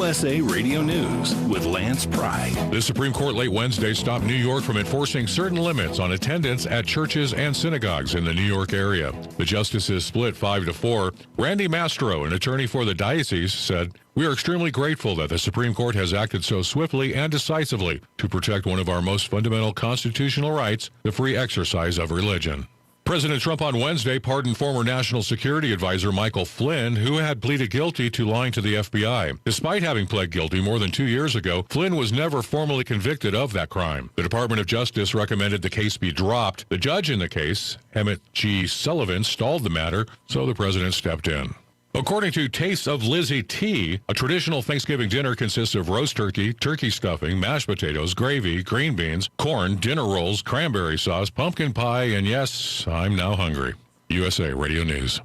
USA Radio News with Lance Pry. The Supreme Court late Wednesday stopped New York from enforcing certain limits on attendance at churches and synagogues in the New York area. The justices split 5-4. Randy Mastro, an attorney for the diocese, said, "We are extremely grateful that the Supreme Court has acted so swiftly and decisively to protect one of our most fundamental constitutional rights, the free exercise of religion." President Trump on Wednesday pardoned former National Security Advisor Michael Flynn, who had pleaded guilty to lying to the FBI. Despite having pled guilty more than 2 years ago, Flynn was never formally convicted of that crime. The Department of Justice recommended the case be dropped. The judge in the case, Emmett G. Sullivan, stalled the matter, so the president stepped in. According to Tastes of Lizzie T., a traditional Thanksgiving dinner consists of roast turkey, turkey stuffing, mashed potatoes, gravy, green beans, corn, dinner rolls, cranberry sauce, pumpkin pie, and yes, I'm now hungry. USA Radio News.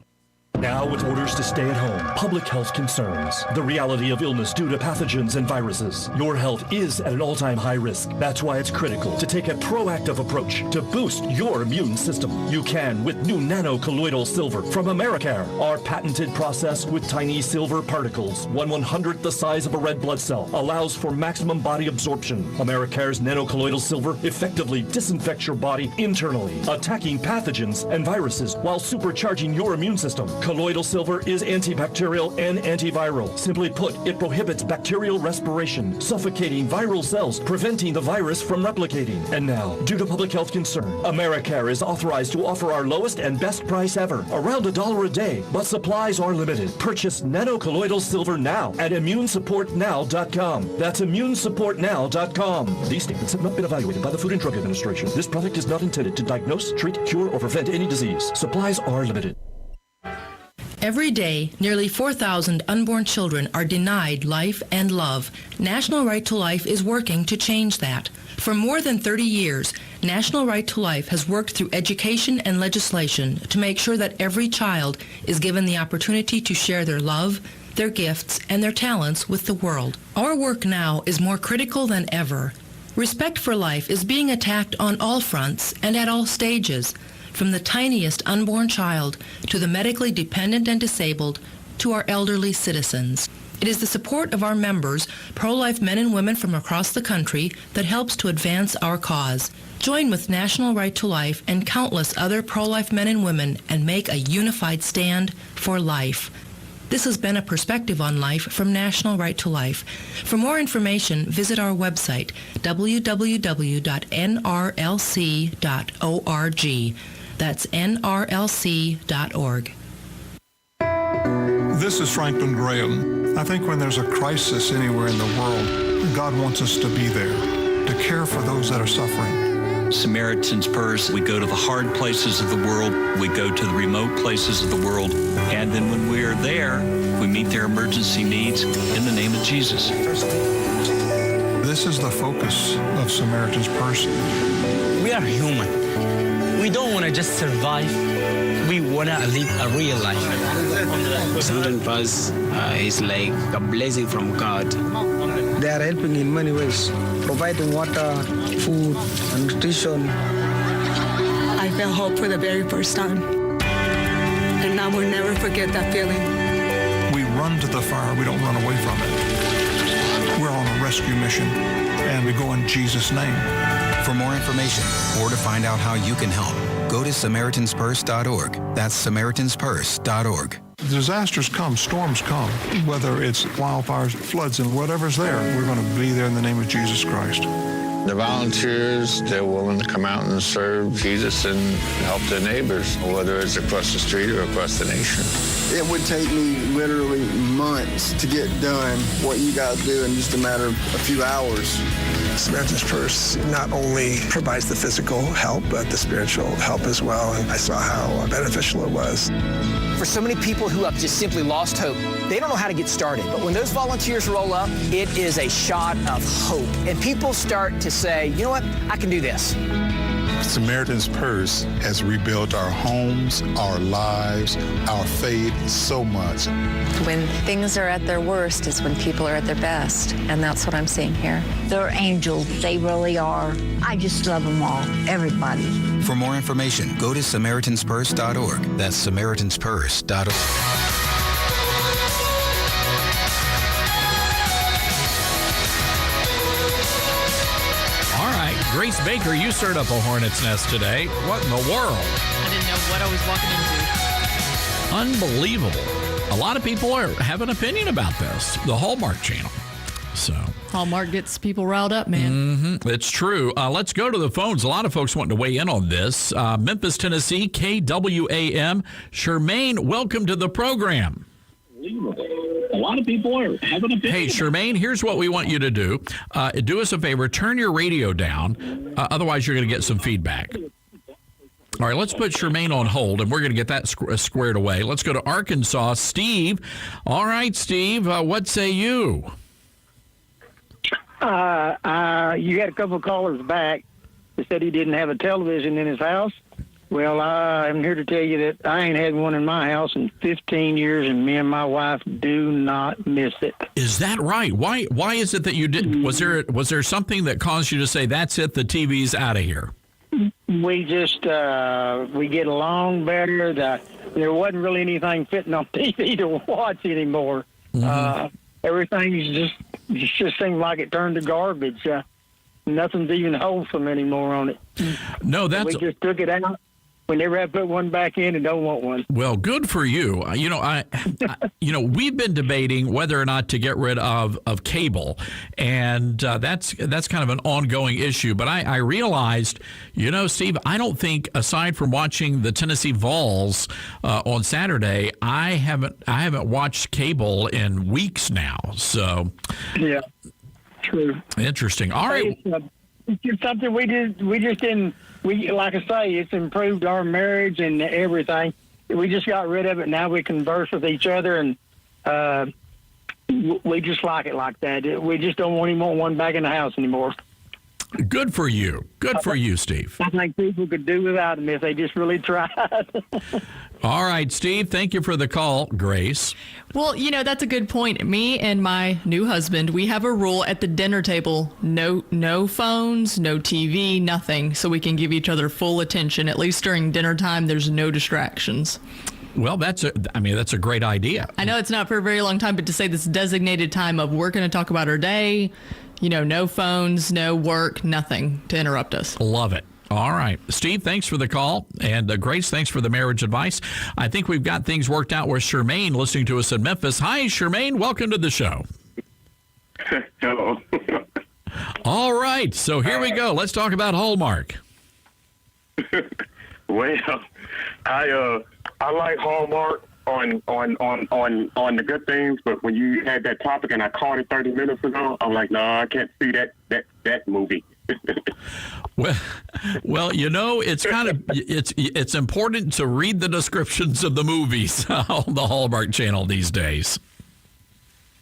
Now with orders to stay at home, public health concerns, the reality of illness due to pathogens and viruses. Your health is at an all-time high risk. That's why it's critical to take a proactive approach to boost your immune system. You can with new nano-colloidal silver from Americare, our patented process with tiny silver particles, 1/100th the size of a red blood cell, allows for maximum body absorption. Americare's nano-colloidal silver effectively disinfects your body internally, attacking pathogens and viruses while supercharging your immune system. Colloidal silver is antibacterial and antiviral. Simply put, it prohibits bacterial respiration, suffocating viral cells, preventing the virus from replicating. And now, due to public health concern, Americare is authorized to offer our lowest and best price ever, around $1 a day, but supplies are limited. Purchase nano-colloidal silver now at immunesupportnow.com. That's immunesupportnow.com. These statements have not been evaluated by the Food and Drug Administration. This product is not intended to diagnose, treat, cure, or prevent any disease. Supplies are limited. Every day, nearly 4,000 unborn children are denied life and love. National Right to Life is working to change that. For more than 30 years, National Right to Life has worked through education and legislation to make sure that every child is given the opportunity to share their love, their gifts, and their talents with the world. Our work now is more critical than ever. Respect for life is being attacked on all fronts and at all stages, from the tiniest unborn child to the medically dependent and disabled to our elderly citizens. It is the support of our members, pro-life men and women from across the country, that helps to advance our cause. Join with National Right to Life and countless other pro-life men and women and make a unified stand for life. This has been a perspective on life from National Right to Life. For more information, visit our website, www.nrlc.org. That's nrlc.org. This is Franklin Graham. I think when there's a crisis anywhere in the world, God wants us to be there, to care for those that are suffering. Samaritan's Purse, we go to the hard places of the world, we go to the remote places of the world, and then when we are there, we meet their emergency needs in the name of Jesus. This is the focus of Samaritan's Purse. We are human. We don't want to just survive. We want to live a real life. Samaritan's Purse is like a blessing from God. They are helping in many ways, providing water, food, and nutrition. I felt hope for the very first time. And I will never forget that feeling. We run to the fire, we don't run away from it. We're on a rescue mission, and we go in Jesus' name. For more information or to find out how you can help, go to SamaritansPurse.org. That's SamaritansPurse.org. Disasters come, storms come, whether it's wildfires, floods, and whatever's there, we're going to be there in the name of Jesus Christ. The volunteers, they're willing to come out and serve Jesus and help their neighbors, whether it's across the street or across the nation. It would take me literally months to get done what you guys do in just a matter of a few hours. Samaritan's Purse not only provides the physical help, but the spiritual help as well. And I saw how beneficial it was. For so many people who have just simply lost hope, they don't know how to get started. But when those volunteers roll up, it is a shot of hope. And people start to say, you know what, I can do this. Samaritan's Purse has rebuilt our homes, our lives, our faith so much. When things are at their worst is when people are at their best, and that's what I'm seeing here. They're angels. They really are. I just love them all, everybody. For more information, go to SamaritansPurse.org. That's SamaritansPurse.org. Grace Baker, you stirred up a hornet's nest today. What in the world? I didn't know what I was walking into. Unbelievable. A lot of people have an opinion about this, the Hallmark Channel. So Hallmark gets people riled up, man. Mm-hmm. It's true. Let's go to the phones. A lot of folks wanting to weigh in on this. Memphis, Tennessee, KWAM. Charmaine, welcome to the program. A lot of people are having a opinion. Hey, Charmaine, here's what we want you to do. Do us a favor. Turn your radio down. Otherwise, you're going to get some feedback. All right, let's put Charmaine on hold, and we're going to get that squared away. Let's go to Arkansas. Steve. All right, Steve, what say you? You had a couple of callers back that said he didn't have a television in his house. Well, I'm here to tell you that I ain't had one in my house in 15 years, and me and my wife do not miss it. Is that right? Why is it that you didn't? Was there something that caused you to say, that's it, the TV's out of here? We just, we get along better. There wasn't really anything fitting on TV to watch anymore. Mm-hmm. Everything just seemed like it turned to garbage. Nothing's even wholesome anymore on it. No, we just took it out. We never have put one back in and don't want one. Well, good for you. We've been debating whether or not to get rid of cable, and that's kind of an ongoing issue. But I realized, Steve, I don't think, aside from watching the Tennessee Vols on Saturday, I haven't watched cable in weeks now. So yeah, true. Interesting. All right. It's just something we just didn't. We, like I say, it's improved our marriage and everything. We just got rid of it. Now we converse with each other, and we just like it like that. We just don't want one back in the house anymore. Good for you. Good for you, Steve. I think people could do without them if they just really tried. All right, Steve, thank you for the call. Grace? Well, that's a good point. Me and my new husband, we have a rule at the dinner table, no phones, no TV, nothing, so we can give each other full attention. At least during dinner time, there's no distractions. Well, that's a great idea. I know it's not for a very long time, but to say this designated time of we're going to talk about our day, no phones, no work, nothing to interrupt us. Love it. All right. Steve, thanks for the call. And Grace, thanks for the marriage advice. I think we've got things worked out with Charmaine listening to us in Memphis. Hi, Charmaine. Welcome to the show. Hello. All right. So here we go. Let's talk about Hallmark. Well, I like Hallmark on the good things, but when you had that topic and I called it 30 minutes ago, I'm like, no, I can't see that movie. Well, you know, it's kind of it's important to read the descriptions of the movies on the Hallmark Channel these days.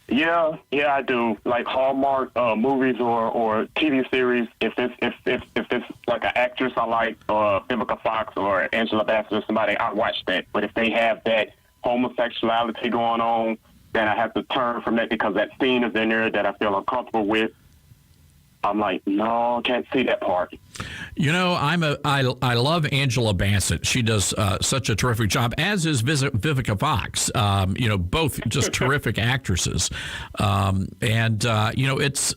Yeah, I do. Like Hallmark movies or TV series. If it's like an actress I like, Vivica Fox or Angela Bassett or somebody, I watch that. But if they have that homosexuality going on, then I have to turn from that because that scene is in there that I feel uncomfortable with. I'm like, no, I can't see that part. You know, I love Angela Bassett. She does such a terrific job, as is Vivica Fox. You know, both just terrific actresses. It's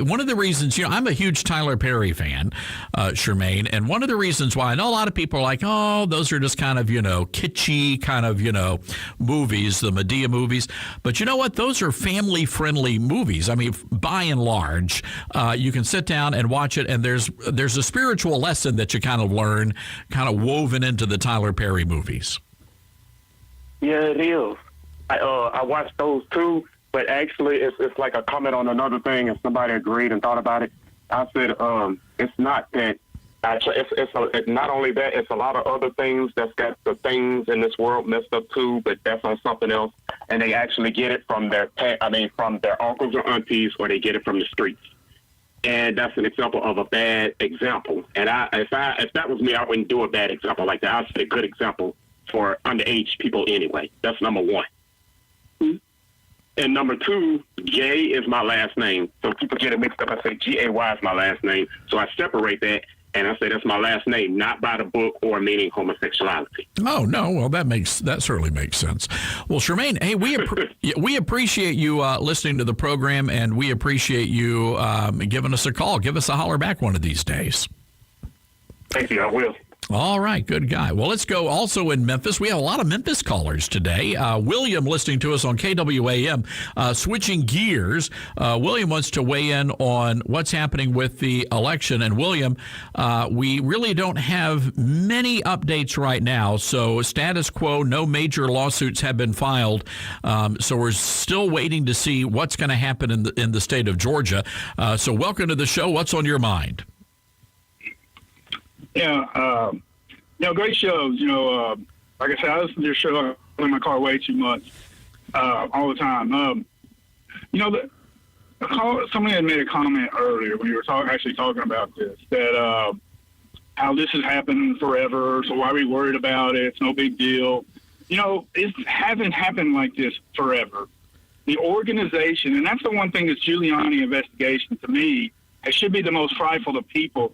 one of the reasons, I'm a huge Tyler Perry fan, Charmaine, and one of the reasons why I know a lot of people are like, oh, those are just kind of, kitschy kind of, movies, the Medea movies. But you know what? Those are family-friendly movies. I mean, by and large, you can sit down and watch it, and there's a spiritual lesson that you kind of learn, kind of woven into the Tyler Perry movies. Yeah, it is. I watched those too. But actually, it's like a comment on another thing, and somebody agreed and thought about it. I said, it's not that. It's not only that. It's a lot of other things that's got the things in this world messed up too. But that's on something else, and they actually get it from from their uncles or aunties, or they get it from the streets. And that's an example of a bad example. And if that was me, I wouldn't do a bad example like that. I'd say a good example for underage people anyway. That's number one. And number two, Gay is my last name. So people get it mixed up. I say Gay is my last name. So I separate that, and I say that's my last name, not by the book or meaning homosexuality. Oh, no. Well, that certainly makes sense. Well, Charmaine, hey, we appreciate you listening to the program, and we appreciate you giving us a call. Give us a holler back one of these days. Thank you. I will. All right, good guy. Well, let's go also in Memphis. We have a lot of Memphis callers today. William listening to us on KWAM. Switching gears, William wants to weigh in on what's happening with the election. And William, we really don't have many updates right now. So status quo, no major lawsuits have been filed. So we're still waiting to see what's going to happen in the state of Georgia. So welcome to the show. What's on your mind? Yeah, great shows. Like I said, I listen to your show in my car way too much, all the time. Somebody had made a comment earlier when you were talking about this, that how this has happened forever, so why are we worried about it? It's no big deal. It hasn't happened like this forever. The organization, and that's the one thing this Giuliani investigation, to me, it should be the most frightful to people,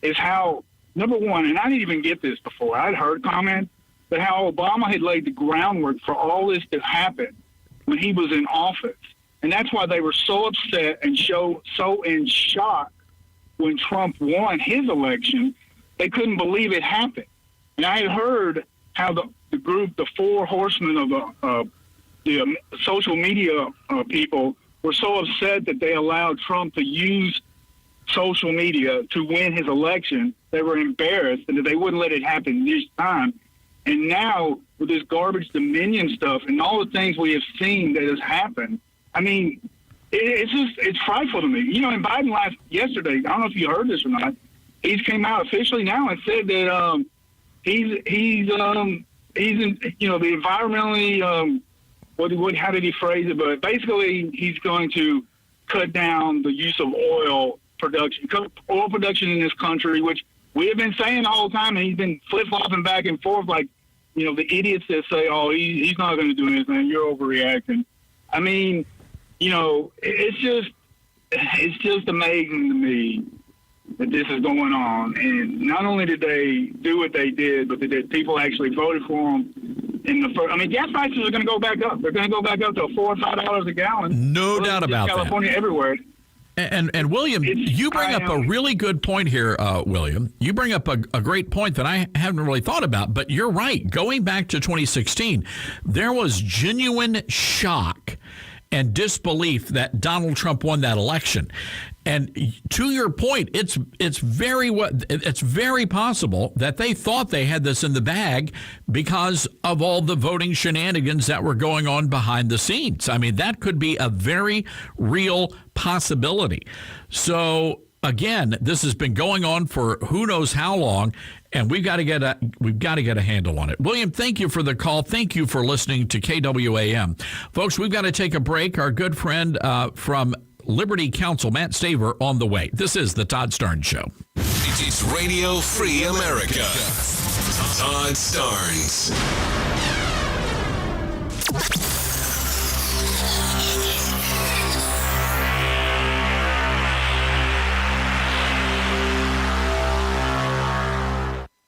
is how, number one, and I didn't even get this before, I'd heard comments, but how Obama had laid the groundwork for all this to happen when he was in office. And that's why they were so upset and so in shock when Trump won his election. They couldn't believe it happened. And I had heard how the group, the four horsemen of the social media people, were so upset that they allowed Trump to use social media to win his election. They were embarrassed and that they wouldn't let it happen this time. And now with this garbage Dominion stuff and all the things we have seen that has happened, I mean, it's frightful to me. And Biden yesterday, I don't know if you heard this or not, he's came out officially now and said that he's in, the environmentally, how did he phrase it? But basically he's going to cut down the use of oil production in this country, which we have been saying all the time, and he's been flip-flopping back and forth like, the idiots that say, oh, he's not going to do anything, you're overreacting. I mean, it's just amazing to me that this is going on. And not only did they do what they did, but that people actually voted for them in the first. I mean, gas prices are going to go back up. They're going to go back up to $4 or $5 a gallon. No doubt about that. California, everywhere. And William, you bring up a really good point here, William. You bring up a great point that I haven't really thought about, but you're right. Going back to 2016, there was genuine shock and disbelief that Donald Trump won that election. And to your point, it's very possible that they thought they had this in the bag because of all the voting shenanigans that were going on behind the scenes. I mean, that could be a very real possibility. So again, this has been going on for who knows how long, and we've got to get a handle on it. William, thank you for the call. Thank you for listening to KWAM. Folks, we've got to take a break. Our good friend from Liberty Counsel, Matt Staver, on the way. This is the Todd Starnes Show. It's Radio Free America. Todd Starnes.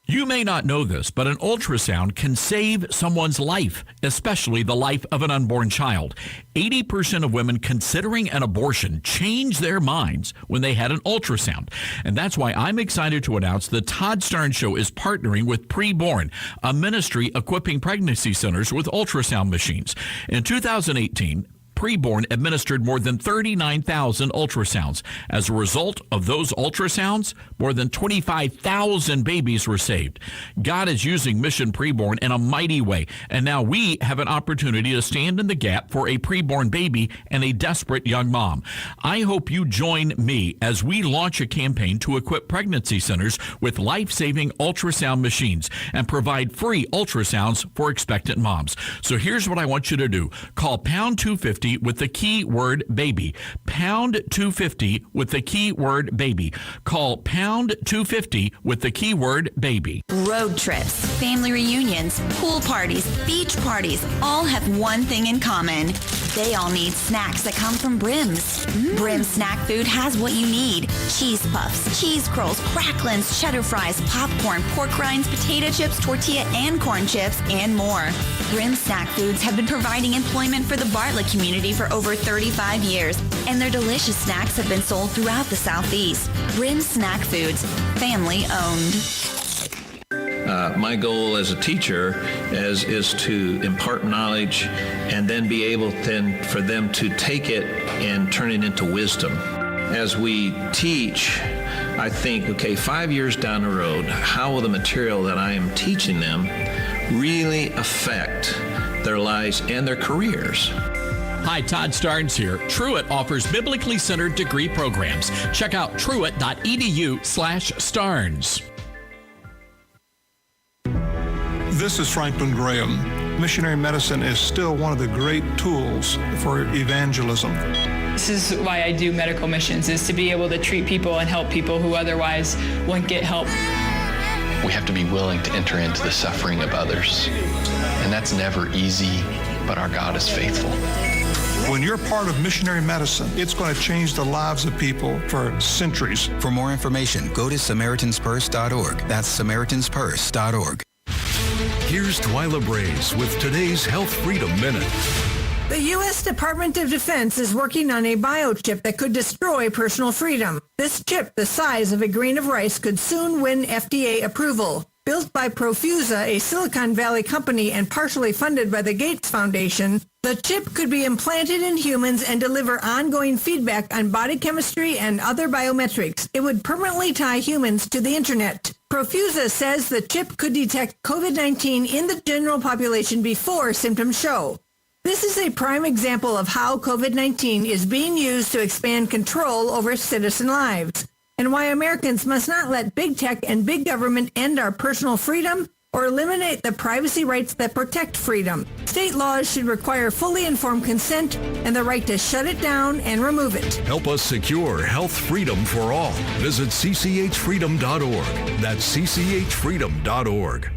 You may not know this, but an ultrasound can save someone's life, especially the life of an unborn child. 80% of women considering an abortion change their minds when they had an ultrasound. And that's why I'm excited to announce the Todd Starnes Show is partnering with Preborn, a ministry equipping pregnancy centers with ultrasound machines. In 2018, Preborn administered more than 39,000 ultrasounds. As a result of those ultrasounds, more than 25,000 babies were saved. God is using Mission Preborn in a mighty way, and now we have an opportunity to stand in the gap for a preborn baby and a desperate young mom. I hope you join me as we launch a campaign to equip pregnancy centers with life-saving ultrasound machines and provide free ultrasounds for expectant moms. So here's what I want you to do. Call pound 250 with the keyword baby. Pound 250 with the keyword baby. Call pound 250 with the keyword baby. Road trips, family reunions, pool parties, beach parties all have one thing in common. They all need snacks that come from Brim's. Brim's snack food has what you need. Cheese puffs, cheese curls, cracklins, cheddar fries, popcorn, pork rinds, potato chips, tortilla and corn chips, and more. Brim's snack foods have been providing employment for the Bartlett community for over 35 years, and their delicious snacks have been sold throughout the Southeast. Brim's Snack Foods, family owned. My goal as a teacher is to impart knowledge and then be able then for them to take it and turn it into wisdom. As we teach, I think, okay, 5 years down the road, how will the material that I am teaching them really affect their lives and their careers? Hi, Todd Starnes here. Truett offers biblically centered degree programs. Check out truett.edu/Starnes. This is Franklin Graham. Missionary medicine is still one of the great tools for evangelism. This is why I do medical missions, is to be able to treat people and help people who otherwise wouldn't get help. We have to be willing to enter into the suffering of others. And that's never easy, but our God is faithful. When you're part of missionary medicine, it's going to change the lives of people for centuries. For more information, go to SamaritansPurse.org. That's SamaritansPurse.org. Here's Twyla Braze with today's Health Freedom Minute. The U.S. Department of Defense is working on a biochip that could destroy personal freedom. This chip, the size of a grain of rice, could soon win FDA approval. Built by Profusa, a Silicon Valley company and partially funded by the Gates Foundation, the chip could be implanted in humans and deliver ongoing feedback on body chemistry and other biometrics. It would permanently tie humans to the internet. Profusa says the chip could detect COVID-19 in the general population before symptoms show. This is a prime example of how COVID-19 is being used to expand control over citizen lives, and why Americans must not let big tech and big government end our personal freedom or eliminate the privacy rights that protect freedom. State laws should require fully informed consent and the right to shut it down and remove it. Help us secure health freedom for all. Visit cchfreedom.org. That's cchfreedom.org.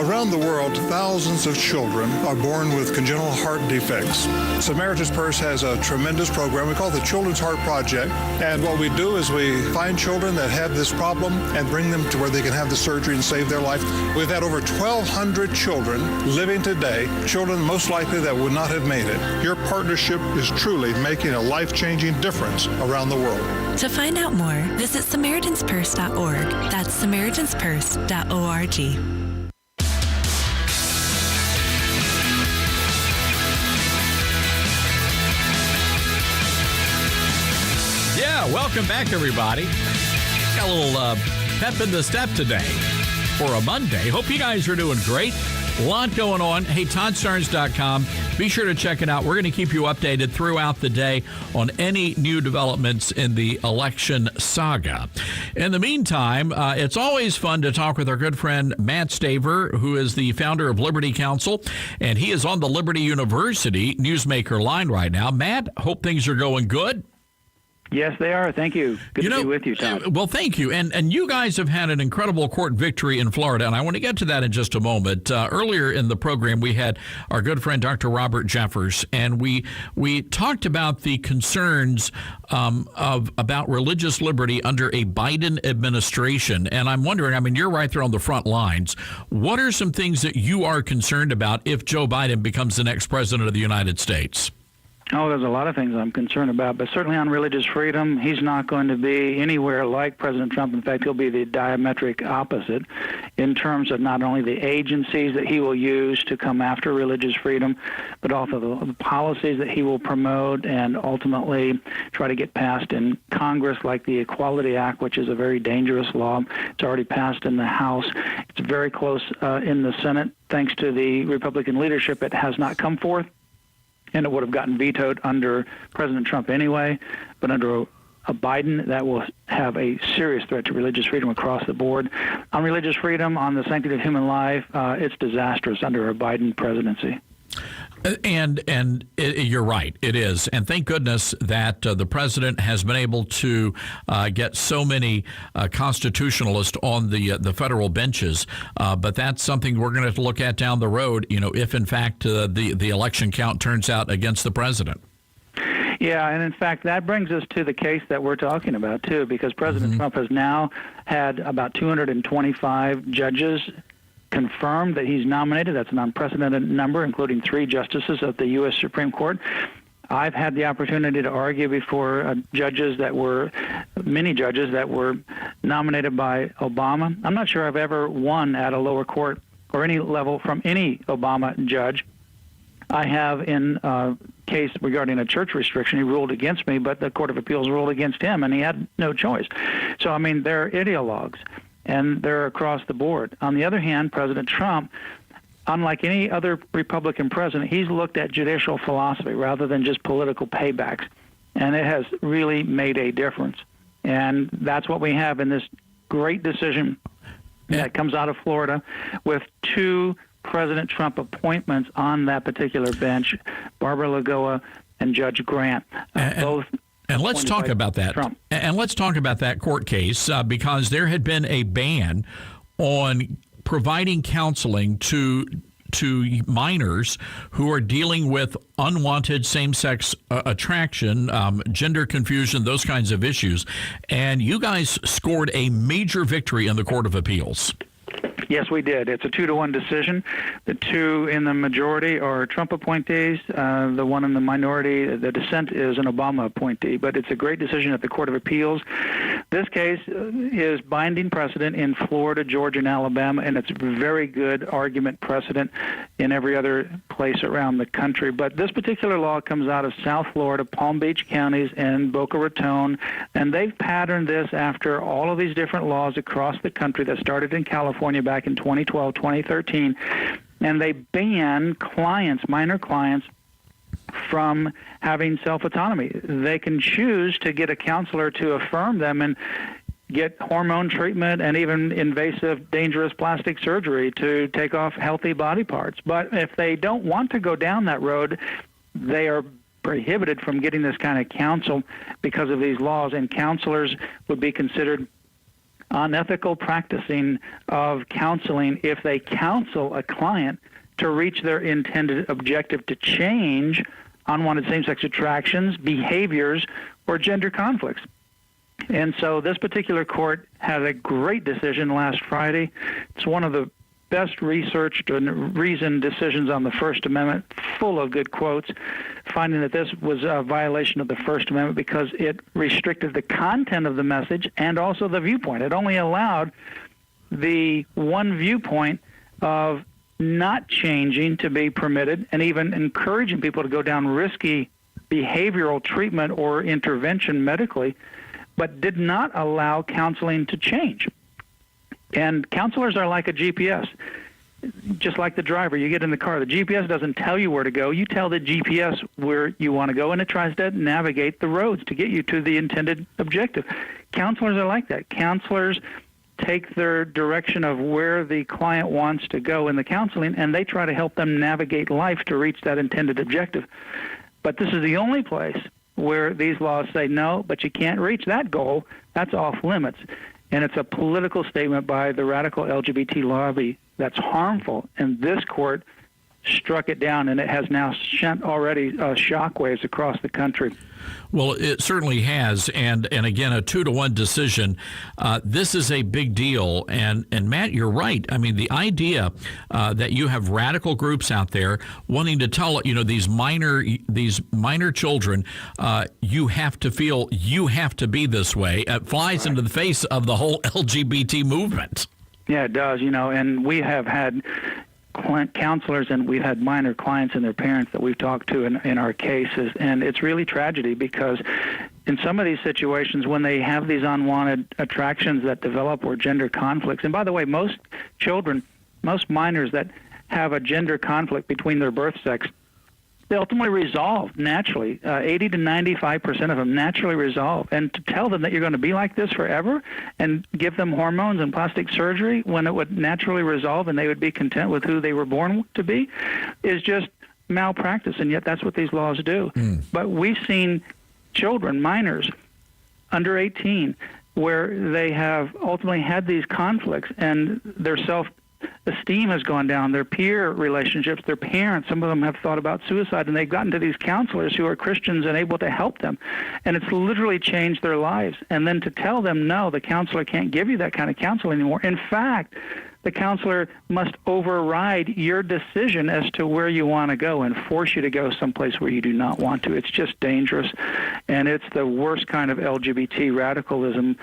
Around the world, thousands of children are born with congenital heart defects. Samaritan's Purse has a tremendous program we call the Children's Heart Project. And what we do is we find children that have this problem and bring them to where they can have the surgery and save their life. We've had over 1,200 children living today, children most likely that would not have made it. Your partnership is truly making a life-changing difference around the world. To find out more, visit SamaritansPurse.org. That's SamaritansPurse.org. Yeah, welcome back, everybody. Got a little pep in the step today for a Monday. Hope you guys are doing great. A lot going on. Hey, ToddStarnes.com. Be sure to check it out. We're going to keep you updated throughout the day on any new developments in the election saga. In the meantime, it's always fun to talk with our good friend Matt Staver, who is the founder of Liberty Counsel, and he is on the Liberty University Newsmaker line right now. Matt, hope things are going good. Yes, they are. Thank you. Good to be with you, Todd. Well, thank you. And you guys have had an incredible court victory in Florida, and I want to get to that in just a moment. Earlier in the program, we had our good friend Dr. Robert Jeffers, and we talked about the concerns about religious liberty under a Biden administration. And I'm wondering, I mean, you're right there on the front lines. What are some things that you are concerned about if Joe Biden becomes the next president of the United States? Oh, there's a lot of things I'm concerned about, but certainly on religious freedom, he's not going to be anywhere like President Trump. In fact, he'll be the diametric opposite in terms of not only the agencies that he will use to come after religious freedom, but also the policies that he will promote and ultimately try to get passed in Congress, like the Equality Act, which is a very dangerous law. It's already passed in the House. It's very close in the Senate. Thanks to the Republican leadership, it has not come forth, and it would have gotten vetoed under President Trump anyway. But under a Biden, that will have a serious threat to religious freedom across the board. On religious freedom, on the sanctity of human life, it's disastrous under a Biden presidency. And you're right, it is. And thank goodness that the president has been able to get so many constitutionalists on the federal benches. But that's something we're going to have to look at down the road, if in fact the election count turns out against the president. Yeah, and in fact, that brings us to the case that we're talking about, too, because President Trump has now had about 225 judges confirmed that he's nominated. That's an unprecedented number, including 3 justices of the U.S. Supreme Court. I've had the opportunity to argue before many judges that were nominated by Obama. I'm not sure I've ever won at a lower court or any level from any Obama judge. I have in a case regarding a church restriction. He ruled against me, but the Court of Appeals ruled against him, and he had no choice. So, I mean, they're ideologues, and they're across the board. On the other hand, President Trump, unlike any other Republican president, he's looked at judicial philosophy rather than just political paybacks, and it has really made a difference. And that's what we have in this great decision that comes out of Florida with 2 President Trump appointments on that particular bench, Barbara Lagoa and Judge Grant, both. And let's talk about that. Trump. And let's talk about that court case because there had been a ban on providing counseling to minors who are dealing with unwanted same-sex attraction, gender confusion, those kinds of issues. And you guys scored a major victory in the Court of Appeals. Yes, we did. It's a 2-1 decision. The 2 in the majority are Trump appointees. The 1 in the minority, the dissent, is an Obama appointee. But it's a great decision at the Court of Appeals. This case is binding precedent in Florida, Georgia, and Alabama, and it's very good argument precedent in every other place around the country. But this particular law comes out of South Florida, Palm Beach counties, and Boca Raton, and they've patterned this after all of these different laws across the country that started in California back in 2012, 2013, and they ban clients, minor clients, from having self-autonomy. They can choose to get a counselor to affirm them and get hormone treatment and even invasive, dangerous plastic surgery to take off healthy body parts. But if they don't want to go down that road, they are prohibited from getting this kind of counsel because of these laws, and counselors would be considered unethical practicing of counseling if they counsel a client to reach their intended objective to change unwanted same-sex attractions, behaviors, or gender conflicts. And so this particular court had a great decision last Friday. It's one of the best researched and reasoned decisions on the First Amendment, full of good quotes, finding that this was a violation of the First Amendment because it restricted the content of the message and also the viewpoint. It only allowed the one viewpoint of not changing to be permitted, and even encouraging people to go down risky behavioral treatment or intervention medically, but did not allow counseling to change. And counselors are like a GPS. Just like the driver, you get in the car, the GPS doesn't tell you where to go. You tell the GPS where you want to go, and it tries to navigate the roads to get you to the intended objective. Counselors are like that. Counselors take their direction of where the client wants to go in the counseling, and they try to help them navigate life to reach that intended objective. But this is the only place where these laws say, no, but you can't reach that goal. That's off limits. And it's a political statement by the radical LGBT lobby that's harmful. And this court struck it down, and it has now sent already shockwaves across the country. Well, it certainly has, and again, a 2-1 decision. This is a big deal, and Matt, you're right. I mean, the idea that you have radical groups out there wanting to tell these minor children, you have to feel you have to be this way, flies into the face of the whole LGBT movement. Yeah, it does. And we have had counselors, and we've had minor clients and their parents that we've talked to in our cases, and it's really tragedy because in some of these situations when they have these unwanted attractions that develop or gender conflicts, and by the way, most minors that have a gender conflict between their birth sex, they ultimately resolve naturally. 80 to 95% of them naturally resolve. And to tell them that you're going to be like this forever and give them hormones and plastic surgery when it would naturally resolve and they would be content with who they were born to be is just malpractice. And yet that's what these laws do. But we've seen children, minors, under 18, where they have ultimately had these conflicts and their self-esteem has gone down, their peer relationships, their parents, some of them have thought about suicide, and they've gotten to these counselors who are Christians and able to help them. And it's literally changed their lives. And then to tell them, no, the counselor can't give you that kind of counseling anymore. In fact, the counselor must override your decision as to where you want to go and force you to go someplace where you do not want to. It's just dangerous, and it's the worst kind of LGBT radicalism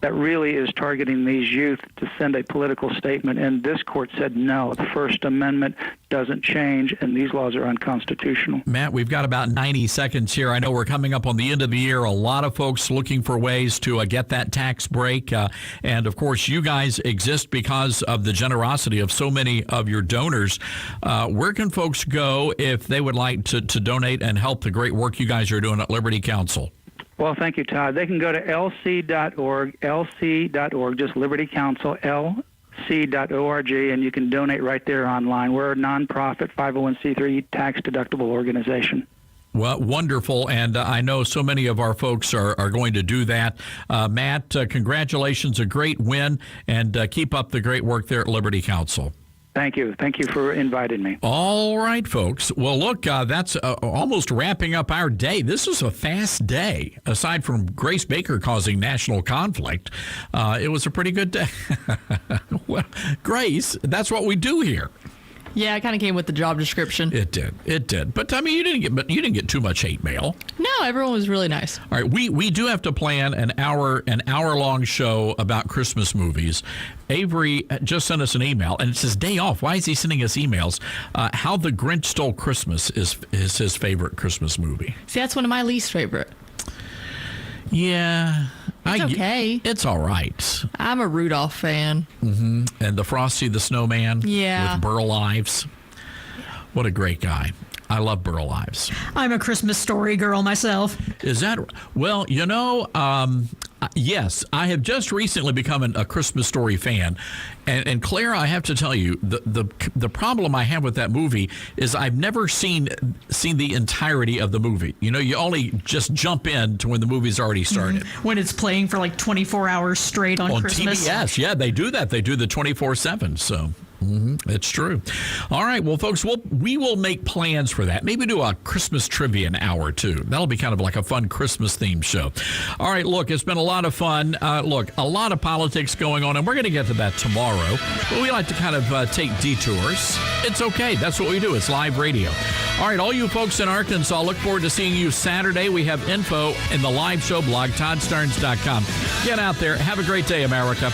that really is targeting these youth to send a political statement. And this court said, no, the First Amendment doesn't change, and these laws are unconstitutional. Matt, we've got about 90 seconds here. I know we're coming up on the end of the year. A lot of folks looking for ways to get that tax break. And, of course, you guys exist because of the generosity of so many of your donors. Where can folks go if they would like to donate and help the great work you guys are doing at Liberty Counsel? Well, thank you, Todd. They can go to lc.org, just Liberty Counsel, lc.org, and you can donate right there online. We're a nonprofit 501c3 tax-deductible organization. Well, wonderful, and I know so many of our folks are going to do that. Matt, congratulations, a great win, and keep up the great work there at Liberty Counsel. Thank you. Thank you for inviting me. All right, folks. Well, look, that's almost wrapping up our day. This was a fast day. Aside from Grace Baker causing national conflict, it was a pretty good day. Well, Grace, that's what we do here. Yeah, it kind of came with the job description. It did. But I mean, you didn't get too much hate mail. No, everyone was really nice. All right, we do have to plan an hour long show about Christmas movies. Avery just sent us an email, and it says day off. Why is he sending us emails? How the Grinch Stole Christmas is his favorite Christmas movie. See, that's one of my least favorite. Yeah. It's okay. It's all right. I'm a Rudolph fan. Mm-hmm. And the Frosty the Snowman. Yeah. With Burl Ives. What a great guy. I love Burl Ives. I'm a Christmas Story girl myself. Is that... Well, Yes, I have just recently become a Christmas Story fan, and Claire, I have to tell you, the problem I have with that movie is I've never seen the entirety of the movie. You know, you only just jump in to when the movie's already started. When it's playing for like 24 hours straight on Christmas. TBS, yeah, they do that. They do the 24/7. So. It's true. All right. Well, folks, we will make plans for that. Maybe do a Christmas trivia an hour, too. That'll be kind of like a fun Christmas-themed show. All right. Look, it's been a lot of fun. Look, a lot of politics going on, and we're going to get to that tomorrow. But we like to kind of take detours. It's okay. That's what we do. It's live radio. All right. All you folks in Arkansas, look forward to seeing you Saturday. We have info in the live show blog, ToddStarnes.com. Get out there. Have a great day, America.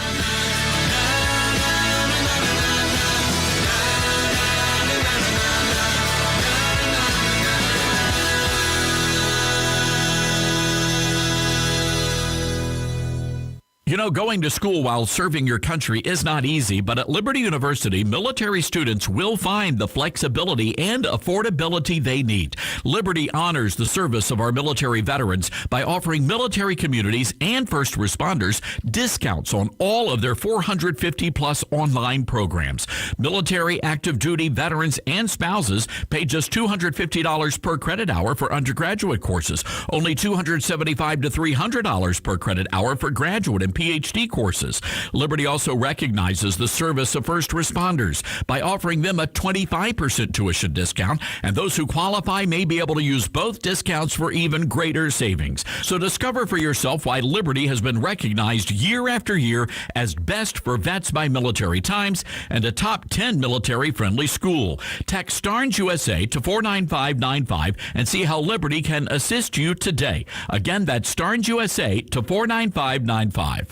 You know, going to school while serving your country is not easy, but at Liberty University, military students will find the flexibility and affordability they need. Liberty honors the service of our military veterans by offering military communities and first responders discounts on all of their 450-plus online programs. Military, active duty, veterans, and spouses pay just $250 per credit hour for undergraduate courses, only $275 to $300 per credit hour for graduate and PhD courses. Liberty also recognizes the service of first responders by offering them a 25% tuition discount, and those who qualify may be able to use both discounts for even greater savings. So discover for yourself why Liberty has been recognized year after year as best for vets by Military Times and a top 10 military-friendly school. Text Starnes USA to 49595 and see how Liberty can assist you today. Again, that's Starnes USA to 49595.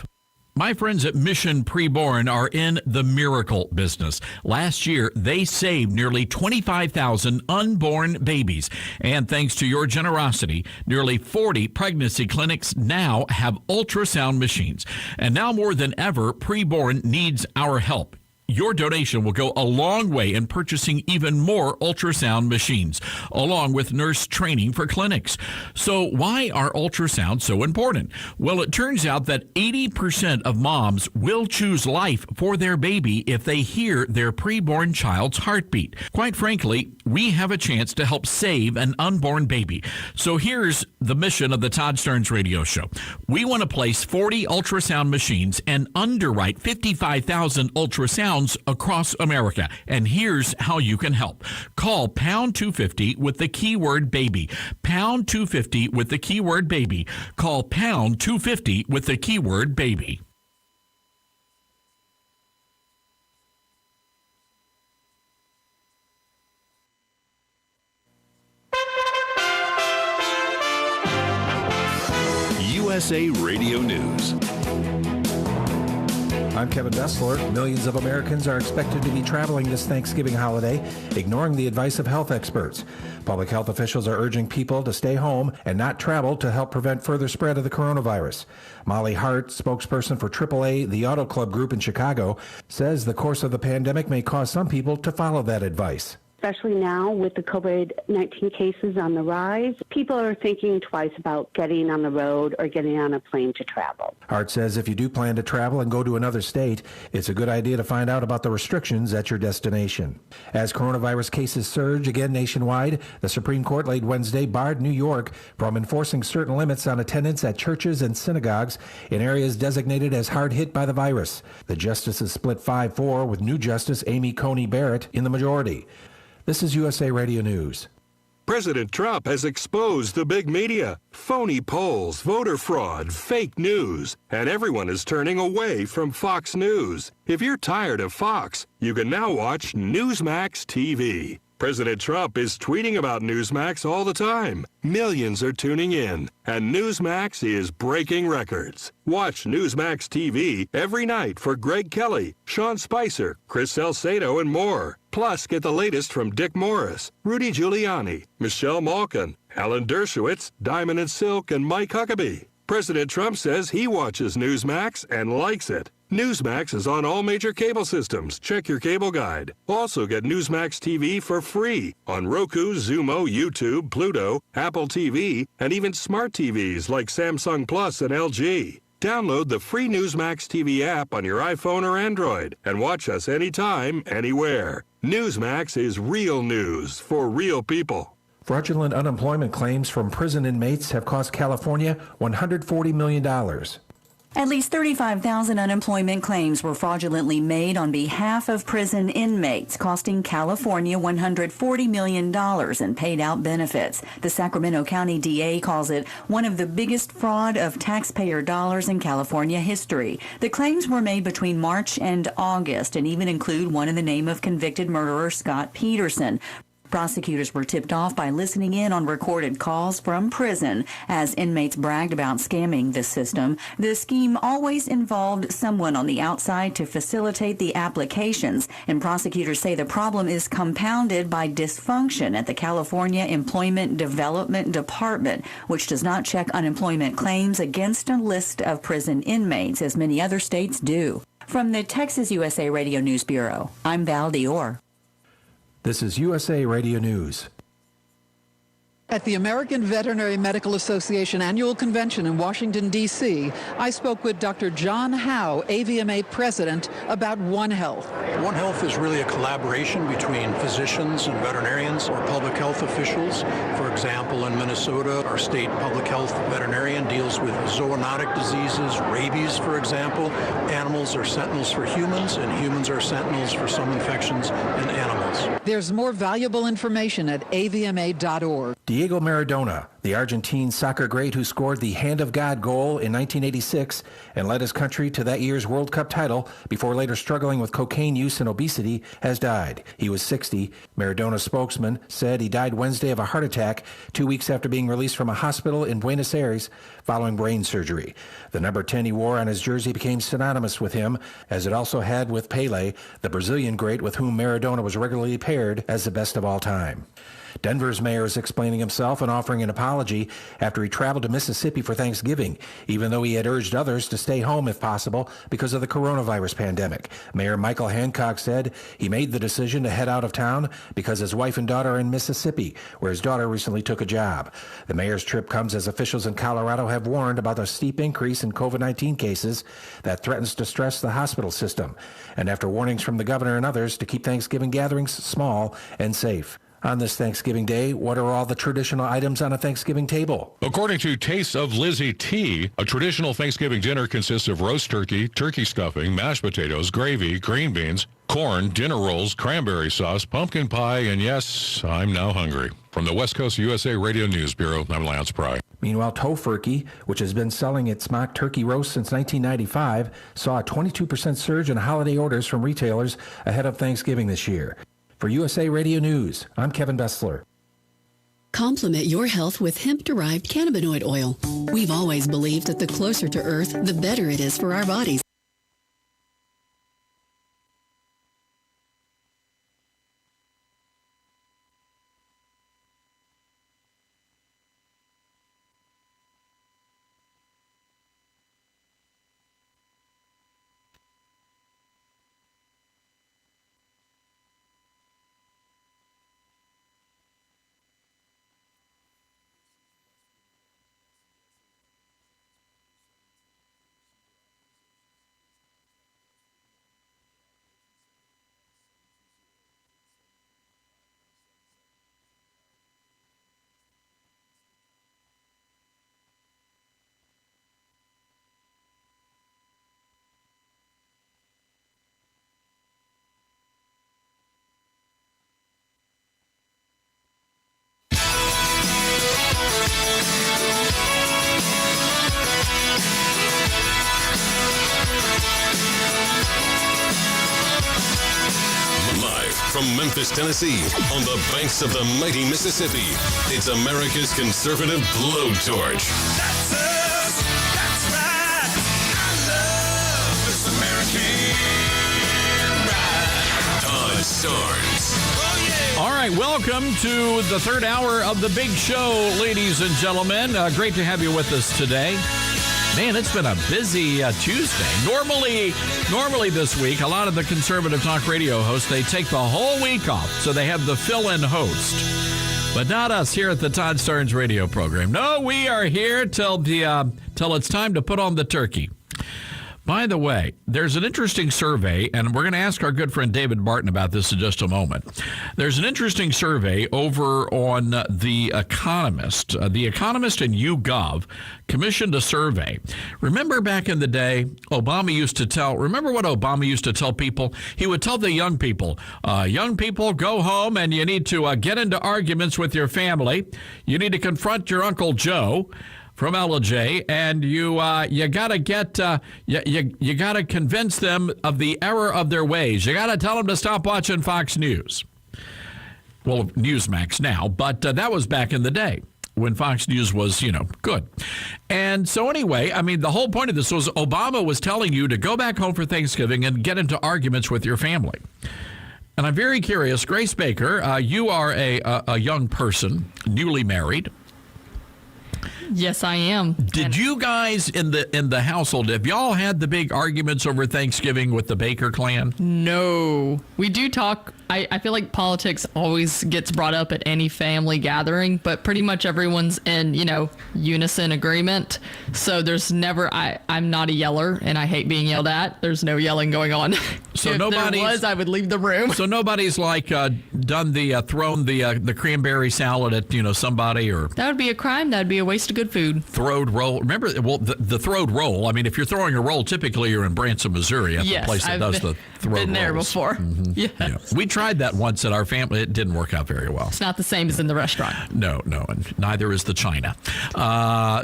My friends at Mission Preborn are in the miracle business. Last year, they saved nearly 25,000 unborn babies. And thanks to your generosity, nearly 40 pregnancy clinics now have ultrasound machines. And now more than ever, Preborn needs our help. Your donation will go a long way in purchasing even more ultrasound machines, along with nurse training for clinics. So why are ultrasounds so important? Well, it turns out that 80% of moms will choose life for their baby if they hear their preborn child's heartbeat. Quite frankly, we have a chance to help save an unborn baby. So here's the mission of the Todd Starnes Radio Show. We want to place 40 ultrasound machines and underwrite 55,000 ultrasounds across America. And here's how you can help. Call pound 250 with the keyword baby. Pound 250 with the keyword baby. Call pound 250 with the keyword baby. USA Radio News. I'm Kevin Bessler. Millions of Americans are expected to be traveling this Thanksgiving holiday, ignoring the advice of health experts. Public health officials are urging people to stay home and not travel to help prevent further spread of the coronavirus. Molly Hart, spokesperson for AAA, the Auto Club Group in Chicago, says the course of the pandemic may cause some people to follow that advice. Especially now with the COVID-19 cases on the rise, people are thinking twice about getting on the road or getting on a plane to travel. Hart says if you do plan to travel and go to another state, it's a good idea to find out about the restrictions at your destination. As coronavirus cases surge again nationwide, the Supreme Court late Wednesday barred New York from enforcing certain limits on attendance at churches and synagogues in areas designated as hard hit by the virus. The justices split 5-4 with new Justice Amy Coney Barrett in the majority. This is USA Radio News. President Trump has exposed the big media, phony polls, voter fraud, fake news, and everyone is turning away from Fox News. If you're tired of Fox, you can now watch Newsmax TV. President Trump is tweeting about Newsmax all the time. Millions are tuning in, and Newsmax is breaking records. Watch Newsmax TV every night for Greg Kelly, Sean Spicer, Chris Salcedo, and more. Plus, get the latest from Dick Morris, Rudy Giuliani, Michelle Malkin, Alan Dershowitz, Diamond and Silk, and Mike Huckabee. President Trump says he watches Newsmax and likes it. Newsmax is on all major cable systems. Check your cable guide. Also get Newsmax TV for free on Roku, Xumo, YouTube, Pluto, Apple TV, and even smart TVs like Samsung Plus and LG. Download the free Newsmax TV app on your iPhone or Android and watch us anytime, anywhere. Newsmax is real news for real people. Fraudulent unemployment claims from prison inmates have cost California $140 million. At least 35,000 unemployment claims were fraudulently made on behalf of prison inmates, costing California $140 million in paid out benefits. The Sacramento County DA calls it one of the biggest fraud of taxpayer dollars in California history. The claims were made between March and August and even include one in the name of convicted murderer Scott Peterson. Prosecutors were tipped off by listening in on recorded calls from prison as inmates bragged about scamming the system. The scheme always involved someone on the outside to facilitate the applications, and prosecutors say the problem is compounded by dysfunction at the California Employment Development Department, which does not check unemployment claims against a list of prison inmates, as many other states do. From the Texas USA Radio News Bureau, I'm Val Dior. This is USA Radio News. At the American Veterinary Medical Association annual convention in Washington, D.C., I spoke with Dr. John Howe, AVMA president, about One Health. One Health is really a collaboration between physicians and veterinarians or public health officials. For example, in Minnesota, our state public health veterinarian deals with zoonotic diseases, rabies, for example. Animals are sentinels for humans, and humans are sentinels for some infections in animals. There's more valuable information at avma.org. Diego Maradona, the Argentine soccer great who scored the Hand of God goal in 1986 and led his country to that year's World Cup title before later struggling with cocaine use and obesity, has died. He was 60. Maradona's spokesman said he died Wednesday of a heart attack 2 weeks after being released from a hospital in Buenos Aires following brain surgery. The number 10 he wore on his jersey became synonymous with him, as it also had with Pelé, the Brazilian great with whom Maradona was regularly paired as the best of all time. Denver's mayor is explaining himself and offering an apology after he traveled to Mississippi for Thanksgiving, even though he had urged others to stay home if possible because of the coronavirus pandemic. Mayor Michael Hancock said he made the decision to head out of town because his wife and daughter are in Mississippi, where his daughter recently took a job. The mayor's trip comes as officials in Colorado have warned about the steep increase in COVID-19 cases that threatens to stress the hospital system, and after warnings from the governor and others to keep Thanksgiving gatherings small and safe. On this Thanksgiving Day, what are all the traditional items on a Thanksgiving table? According to Tastes of Lizzie T, a traditional Thanksgiving dinner consists of roast turkey, turkey stuffing, mashed potatoes, gravy, green beans, corn, dinner rolls, cranberry sauce, pumpkin pie, and yes, I'm now hungry. From the West Coast USA Radio News Bureau, I'm Lance Pry. Meanwhile, Tofurkey, which has been selling its mock turkey roast since 1995, saw a 22% surge in holiday orders from retailers ahead of Thanksgiving this year. For USA Radio News, I'm Kevin Bessler. Complement your health with hemp-derived cannabinoid oil. We've always believed that the closer to Earth, the better it is for our bodies. From Memphis, Tennessee, on the banks of the mighty Mississippi, it's America's conservative blowtorch. That's us. That's right. I love this American ride. Todd Starnes. Oh, yeah. All right, welcome to the third hour of the big show, ladies and gentlemen. Great to have you with us today. Man, it's been a busy Tuesday. Normally this week, a lot of the conservative talk radio hosts, they take the whole week off, so they have the fill-in host. But not us here at the Todd Starnes radio program. No, we are here till the till it's time to put on the turkey. By the way, there's an interesting survey, and we're going to ask our good friend David Barton about this in just a moment. There's an interesting survey over on The Economist. The Economist and YouGov commissioned a survey. Remember back in the day, remember what Obama used to tell people? He would tell the young people, go home and you need to get into arguments with your family. You need to confront your Uncle Joe from LJ, and you gotta convince them of the error of their ways. You gotta tell them to stop watching Fox News. Well, Newsmax now, but that was back in the day when Fox News was, good. And so anyway, I mean, the whole point of this was Obama was telling you to go back home for Thanksgiving and get into arguments with your family. And I'm very curious, Grace Baker, you are a young person, newly married. Yes, I am. Did you guys in the household, have y'all had the big arguments over Thanksgiving with the Baker clan? No. We do talk. I feel like politics always gets brought up at any family gathering, but pretty much everyone's in, unison agreement. So there's never, I'm not a yeller, and I hate being yelled at. There's no yelling going on. So if there was, I would leave the room. So nobody's thrown the cranberry salad at, somebody, or... That would be a crime. That would be a waste of good food. Throwed roll. Remember, the throwed roll. I mean, if you're throwing a roll, typically you're in Branson, Missouri, at the place that does the throwed rolls. Been there before. Mm-hmm. Yes. Yeah. We tried that once at our family. It didn't work out very well. It's not the same as in the restaurant. No, and neither is the china.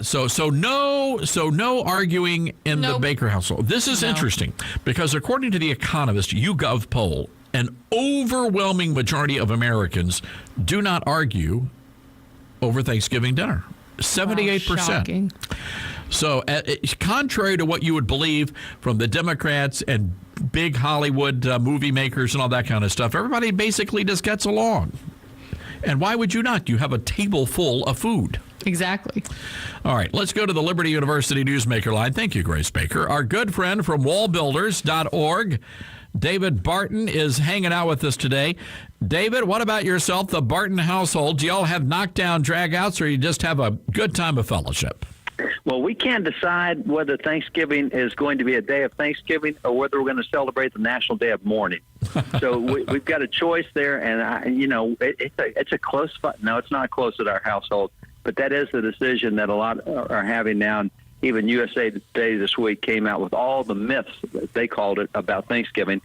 So no arguing in the Baker household. This is interesting because according to the Economist YouGov poll, an overwhelming majority of Americans do not argue over Thanksgiving dinner. 78%. So, contrary to what you would believe from the Democrats and big Hollywood movie makers and all that kind of stuff, everybody basically just gets along. And why would you not? You have a table full of food. Exactly. All right, let's go to the Liberty University Newsmaker line. Thank you, Grace Baker. Our good friend from wallbuilders.org, David Barton, is hanging out with us today. David, what about yourself, the Barton household? Do y'all have knockdown dragouts, or you just have a good time of fellowship? Well, we can't decide whether Thanksgiving is going to be a day of Thanksgiving or whether we're going to celebrate the National Day of Mourning. So we've got a choice there, and it's a close fight. No, it's not close at our household, but that is the decision that a lot are having now. And even USA Today this week came out with all the myths, they called it, about Thanksgiving.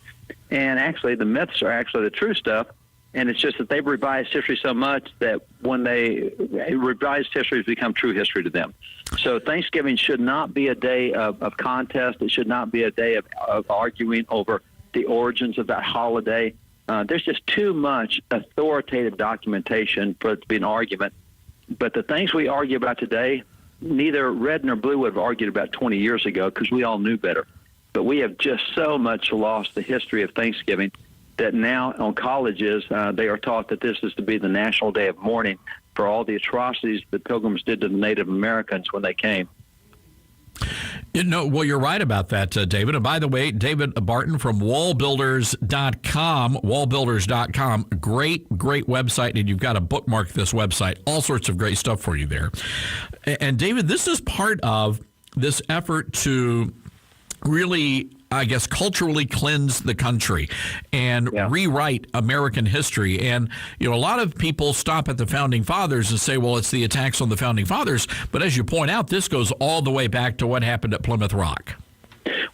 And actually, the myths are actually the true stuff. And it's just that they've revised history so much that when they revised history has become true history to them. So Thanksgiving should not be a day of contest. It should not be a day of arguing over the origins of that holiday. There's just too much authoritative documentation for it to be an argument. But the things we argue about today, neither red nor blue would have argued about 20 years ago because we all knew better. But we have just so much lost the history of Thanksgiving that now on colleges, they are taught that this is to be the National Day of Mourning for all the atrocities the Pilgrims did to the Native Americans when they came. Well, you're right about that, David. And by the way, David Barton from wallbuilders.com, wallbuilders.com, great website, and you've got to bookmark this website. All sorts of great stuff for you there. And David, this is part of this effort to really, I guess, culturally cleanse the country and rewrite American history. And, a lot of people stop at the Founding Fathers and say, well, it's the attacks on the Founding Fathers. But as you point out, this goes all the way back to what happened at Plymouth Rock.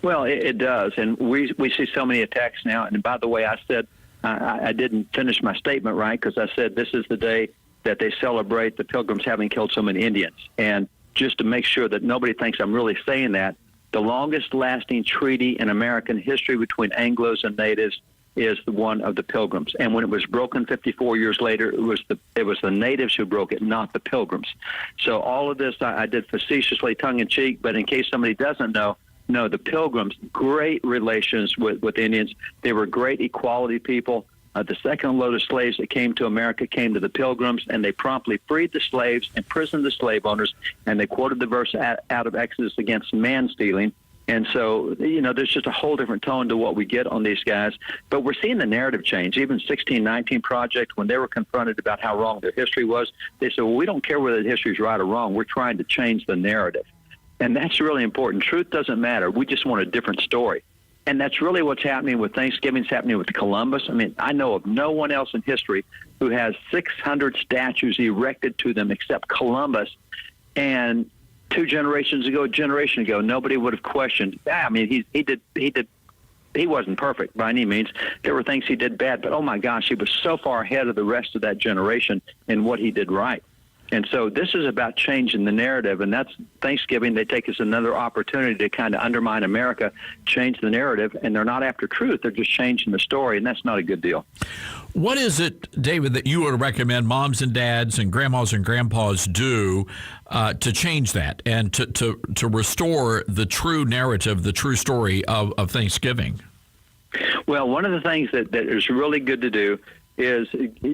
Well, it does. And we see so many attacks now. And by the way, I said I didn't finish my statement right because I said this is the day that they celebrate the Pilgrims having killed so many Indians. And just to make sure that nobody thinks I'm really saying that, the longest-lasting treaty in American history between Anglos and natives is the one of the Pilgrims. And when it was broken 54 years later, it was the natives who broke it, not the Pilgrims. So all of this I did facetiously, tongue-in-cheek, but in case somebody doesn't know, no, the Pilgrims, great relations with Indians. They were great equality people. The second load of slaves that came to America came to the Pilgrims, and they promptly freed the slaves, imprisoned the slave owners, and they quoted the verse out of Exodus against man-stealing. And so, there's just a whole different tone to what we get on these guys. But we're seeing the narrative change. Even 1619 Project, when they were confronted about how wrong their history was, they said, well, we don't care whether the history is right or wrong. We're trying to change the narrative. And that's really important. Truth doesn't matter. We just want a different story. And that's really what's happening with Thanksgiving. It's happening with Columbus. I mean, I know of no one else in history who has 600 statues erected to them except Columbus. And a generation ago, nobody would have questioned. I mean, he wasn't perfect by any means. There were things he did bad, but oh my gosh, he was so far ahead of the rest of that generation in what he did right. And so this is about changing the narrative, and that's Thanksgiving. They take us another opportunity to kind of undermine America, change the narrative, and they're not after truth. They're just changing the story, and that's not a good deal. What is it, David, that you would recommend moms and dads and grandmas and grandpas do to change that and to restore the true narrative, the true story of Thanksgiving? Well, one of the things that is really good to do is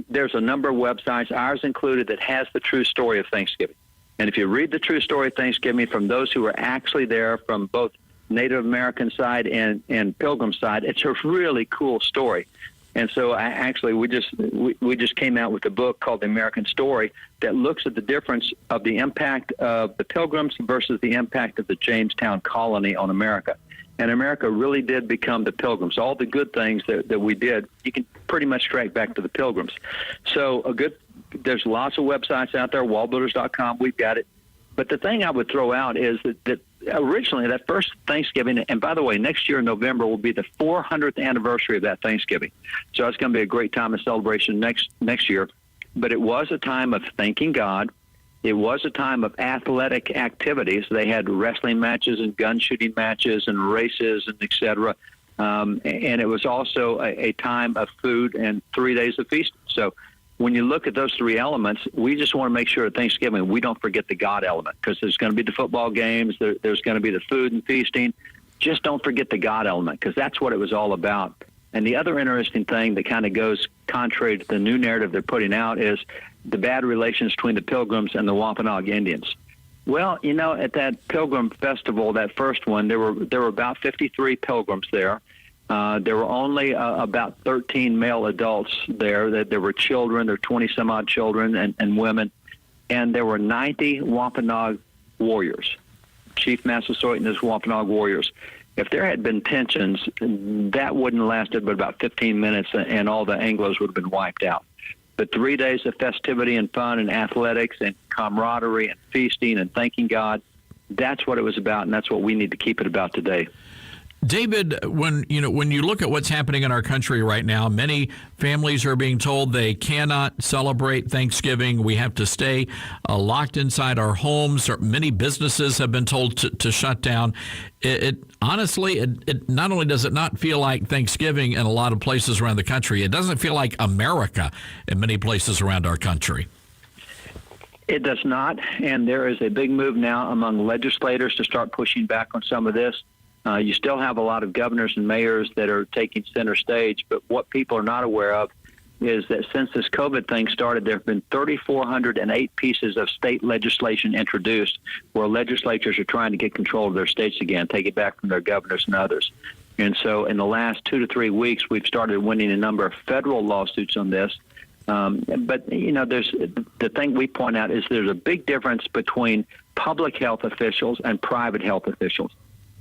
there's a number of websites, ours included, that has the true story of Thanksgiving. And if you read the true story of Thanksgiving from those who were actually there from both Native American side and Pilgrim side, it's a really cool story. And so we just came out with a book called The American Story that looks at the difference of the impact of the Pilgrims versus the impact of the Jamestown colony on America. And America really did become the Pilgrims. All the good things that we did, you can pretty much track back to the Pilgrims. So there's lots of websites out there, wallbuilders.com, we've got it. But the thing I would throw out is that originally that first Thanksgiving, and by the way, next year in November will be the 400th anniversary of that Thanksgiving. So it's going to be a great time of celebration next year. But it was a time of thanking God. It was a time of athletic activities. They had wrestling matches and gun shooting matches and races and et cetera. And it was also a time of food and 3 days of feasting. So when you look at those three elements, we just want to make sure at Thanksgiving we don't forget the God element, because there's going to be the football games, there's going to be the food and feasting. Just don't forget the God element, because that's what it was all about. And the other interesting thing that kind of goes contrary to the new narrative they're putting out is the bad relations between the Pilgrims and the Wampanoag Indians. Well, at that Pilgrim Festival, that first one, there were about 53 Pilgrims there. There were only about 13 male adults there. There were children. There were 20-some-odd children and women. And there were 90 Wampanoag warriors, Chief Massasoit and his Wampanoag warriors. If there had been tensions, that wouldn't have lasted but about 15 minutes, and all the Anglos would have been wiped out. But 3 days of festivity and fun and athletics and camaraderie and feasting and thanking God, that's what it was about, and that's what we need to keep it about today. David, when you look at what's happening in our country right now, many families are being told they cannot celebrate Thanksgiving. We have to stay locked inside our homes. Many businesses have been told to shut down. Honestly, it not only does it not feel like Thanksgiving in a lot of places around the country, it doesn't feel like America in many places around our country. It does not, and there is a big move now among legislators to start pushing back on some of this. You still have a lot of governors and mayors that are taking center stage, but what people are not aware of is that since this COVID thing started, there have been 3,408 pieces of state legislation introduced where legislatures are trying to get control of their states again, take it back from their governors and others. And so in the last 2 to 3 weeks, we've started winning a number of federal lawsuits on this. But, there's the thing we point out is there's a big difference between public health officials and private health officials.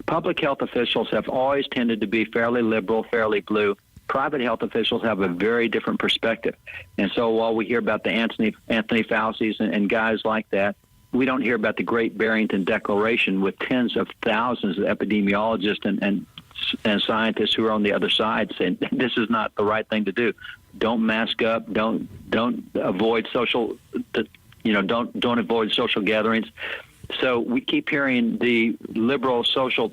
Public health officials have always tended to be fairly liberal, fairly blue. Private health officials have a very different perspective. And so while we hear about the Anthony Fauci's and guys like that, we don't hear about the Great Barrington Declaration with tens of thousands of epidemiologists and scientists who are on the other side saying this is not the right thing to do. Don't mask up. Don't avoid don't avoid social gatherings. So we keep hearing the liberal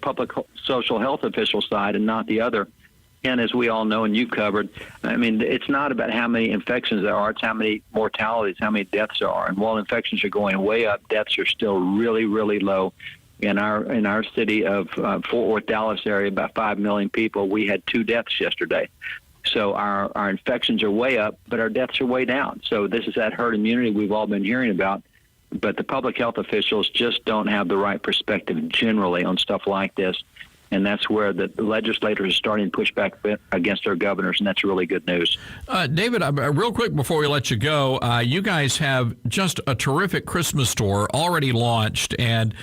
public social health official side and not the other. And as we all know, and you've covered, I mean, it's not about how many infections there are, it's how many mortalities, how many deaths there are. And while infections are going way up, deaths are still really, really low. In our city of Fort Worth, Dallas area, about 5 million people, we had 2 deaths yesterday. So our infections are way up, but our deaths are way down. So this is that herd immunity we've all been hearing about. But the public health officials just don't have the right perspective generally on stuff like this. and that's where the legislators are starting to push back against their governors, and that's really good news. David, real quick before we let you go, you guys have just a terrific Christmas store already launched, and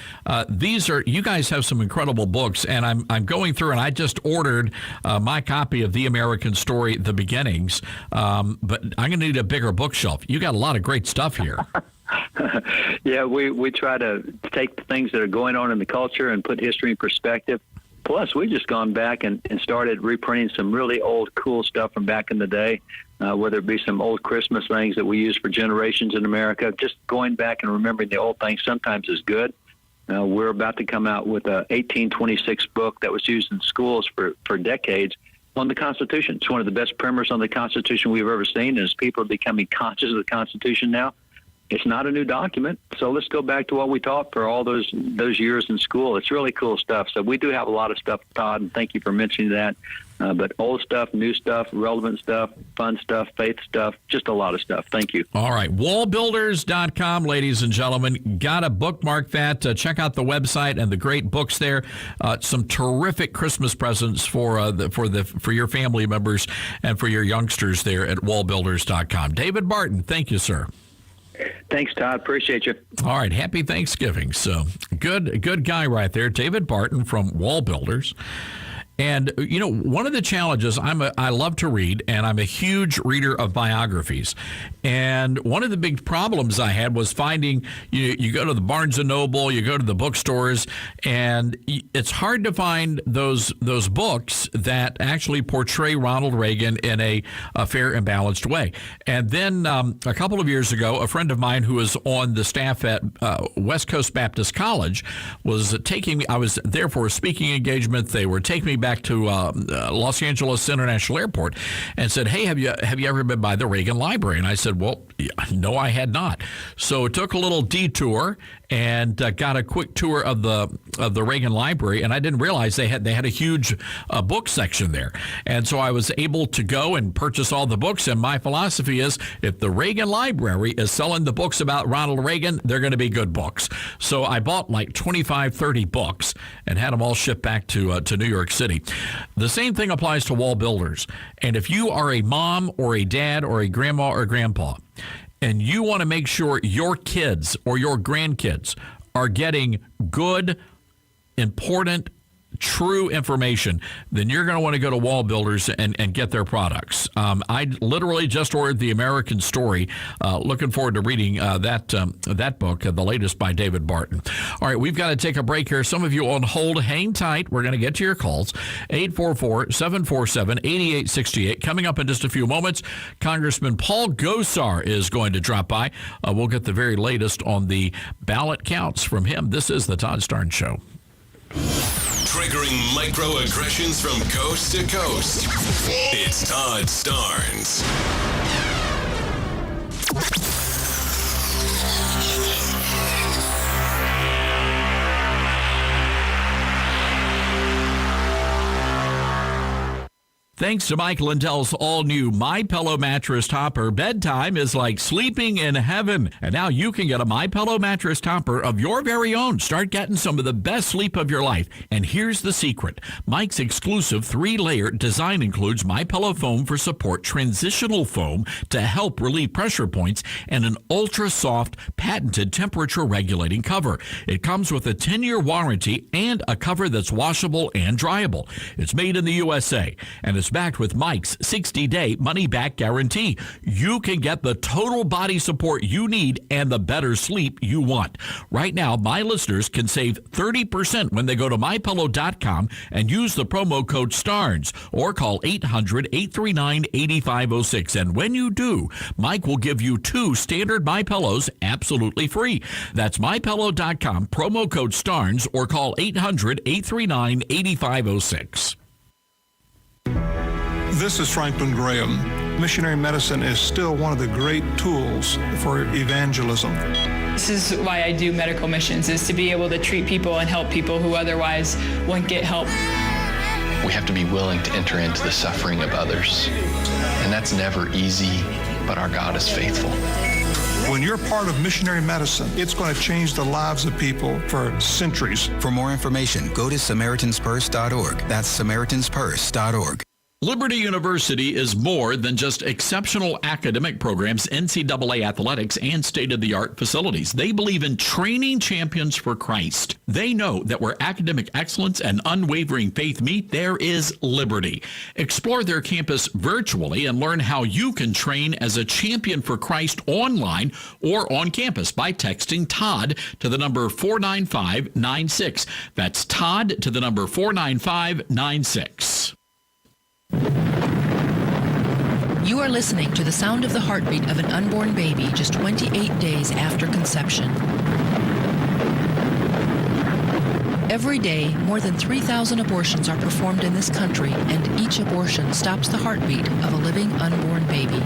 you guys have some incredible books, and I'm going through, and I just ordered my copy of The American Story, The Beginnings, but I'm going to need a bigger bookshelf. You got a lot of great stuff here. Yeah, we try to take the things that are going on in the culture and put history in perspective. Plus, we've just gone back and started reprinting some really old, cool stuff from back in the day, whether it be some old Christmas things that we used for generations in America. Just going back and remembering the old things sometimes is good. We're about to come out with a 1826 book that was used in schools for decades on the Constitution. It's one of the best primers on the Constitution we've ever seen, and as people are becoming conscious of the Constitution now, it's not a new document, so let's go back to what we taught for all those years in school. It's really cool stuff. So we do have a lot of stuff, Todd, and thank you for mentioning that. But old stuff, new stuff, relevant stuff, fun stuff, faith stuff, just a lot of stuff. Thank you. All right, wallbuilders.com, ladies and gentlemen. Got to bookmark that. Check out the website and the great books there. Some terrific Christmas presents for your family members and for your youngsters there at wallbuilders.com. David Barton, thank you, sir. Thanks, Todd. Appreciate you. All right. Happy Thanksgiving. So good guy right there. David Barton from Wall Builders. And, one of the challenges, I love to read, and I'm a huge reader of biographies. And one of the big problems I had was finding, you go to the Barnes & Noble, you go to the bookstores, and it's hard to find those books that actually portray Ronald Reagan in a fair and balanced way. And then a couple of years ago, a friend of mine who was on the staff at West Coast Baptist College was taking me, I was there for a speaking engagement. They were taking me back to Los Angeles International Airport and said, hey, have you ever been by the Reagan Library? And I said, well, no, I had not. So it took a little detour and got a quick tour of the Reagan Library, and I didn't realize they had a huge book section there. And so I was able to go and purchase all the books, and my philosophy is if the Reagan Library is selling the books about Ronald Reagan, they're going to be good books. So I bought like 25, 30 books and had them all shipped back to New York City. The same thing applies to Wall Builders. And if you are a mom or a dad or a grandma or grandpa, and you want to make sure your kids or your grandkids are getting good, important, true information, then you're going to want to go to Wall Builders and get their products. I literally just ordered The American Story. Looking forward to reading that book, the latest by David Barton. All right, we've got to take a break here. Some of you on hold, hang tight. We're going to get to your calls. 844-747-8868. Coming up in just a few moments, Congressman Paul Gosar is going to drop by. We'll get the very latest on the ballot counts from him. This is the Todd Starnes Show. Triggering microaggressions from coast to coast. It's Todd Starnes. Thanks to Mike Lindell's all-new MyPillow mattress topper, bedtime is like sleeping in heaven. And now you can get a MyPillow mattress topper of your very own. Start getting some of the best sleep of your life. And here's the secret. Mike's exclusive 3-layer design includes MyPillow foam for support, transitional foam to help relieve pressure points, and an ultra-soft, patented temperature-regulating cover. It comes with a 10-year warranty and a cover that's washable and dryable. It's made in the USA, and it's backed with Mike's 60-day money-back guarantee. You can get the total body support you need and the better sleep you want. Right now, my listeners can save 30% when they go to MyPillow.com and use the promo code STARNS or call 800-839-8506. And when you do, Mike will give you 2 standard MyPillows absolutely free. That's MyPillow.com, promo code STARNS, or call 800-839-8506. This is Franklin Graham. Missionary medicine is still one of the great tools for evangelism. This is why I do medical missions, is to be able to treat people and help people who otherwise wouldn't get help. We have to be willing to enter into the suffering of others. And that's never easy, but our God is faithful. When you're part of missionary medicine, it's going to change the lives of people for centuries. For more information, go to SamaritansPurse.org. That's SamaritansPurse.org. Liberty University is more than just exceptional academic programs, NCAA athletics, and state-of-the-art facilities. They believe in training champions for Christ. They know that where academic excellence and unwavering faith meet, there is liberty. Explore their campus virtually and learn how you can train as a champion for Christ online or on campus by texting Todd to the number 49596. That's Todd to the number 49596. You are listening to the sound of the heartbeat of an unborn baby just 28 days after conception. Every day, more than 3,000 abortions are performed in this country, and each abortion stops the heartbeat of a living unborn baby.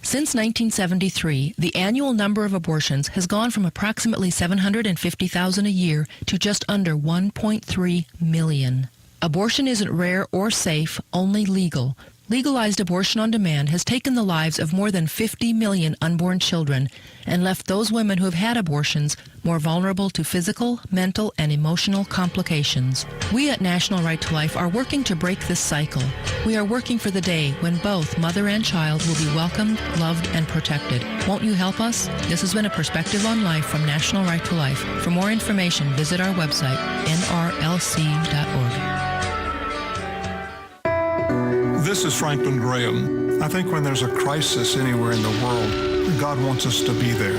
Since 1973, the annual number of abortions has gone from approximately 750,000 a year to just under 1.3 million. Abortion isn't rare or safe, only legal. Legalized abortion on demand has taken the lives of more than 50 million unborn children and left those women who have had abortions more vulnerable to physical, mental, and emotional complications. We at National Right to Life are working to break this cycle. We are working for the day when both mother and child will be welcomed, loved, and protected. Won't you help us? This has been a Perspective on Life from National Right to Life. For more information, visit our website, nrlc.org. This is Franklin Graham. I think when there's a crisis anywhere in the world, God wants us to be there,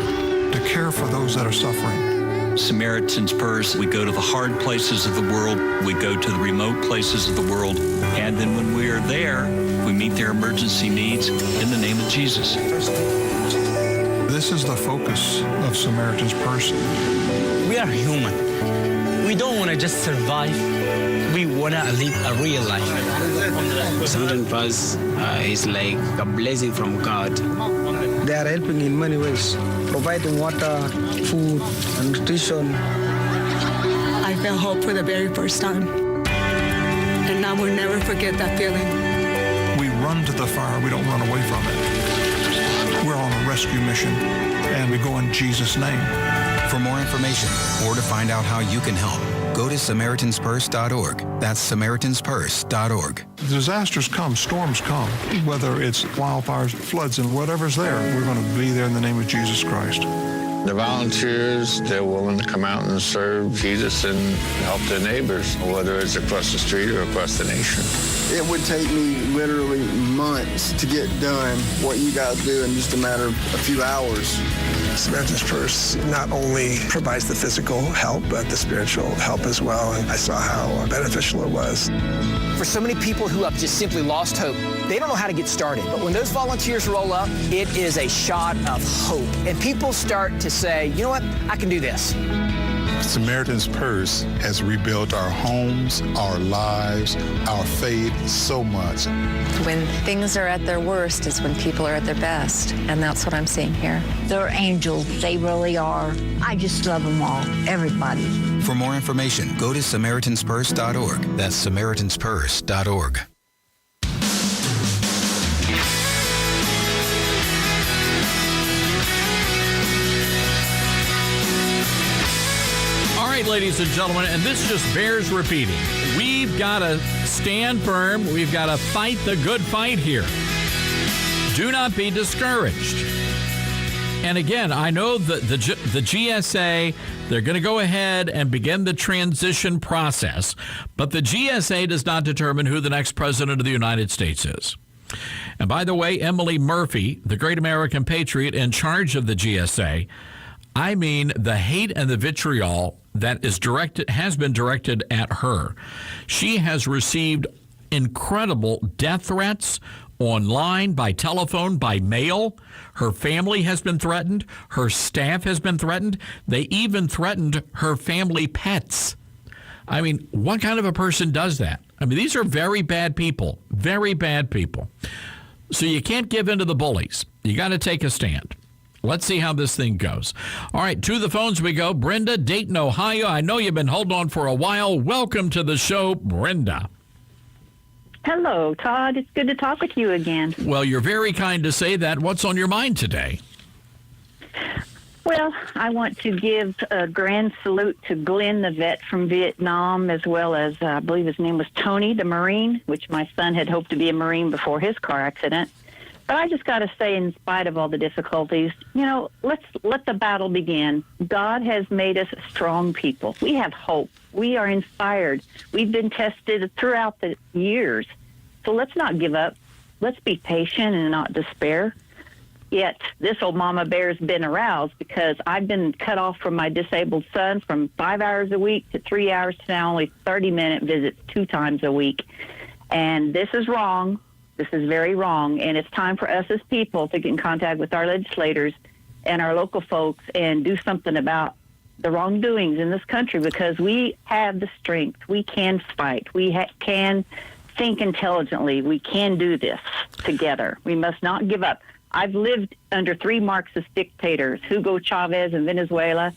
to care for those that are suffering. Samaritan's Purse, we go to the hard places of the world, we go to the remote places of the world, and then when we are there, we meet their emergency needs in the name of Jesus. This is the focus of Samaritan's Purse. We are human. We don't want to just survive. We want to live a real life. Samaritan's Purse is like a blessing from God. They are helping in many ways, providing water, food, and nutrition. I felt hope for the very first time, and I will never forget that feeling. We run to the fire, we don't run away from it. We're on a rescue mission, and we go in Jesus' name. For more information or to find out how you can help, go to SamaritansPurse.org. That's SamaritansPurse.org. Disasters come, storms come, whether it's wildfires, floods, and whatever's there, we're going to be there in the name of Jesus Christ. The volunteers, they're willing to come out and serve Jesus and help their neighbors, whether it's across the street or across the nation. It would take me literally months to get done what you guys do in just a matter of a few hours. Samaritan's Purse not only provides the physical help, but the spiritual help as well. And I saw how beneficial it was. For so many people who have just simply lost hope, they don't know how to get started. But when those volunteers roll up, it is a shot of hope. And people start to say, you know what, I can do this. Samaritan's Purse has rebuilt our homes, our lives, our faith so much. When things are at their worst is when people are at their best, and that's what I'm seeing here. They're angels. They really are. I just love them all, everybody. For more information, go to SamaritansPurse.org. That's SamaritansPurse.org. Ladies and gentlemen, and this just bears repeating. We've got to stand firm. We've got to fight the good fight here. Do not be discouraged. And again, I know that the GSA, they're going to go ahead and begin the transition process, but the GSA does not determine who the next president of the United States is. And by the way, Emily Murphy, the great American patriot in charge of the GSA, I mean the hate and the vitriol that has been directed at her. She has received incredible death threats online, by telephone, by mail. Her family has been threatened. Her staff has been threatened. They even threatened her family pets. I mean, what kind of a person does that? I mean, these are very bad people, very bad people. So you can't give in to the bullies. You got to take a stand. Let's see how this thing goes. All right, to the phones we go. Brenda, Dayton, Ohio. I know you've been holding on for a while. Welcome to the show, Brenda. Hello, Todd. It's good to talk with you again. Well, you're very kind to say that. What's on your mind today? Well, I want to give a grand salute to Glenn, the vet from Vietnam, as well as I believe his name was Tony, the Marine, which my son had hoped to be a Marine before his car accident. But I just got to say, in spite of all the difficulties, let's let the battle begin. God has made us strong people. We have hope. We are inspired. We've been tested throughout the years. So let's not give up. Let's be patient and not despair. Yet this old mama bear's been aroused because I've been cut off from my disabled son from 5 hours a week to 3 hours to now only 30-minute visits 2 times a week. And this is wrong. This is very wrong. And it's time for us as people to get in contact with our legislators and our local folks and do something about the wrongdoings in this country, because we have the strength. We can fight. We can think intelligently. We can do this together. We must not give up. I've lived under 3 Marxist dictators, Hugo Chavez in Venezuela,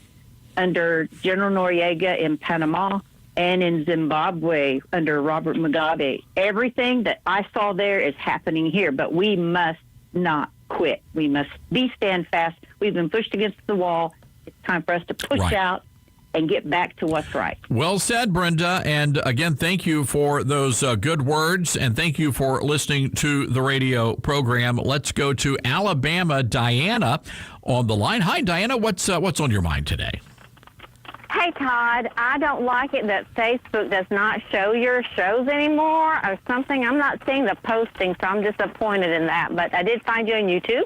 under General Noriega in Panama, and in Zimbabwe under Robert Mugabe. Everything that I saw there is happening here, but we must not quit. We must stand fast. We've been pushed against the wall. It's time for us to push out and get back to what's right. Well said, Brenda. And again, thank you for those good words, and thank you for listening to the radio program. Let's go to Alabama. Diana on the line. Hi, Diana. What's on your mind today? Hey, Todd, I don't like it that Facebook does not show your shows anymore or something. I'm not seeing the posting, so I'm disappointed in that. But I did find you on YouTube.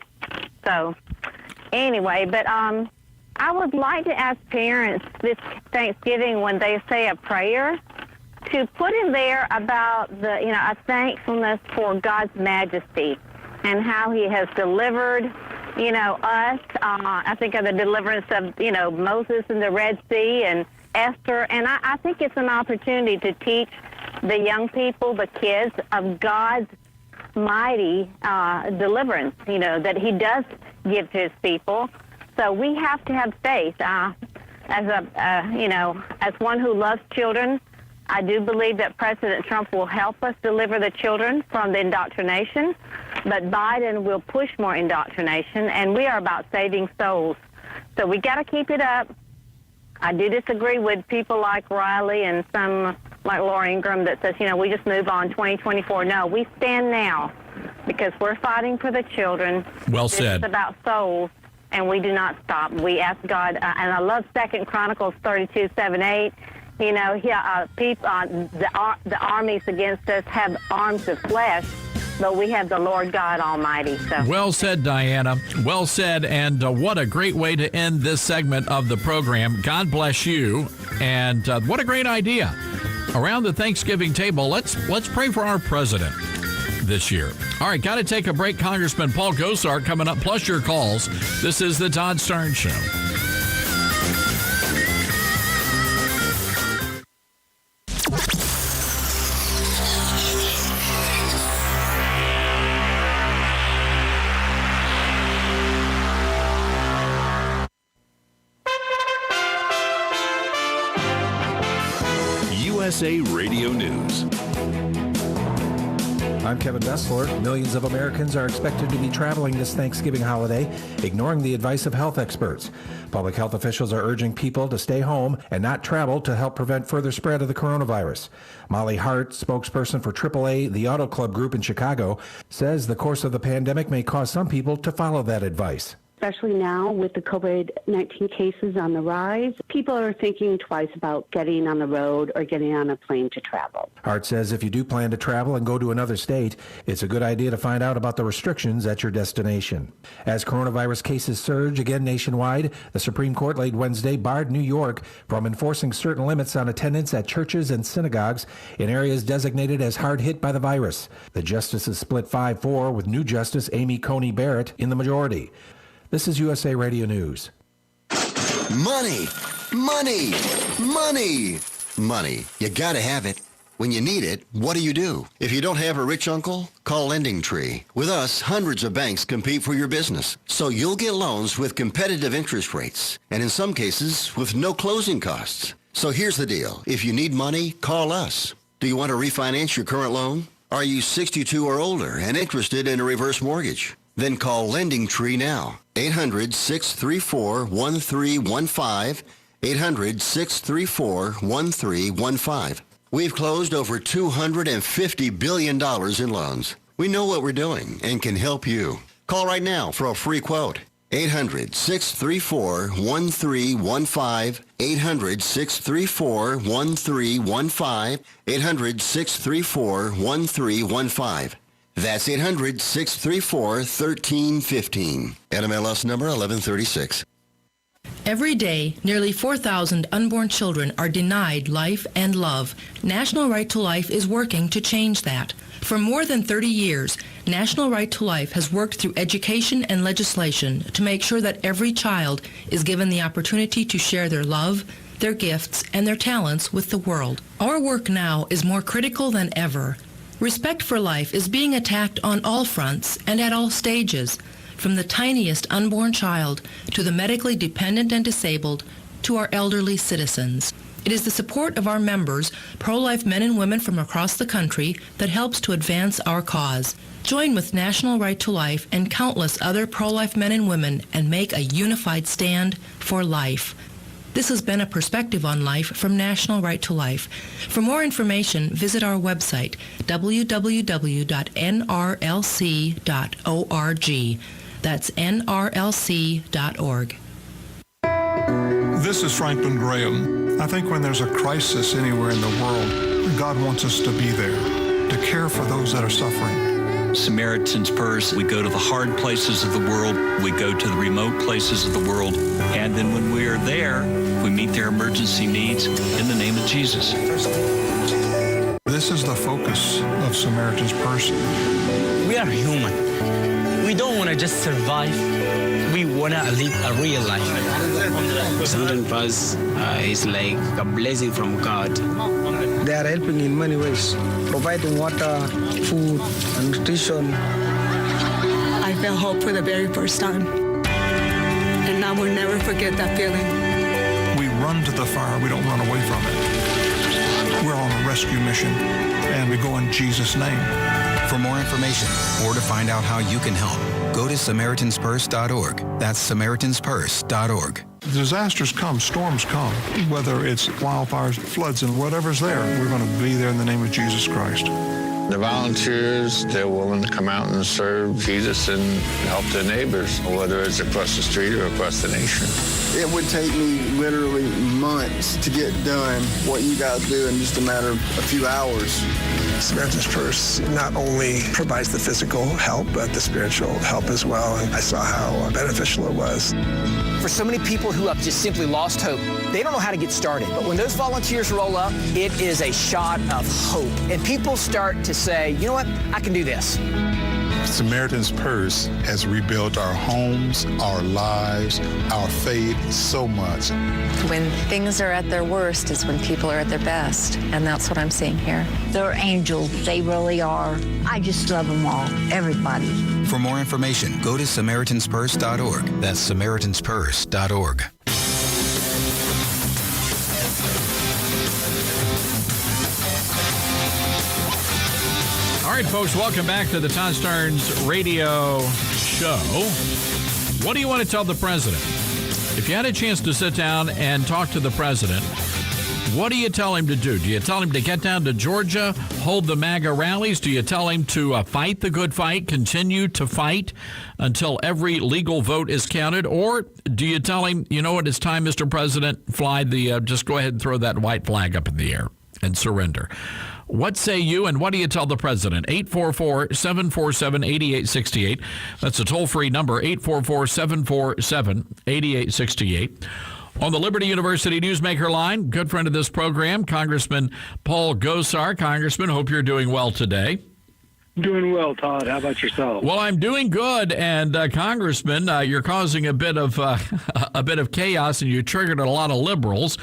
So anyway, but I would like to ask parents this Thanksgiving when they say a prayer to put in there about a thankfulness for God's majesty and how he has delivered us. I think of the deliverance of, Moses in the Red Sea and Esther. And I think it's an opportunity to teach the young people, the kids, of God's mighty deliverance, that he does give to his people. So we have to have faith. As one who loves children, I do believe that President Trump will help us deliver the children from the indoctrination, but Biden will push more indoctrination, and we are about saving souls. So we got to keep it up. I do disagree with people like Riley and some like Laura Ingraham that says, we just move on 2024. No, we stand now because we're fighting for the children. Well said. It's about souls, and we do not stop. We ask God, and I love 2 Chronicles 32:7-8. The armies against us have arms of flesh, but we have the Lord God Almighty. So. Well said, Diana. Well said, and what a great way to end this segment of the program. God bless you, and what a great idea. Around the Thanksgiving table, let's pray for our president this year. All right, got to take a break. Congressman Paul Gosar coming up, plus your calls. This is the Todd Starnes Show. USA Radio News. I'm Kevin Bessler. Millions of Americans are expected to be traveling this Thanksgiving holiday, ignoring the advice of health experts. Public health officials are urging people to stay home and not travel to help prevent further spread of the coronavirus. Molly Hart, spokesperson for AAA, the Auto Club Group in Chicago, says the course of the pandemic may cause some people to follow that advice. Especially now with the COVID-19 cases on the rise, people are thinking twice about getting on the road or getting on a plane to travel. Hart says if you do plan to travel and go to another state, it's a good idea to find out about the restrictions at your destination. As coronavirus cases surge again nationwide, the Supreme Court late Wednesday barred New York from enforcing certain limits on attendance at churches and synagogues in areas designated as hard hit by the virus. The justices split 5-4 with new Justice Amy Coney Barrett in the majority. This is USA Radio News. Money, money, money, money. You gotta have it. When you need it, what do? If you don't have a rich uncle, call Lending Tree. With us, hundreds of banks compete for your business. So you'll get loans with competitive interest rates, and in some cases, with no closing costs. So here's the deal. If you need money, call us. Do you want to refinance your current loan? Are you 62 or older and interested in a reverse mortgage? Then call Lending Tree now. 800-634-1315. 800-634-1315. We've closed over $250 billion in loans. We know what we're doing and can help you. Call right now for a free quote. 800-634-1315. 800-634-1315. 800-634-1315. That's 800-634-1315. NMLS number 1136. Every day, nearly 4,000 unborn children are denied life and love. National Right to Life is working to change that. For more than 30 years, National Right to Life has worked through education and legislation to make sure that every child is given the opportunity to share their love, their gifts, and their talents with the world. Our work now is more critical than ever. Respect for life is being attacked on all fronts and at all stages, from the tiniest unborn child to the medically dependent and disabled to our elderly citizens. It is the support of our members, pro-life men and women from across the country, that helps to advance our cause. Join with National Right to Life and countless other pro-life men and women and make a unified stand for life. This has been a perspective on life from National Right to Life. For more information, visit our website, www.nrlc.org. That's nrlc.org. This is Franklin Graham. I think when there's a crisis anywhere in the world, God wants us to be there, to care for those that are suffering. Samaritan's Purse, we go to the hard places of the world, we go to the remote places of the world, and then when we are there, we meet their emergency needs in the name of Jesus. This is the focus of Samaritan's Purse. We are human. We don't want to just survive. We want to live a real life. Samaritan's Purse is like a blessing from God. They are helping in many ways, providing water, food, and nutrition. I felt hope for the very first time. And I will never forget that feeling. We run to the fire. We don't run away from it. We're on a rescue mission, and we go in Jesus' name. For more information or to find out how you can help, go to SamaritansPurse.org. That's SamaritansPurse.org. Disasters come, storms come, whether it's wildfires, floods, and whatever's there, we're going to be there in the name of Jesus Christ. The volunteers, they're willing to come out and serve Jesus and help their neighbors, whether it's across the street or across the nation. It would take me literally months to get done what you guys do in just a matter of a few hours. Samaritan's Purse not only provides the physical help, but the spiritual help as well. And I saw how beneficial it was. For so many people who have just simply lost hope, they don't know how to get started. But when those volunteers roll up, it is a shot of hope. And people start to say, you know what, I can do this. Samaritan's Purse has rebuilt our homes, our lives, our faith so much. When things are at their worst is when people are at their best, and that's what I'm seeing here. They're angels. They really are. I just love them all, everybody. For more information, go to SamaritansPurse.org. That's SamaritansPurse.org. All right, folks, welcome back to the Todd Starnes Radio Show. What do you want to tell the president? If you had a chance to sit down and talk to the president, what do you tell him to do? Do you tell him to get down to Georgia, hold the MAGA rallies? Do you tell him to fight the good fight, continue to fight until every legal vote is counted? Or do you tell him, you know what, it's time, Mr. President, fly the, just go ahead and throw that white flag up in the air and surrender? What say you, and what do you tell the president? 844-747-8868. That's a toll-free number, 844-747-8868. On the Liberty University Newsmaker line, good friend of this program, Congressman Paul Gosar. Congressman, hope you're doing well today. Doing well, Todd. How about yourself? Well, I'm doing good, and Congressman, you're causing a bit of chaos, and you triggered a lot of liberals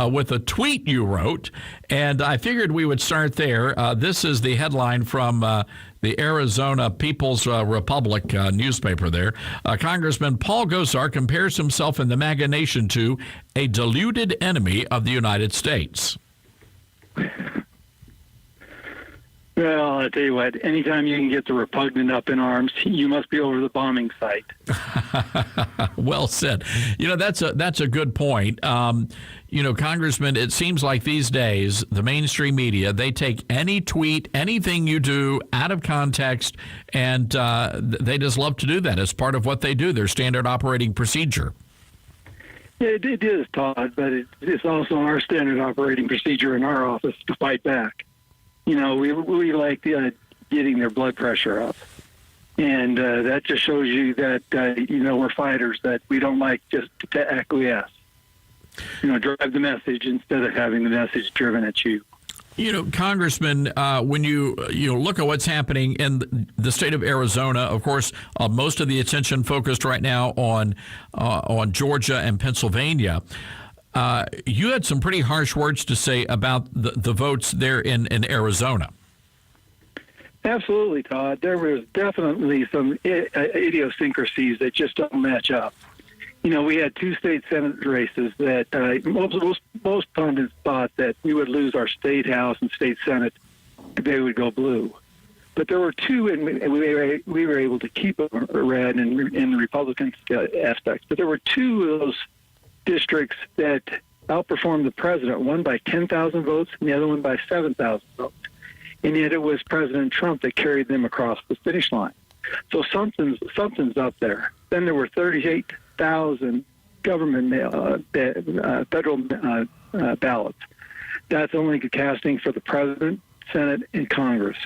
with a tweet you wrote, and I figured we would start there. This is the headline from the Arizona People's Republic newspaper there. Congressman Paul Gosar compares himself in the MAGA nation to a deluded enemy of the United States. Well, I tell you what, anytime you can get the repugnant up in arms, you must be over the bombing site. Well said. That's a good point. Congressman, it seems like these days, the mainstream media, they take any tweet, anything you do out of context, and they just love to do that as part of what they do, their standard operating procedure. Yeah, it is, Todd, but it's also our standard operating procedure in our office to fight back. We like getting their blood pressure up. And that just shows you that, we're fighters, that we don't like just to acquiesce. Drive the message instead of having the message driven at you. Congressman, when you look at what's happening in the state of Arizona, of course, most of the attention focused right now on Georgia and Pennsylvania. You had some pretty harsh words to say about the votes there in Arizona. Absolutely, Todd. There was definitely some idiosyncrasies that just don't match up. We had two state Senate races that most pundits thought that we would lose our state House and state Senate. They would go blue. But there were two, and we were able to keep them red in the Republican aspects. But there were two of those districts that outperformed the president, one by 10,000 votes and the other one by 7,000 votes. And yet it was President Trump that carried them across the finish line. So something's up there. Then there were 38,000 government federal ballots. That's only casting for the president, Senate, and Congress.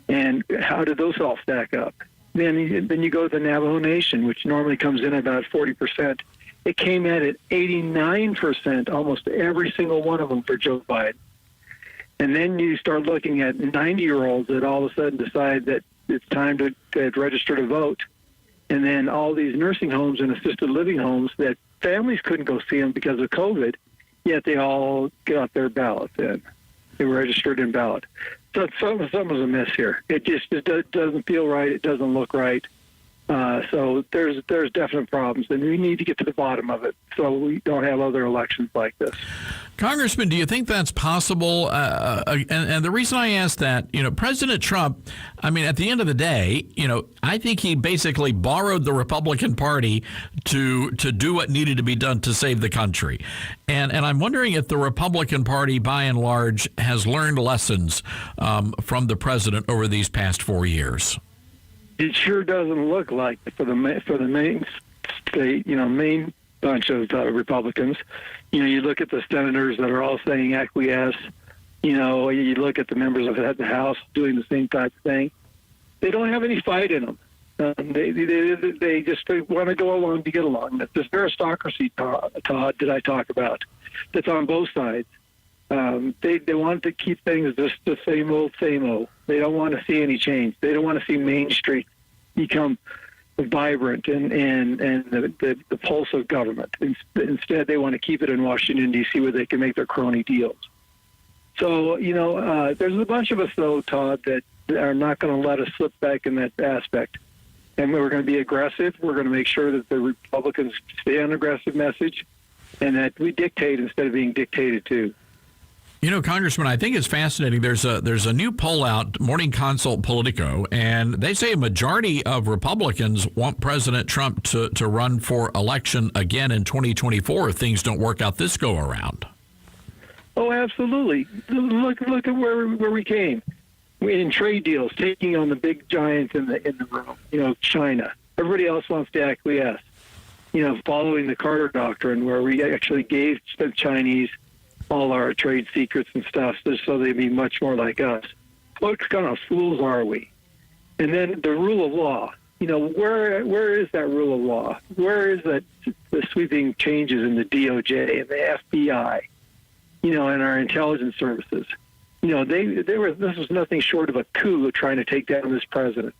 And how did those all stack up? Then you go to the Navajo Nation, which normally comes in about 40%. It came in at 89%, almost every single one of them for Joe Biden. And then you start looking at 90-year-olds that all of a sudden decide that it's time to register to vote. And then all these nursing homes and assisted living homes that families couldn't go see them because of COVID, yet they all got their ballots in. They were registered in ballot. So something's amiss here. It doesn't feel right. It doesn't look right. So there's definite problems, and we need to get to the bottom of it so we don't have other elections like this. Congressman, do you think that's possible? And the reason I ask that, President Trump, at the end of the day, I think he basically borrowed the Republican Party to do what needed to be done to save the country. And I'm wondering if the Republican Party, by and large, has learned lessons from the president over these past 4 years. It sure doesn't look like it for the main state, main bunch of Republicans. You look at the senators that are all saying acquiesce. You look at the members of the House doing the same type of thing. They don't have any fight in them. They just want to go along to get along. That's this aristocracy, Todd, that I talk about. That's on both sides. They want to keep things just the same old, same old. They don't want to see any change. They don't want to see Main Street become vibrant and the pulse of government. Instead, they want to keep it in Washington, D.C., where they can make their crony deals. So, there's a bunch of us, though, Todd, that are not going to let us slip back in that aspect. And we're going to be aggressive. We're going to make sure that the Republicans stay on an aggressive message and that we dictate instead of being dictated to. Congressman, I think it's fascinating. There's a new poll out, Morning Consult Politico, and they say a majority of Republicans want President Trump to run for election again in 2024 if things don't work out this go around. Oh, absolutely. Look at where we came. In trade deals, taking on the big giants in the room, China. Everybody else wants to acquiesce. Following the Carter Doctrine, where we actually gave the Chinese all our trade secrets and stuff just so they'd be much more like us. What kind of fools are we? And then the rule of law. Where is that rule of law? Where is the sweeping changes in the DOJ and the FBI, and our intelligence services? This was nothing short of a coup trying to take down this president.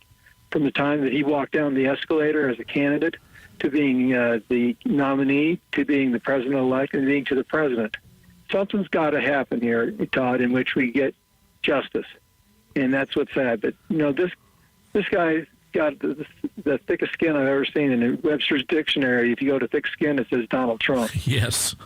From the time that he walked down the escalator as a candidate to being the nominee to being the president-elect and being to the president. Something's got to happen here, Todd, in which we get justice, and that's what's sad. But this guy's got the thickest skin I've ever seen. In Webster's dictionary, if you go to thick skin, it says Donald Trump. Yes.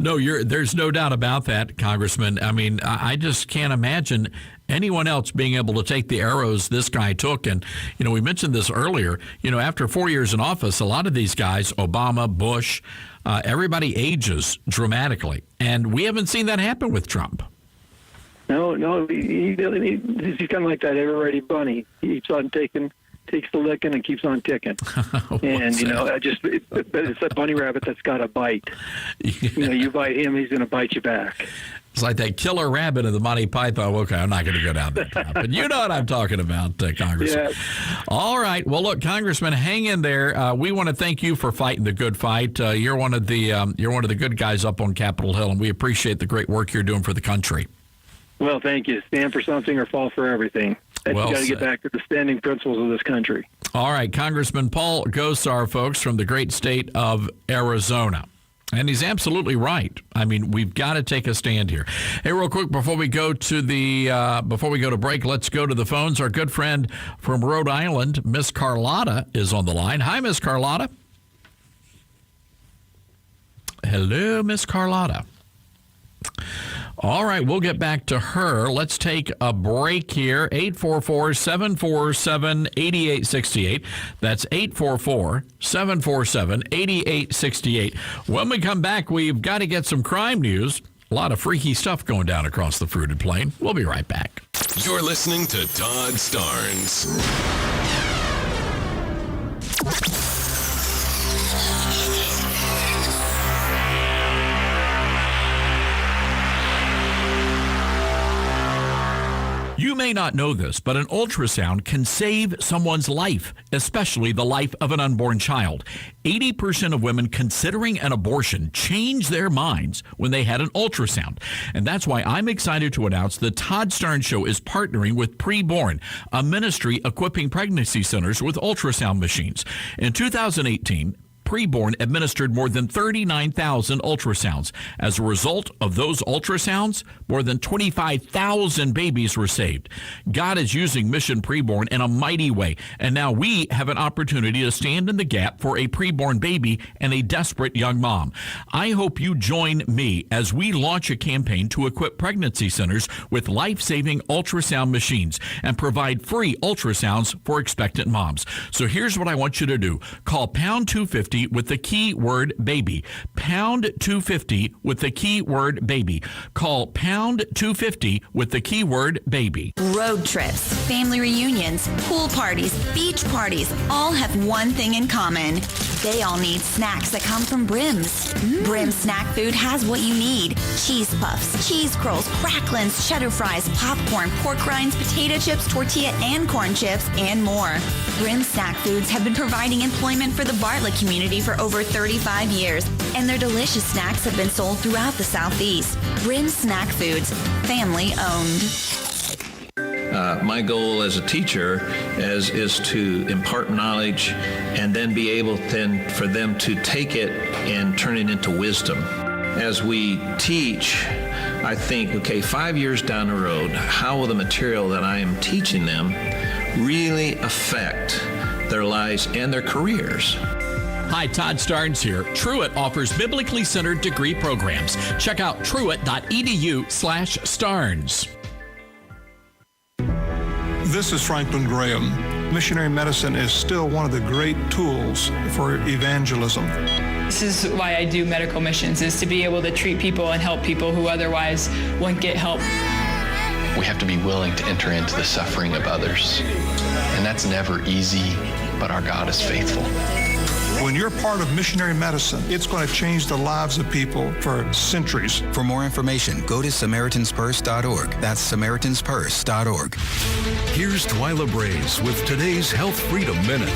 No, there's no doubt about that, Congressman. I just can't imagine anyone else being able to take the arrows this guy took. And, we mentioned this earlier, after 4 years in office, a lot of these guys, Obama, Bush, everybody ages dramatically. And we haven't seen that happen with Trump. No, he's kind of like that ever-ready bunny. He keeps on takes the licking and keeps on ticking. And, but it's a bunny rabbit that's got a bite. You bite him, he's going to bite you back. It's like that killer rabbit of the Monty Python. Okay, I'm not going to go down that path, but you know what I'm talking about, Congressman. Yeah. All right. Well, look, Congressman, hang in there. We want to thank you for fighting the good fight. You're one of the good guys up on Capitol Hill, and we appreciate the great work you're doing for the country. Well, thank you. Stand for something or fall for everything. You got to get back to the standing principles of this country. All right, Congressman Paul Gosar, folks, from the great state of Arizona. And he's absolutely right. I mean, we've got to take a stand here. Hey, real quick, before we go to break, let's go to the phones. Our good friend from Rhode Island, Miss Carlotta, is on the line. Hi, Miss Carlotta. Hello, Miss Carlotta. All right, we'll get back to her. Let's take a break here. 844-747-8868. That's 844-747-8868. When we come back, we've got to get some crime news. A lot of freaky stuff going down across the fruited plain. We'll be right back. You're listening to Todd Starnes. You may not know this, but an ultrasound can save someone's life, especially the life of an unborn child. 80% of women considering an abortion change their minds when they had an ultrasound. And that's why I'm excited to announce the Todd Starnes Show is partnering with Preborn, a ministry equipping pregnancy centers with ultrasound machines. In 2018, Preborn administered more than 39,000 ultrasounds. As a result of those ultrasounds, more than 25,000 babies were saved. God is using Mission Preborn in a mighty way, and now we have an opportunity to stand in the gap for a preborn baby and a desperate young mom. I hope you join me as we launch a campaign to equip pregnancy centers with life-saving ultrasound machines and provide free ultrasounds for expectant moms. So here's what I want you to do. Call pound 250 with the keyword baby. Pound 250 with the keyword baby. Call pound 250 with the keyword baby. Road trips, family reunions, pool parties, beach parties all have one thing in common. They all need snacks that come from Brim's. Brim's snack food has what you need. Cheese puffs, cheese curls, cracklins, cheddar fries, popcorn, pork rinds, potato chips, tortilla and corn chips, and more. Brim's snack foods have been providing employment for the Bartlett community for over 35 years, and their delicious snacks have been sold throughout the Southeast. Brim's Snack Foods, family owned. My goal as a teacher is to impart knowledge and then be able then for them to take it and turn it into wisdom. As we teach, I think, okay, 5 years down the road, how will the material that I am teaching them really affect their lives and their careers? Hi, Todd Starnes here. Truett offers biblically centered degree programs. Check out truett.edu/Starnes. This is Franklin Graham. Missionary medicine is still one of the great tools for evangelism. This is why I do medical missions, is to be able to treat people and help people who otherwise wouldn't get help. We have to be willing to enter into the suffering of others. And that's never easy, but our God is faithful. When you're part of missionary medicine, it's going to change the lives of people for centuries. For more information, go to SamaritansPurse.org. That's SamaritansPurse.org. Here's Twyla Braze with today's Health Freedom Minute.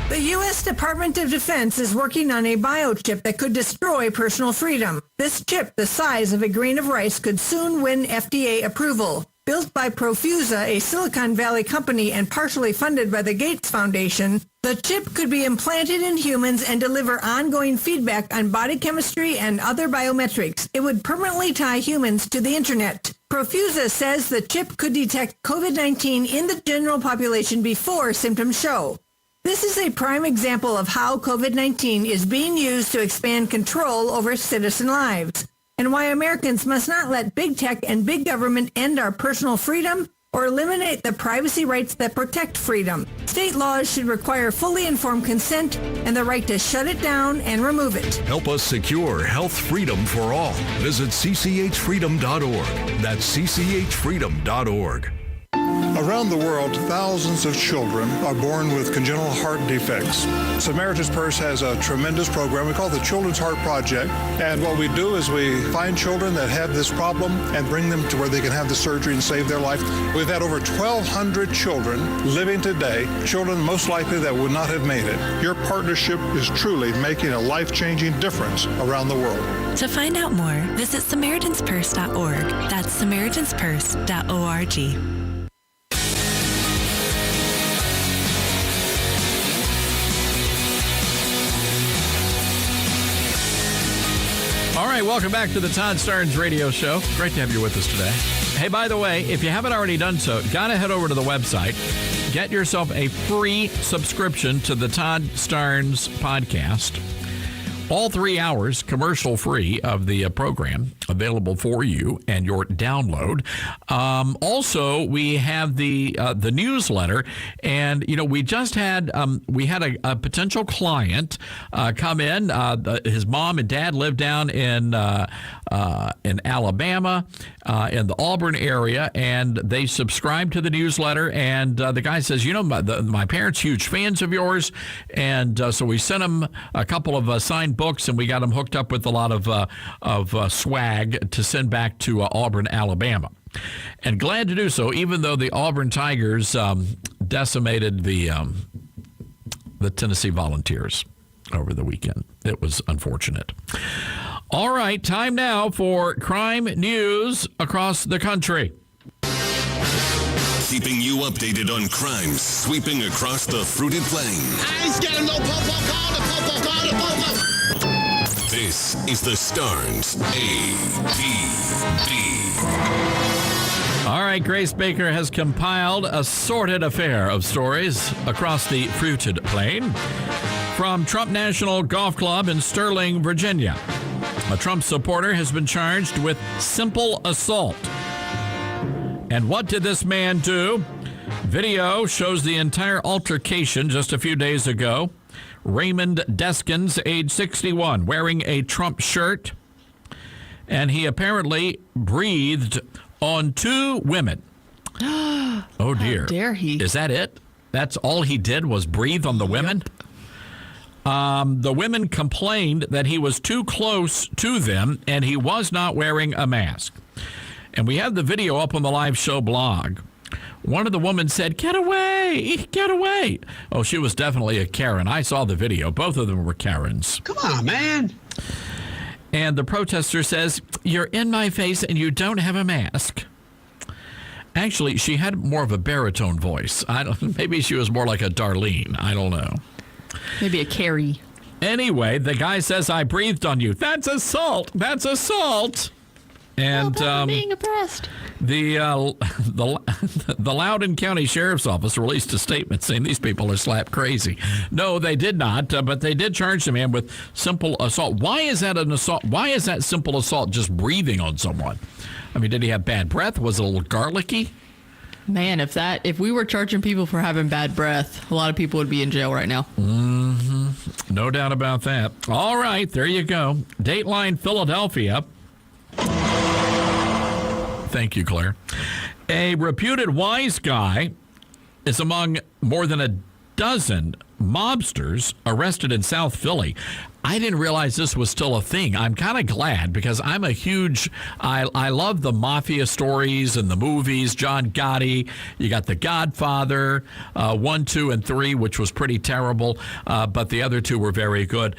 The U.S. Department of Defense is working on a biochip that could destroy personal freedom. This chip, the size of a grain of rice, could soon win FDA approval. Built by Profusa, a Silicon Valley company and partially funded by the Gates Foundation, the chip could be implanted in humans and deliver ongoing feedback on body chemistry and other biometrics. It would permanently tie humans to the internet. Profusa says the chip could detect COVID-19 in the general population before symptoms show. This is a prime example of how COVID-19 is being used to expand control over citizen lives. and why Americans must not let big tech and big government end our personal freedom or eliminate the privacy rights that protect freedom. State laws should require fully informed consent and the right to shut it down and remove it. Help us secure health freedom for all. Visit cchfreedom.org. That's cchfreedom.org. Around the world, thousands of children are born with congenital heart defects. Samaritan's Purse has a tremendous program we call the Children's Heart Project. And what we do is we find children that have this problem and bring them to where they can have the surgery and save their life. We've had over 1,200 children living today, children most likely that would not have made it. Your partnership is truly making a life-changing difference around the world. To find out more, visit SamaritansPurse.org. That's SamaritansPurse.org. All right, welcome back to the Todd Starnes Radio Show. Great to have you with us today. Hey, by the way, if you haven't already done so, gotta head over to the website. Get yourself a free subscription to the Todd Starnes podcast. All 3 hours, commercial-free, of the program available for you and your download. Also, we have the newsletter, and we just had a potential client come in. His mom and dad live down in Alabama, in the Auburn area, and they subscribe to the newsletter. And the guy says, my parents huge fans of yours, and so we sent them a couple of signed books, and we got them hooked up with a lot of swag to send back to Auburn, Alabama. And glad to do so, even though the Auburn Tigers decimated the Tennessee Volunteers over the weekend. It was unfortunate. All right, time now for crime news across the country. Keeping you updated on crimes sweeping across the fruited plain. I ain't scared of no po-po, call the po-po, call the po-po. This is the Starnes APB. All right, Grace Baker has compiled a sordid affair of stories across the fruited plain. From Trump National Golf Club in Sterling, Virginia, a Trump supporter has been charged with simple assault. And what did this man do? Video shows the entire altercation just a few days ago. Raymond Deskins, age 61, wearing a Trump shirt, and he apparently breathed on 2 women. Oh, dear. How dare he? Is that it? That's all he did was breathe on the women? The women complained that he was too close to them, and he was not wearing a mask. And we have the video up on the live show blog. One of the women said, "Get away, get away." Oh, she was definitely a Karen. I saw the video. Both of them were Karens. Come on, man. And the protester says, "You're in my face and you don't have a mask." Actually, she had more of a baritone voice. Maybe she was more like a Darlene. I don't know. Maybe a Carrie. Anyway, the guy says, "I breathed on you." That's assault. That's assault. And being oppressed. The Loudoun County Sheriff's Office released a statement saying these people are slap crazy. No, they did not, but they did charge the man with simple assault. Why is that an assault? Why is that simple assault, just breathing on someone? I mean, did he have bad breath? Was it a little garlicky? Man, if we were charging people for having bad breath, a lot of people would be in jail right now. Mm-hmm. No doubt about that. All right, there you go. Dateline Philadelphia. Thank you, Claire. A reputed wise guy is among more than a dozen mobsters arrested in South Philly. I didn't realize this was still a thing. I'm kind of glad because I'm a huge, I love the mafia stories and the movies. John Gotti, you got The Godfather, 1, 2, and 3, which was pretty terrible, but the other 2 were very good.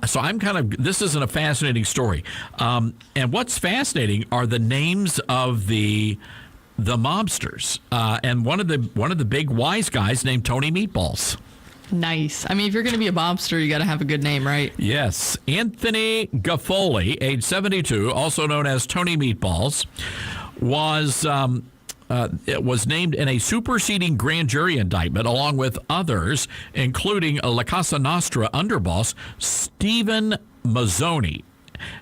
So I'm this isn't a fascinating story. And what's fascinating are the names of the mobsters. And one of the big wise guys named Tony Meatballs. Nice. I mean, if you're going to be a mobster, you got to have a good name, right? Yes. Anthony Gaffoli, age 72, also known as Tony Meatballs, was named in a superseding grand jury indictment along with others, including La Casa Nostra underboss Stephen Mazzoni.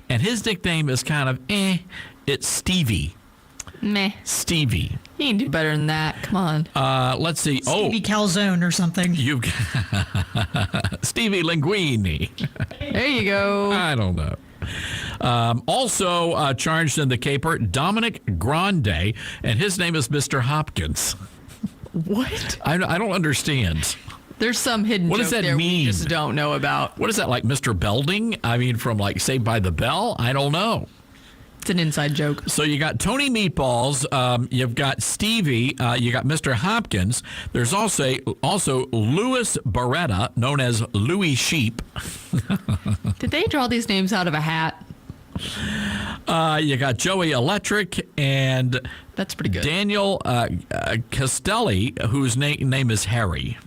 and his nickname is kind of It's Stevie. Meh. Stevie. You can do better than that. Come on. Let's see. Stevie Calzone or something. You've got Stevie Linguini. There you go. I don't know. Also charged in the caper, Dominic Grande, and his name is Mr. Hopkins. What? I don't understand. There's some hidden what joke does that there mean? we just don't know about. What is that, like Mr. Belding? I mean, from like Saved by the Bell? I don't know. It's an inside joke. So you got Tony Meatballs, you've got Stevie, you got Mr. Hopkins. There's also Louis Barretta, known as Louis Sheep. Did they draw these names out of a hat? You got Joey Electric and that's pretty good. Daniel Castelli, whose name is Harry.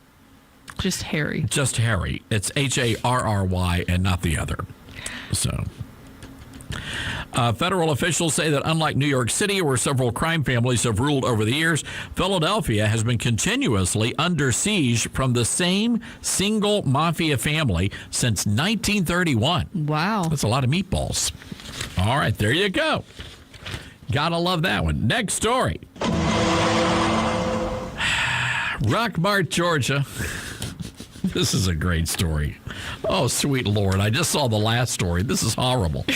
Just Harry. Just Harry. It's Harry and not the other. So. Federal officials say that unlike New York City, where several crime families have ruled over the years, Philadelphia has been continuously under siege from the same single mafia family since 1931. Wow. That's a lot of meatballs. All right, there you go. Gotta love that one. Next story. Rockmart, Georgia. This is a great story. Oh, sweet Lord. I just saw the last story. This is horrible.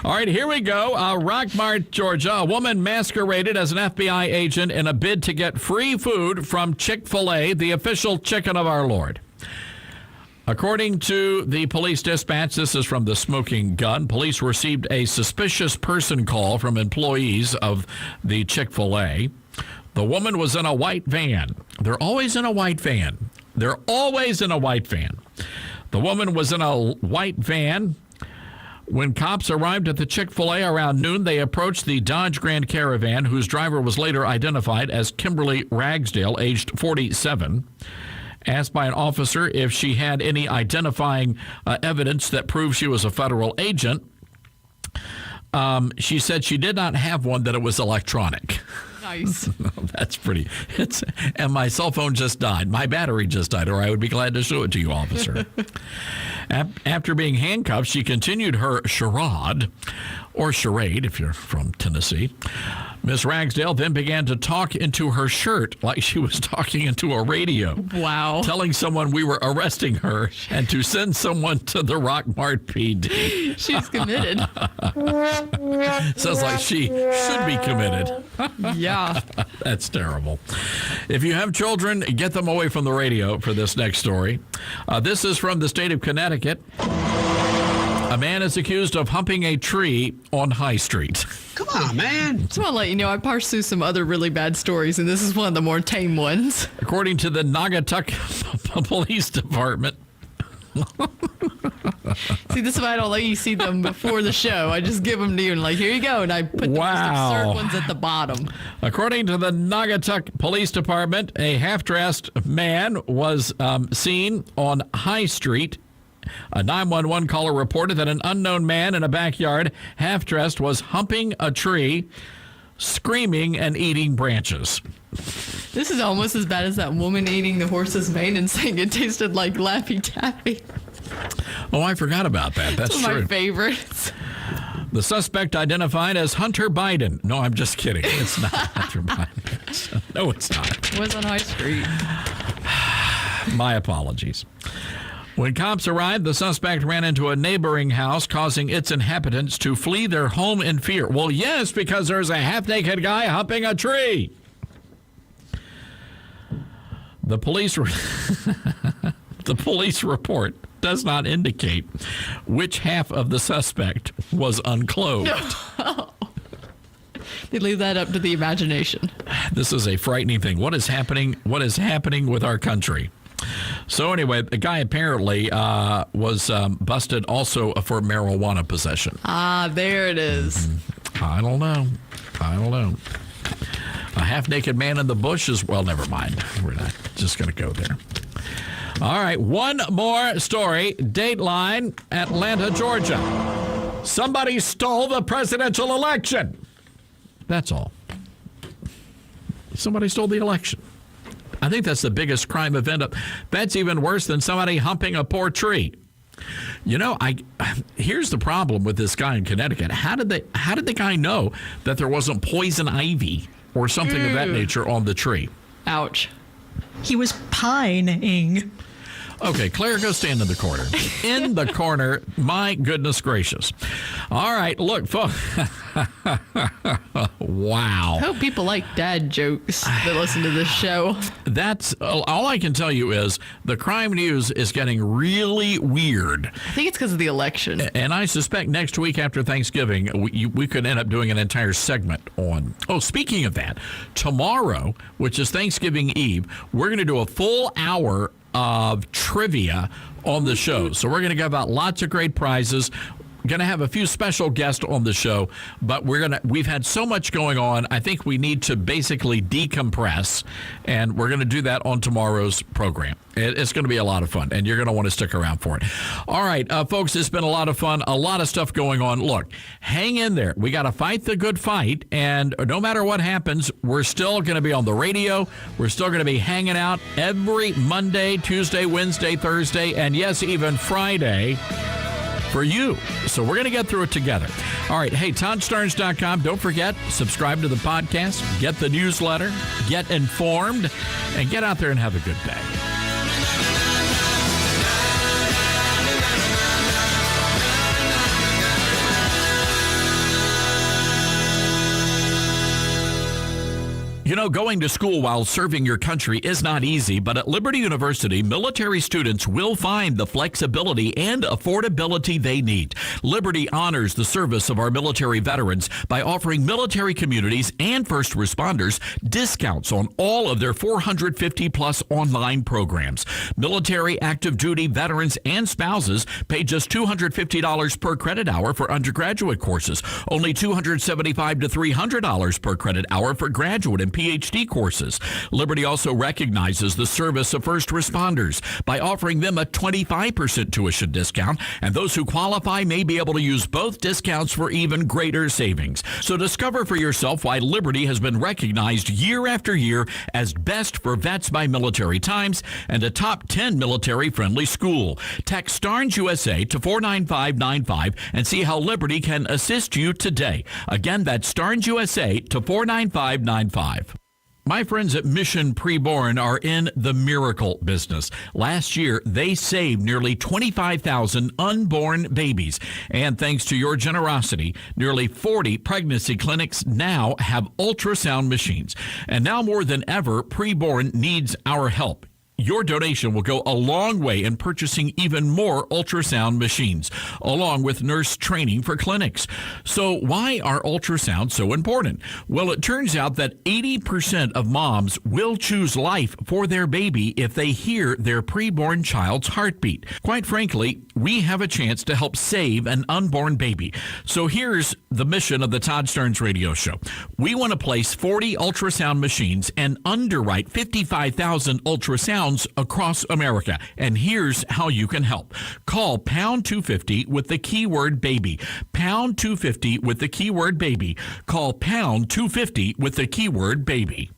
All right, here we go. Rockmart, Georgia. A woman masqueraded as an FBI agent in a bid to get free food from Chick-fil-A, the official chicken of our Lord. According to the police dispatch, this is from the Smoking Gun, police received a suspicious person call from employees of the Chick-fil-A. The woman was in a white van. They're always in a white van. They're always in a white van. The woman was in a white van. When cops arrived at the Chick-fil-A around noon, they approached the Dodge Grand Caravan, whose driver was later identified as Kimberly Ragsdale, aged 47. Asked by an officer if she had any identifying evidence that proved she was a federal agent, she said she did not have one, that it was electronic. Nice. That's pretty. And my cell phone just died. My battery just died, or I would be glad to show it to you, officer. After being handcuffed, she continued her charade, or charade if you're from Tennessee. Miss Ragsdale then began to talk into her shirt like she was talking into a radio. Wow. Telling someone we were arresting her and to send someone to the Rockmart PD. She's committed. Sounds like she should be committed. Yeah. That's terrible. If you have children, get them away from the radio for this next story. This is from the state of Connecticut. A man is accused of humping a tree on High Street. Come on, man. Just want to let you know, I parsed through some other really bad stories, and this is one of the more tame ones. According to the Naugatuck Police Department. See, this is why I don't let you see them before the show. I just give them to you and like, here you go. And I put the most absurd ones at the bottom. According to the Naugatuck Police Department, a half-dressed man was seen on High Street. A 911 caller reported that an unknown man in a backyard, half-dressed, was humping a tree, screaming and eating branches. This is almost as bad as that woman eating the horse's mane and saying it tasted like Laffy Taffy. Oh, I forgot about that. That's one true. of my favorites. The suspect identified as Hunter Biden. No, I'm just kidding. It's not Hunter Biden. No, it's not. It was on High Street. My apologies. When cops arrived, the suspect ran into a neighboring house, causing its inhabitants to flee their home in fear. Well, yes, because there's a half-naked guy humping a tree. The police report does not indicate which half of the suspect was unclothed. They leave that up to the imagination. This is a frightening thing. What is happening? What is happening with our country? So anyway, the guy apparently was busted also for marijuana possession. Ah, there it is. I don't know. A half-naked man in the bush is, well, never mind. We're not just going to go there. All right, one more story. Dateline, Atlanta, Georgia. Somebody stole the presidential election. That's all. Somebody stole the election. I think that's the biggest crime event. That's even worse than somebody humping a poor tree. You know, here's the problem with this guy in Connecticut. How did the guy know that there wasn't poison ivy or something of that nature on the tree? Ouch. He was pining. Okay, Claire, go stand in the corner. In the corner. My goodness gracious. All right, look, folks. Wow. I hope people like dad jokes that listen to this show. That's all I can tell you is the crime news is getting really weird. I think it's because of the election. And I suspect next week after Thanksgiving, we could end up doing an entire segment on. Oh, speaking of that, tomorrow, which is Thanksgiving Eve, we're going to do a full hour of trivia on the show. So we're going to give out lots of great prizes. Going to have a few special guests on the show, but we've had so much going on. I think we need to basically decompress, and we're going to do that on tomorrow's program. It's going to be a lot of fun, and you're going to want to stick around for it. All right, folks, it's been a lot of fun, a lot of stuff going on. Look, hang in there. We got to fight the good fight, and no matter what happens, we're still going to be on the radio. We're still going to be hanging out every Monday, Tuesday, Wednesday, Thursday, and yes, even Friday for you. So we're going to get through it together. All right. Hey, ToddStarnes.com. Don't forget, subscribe to the podcast, get the newsletter, get informed, and get out there and have a good day. You know, going to school while serving your country is not easy, but at Liberty University, military students will find the flexibility and affordability they need. Liberty honors the service of our military veterans by offering military communities and first responders discounts on all of their 450-plus online programs. Military, active duty, veterans, and spouses pay just $250 per credit hour for undergraduate courses, only $275 to $300 per credit hour for graduate and PhD courses. Liberty also recognizes the service of first responders by offering them a 25% tuition discount, and those who qualify may be able to use both discounts for even greater savings. So discover for yourself why Liberty has been recognized year after year as best for vets by Military Times and a top 10 military-friendly school. Text Starnes USA to 49595 and see how Liberty can assist you today. Again, that's Starnes USA to 49595. My friends at Mission Preborn are in the miracle business. Last year, they saved nearly 25,000 unborn babies. And thanks to your generosity, nearly 40 pregnancy clinics now have ultrasound machines. And now more than ever, Preborn needs our help. Your donation will go a long way in purchasing even more ultrasound machines, along with nurse training for clinics. So why are ultrasounds so important? Well, it turns out that 80% of moms will choose life for their baby if they hear their preborn child's heartbeat. Quite frankly, we have a chance to help save an unborn baby. So here's the mission of the Todd Starnes Radio Show. We want to place 40 ultrasound machines and underwrite 55,000 ultrasounds across America. And here's how you can help. Call pound 250 with the keyword baby. Pound 250 with the keyword baby. Call pound 250 with the keyword baby.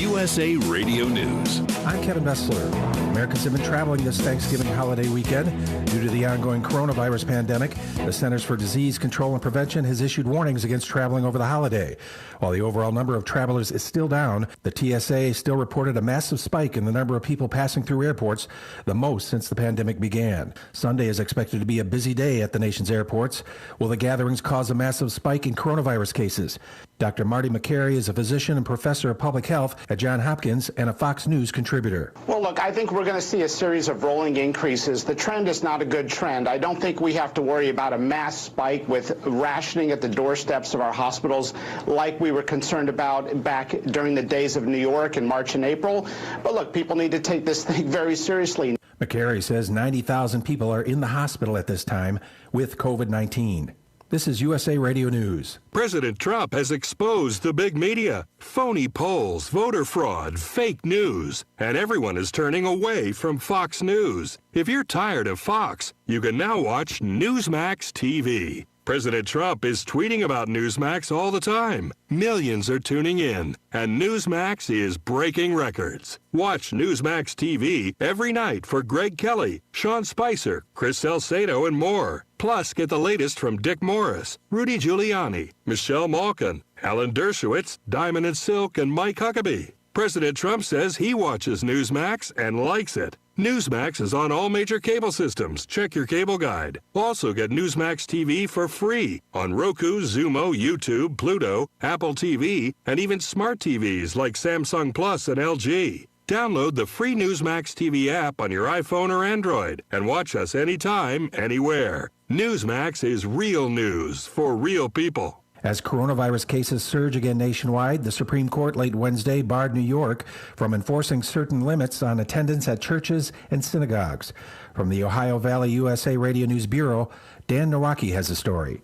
USA Radio News. I'm Kevin Bessler. Americans have been traveling this Thanksgiving holiday weekend. Due to the ongoing coronavirus pandemic, the Centers for Disease Control and Prevention has issued warnings against traveling over the holiday. While the overall number of travelers is still down, the TSA still reported a massive spike in the number of people passing through airports, the most since the pandemic began. Sunday is expected to be a busy day at the nation's airports. Will the gatherings cause a massive spike in coronavirus cases? Dr. Marty McCary is a physician and professor of public health at Johns Hopkins and a Fox News contributor. Well, look, I think we're going to see a series of rolling increases. The trend is not a good trend. I don't think we have to worry about a mass spike with rationing at the doorsteps of our hospitals like we were concerned about back during the days of New York in March and April. But look, people need to take this thing very seriously. McCary says 90,000 people are in the hospital at this time with COVID-19. This is USA Radio News. President Trump has exposed the big media, phony polls, voter fraud, fake news, and everyone is turning away from Fox News. If you're tired of Fox, you can now watch Newsmax TV. President Trump is tweeting about Newsmax all the time. Millions are tuning in, and Newsmax is breaking records. Watch Newsmax TV every night for Greg Kelly, Sean Spicer, Chris Salcedo, and more. Plus, get the latest from Dick Morris, Rudy Giuliani, Michelle Malkin, Alan Dershowitz, Diamond and Silk, and Mike Huckabee. President Trump says he watches Newsmax and likes it. Newsmax is on all major cable systems. Check your cable guide. Also get Newsmax TV for free on Roku, Zumo, YouTube, Pluto, Apple TV, and even smart TVs like Samsung Plus and LG. Download the free Newsmax TV app on your iPhone or Android and watch us anytime, anywhere. Newsmax is real news for real people. As coronavirus cases surge again nationwide, the Supreme Court late Wednesday barred New York from enforcing certain limits on attendance at churches and synagogues. From the Ohio Valley USA Radio News Bureau, Dan Nowacki has a story.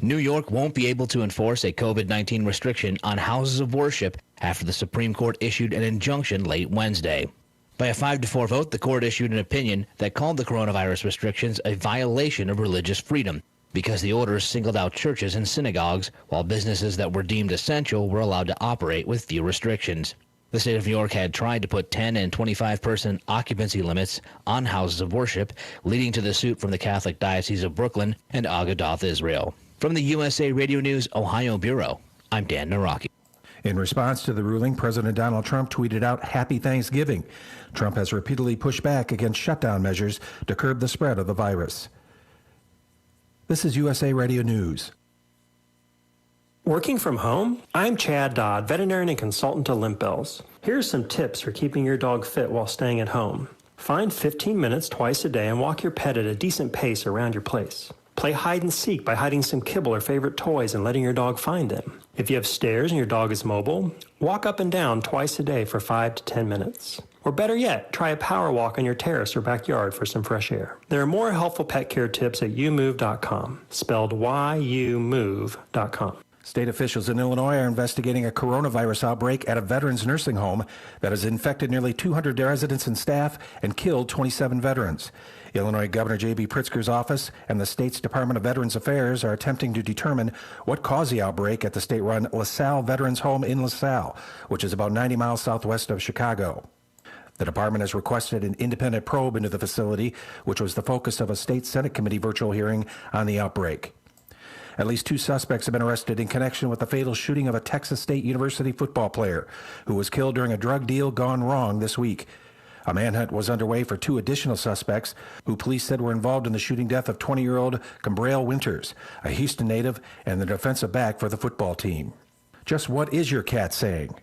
New York won't be able to enforce a COVID-19 restriction on houses of worship after the Supreme Court issued an injunction late Wednesday. By a 5-4 vote, the court issued an opinion that called the coronavirus restrictions a violation of religious freedom, because the orders singled out churches and synagogues, while businesses that were deemed essential were allowed to operate with few restrictions. The state of New York had tried to put 10 and 25-person occupancy limits on houses of worship, leading to the suit from the Catholic Diocese of Brooklyn and Agadoth Israel. From the USA Radio News Ohio Bureau, I'm Dan Nowacki. In response to the ruling, President Donald Trump tweeted out Happy Thanksgiving. Trump has repeatedly pushed back against shutdown measures to curb the spread of the virus. This is USA Radio News. Working from home? I'm Chad Dodd, veterinarian and consultant to Limp Bells. Here's some tips for keeping your dog fit while staying at home. Find 15 minutes twice a day and walk your pet at a decent pace around your place. Play hide and seek by hiding some kibble or favorite toys and letting your dog find them. If you have stairs and your dog is mobile, walk up and down twice a day for 5 to 10 minutes. Or better yet, try a power walk on your terrace or backyard for some fresh air. There are more helpful pet care tips at youmove.com, spelled YOUMove.com. State officials in Illinois are investigating a coronavirus outbreak at a veterans nursing home that has infected nearly 200 residents and staff and killed 27 veterans. Illinois Governor J.B. Pritzker's office and the state's Department of Veterans Affairs are attempting to determine what caused the outbreak at the state-run LaSalle Veterans Home in LaSalle, which is about 90 miles southwest of Chicago. The department has requested an independent probe into the facility, which was the focus of a state Senate committee virtual hearing on the outbreak. At least 2 suspects have been arrested in connection with the fatal shooting of a Texas State University football player who was killed during a drug deal gone wrong this week. A manhunt was underway for 2 additional suspects who police said were involved in the shooting death of 20-year-old Cambrell Winters, a Houston native and the defensive back for the football team. Just what is your cat saying?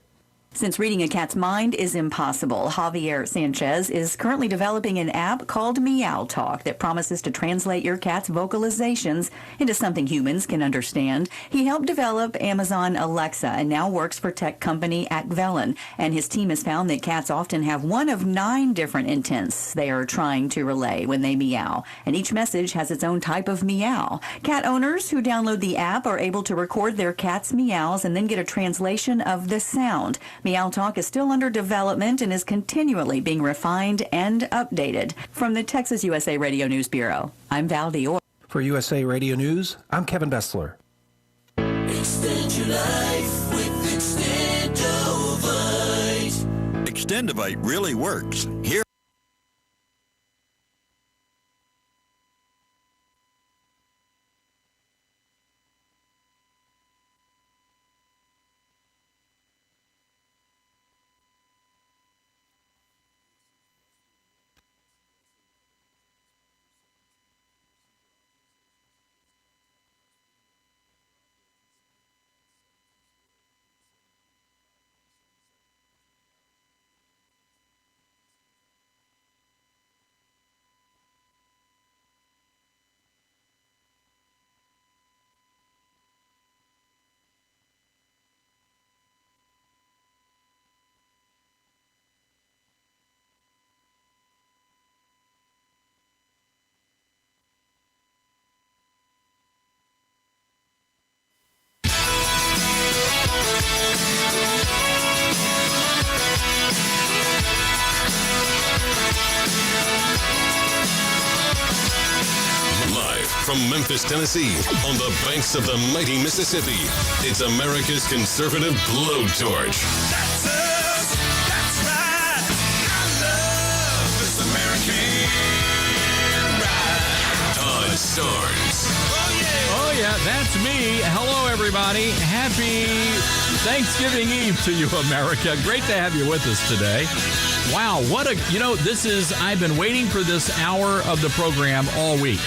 Since reading a cat's mind is impossible, Javier Sanchez is currently developing an app called Meow Talk that promises to translate your cat's vocalizations into something humans can understand. He helped develop Amazon Alexa and now works for tech company Acvellon. And his team has found that cats often have one of 9 different intents they are trying to relay when they meow. And each message has its own type of meow. Cat owners who download the app are able to record their cat's meows and then get a translation of the sound. Meow Talk is still under development and is continually being refined and updated. From the Texas USA Radio News Bureau, I'm Val Dior. For USA Radio News, I'm Kevin Bessler. Extend your life with Extendovite. Extendovite really works. Here. Memphis, Tennessee, on the banks of the mighty Mississippi. It's America's conservative blowtorch. That's us. That's right. I love this American ride. Todd Starnes. Oh, yeah, that's me. Hello, everybody. Happy Thanksgiving Eve to you, America. Great to have you with us today. Wow, I've been waiting for this hour of the program all week.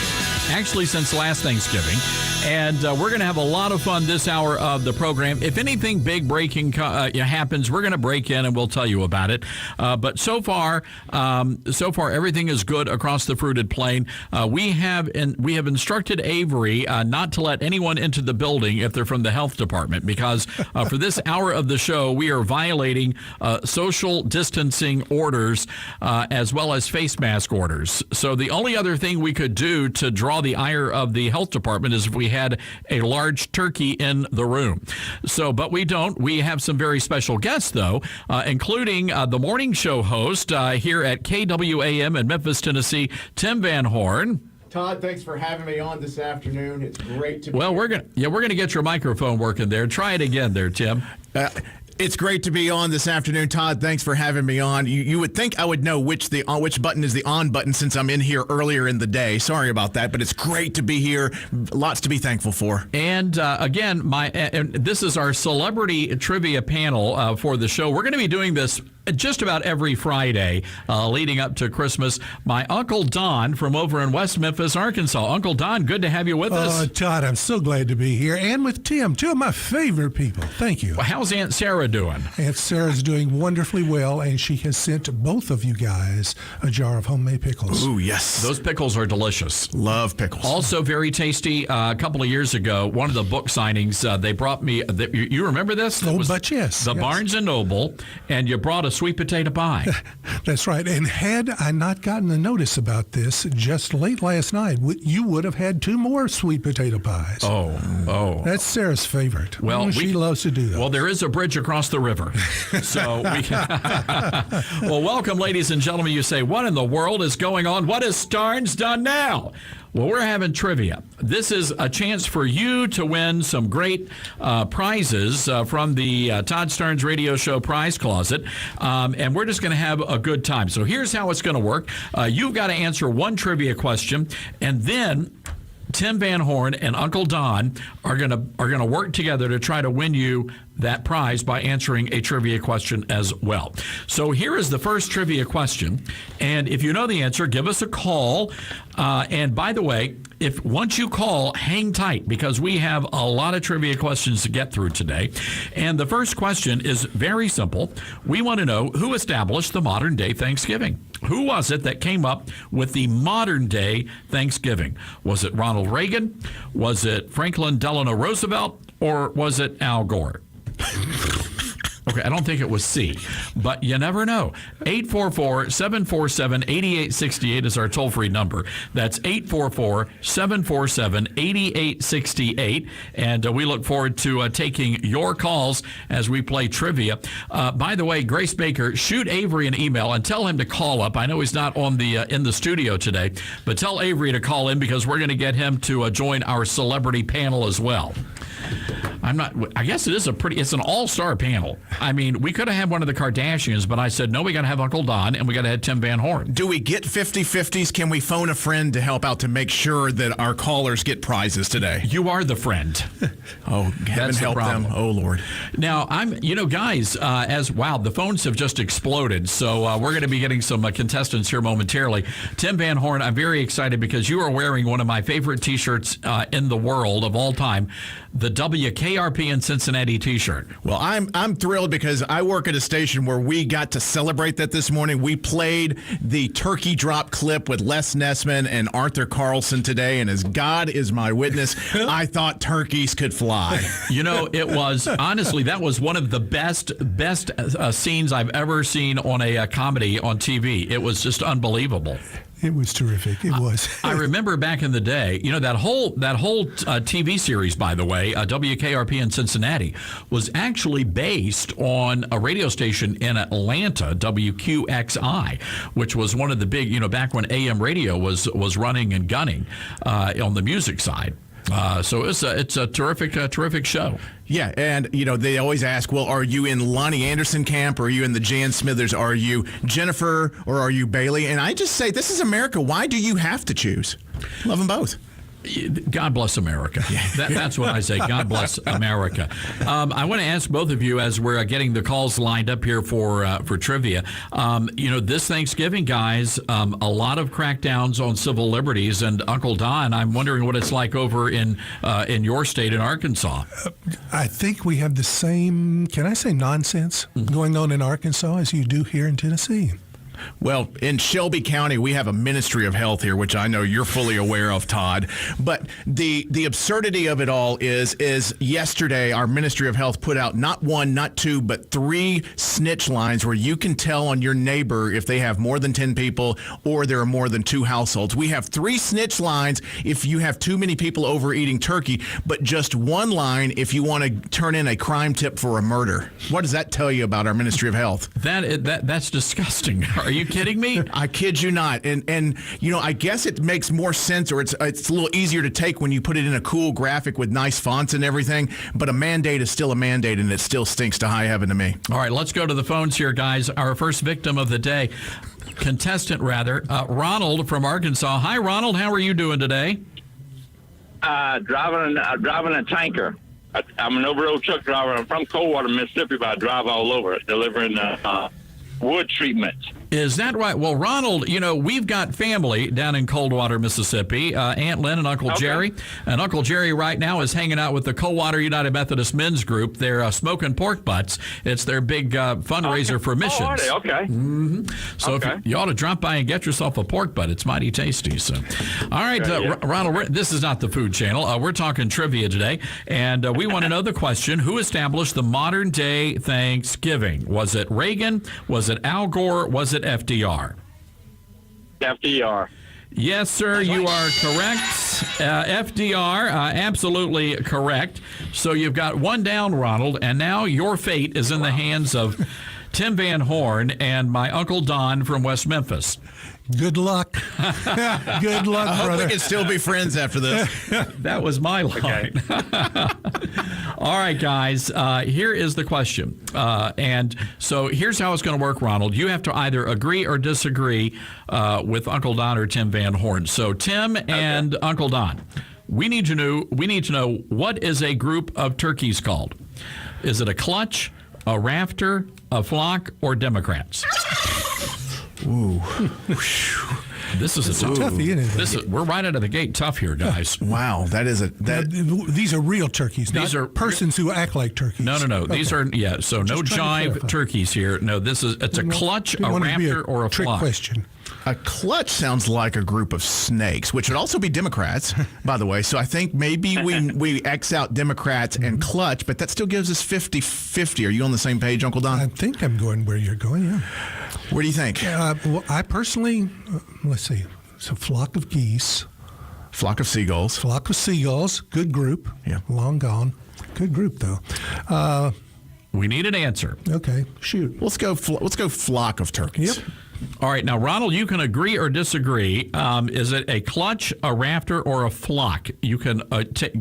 Actually, since last Thanksgiving. And we're going to have a lot of fun this hour of the program. If anything big breaking happens, we're going to break in and we'll tell you about it. But so far, everything is good across the fruited plain. We have instructed Avery not to let anyone into the building if they're from the health department, because for this hour of the show, we are violating social distancing orders as well as face mask orders. So the only other thing we could do to draw the ire of the health department is if we had a large turkey in the room. But we don't. We have some very special guests, though, including the morning show host here at KWAM in Memphis, Tennessee, Tim Van Horn. Todd, thanks for having me on this afternoon. It's great to be here. We're gonna get your microphone working there. Try it again there, Tim. It's great to be on this afternoon, Todd. Thanks for having me on. You would think I would know which button is the on button since I'm in here earlier in the day. Sorry about that, but it's great to be here. Lots to be thankful for. And again, this is our celebrity trivia panel for the show. We're going to be doing this just about every Friday leading up to Christmas. My Uncle Don from over in West Memphis, Arkansas. Uncle Don, good to have you with us. Todd, I'm so glad to be here. And with Tim, two of my favorite people. Thank you. Well, how's Aunt Sarah doing? Aunt Sarah's doing wonderfully well, and she has sent both of you guys a jar of homemade pickles. Ooh, yes. Those pickles are delicious. Love pickles. Also very tasty. A couple of years ago, one of the book signings, they brought me, you remember this? But yes. The Barnes & Noble, and you brought a sweet potato pie. That's right. And had I not gotten a notice about this just late last night, you would have had 2 more sweet potato pies. Oh. That's Sarah's favorite. Well, she loves to do that. Well, there is a bridge across the river. So we can. Well, welcome, ladies and gentlemen. You say, what in the world is going on? What has Starnes done now? Well, we're having trivia. This is a chance for you to win some great prizes from the Todd Starnes Radio Show prize closet, and we're just going to have a good time. So here's how it's going to work. You've got to answer one trivia question, and then Tim Van Horn and Uncle Don are going to work together to try to win you that prize by answering a trivia question as well. So here is the first trivia question, and if you know the answer, give us a call. And by the way, once you call, hang tight, because we have a lot of trivia questions to get through today. And the first question is very simple. We want to know who established the modern day Thanksgiving. Who was it that came up with the modern day Thanksgiving? Was it Ronald Reagan? Was it Franklin Delano Roosevelt? Or was it Al Gore? Okay, I don't think it was C, but you never know. 844-747-8868 is our toll-free number. That's 844-747-8868, and we look forward to taking your calls as we play trivia. By the way, Grace Baker, shoot Avery an email and tell him to call up. I know he's not on the in the studio today, but tell Avery to call in because we're going to get him to join our celebrity panel as well. I guess it's an all-star panel. I mean, we could have had one of the Kardashians, but I said, no, we got to have Uncle Don, and we got to have Tim Van Horn. Do we get 50-50s? Can we phone a friend to help out to make sure that our callers get prizes today? You are the friend. Oh, heaven help them. Oh, Lord. Now, guys, the phones have just exploded, so we're going to be getting some contestants here momentarily. Tim Van Horn, I'm very excited because you are wearing one of my favorite T-shirts in the world of all time, the WKRP in Cincinnati T-shirt. Well, I'm thrilled because I work at a station where we got to celebrate that this morning. We played the turkey drop clip with Les Nessman and Arthur Carlson today, and as God is my witness, I thought turkeys could fly. It was, honestly, that was one of the best scenes I've ever seen on a comedy on TV. It was just unbelievable. It was terrific. It was. I remember back in the day, that whole TV series, by the way, WKRP in Cincinnati, was actually based on a radio station in Atlanta, WQXI, which was one of the big, back when AM radio was running and gunning on the music side. So it's a terrific show. Yeah, and they always ask, well, are you in Lonnie Anderson camp, or are you in the Jan Smithers? Are you Jennifer, or are you Bailey? And I just say, this is America. Why do you have to choose? Love them both. God bless America. That's what I say. God bless America. I want to ask both of you, as we're getting the calls lined up here for trivia. This Thanksgiving, guys, a lot of crackdowns on civil liberties, and Uncle Don, I'm wondering what it's like over in your state in Arkansas. I think we have the same, can I say nonsense, going on in Arkansas as you do here in Tennessee. Well, in Shelby County, we have a Ministry of Health here, which I know you're fully aware of, Todd. But the absurdity of it all is yesterday our Ministry of Health put out not one, not two, but 3 snitch lines where you can tell on your neighbor if they have more than 10 people or there are more than 2 households. We have 3 snitch lines if you have too many people over eating turkey, but just 1 line if you want to turn in a crime tip for a murder. What does that tell you about our Ministry of Health? That's disgusting. Are you kidding me? I kid you not. And I guess it makes more sense, or it's a little easier to take when you put it in a cool graphic with nice fonts and everything. But a mandate is still a mandate, and it still stinks to high heaven to me. All right, let's go to the phones here, guys. Our first victim of the day, contestant rather, Ronald from Arkansas. Hi, Ronald. How are you doing today? Driving a tanker. I'm an over-road truck driver. I'm from Coldwater, Mississippi, but I drive all over, delivering wood treatment. Is that right? Well, Ronald, we've got family down in Coldwater, Mississippi, Aunt Lynn and Uncle Jerry. And Uncle Jerry right now is hanging out with the Coldwater United Methodist Men's Group. They're smoking pork butts. It's their big fundraiser for missions. Oh, are they? Okay. Mm-hmm. So if you ought to drop by and get yourself a pork butt. It's mighty tasty. So, all right, Ronald, this is not the Food Channel. We're talking trivia today. And we want to know the question, who established the modern day Thanksgiving? Was it Reagan? Was it Al Gore? Was it FDR? FDR. Yes, sir, you are correct. FDR, absolutely correct. So you've got 1 down, Ronald, and now your fate is in the hands of Tim Van Horn and my Uncle Don from West Memphis. Good luck. Good luck, I brother. hope we can still be friends after this. That was my line. All right, guys, here is the question. And so here's how it's going to work, Ronald. You have to either agree or disagree with Uncle Don or Tim Van Horn. So Tim and Uncle Don, we need to know what is a group of turkeys called? Is it a clutch, a rafter, a flock, or Democrats? Ooh. This is a toughie, isn't it? We're right out of the gate tough here, guys. Wow, these are real turkeys. These are persons who act like turkeys. No. Okay. These are So no jive turkeys here. No, it's a clutch, a rafter, or a trick flock. Question. A clutch sounds like a group of snakes, which would also be Democrats, by the way. So I think maybe we X out Democrats and clutch, but that still gives us 50-50. Are you on the same page, Uncle Don? I think I'm going where you're going, yeah. Where do you think? Well, I personally, let's see, it's a flock of geese. Flock of seagulls. Flock of seagulls. Good group. Yeah. Long gone. Good group, though. We need an answer. Okay, shoot. Let's go flock of turkeys. Yep. All right, now, Ronald, you can agree or disagree. Is it a clutch, a rafter, or a flock? You can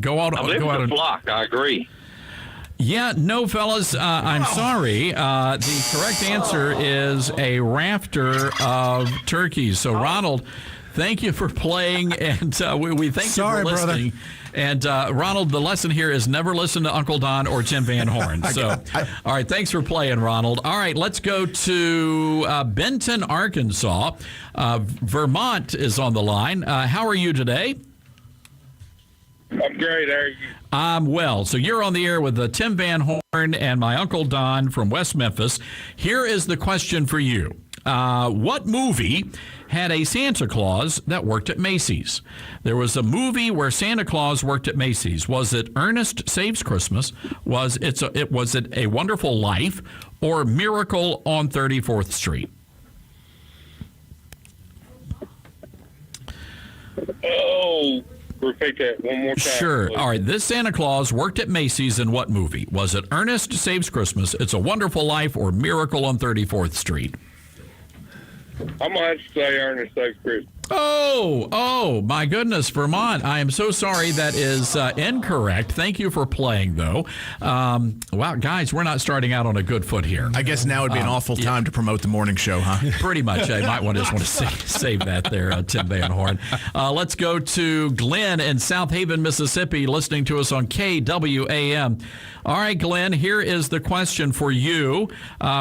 go out. I believe it's a flock. I agree. Yeah, no, fellas, I'm sorry. The correct answer is a rafter of turkeys. So, Ronald, thank you for playing, and we thank you for listening. Brother. And, Ronald, the lesson here is never listen to Uncle Don or Tim Van Horn. So, all right, thanks for playing, Ronald. All right, let's go to Benton, Arkansas. Vermont is on the line. How are you today? I'm great. How are you? I'm well. So you're on the air with Tim Van Horn and my Uncle Don from West Memphis. Here is the question for you. What movie had a Santa Claus that worked at Macy's? There was a movie where Santa Claus worked at Macy's. Was it Ernest Saves Christmas? Was it A Wonderful Life? Or Miracle on 34th Street? Oh, repeat that one more time. Sure. Please. All right. This Santa Claus worked at Macy's in what movie? Was it Ernest Saves Christmas, It's a Wonderful Life, or Miracle on 34th Street? I'm going to have to say Ernest Saves Christmas. Oh, my goodness, Vermont. I am so sorry. That is incorrect. Thank you for playing, though. Wow, guys, we're not starting out on a good foot here. I guess now would be an awful time to promote the morning show, huh? Pretty much. I might want to save that there, Tim Van Horn. Let's go to Glenn in South Haven, Mississippi, listening to us on KWAM. All right, Glenn, here is the question for you.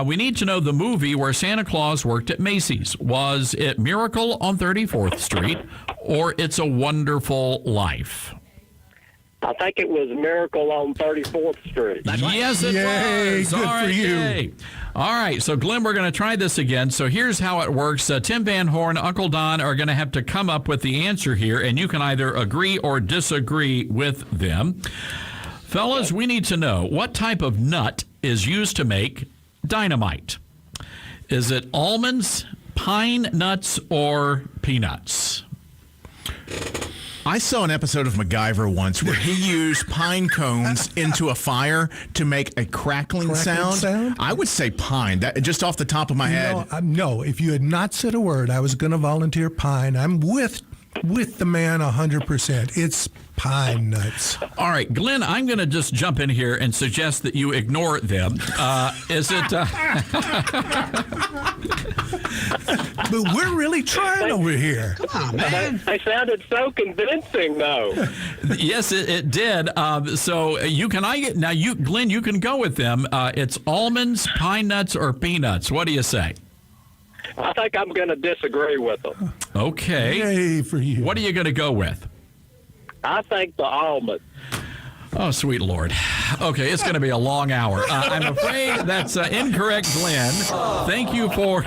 We need to know the movie where Santa Claus worked at Macy's. Was it Miracle on 34th Street or It's a Wonderful Life? I think it was Miracle on 34th Street. Yes, it was. Good All right, for you. yay. All right, so Glenn, we're going to try this again. So here's how it works. Tim Van Horn, Uncle Don are going to have to come up with the answer here, and you can either agree or disagree with them. Fellas, we need to know what type of nut is used to make dynamite. Is it almonds, pine nuts, or peanuts? I saw an episode of MacGyver once where he used pine cones into a fire to make a crackling sound. I would say pine. That just off the top of my head. No, if you had not said a word, I was going to volunteer pine. I'm with the man 100%. It's pine nuts. All right, Glenn, I'm going to just jump in here and suggest that you ignore them. Is it... But we're really trying over here. Come on, man. They sounded so convincing, though. Yes, it did. So Glenn, you can go with them. It's almonds, pine nuts, or peanuts. What do you say? I think I'm going to disagree with them. Okay. Yay for you. What are you going to go with? I think the almond. Oh, sweet Lord. Okay, it's going to be a long hour. I'm afraid that's incorrect, Glenn. Thank you for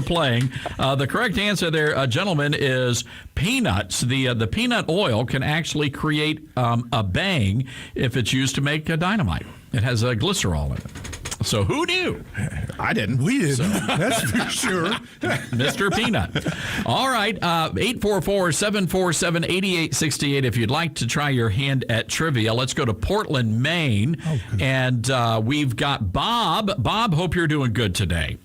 playing. The correct answer there, gentlemen, is peanuts. The peanut oil can actually create a bang if it's used to make dynamite. It has a glycerol in it. So who knew? I didn't. We didn't. That's for sure. Mr. Peanut. All right. 844-747-8868 if you'd like to try your hand at trivia. Let's go to Portland, Maine. And we've got Bob. Bob, hope you're doing good today.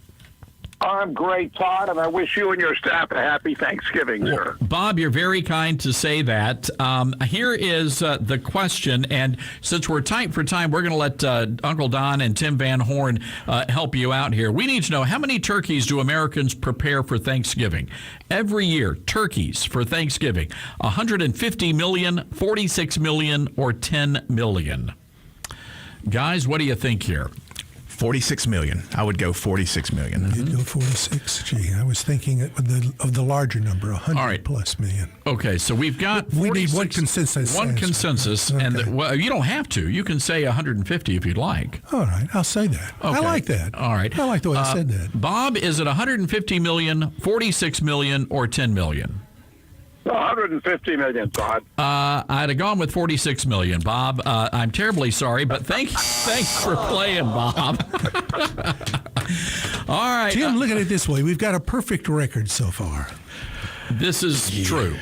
I'm great, Todd, and I wish you and your staff a happy Thanksgiving, sir. Bob, you're very kind to say that. Here is the question, and since we're tight for time, we're going to let Uncle Don and Tim Van Horn help you out here. We need to know, how many turkeys do Americans prepare for Thanksgiving? Every year, turkeys for Thanksgiving. 150 million, 46 million, or 10 million? Guys, what do you think here? 46 million. I would go 46 million. You'd go 46. Gee, I was thinking of the larger number, 100 plus million. Okay, so we've got 46, we need one consensus. One consensus, okay. And you don't have to. You can say 150 if you'd like. All right, I'll say that. Okay. I like that. All right. I like the way I said that. Bob, is it 150 million, 46 million, or 10 million? 150 million, Todd. I'd have gone with 46 million, Bob. I'm terribly sorry, but thanks for playing, Bob. All right. Tim, look at it this way. We've got a perfect record so far. This is true.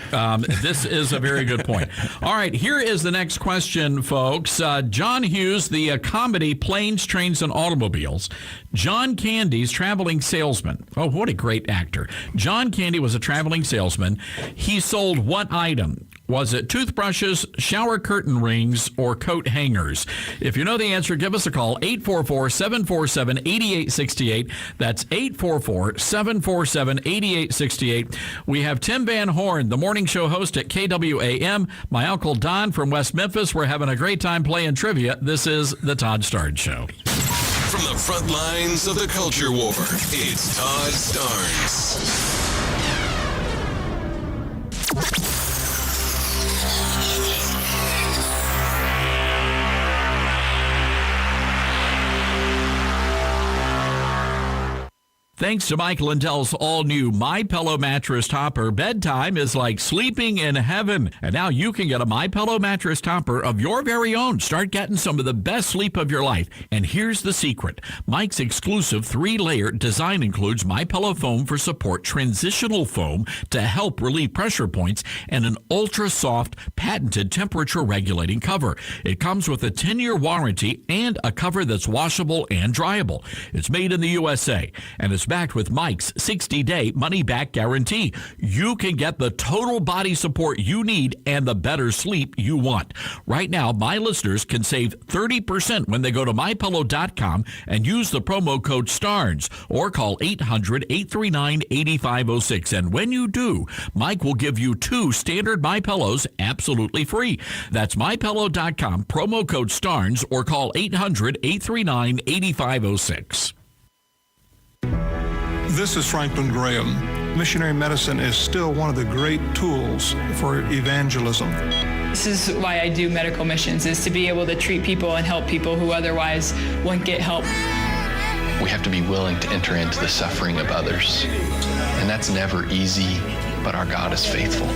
This is a very good point. All right, here is the next question, folks. John Hughes, the comedy Planes, Trains, and Automobiles. John Candy's traveling salesman. Oh, what a great actor. John Candy was a traveling salesman. He sold what item? Was it toothbrushes, shower curtain rings, or coat hangers? If you know the answer, give us a call, 844-747-8868. That's 844-747-8868. We have Tim Van Horn, the morning show host at KWAM. My Uncle Don from West Memphis. We're having a great time playing trivia. This is the Todd Starnes Show. From the front lines of the culture war, it's Todd Starnes. Thanks to Mike Lindell's all-new MyPillow mattress topper, bedtime is like sleeping in heaven. And now you can get a MyPillow mattress topper of your very own. Start getting some of the best sleep of your life. And here's the secret. Mike's exclusive 3-layer design includes MyPillow foam for support, transitional foam to help relieve pressure points, and an ultra-soft, patented temperature-regulating cover. It comes with a 10-year warranty and a cover that's washable and dryable. It's made in the USA, and it's backed with Mike's 60-day money-back guarantee. You can get the total body support you need and the better sleep you want. Right now, my listeners can save 30% when they go to MyPillow.com and use the promo code STARNS or call 800-839-8506. And when you do, Mike will give you 2 standard MyPillows absolutely free. That's MyPillow.com, promo code STARNS, or call 800-839-8506. This is Franklin Graham. Missionary medicine is still one of the great tools for evangelism. This is why I do medical missions, is to be able to treat people and help people who otherwise wouldn't get help. We have to be willing to enter into the suffering of others. And that's never easy, but our God is faithful.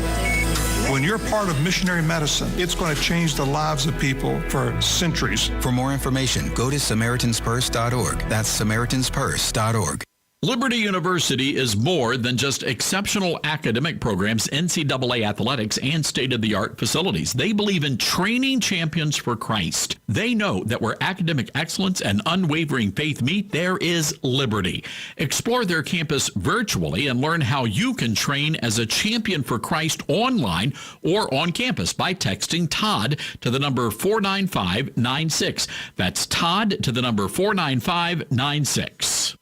When you're part of missionary medicine, it's going to change the lives of people for centuries. For more information, go to SamaritansPurse.org. That's SamaritansPurse.org. Liberty University is more than just exceptional academic programs, NCAA athletics, and state-of-the-art facilities. They believe in training champions for Christ. They know that where academic excellence and unwavering faith meet, there is liberty. Explore their campus virtually and learn how you can train as a champion for Christ online or on campus by texting Todd to the number 49596. That's Todd to the number 49596.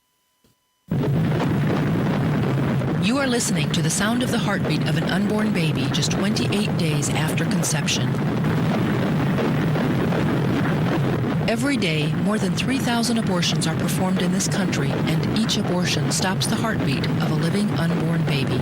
You are listening to the sound of the heartbeat of an unborn baby just 28 days after conception. Every day, more than 3,000 abortions are performed in this country, and each abortion stops the heartbeat of a living unborn baby.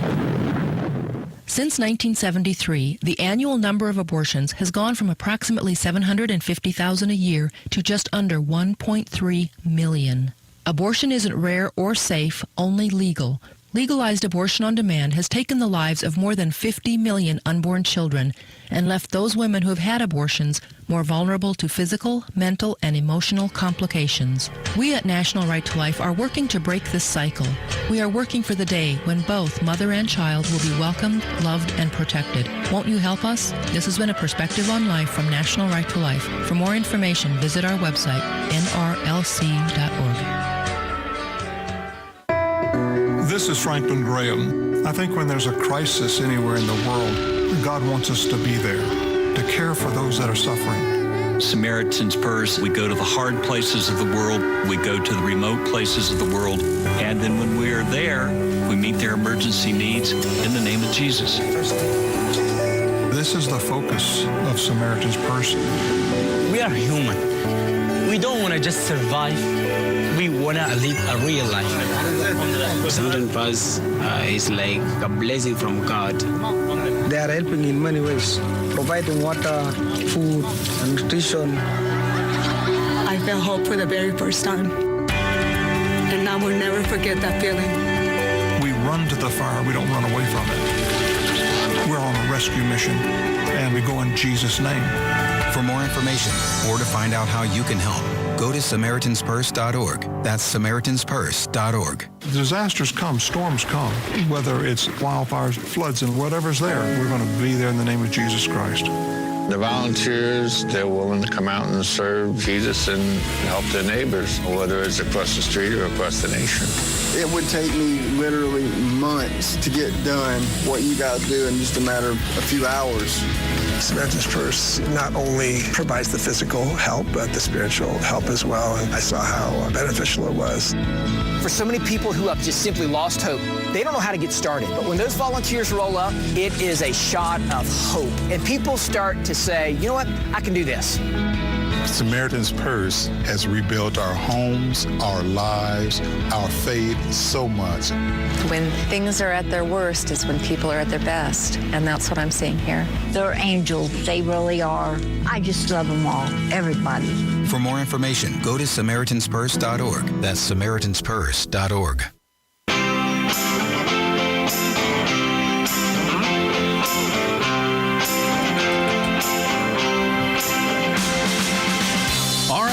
Since 1973, the annual number of abortions has gone from approximately 750,000 a year to just under 1.3 million. Abortion isn't rare or safe, only legal. Legalized abortion on demand has taken the lives of more than 50 million unborn children and left those women who have had abortions more vulnerable to physical, mental, and emotional complications. We at National Right to Life are working to break this cycle. We are working for the day when both mother and child will be welcomed, loved, and protected. Won't you help us? This has been a Perspective on Life from National Right to Life. For more information, visit our website, nrlc.org. This is Franklin Graham. I think when there's a crisis anywhere in the world, God wants us to be there, to care for those that are suffering. Samaritan's Purse, we go to the hard places of the world, we go to the remote places of the world, and then when we are there, we meet their emergency needs in the name of Jesus. This is the focus of Samaritan's Purse. We are human. We don't want to just survive. We want to live a real life. Samaritan's Purse is like a blessing from God. They are helping in many ways, providing water, food, and nutrition. I felt hope for the very first time, and I will never forget that feeling. We run to the fire, we don't run away from it. We're on a rescue mission, and we go in Jesus' name. For more information or to find out how you can help, go to SamaritansPurse.org. That's SamaritansPurse.org. Disasters come, storms come, whether it's wildfires, floods, and whatever's there, we're going to be there in the name of Jesus Christ. The volunteers, they're willing to come out and serve Jesus and help their neighbors, whether it's across the street or across the nation. It would take me literally months to get done what you guys do in just a matter of a few hours. Samaritan's Purse not only provides the physical help, but the spiritual help as well. And I saw how beneficial it was. For so many people who have just simply lost hope, they don't know how to get started. But when those volunteers roll up, it is a shot of hope. And people start to say, you know what, I can do this. Samaritan's Purse has rebuilt our homes, our lives, our faith so much. When things are at their worst is when people are at their best, and that's what I'm seeing here. They're angels. They really are. I just love them all, everybody. For more information, go to SamaritansPurse.org. That's SamaritansPurse.org.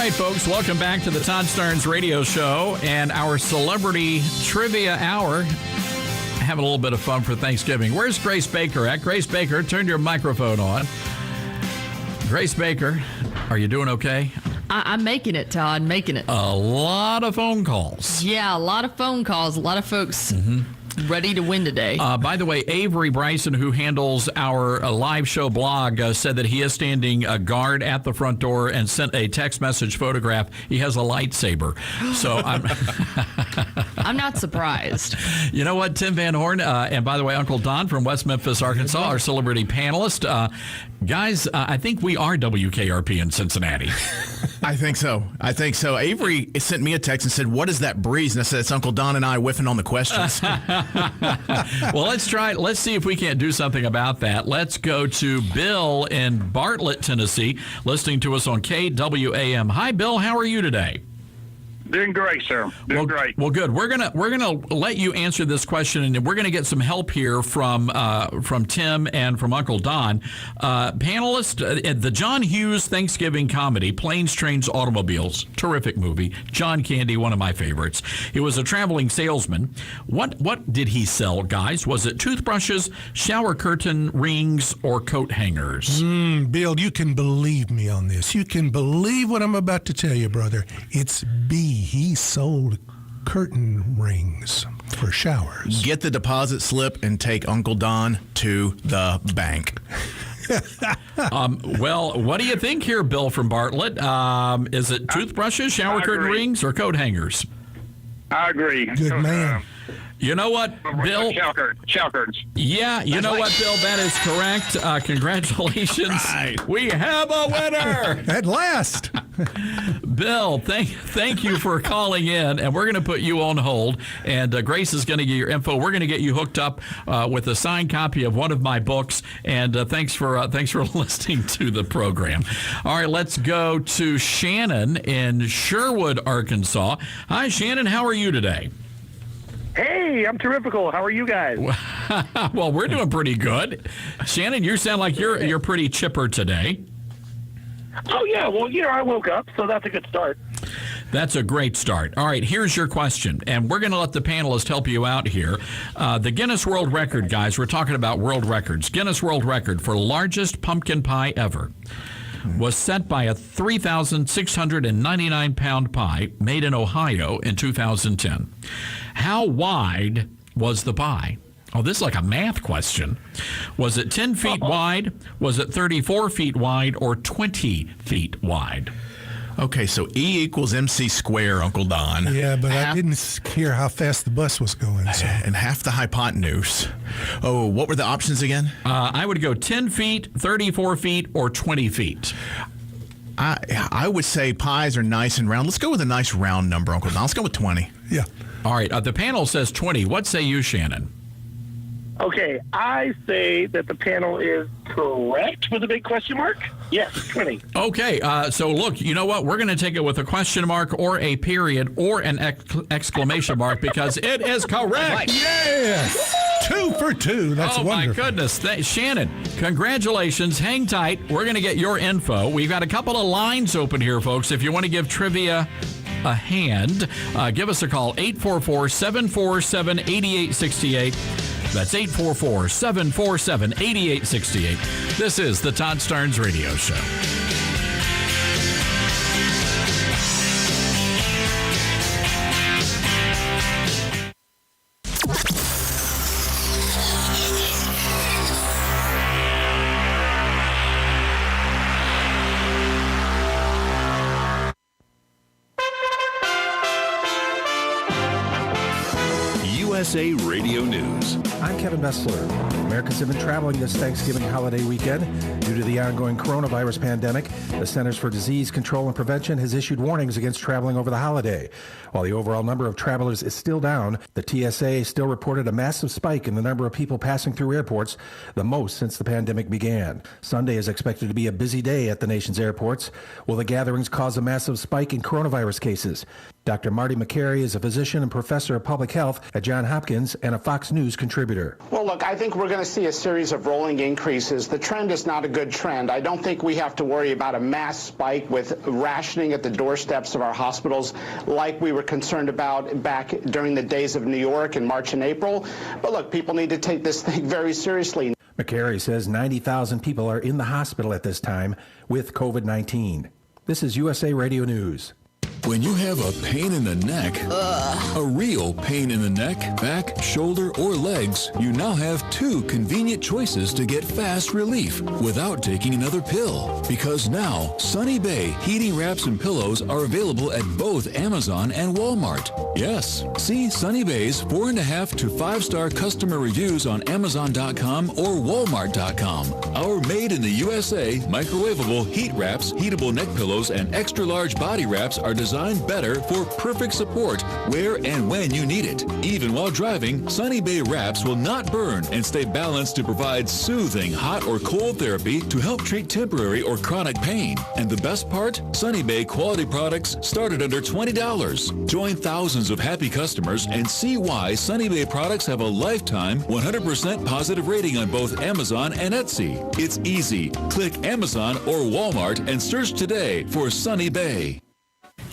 right, folks, welcome back to the Todd Starnes Radio Show and our Celebrity Trivia Hour. Having a little bit of fun for Thanksgiving. Where's Grace Baker at? Grace Baker, turn your microphone on. Grace Baker, are you doing okay? I'm making it, Todd, making it. A lot of phone calls. Yeah, a lot of phone calls, a lot of folks ready to win today. By the way, Avery Bryson, who handles our live show blog, said that he is standing guard at the front door and sent a text message photograph. He has a lightsaber. So I'm not surprised. You know what? Tim Van Horn, and by the way, Uncle Don from West Memphis, Arkansas, our celebrity panelist. Guys, I think we are WKRP in Cincinnati. I think so. Avery sent me a text and said, "What is that breeze?" And I said, "It's Uncle Don and I whiffing on the questions." Well, let's try. Let's see if we can't do something about that. Let's go to Bill in Bartlett, Tennessee, listening to us on KWAM. Hi, Bill. How are you today? Doing great, sir. Doing great. Well, good. We're gonna let you answer this question, and we're gonna get some help here from Tim and from Uncle Don. Panelist, the John Hughes Thanksgiving comedy Planes, Trains, Automobiles, terrific movie. John Candy, one of my favorites. He was a traveling salesman. What did he sell, guys? Was it toothbrushes, shower curtain rings, or coat hangers? Bill, you can believe me on this. You can believe what I'm about to tell you, brother. It's B. He sold curtain rings for showers. Get the deposit slip and take Uncle Don to the bank. Well, what do you think here, Bill from Bartlett? Is it toothbrushes, shower curtain rings, or coat hangers? I agree. Good man. You know what, Bill? Shower curtains. Yeah, you know what, Bill? That is correct. Congratulations. Right. We have a winner. At last. Bill, thank you for calling in, and we're going to put you on hold, and Grace is going to get your info. We're going to get you hooked up with a signed copy of one of my books, and thanks for listening to the program. All right, let's go to Shannon in Sherwood, Arkansas. Hi, Shannon. How are you today? Hey, I'm terrifical. How are you guys? Well, we're doing pretty good. Shannon, you sound like you're pretty chipper today. Oh, yeah. Well, I woke up, so that's a good start. That's a great start. All right, here's your question, and we're going to let the panelists help you out here. The Guinness World Record, guys, we're talking about world records. Guinness World Record for largest pumpkin pie ever was set by a 3,699-pound pie made in Ohio in 2010. How wide was the pie? Oh, this is like a math question. Was it 10 feet wide? Was it 34 feet wide? Or 20 feet wide? Okay, so E equals MC square, Uncle Don. Yeah, but I didn't hear how fast the bus was going. So. And half the hypotenuse. Oh, what were the options again? I would go 10 feet, 34 feet, or 20 feet. I would say pies are nice and round. Let's go with a nice round number, Uncle Don. Let's go with 20. Yeah. All right, the panel says 20. What say you, Shannon? Okay, I say that the panel is correct with a big question mark. Yes, 20. Okay, so look, you know what? We're going to take it with a question mark or a period or an exclamation mark because it is correct. Yes! 2 for 2. That's wonderful. My goodness. Shannon, congratulations. Hang tight. We're going to get your info. We've got a couple of lines open here, folks. If you want to give trivia a hand, give us a call, 844-747-8868. That's 844-747-8868. This is the Todd Starnes Radio Show. USA Radio News. I'm Kevin Messler. Americans have been traveling this Thanksgiving holiday weekend. Due to the ongoing coronavirus pandemic, the Centers for Disease Control and Prevention has issued warnings against traveling over the holiday. While the overall number of travelers is still down, the TSA still reported a massive spike in the number of people passing through airports, the most since the pandemic began. Sunday is expected to be a busy day at the nation's airports. Will the gatherings cause a massive spike in coronavirus cases? Dr. Marty McCary is a physician and professor of public health at Johns Hopkins and a Fox News contributor. Well, look, I think we're going to see a series of rolling increases. The trend is not a good trend. I don't think we have to worry about a mass spike with rationing at the doorsteps of our hospitals like we were concerned about back during the days of New York in March and April. But look, people need to take this thing very seriously. McCary says 90,000 people are in the hospital at this time with COVID-19. This is USA Radio News. When you have a pain in the neck, a real pain in the neck, back, shoulder, or legs, you now have two convenient choices to get fast relief without taking another pill. Because now, Sunny Bay heating wraps and pillows are available at both Amazon and Walmart. Yes, see Sunny Bay's 4.5 to 5-star customer reviews on Amazon.com or Walmart.com. Our made in the USA microwavable heat wraps, heatable neck pillows, and extra large body wraps are designed better for perfect support where and when you need it. Even while driving, Sunny Bay wraps will not burn and stay balanced to provide soothing hot or cold therapy to help treat temporary or chronic pain. And the best part? Sunny Bay quality products start at under $20. Join thousands of happy customers and see why Sunny Bay products have a lifetime 100% positive rating on both Amazon and Etsy. It's easy. Click Amazon or Walmart and search today for Sunny Bay.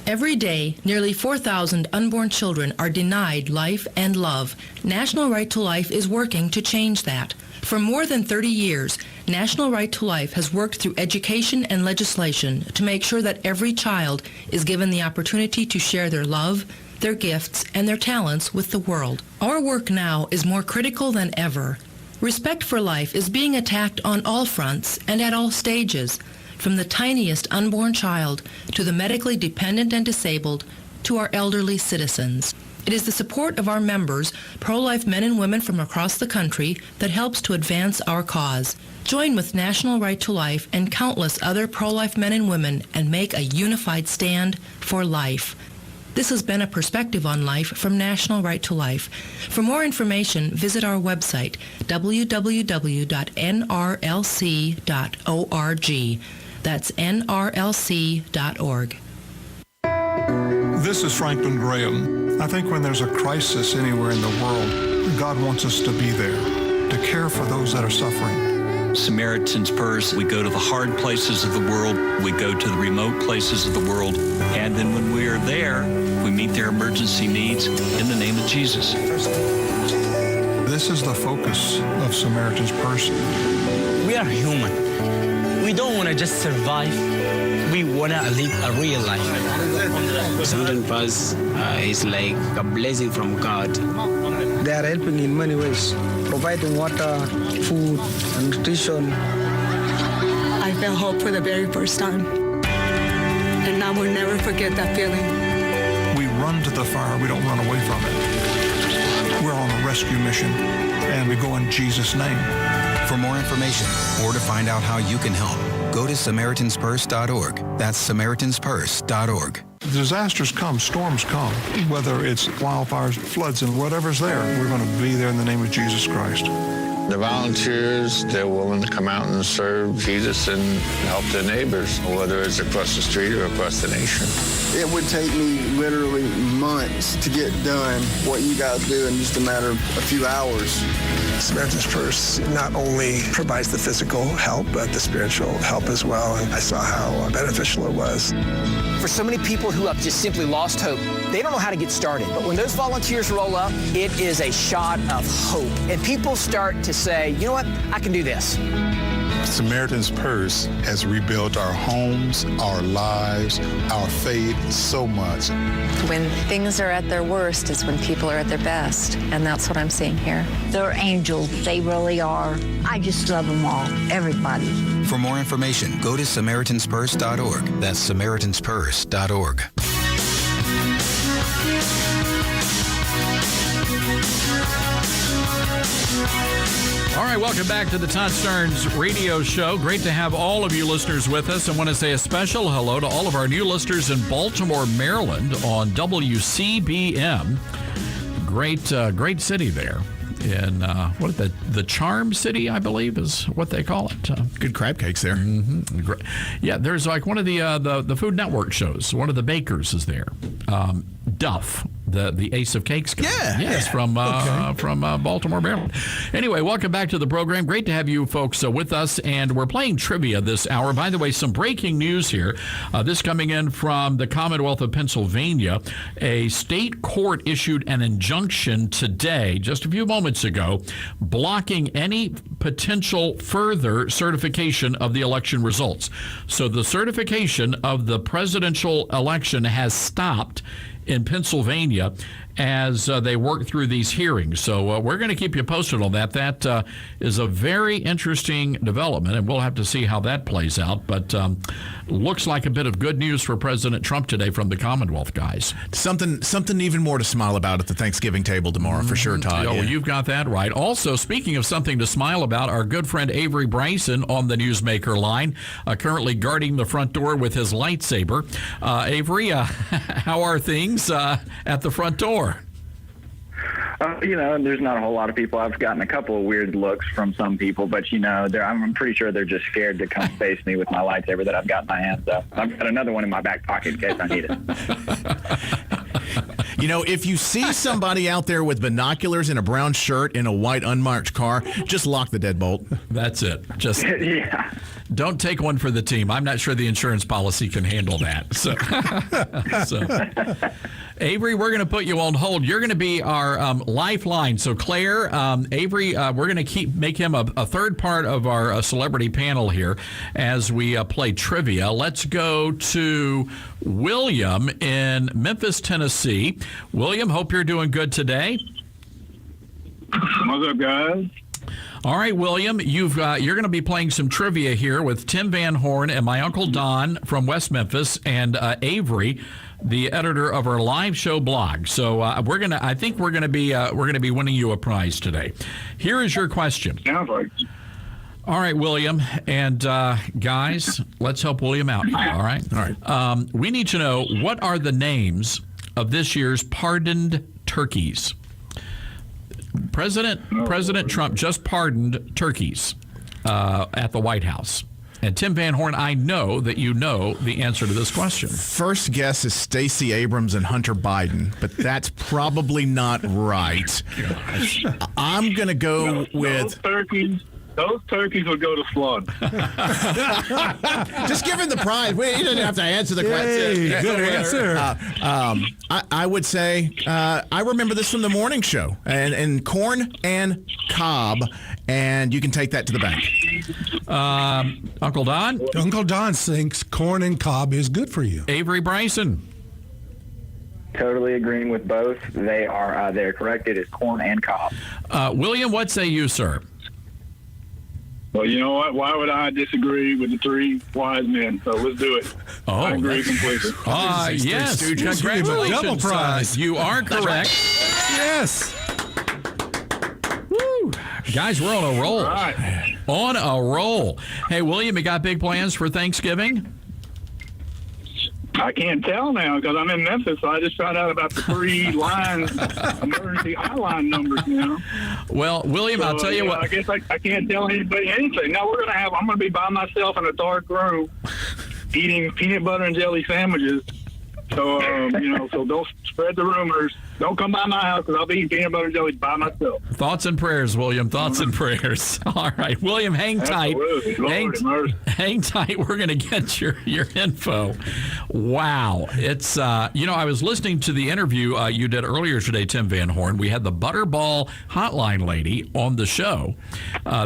Every day, nearly 4,000 unborn children are denied life and love. National Right to Life is working to change that. For more than 30 years, National Right to Life has worked through education and legislation to make sure that every child is given the opportunity to share their love, their gifts, and their talents with the world. Our work now is more critical than ever. Respect for life is being attacked on all fronts and at all stages. From the tiniest unborn child to the medically dependent and disabled to our elderly citizens. It is the support of our members, pro-life men and women from across the country, that helps to advance our cause. Join with National Right to Life and countless other pro-life men and women and make a unified stand for life. This has been a perspective on life from National Right to Life. For more information, visit our website, www.nrlc.org. That's nrlc.org. This is Franklin Graham. I think when there's a crisis anywhere in the world, God wants us to be there, to care for those that are suffering. Samaritan's Purse, we go to the hard places of the world, we go to the remote places of the world, and then when we are there, we meet their emergency needs in the name of Jesus. This is the focus of Samaritan's Purse. We are human. We don't want to just survive. We want to live a real life. Samaritan Purse is like a blessing from God. They are helping in many ways, providing water, food, and nutrition. I felt hope for the very first time. And I will never forget that feeling. We run to the fire. We don't run away from it. We're on a rescue mission, and we go in Jesus' name. For more information or to find out how you can help, go to SamaritansPurse.org. That's SamaritansPurse.org. Disasters come, storms come, whether it's wildfires, floods, and whatever's there, we're going to be there in the name of Jesus Christ. The volunteers, they're willing to come out and serve Jesus and help their neighbors, whether it's across the street or across the nation. It would take me literally months to get done what you guys do in just a matter of a few hours. Samaritan's Purse not only provides the physical help, but the spiritual help as well. And I saw how beneficial it was. For so many people who have just simply lost hope, they don't know how to get started. But when those volunteers roll up, it is a shot of hope. And people start to say, you know what, I can do this. Samaritan's Purse has rebuilt our homes, our lives, our faith so much. When things are at their worst is when people are at their best, and that's what I'm seeing here. They're angels. They really are. I just love them all. Everybody. For more information, go to SamaritansPurse.org. That's SamaritansPurse.org. All right, welcome back to the Todd Starnes Radio Show. Great to have all of you listeners with us. I want to say a special hello to all of our new listeners in Baltimore, Maryland on WCBM. Great city there. In the Charm City, I believe, is what they call it. Good crab cakes there. Mm-hmm. Yeah, there's like one of the Food Network shows. One of the bakers is there. Duff, the Ace of Cakes guy. Yeah. Yes, from Baltimore, Maryland. Anyway, welcome back to the program. Great to have you folks with us, and we're playing trivia this hour. By the way, some breaking news here. This coming in from the Commonwealth of Pennsylvania. A state court issued an injunction today, just a few moments ago, blocking any potential further certification of the election results. So the certification of the presidential election has stopped in Pennsylvania as they work through these hearings. So we're going to keep you posted on that. That is a very interesting development, and we'll have to see how that plays out. But looks like a bit of good news for President Trump today from the Commonwealth guys. Something even more to smile about at the Thanksgiving table tomorrow, for sure, Todd. Oh, yeah. You've got that right. Also, speaking of something to smile about, our good friend Avery Bryson on the Newsmaker line, currently guarding the front door with his lightsaber. Avery, how are things at the front door? There's not a whole lot of people. I've gotten a couple of weird looks from some people, but I'm pretty sure they're just scared to come face me with my lightsaber that I've got in my hand. So I've got another one in my back pocket in case I need it. If you see somebody out there with binoculars and a brown shirt in a white unmarked car, just lock the deadbolt. That's it. Just yeah. Don't take one for the team. I'm not sure the insurance policy can handle that. So Avery, we're going to put you on hold. You're going to be our lifeline. So Claire, Avery, we're going to make him a third part of our celebrity panel here as we play trivia. Let's go to William in Memphis, Tennessee. William, hope you're doing good today. What's up, guys? All right, William, you're going to be playing some trivia here with Tim Van Horn and my Uncle Don from West Memphis and Avery, the editor of our live show blog. So I think we're going to be winning you a prize today. Here is your question. Sounds like. All right, William, and guys, let's help William out here. All right. We need to know, what are the names of this year's pardoned turkeys? President Trump just pardoned turkeys at the White House. And Tim Van Horn, I know that you know the answer to this question. First guess is Stacey Abrams and Hunter Biden, but that's probably not right. I'm going to go with... Those turkeys will go to slaughter. Just give him the prize. He doesn't have to answer the question. Good answer. I would say, I remember this from the morning show, and corn and cob, and you can take that to the bank. Uncle Don? Uncle Don thinks corn and cob is good for you. Avery Bryson? Totally agreeing with both. They're correct. It is corn and cob. William, what say you, sir? Well, you know what? Why would I disagree with the three wise men? So let's do it. Oh, I agree completely. Yes. Congratulations. Double prize. You are correct. Yes. Woo. Guys, we're on a roll. All right. On a roll. Hey, William, you got big plans for Thanksgiving? I can't tell now because I'm in Memphis. So I just found out about the 3 emergency hotline numbers now. Well, William, I'll tell you what. I guess I can't tell anybody anything. No, I'm going to be by myself in a dark room eating peanut butter and jelly sandwiches. So, so don't spread the rumors. Don't come by my house because I'll be eating peanut butter and jelly by myself. Thoughts and prayers, William. Thoughts and prayers. All right, William, hang tight. Hang tight. We're going to get your info. Wow. It's, I was listening to the interview you did earlier today, Tim Van Horn. We had the Butterball hotline lady on the show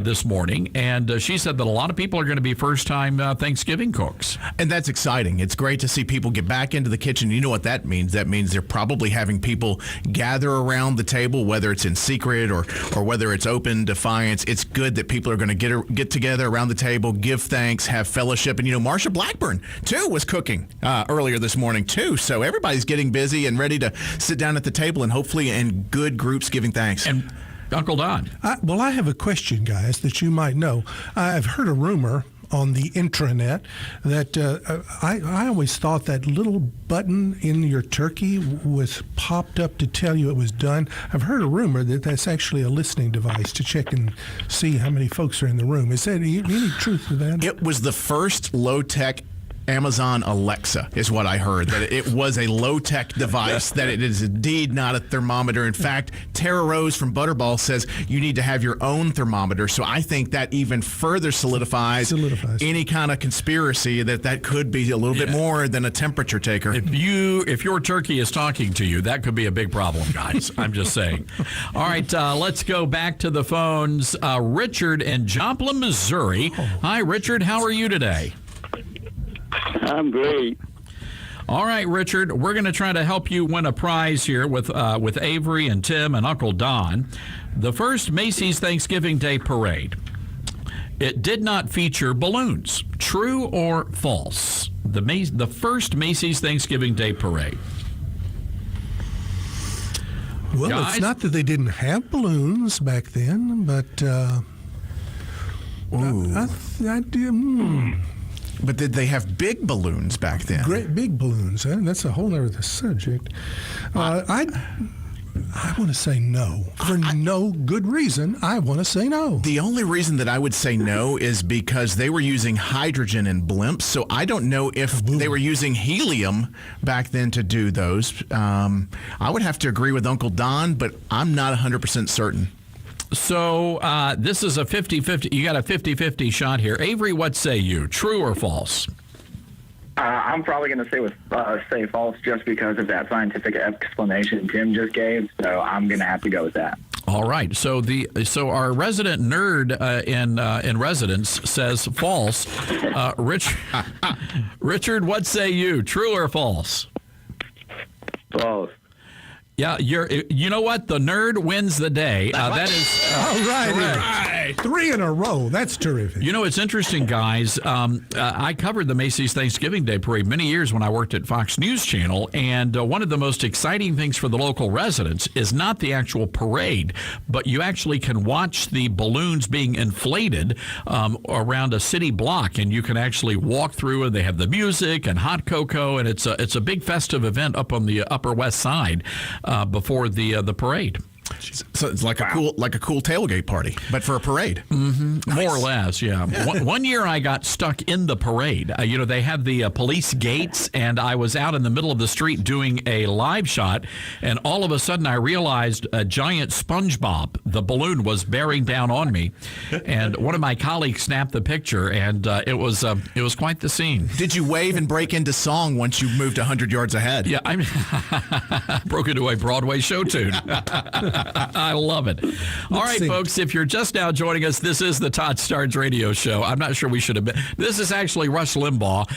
this morning, and she said that a lot of people are going to be first-time Thanksgiving cooks. And that's exciting. It's great to see people get back into the kitchen. You know what that means? That means they're probably having people gather around the table, whether it's in secret or whether it's open defiance. It's good that people are going to get together around the table, give thanks, have fellowship. And, Marsha Blackburn, too, was cooking earlier this morning, too. So everybody's getting busy and ready to sit down at the table and hopefully in good groups giving thanks. And Uncle Don. I have a question, guys, that you might know. I've heard a rumor on the intranet that I always thought that little button in your turkey was popped up to tell you it was done. I've heard a rumor that that's actually a listening device to check and see how many folks are in the room. Is there any truth to that? It was the first low-tech Amazon Alexa is what I heard, that it was a low-tech device, that it is indeed not a thermometer. In fact, Tara Rose from Butterball says you need to have your own thermometer. So I think that even further solidifies any kind of conspiracy that could be a little bit more than a temperature taker. If your turkey is talking to you, that could be a big problem, guys. I'm just saying. All right, let's go back to the phones. Richard in Joplin, Missouri. Hi, Richard. How are you today? I'm great. All right, Richard, we're going to try to help you win a prize here with Avery and Tim and Uncle Don. The first Macy's Thanksgiving Day Parade. It did not feature balloons. True or false? The first Macy's Thanksgiving Day Parade. Well, Guys? It's not that they didn't have balloons back then, but I do. But did they have big balloons back then? Great big balloons. That's a whole other subject. I want to say no. For no good reason, I want to say no. The only reason that I would say no is because they were using hydrogen in blimps, so I don't know if they were using helium back then to do those. I would have to agree with Uncle Don, but I'm not 100% certain. So this is a 50-50. You got a 50-50 shot here. Avery, what say you? True or false? I'm probably going to say false just because of that scientific explanation Tim just gave. So I'm going to have to go with that. All right. So our resident nerd in residence says false. Richard, what say you? True or false? False. Yeah, you know what? The nerd wins the day. That is all right. correct. 3 in a row. That's terrific. You know, it's interesting, guys. I covered the Macy's Thanksgiving Day Parade many years when I worked at Fox News Channel, and one of the most exciting things for the local residents is not the actual parade, but you actually can watch the balloons being inflated around a city block, and you can actually walk through, and they have the music and hot cocoa, and it's a big festive event up on the Upper West Side before the parade. So it's like a cool tailgate party, but for a parade. Mm-hmm. Nice. More or less, yeah. One year I got stuck in the parade. They have the police gates, and I was out in the middle of the street doing a live shot, and all of a sudden I realized a giant SpongeBob, the balloon, was bearing down on me, and one of my colleagues snapped the picture, and it was quite the scene. Did you wave and break into song once you moved 100 yards ahead? Yeah, I broke into a Broadway show tune. I love it. All right, folks, if you're just now joining us, this is the Todd Starnes radio show. I'm not sure we should have been. This is actually Rush Limbaugh.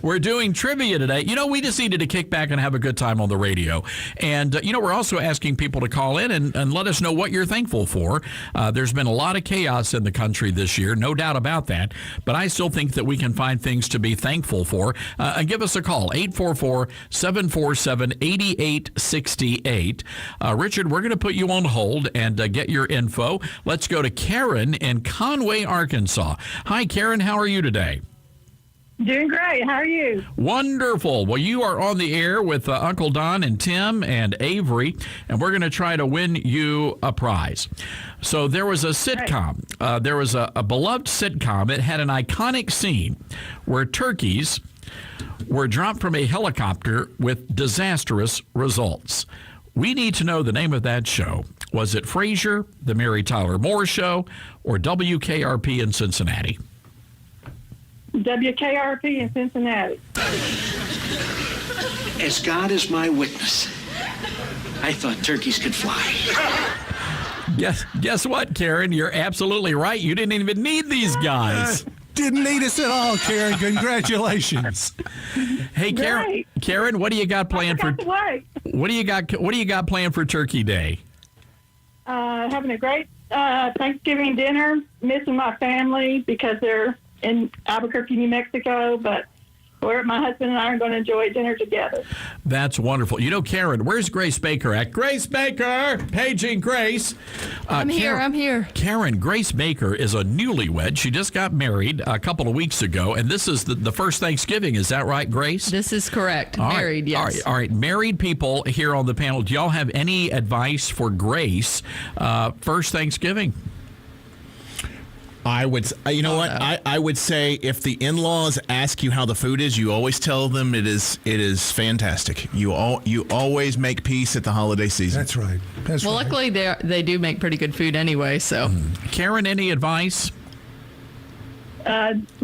We're doing trivia today. We just needed to kick back and have a good time on the radio. And, we're also asking people to call in and let us know what you're thankful for. There's been a lot of chaos in the country this year, no doubt about that. But I still think that we can find things to be thankful for. And give us a call, 844-747-8868. Richard, we're going to put you on hold and get your info. Let's go to Karen in Conway, Arkansas. Hi, Karen. How are you today? Doing great. How are you? Wonderful. Well, you are on the air with Uncle Don and Tim and Avery, and we're going to try to win you a prize. So there was a sitcom. There was a beloved sitcom. It had an iconic scene where turkeys were dropped from a helicopter with disastrous results. We need to know the name of that show. Was it Frasier, The Mary Tyler Moore Show, or WKRP in Cincinnati? WKRP in Cincinnati. As God is my witness, I thought turkeys could fly. Guess what, Karen? You're absolutely right. You didn't even need these guys. Didn't need us at all, Karen. Congratulations. Hey, Karen, what do you got planned for? What do you got planned for Turkey Day? Having a great Thanksgiving dinner. Missing my family because they're in Albuquerque, New Mexico, but my husband and I are going to enjoy dinner together. That's wonderful. Karen, where's Grace Baker at? Grace Baker! Paging Grace. I'm here. Karen, Grace Baker is a newlywed. She just got married a couple of weeks ago, and this is the first Thanksgiving. Is that right, Grace? This is correct. Married, yes. All right. Married people here on the panel, do y'all have any advice for Grace first Thanksgiving? I would, you know what? I would say if the in-laws ask you how the food is, you always tell them it is fantastic. You always make peace at the holiday season. That's right. Well, luckily they do make pretty good food anyway. So, Karen, any advice?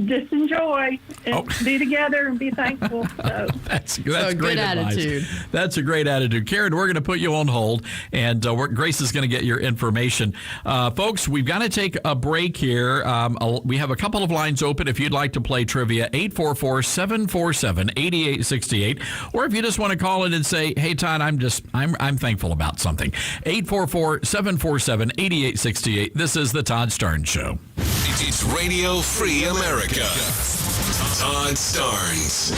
Just enjoy and be together and be thankful. So. That's great advice. Attitude. That's a great attitude. Karen, we're going to put you on hold, and Grace is going to get your information. Folks, we've got to take a break here. We have a couple of lines open if you'd like to play trivia, 844-747-8868, or if you just want to call in and say, hey, Todd, I'm thankful about something. 844-747-8868. This is the Todd Starnes Show. It's Radio Free America. Todd Starnes.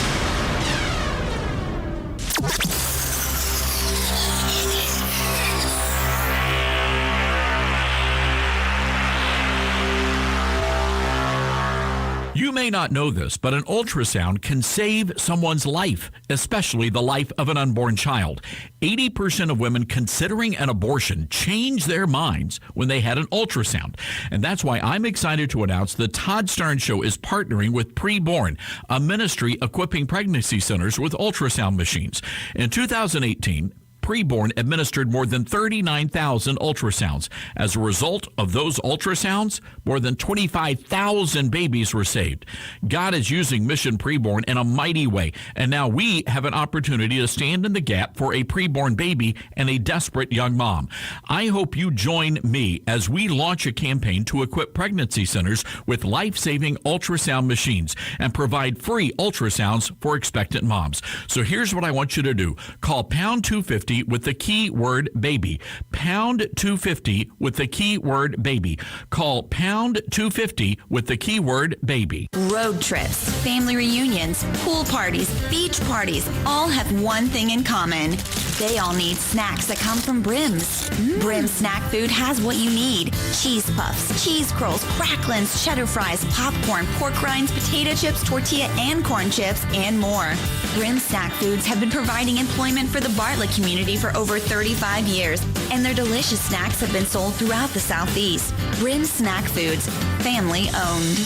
You may not know this, but an ultrasound can save someone's life, especially the life of an unborn child. 80% of women considering an abortion change their minds when they had an ultrasound. And that's why I'm excited to announce the Todd Starnes Show is partnering with Preborn, a ministry equipping pregnancy centers with ultrasound machines. In 2018, Preborn administered more than 39,000 ultrasounds. As a result of those ultrasounds, more than 25,000 babies were saved. God is using Mission Preborn in a mighty way, and now we have an opportunity to stand in the gap for a preborn baby and a desperate young mom. I hope you join me as we launch a campaign to equip pregnancy centers with life-saving ultrasound machines and provide free ultrasounds for expectant moms. So here's what I want you to do. Call pound 250 with the keyword baby. Pound 250 with the keyword baby. Call pound 250 with the keyword baby. Road trips, family reunions, pool parties, beach parties all have one thing in common. They all need snacks that come from Brim's. Brim's snack food has what you need. Cheese puffs, cheese curls, cracklins, cheddar fries, popcorn, pork rinds, potato chips, tortilla and corn chips, and more. Brim's snack foods have been providing employment for the Bartlett community for over 35 years, and their delicious snacks have been sold throughout the Southeast. Brim's Snack Foods, family owned.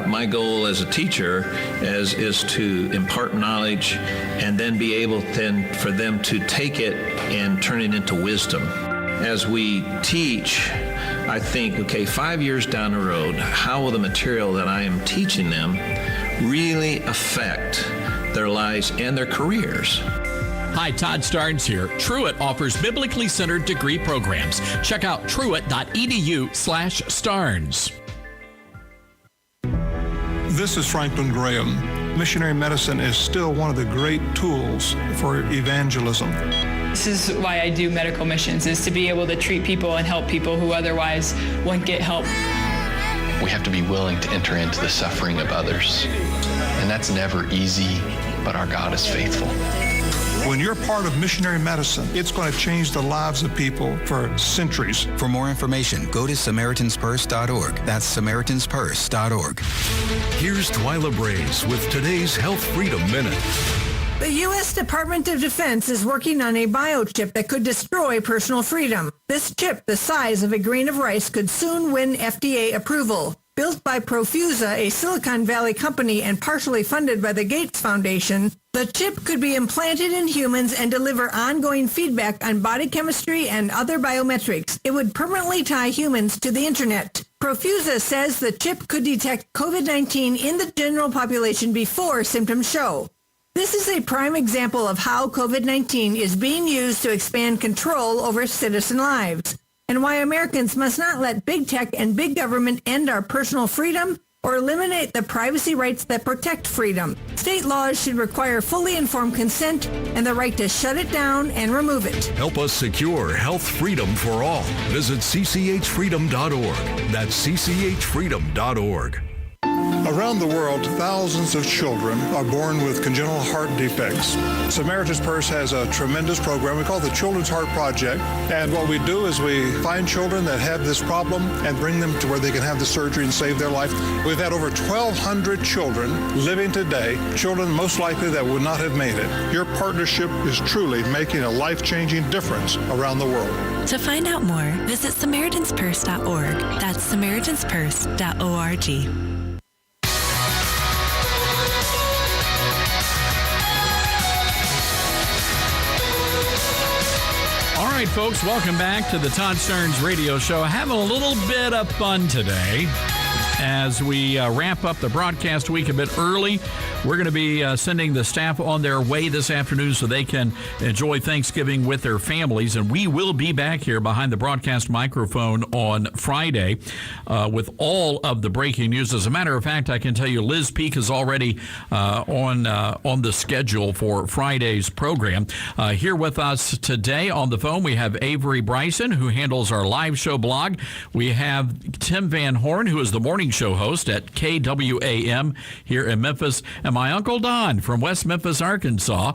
My goal as a teacher is to impart knowledge and then be able then for them to take it and turn it into wisdom. As we teach, I think, okay, 5 years down the road, how will the material that I am teaching them really affect their lives and their careers? Hi, Todd Starnes here. Truett offers biblically centered degree programs. Check out truett.edu/Starnes. This is Franklin Graham. Missionary medicine is still one of the great tools for evangelism. This is why I do medical missions, is to be able to treat people and help people who otherwise wouldn't get help. We have to be willing to enter into the suffering of others. And that's never easy, but our God is faithful. When you're part of missionary medicine, it's going to change the lives of people for centuries. For more information, go to SamaritansPurse.org. That's SamaritansPurse.org. Here's Twyla Brace with today's Health Freedom Minute. The U.S. Department of Defense is working on a biochip that could destroy personal freedom. This chip, the size of a grain of rice, could soon win FDA approval. Built by Profusa, a Silicon Valley company and partially funded by the Gates Foundation, the chip could be implanted in humans and deliver ongoing feedback on body chemistry and other biometrics. It would permanently tie humans to the internet. Profusa says the chip could detect COVID-19 in the general population before symptoms show. This is a prime example of how COVID-19 is being used to expand control over citizen lives, and why Americans must not let big tech and big government end our personal freedom or eliminate the privacy rights that protect freedom. State laws should require fully informed consent and the right to shut it down and remove it. Help us secure health freedom for all. Visit cchfreedom.org. That's cchfreedom.org. Around the world, thousands of children are born with congenital heart defects. Samaritan's Purse has a tremendous program we call the Children's Heart Project. And what we do is we find children that have this problem and bring them to where they can have the surgery and save their life. We've had over 1,200 children living today, children most likely that would not have made it. Your partnership is truly making a life-changing difference around the world. To find out more, visit SamaritansPurse.org. That's SamaritansPurse.org. All right, folks, welcome back to the Todd Stearns Radio Show. Having a little bit of fun today as we wrap up the broadcast week a bit early. We're going to be sending the staff on their way this afternoon so they can enjoy Thanksgiving with their families. And we will be back here behind the broadcast microphone on Friday with all of the breaking news. As a matter of fact, I can tell you Liz Peek is already on the schedule for Friday's program. Here with us today on the phone, we have Avery Bryson, who handles our live show blog. We have Tim Van Horn, who is the morning show host at KWAM here in Memphis, and my Uncle Don from West Memphis, Arkansas.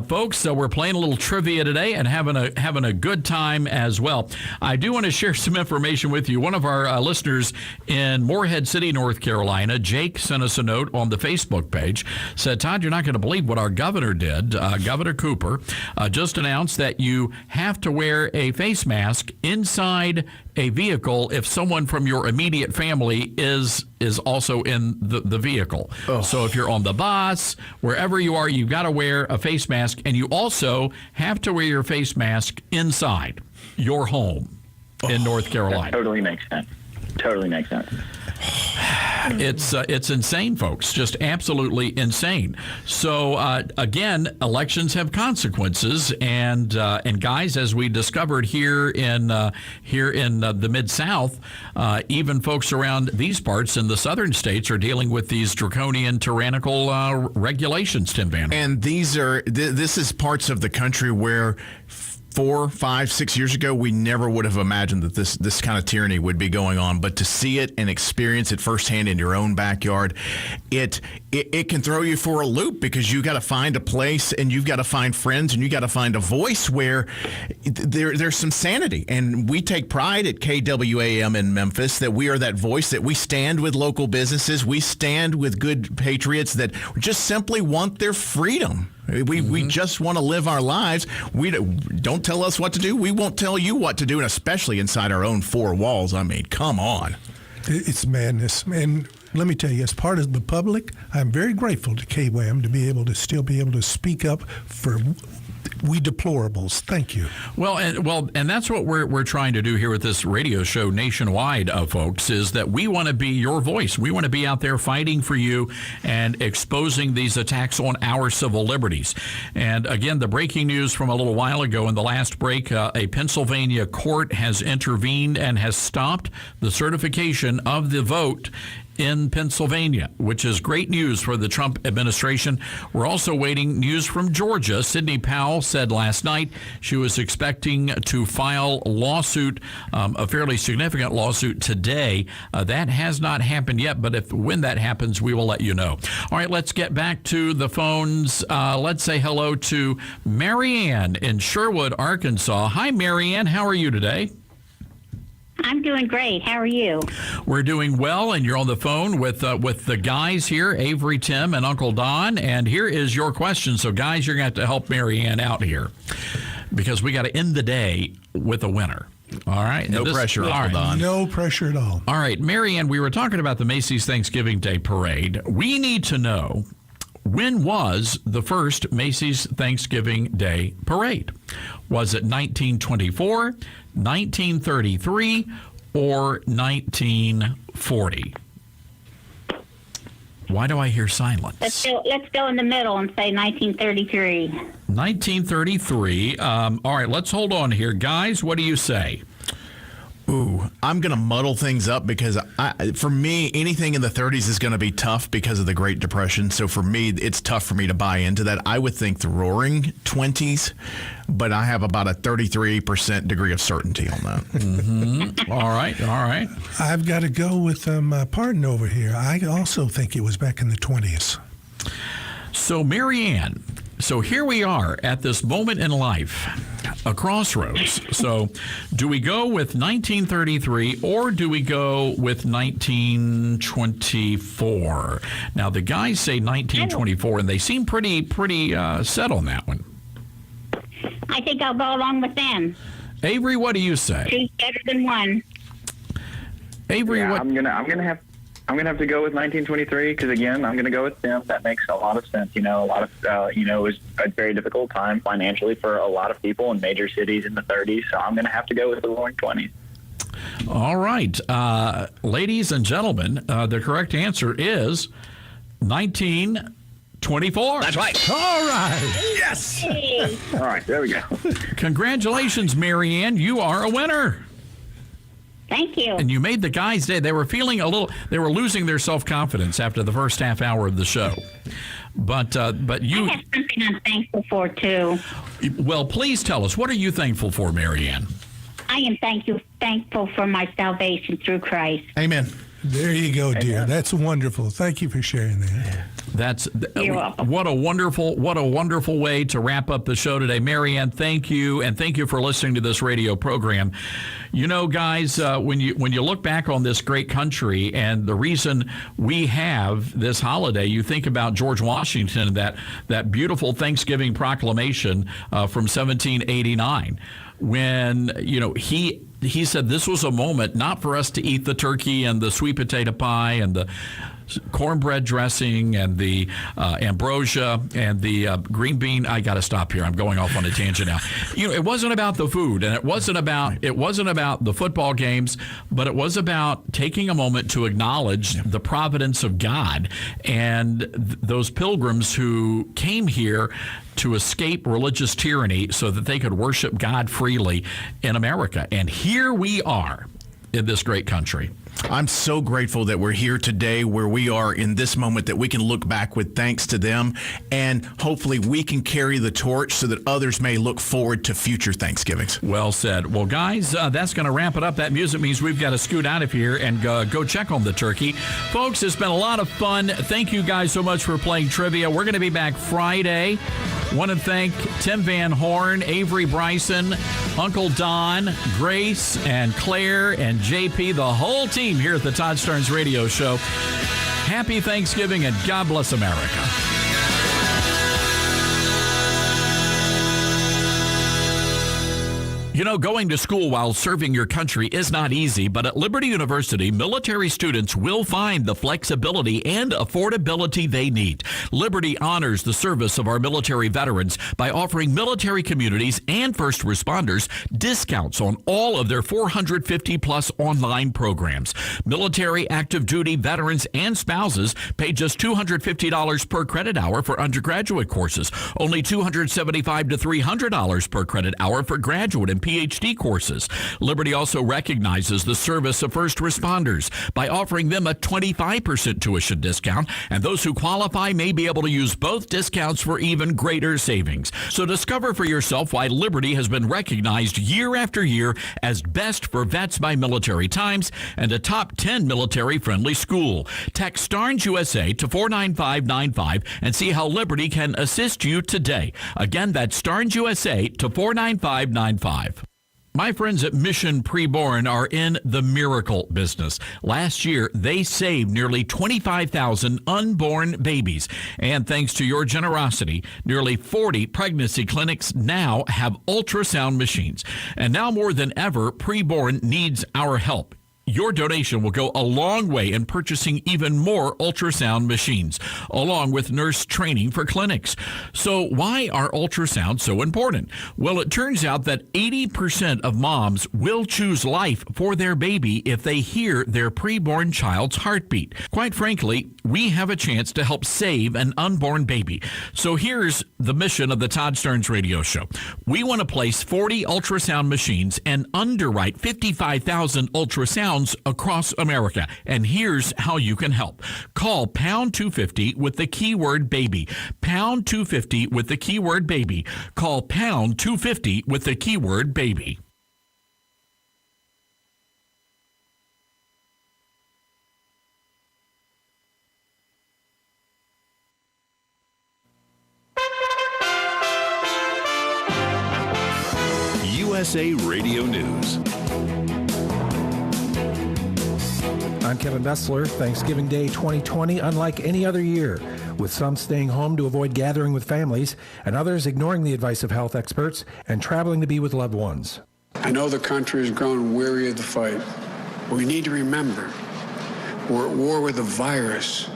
Folks, we're playing a little trivia today and having a good time as well. I do want to share some information with you. One of our listeners in Morehead City, North Carolina, Jake, sent us a note on the Facebook page, said, Todd, you're not going to believe what our governor did. Governor Cooper just announced that you have to wear a face mask inside a vehicle if someone from your immediate family is also in the vehicle. Oh. So if you're on the bus, wherever you are, you've got to wear a face mask, and you also have to wear your face mask inside your home in North Carolina. That totally makes sense. Totally makes sense. It's insane, folks. Just absolutely insane. So again, elections have consequences, and guys, as we discovered here in the Mid-South, even folks around these parts in the southern states are dealing with these draconian, tyrannical regulations. Tim Van. And this is parts of the country where 4, 5, 6 years ago, we never would have imagined that this kind of tyranny would be going on. But to see it and experience it firsthand in your own backyard, it can throw you for a loop, because you got to find a place, and you've got to find friends, and you got to find a voice where there's some sanity. And we take pride at KWAM in Memphis that we are that voice, that we stand with local businesses, we stand with good patriots that just simply want their freedom. We just want to live our lives. We don't tell us what to do. We won't tell you what to do, and especially inside our own four walls. I mean, come on. It's madness. And let me tell you, as part of the public, I'm very grateful to KWAM to be able to still be able to speak up for we deplorables. Thank you. Well, and that's what we're trying to do here with this radio show nationwide, folks, is that we want to be your voice. We want to be out there fighting for you and exposing these attacks on our civil liberties. And again, the breaking news from a little while ago in the last break, a Pennsylvania court has intervened and has stopped the certification of the vote in Pennsylvania, which is great news for the Trump administration. We're also waiting news from Georgia. Sidney Powell said last night she was expecting to file a lawsuit, a fairly significant lawsuit today. That has not happened yet, but when that happens, we will let you know. All right, let's get back to the phones. Let's say hello to Marianne in Sherwood, Arkansas. Hi, Marianne. How are you today? I'm doing great. How are you? We're doing well, and you're on the phone with the guys here, Avery, Tim, and Uncle Don. And here is your question. So, guys, you're going to have to help Marianne out here, because we got to end the day with a winner. All right. No pressure, Uncle Don. No pressure at all. All right, Marianne, we were talking about the Macy's Thanksgiving Day Parade. We need to know, when was the first Macy's Thanksgiving Day Parade? Was it 1924, 1933, or 1940? Why do I hear silence? Let's go in the middle and say 1933. 1933. All right, let's hold on here. Guys, what do you say? Ooh, I'm going to muddle things up because for me, anything in the 30s is going to be tough because of the Great Depression. So for me, it's tough for me to buy into that. I would think the roaring 20s, but I have about a 33% degree of certainty on that. Mm-hmm. All right. I've got to go with my partner over here. I also think it was back in the 20s. So, Marianne, so here we are at this moment in life, a crossroads. So, do we go with 1933 or do we go with 1924? Now, the guys say 1924, and they seem pretty set on that one. I think I'll go along with them. Avery, what do you say? Two's better than one. Avery, yeah, what? I'm gonna have to go with 1923 because again, I'm gonna go with them. That makes a lot of sense. A lot of it was a very difficult time financially for a lot of people in major cities in the 30s. So I'm gonna have to go with the Roaring 20s. All right, ladies and gentlemen, the correct answer is 1924. That's right. All right. Yes. Hey. All right, there we go. Congratulations, Marianne. You are a winner. Thank you. And you made the guys' day. They were feeling they were losing their self-confidence after the first half hour of the show. But you... I have something I'm thankful for, too. Well, please tell us. What are you thankful for, Marianne? I am thankful for my salvation through Christ. Amen. There you go, dear. Amen. That's wonderful. Thank you for sharing that. You're welcome. What a wonderful way to wrap up the show today. Marianne, thank you, and thank you for listening to this radio program. Guys, when you look back on this great country and the reason we have this holiday, you think about George Washington, that beautiful Thanksgiving proclamation from 1789, when he said this was a moment not for us to eat the turkey and the sweet potato pie and the cornbread dressing and the ambrosia and the green bean. I got to stop here. I'm going off on a tangent now. It wasn't about the food, and it wasn't about the football games, but it was about taking a moment to acknowledge the providence of God and those pilgrims who came here to escape religious tyranny so that they could worship God freely in America. And here we are in this great country. I'm so grateful that we're here today where we are in this moment, that we can look back with thanks to them, and hopefully we can carry the torch so that others may look forward to future Thanksgivings. Well said. Well, guys, that's going to wrap it up. That music means we've got to scoot out of here and go check on the turkey. Folks, it's been a lot of fun. Thank you guys so much for playing trivia. We're going to be back Friday. Want to thank Tim Van Horn, Avery Bryson, Uncle Don, Grace, and Claire, and JP, the whole team here at the Todd Starnes Radio Show. Happy Thanksgiving and God bless America. Going to school while serving your country is not easy, but at Liberty University, military students will find the flexibility and affordability they need. Liberty honors the service of our military veterans by offering military communities and first responders discounts on all of their 450-plus online programs. Military, active duty, veterans, and spouses pay just $250 per credit hour for undergraduate courses, only $275 to $300 per credit hour for graduate and PhD courses. Liberty also recognizes the service of first responders by offering them a 25% tuition discount, and those who qualify may be able to use both discounts for even greater savings. So discover for yourself why Liberty has been recognized year after year as best for vets by Military Times and a top 10 military-friendly school. Text Starnes USA to 49595 and see how Liberty can assist you today. Again, that's Starnes USA to 49595. My friends at Mission Preborn are in the miracle business. Last year, they saved nearly 25,000 unborn babies. And thanks to your generosity, nearly 40 pregnancy clinics now have ultrasound machines. And now more than ever, Preborn needs our help. Your donation will go a long way in purchasing even more ultrasound machines, along with nurse training for clinics. So why are ultrasounds so important? Well, it turns out that 80% of moms will choose life for their baby if they hear their preborn child's heartbeat. Quite frankly, we have a chance to help save an unborn baby. So here's the mission of the Todd Stearns Radio Show. We want to place 40 ultrasound machines and underwrite 55,000 ultrasounds across America. And here's how you can help. Call pound 250 with the keyword baby. Pound 250 with the keyword baby. Call pound 250 with the keyword baby. USA Radio News. I'm Kevin Bessler. Thanksgiving Day 2020, unlike any other year, with some staying home to avoid gathering with families and others ignoring the advice of health experts and traveling to be with loved ones. I know the country has grown weary of the fight, but we need to remember we're at war with a virus,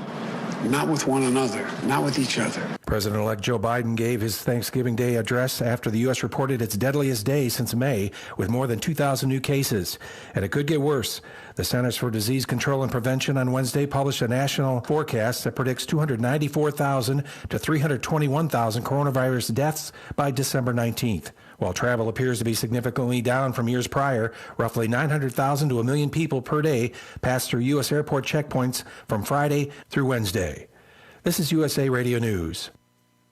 not with one another, not with each other. President-elect Joe Biden gave his Thanksgiving Day address after the U.S. reported its deadliest day since May, with more than 2,000 new cases. And it could get worse. The Centers for Disease Control and Prevention on Wednesday published a national forecast that predicts 294,000 to 321,000 coronavirus deaths by December 19th. While travel appears to be significantly down from years prior, roughly 900,000 to 1 million people per day passed through U.S. airport checkpoints from Friday through Wednesday. This is USA Radio News.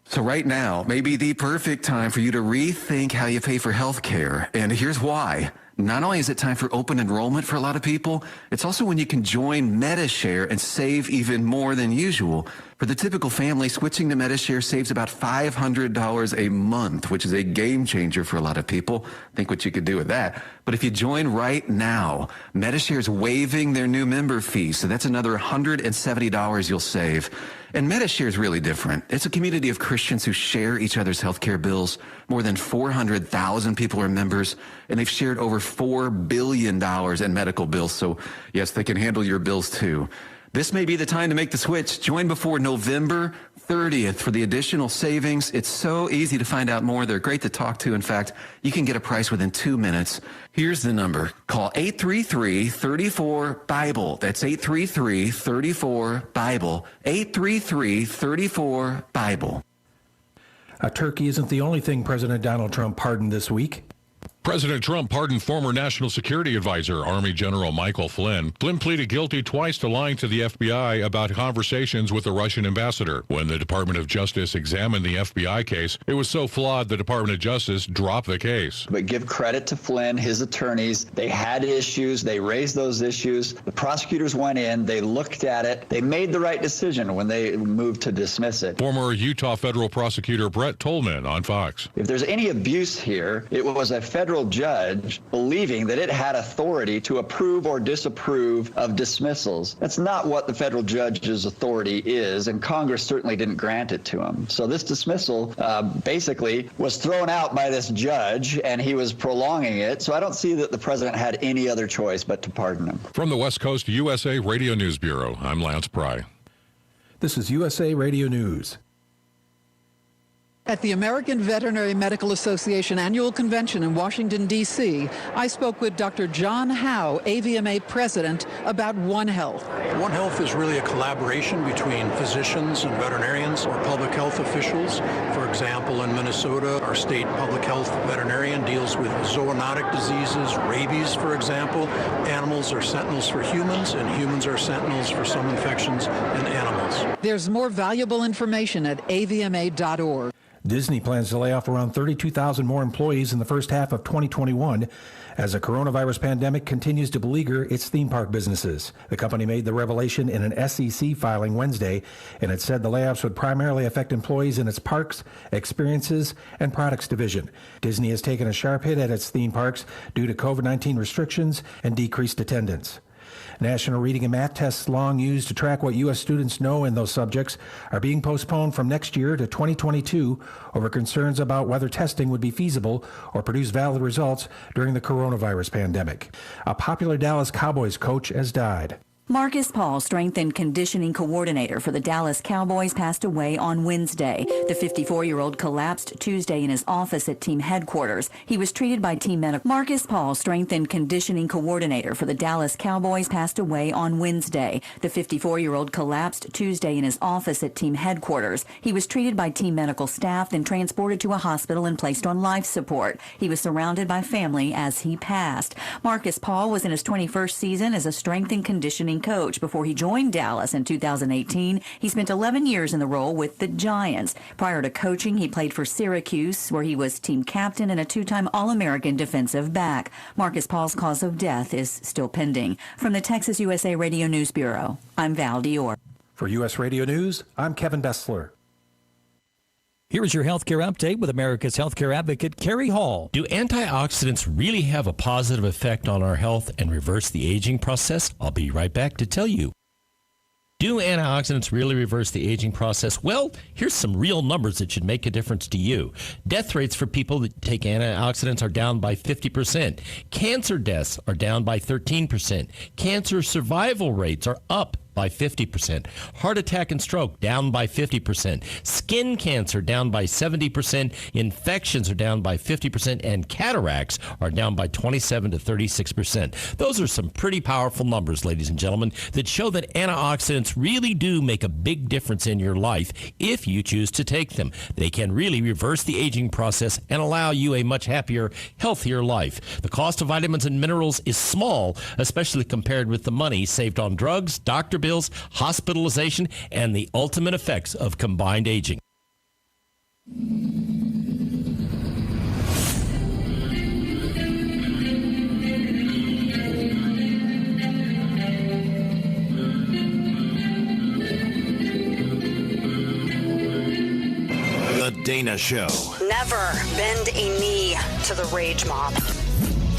So right now may be the perfect time for you to rethink how you pay for health care. And here's why. Not only is it time for open enrollment for a lot of people, it's also when you can join MediShare and save even more than usual. For the typical family, switching to MediShare saves about $500 a month, which is a game changer for a lot of people. Think what you could do with that. But if you join right now, MediShare is waiving their new member fee, so that's another $170 you'll save. And MediShare is really different. It's a community of Christians who share each other's healthcare bills. More than 400,000 people are members, and they've shared over $4 billion in medical bills. So, yes, they can handle your bills, too. This may be the time to make the switch. Join before November 30th for the additional savings. It's so easy to find out more. They're great to talk to. In fact, you can get a price within 2 minutes. Here's the number. Call 833-34-BIBLE. That's 833-34-BIBLE. 833-34-BIBLE. Turkey isn't the only thing President Donald Trump pardoned this week. President Trump pardoned former National Security Advisor, Army General Michael Flynn. Flynn pleaded guilty twice to lying to the FBI about conversations with the Russian ambassador. When the Department of Justice examined the FBI case, it was so flawed the Department of Justice dropped the case. But give credit to Flynn, his attorneys. They had issues. They raised those issues. The prosecutors went in. They looked at it. They made the right decision when they moved to dismiss it. Former Utah federal prosecutor Brett Tolman on Fox. If there's any abuse here, it was a federal judge believing that it had authority to approve or disapprove of dismissals. That's not what the federal judge's authority is, and Congress certainly didn't grant it to him. So this dismissal basically was thrown out by this judge, and he was prolonging it. So I don't see that the president had any other choice but to pardon him. From the West Coast USA Radio News Bureau, I'm Lance Pry. This is USA Radio News. At the American Veterinary Medical Association annual convention in Washington, D.C., I spoke with Dr. John Howe, AVMA president, about One Health. One Health is really a collaboration between physicians and veterinarians or public health officials. For example, in Minnesota, our state public health veterinarian deals with zoonotic diseases, rabies, for example. Animals are sentinels for humans, and humans are sentinels for some infections in animals. There's more valuable information at avma.org. Disney plans to lay off around 32,000 more employees in the first half of 2021 as the coronavirus pandemic continues to beleaguer its theme park businesses. The company made the revelation in an SEC filing Wednesday, and it said the layoffs would primarily affect employees in its parks, experiences, and products division. Disney has taken a sharp hit at its theme parks due to COVID-19 restrictions and decreased attendance. National reading and math tests long used to track what U.S. students know in those subjects are being postponed from next year to 2022 over concerns about whether testing would be feasible or produce valid results during the coronavirus pandemic. A popular Dallas Cowboys coach has died. Marcus Paul, strength and conditioning coordinator for the Dallas Cowboys, passed away on Wednesday. The 54-year-old collapsed Tuesday in his office at team headquarters. He was treated by team medical. Marcus Paul, strength and conditioning coordinator for the Dallas Cowboys, passed away on Wednesday. The 54-year-old collapsed Tuesday in his office at team headquarters. He was treated by team medical staff, then transported to a hospital and placed on life support. He was surrounded by family as he passed. Marcus Paul was in his 21st season as a strength and conditioning coach before he joined Dallas in 2018. He spent 11 years in the role with the Giants. Prior to coaching, he played for Syracuse, where he was team captain and a two-time All-American defensive back. Marcus Paul's cause of death is still pending. From the Texas USA Radio News Bureau, I'm Val Dior. For U.S. Radio News, I'm Kevin Bessler. Here is your healthcare update with America's healthcare advocate, Carrie Hall. Do antioxidants really have a positive effect on our health and reverse the aging process? I'll be right back to tell you. Do antioxidants really reverse the aging process? Well, here's some real numbers that should make a difference to you. Death rates for people that take antioxidants are down by 50%. Cancer deaths are down by 13%. Cancer survival rates are up by 50%. Heart attack and stroke down by 50%. Skin cancer down by 70%. Infections are down by 50%. And cataracts are down by 27 to 36%. Those are some pretty powerful numbers, ladies and gentlemen, that show that antioxidants really do make a big difference in your life if you choose to take them. They can really reverse the aging process and allow you a much happier, healthier life. The cost of vitamins and minerals is small, especially compared with the money saved on drugs, doctor bills, hospitalization, and the ultimate effects of combined aging. The Dana Show. Never bend a knee to the rage mob.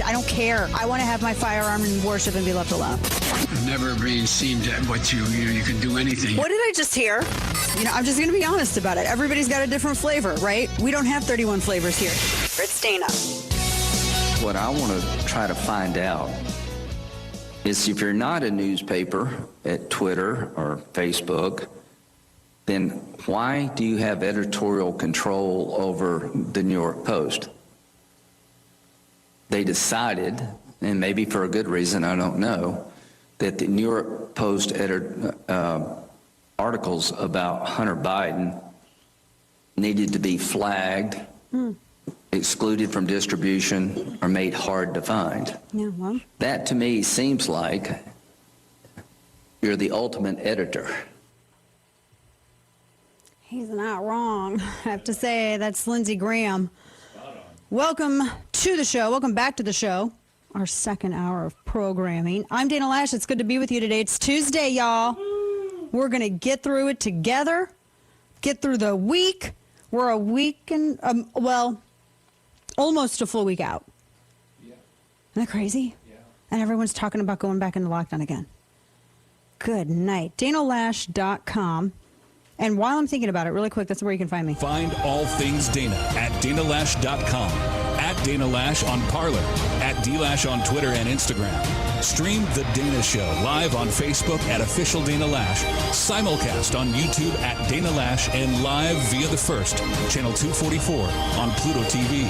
I don't care. I want to have my firearm and worship and be left alone. Never being seen to what you can do anything. What did I just hear? I'm just going to be honest about it. Everybody's got a different flavor, right? We don't have 31 flavors here. It's Dana. What I want to try to find out is if you're not a newspaper at Twitter or Facebook, then why do you have editorial control over the New York Post? They decided, and maybe for a good reason, I don't know, that the New York Post articles about Hunter Biden needed to be flagged, excluded from distribution, or made hard to find. Yeah, well. That to me seems like you're the ultimate editor. He's not wrong. I have to say, that's Lindsey Graham. Welcome to the show. Welcome back to the show. Our second hour of programming. I'm Dana Lash. It's good to be with you today. It's Tuesday, y'all. We're going to get through it together. Get through the week. We're a week and, almost a full week out. Yeah. Isn't that crazy? Yeah. And everyone's talking about going back into lockdown again. Good night. DanaLash.com. And while I'm thinking about it, really quick, that's where you can find me. Find all things Dana at DanaLash.com, at Dana Lash on Parler, at DLash on Twitter and Instagram. Stream The Dana Show live on Facebook at Official Dana Lash, simulcast on YouTube at Dana Lash, and live via The First, Channel 244 on Pluto TV.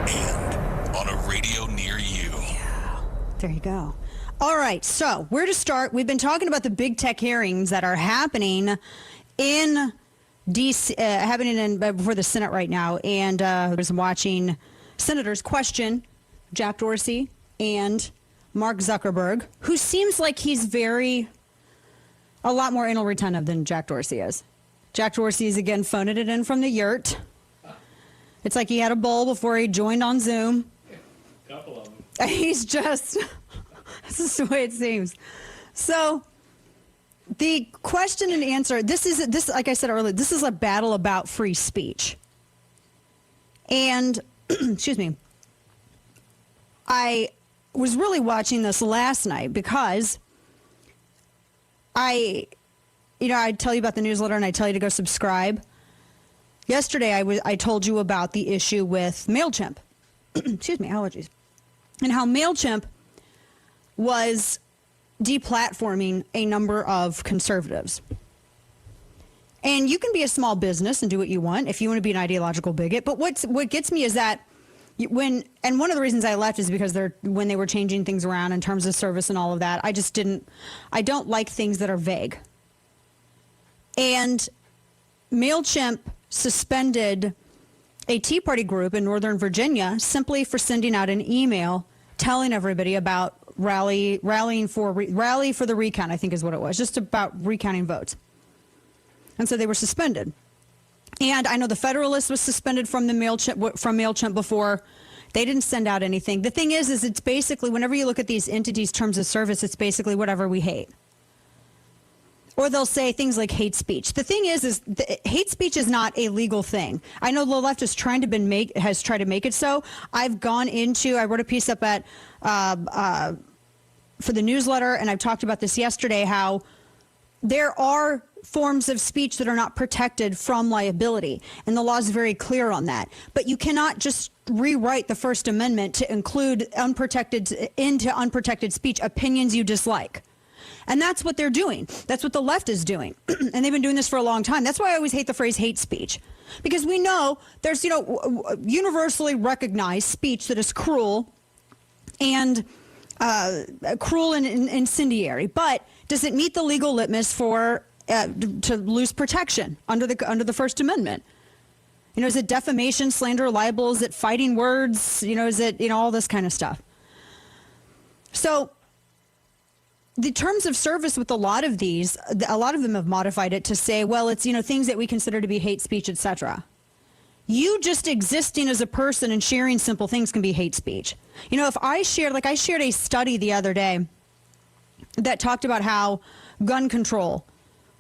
And on a radio near you. Yeah, there you go. All right, so where to start? We've been talking about the big tech hearings that are happening in D.C., before the Senate right now, and I was watching senators question Jack Dorsey and Mark Zuckerberg, who seems like he's a lot more anal retentive than Jack Dorsey is. Jack Dorsey is, again, phoning it in from the yurt. It's like he had a bowl before he joined on Zoom. A couple of them. He's just... This is the way it seems. So the question and answer, this, like I said earlier, this is a battle about free speech. And, excuse me, I was really watching this last night because I tell you about the newsletter and I tell you to go subscribe. Yesterday, I told you about the issue with MailChimp. Excuse me, allergies. And how MailChimp was deplatforming a number of conservatives. And you can be a small business and do what you want if you want to be an ideological bigot. But what gets me is that one of the reasons I left is because when they were changing things around in terms of service and all of that, I don't like things that are vague. And MailChimp suspended a Tea Party group in Northern Virginia simply for sending out an email telling everybody about rally for the recount, I think is what it was, just about recounting votes. And so they were suspended. And I know the Federalist was suspended from MailChimp before. They didn't send out anything. The thing is it's basically, whenever you look at these entities' terms of service, it's basically whatever we hate. Or they'll say things like hate speech. The thing is hate speech is not a legal thing. I know the left has tried to make it so. I wrote a piece up at for the newsletter, and I've talked about this yesterday, how there are forms of speech that are not protected from liability, and the law is very clear on that. But you cannot just rewrite the First Amendment to include unprotected speech opinions you dislike. And that's what they're doing. That's what the left is doing. And they've been doing this for a long time. That's why I always hate the phrase hate speech. Because we know there's, universally recognized speech that is cruel and incendiary. But does it meet the legal litmus for to lose protection under the First Amendment? Is it defamation, slander, libel? Is it fighting words? Is it, all this kind of stuff? So the terms of service with a lot of them have modified it to say, well, it's, things that we consider to be hate speech, etc. You just existing as a person and sharing simple things can be hate speech. If I shared a study the other day that talked about how gun control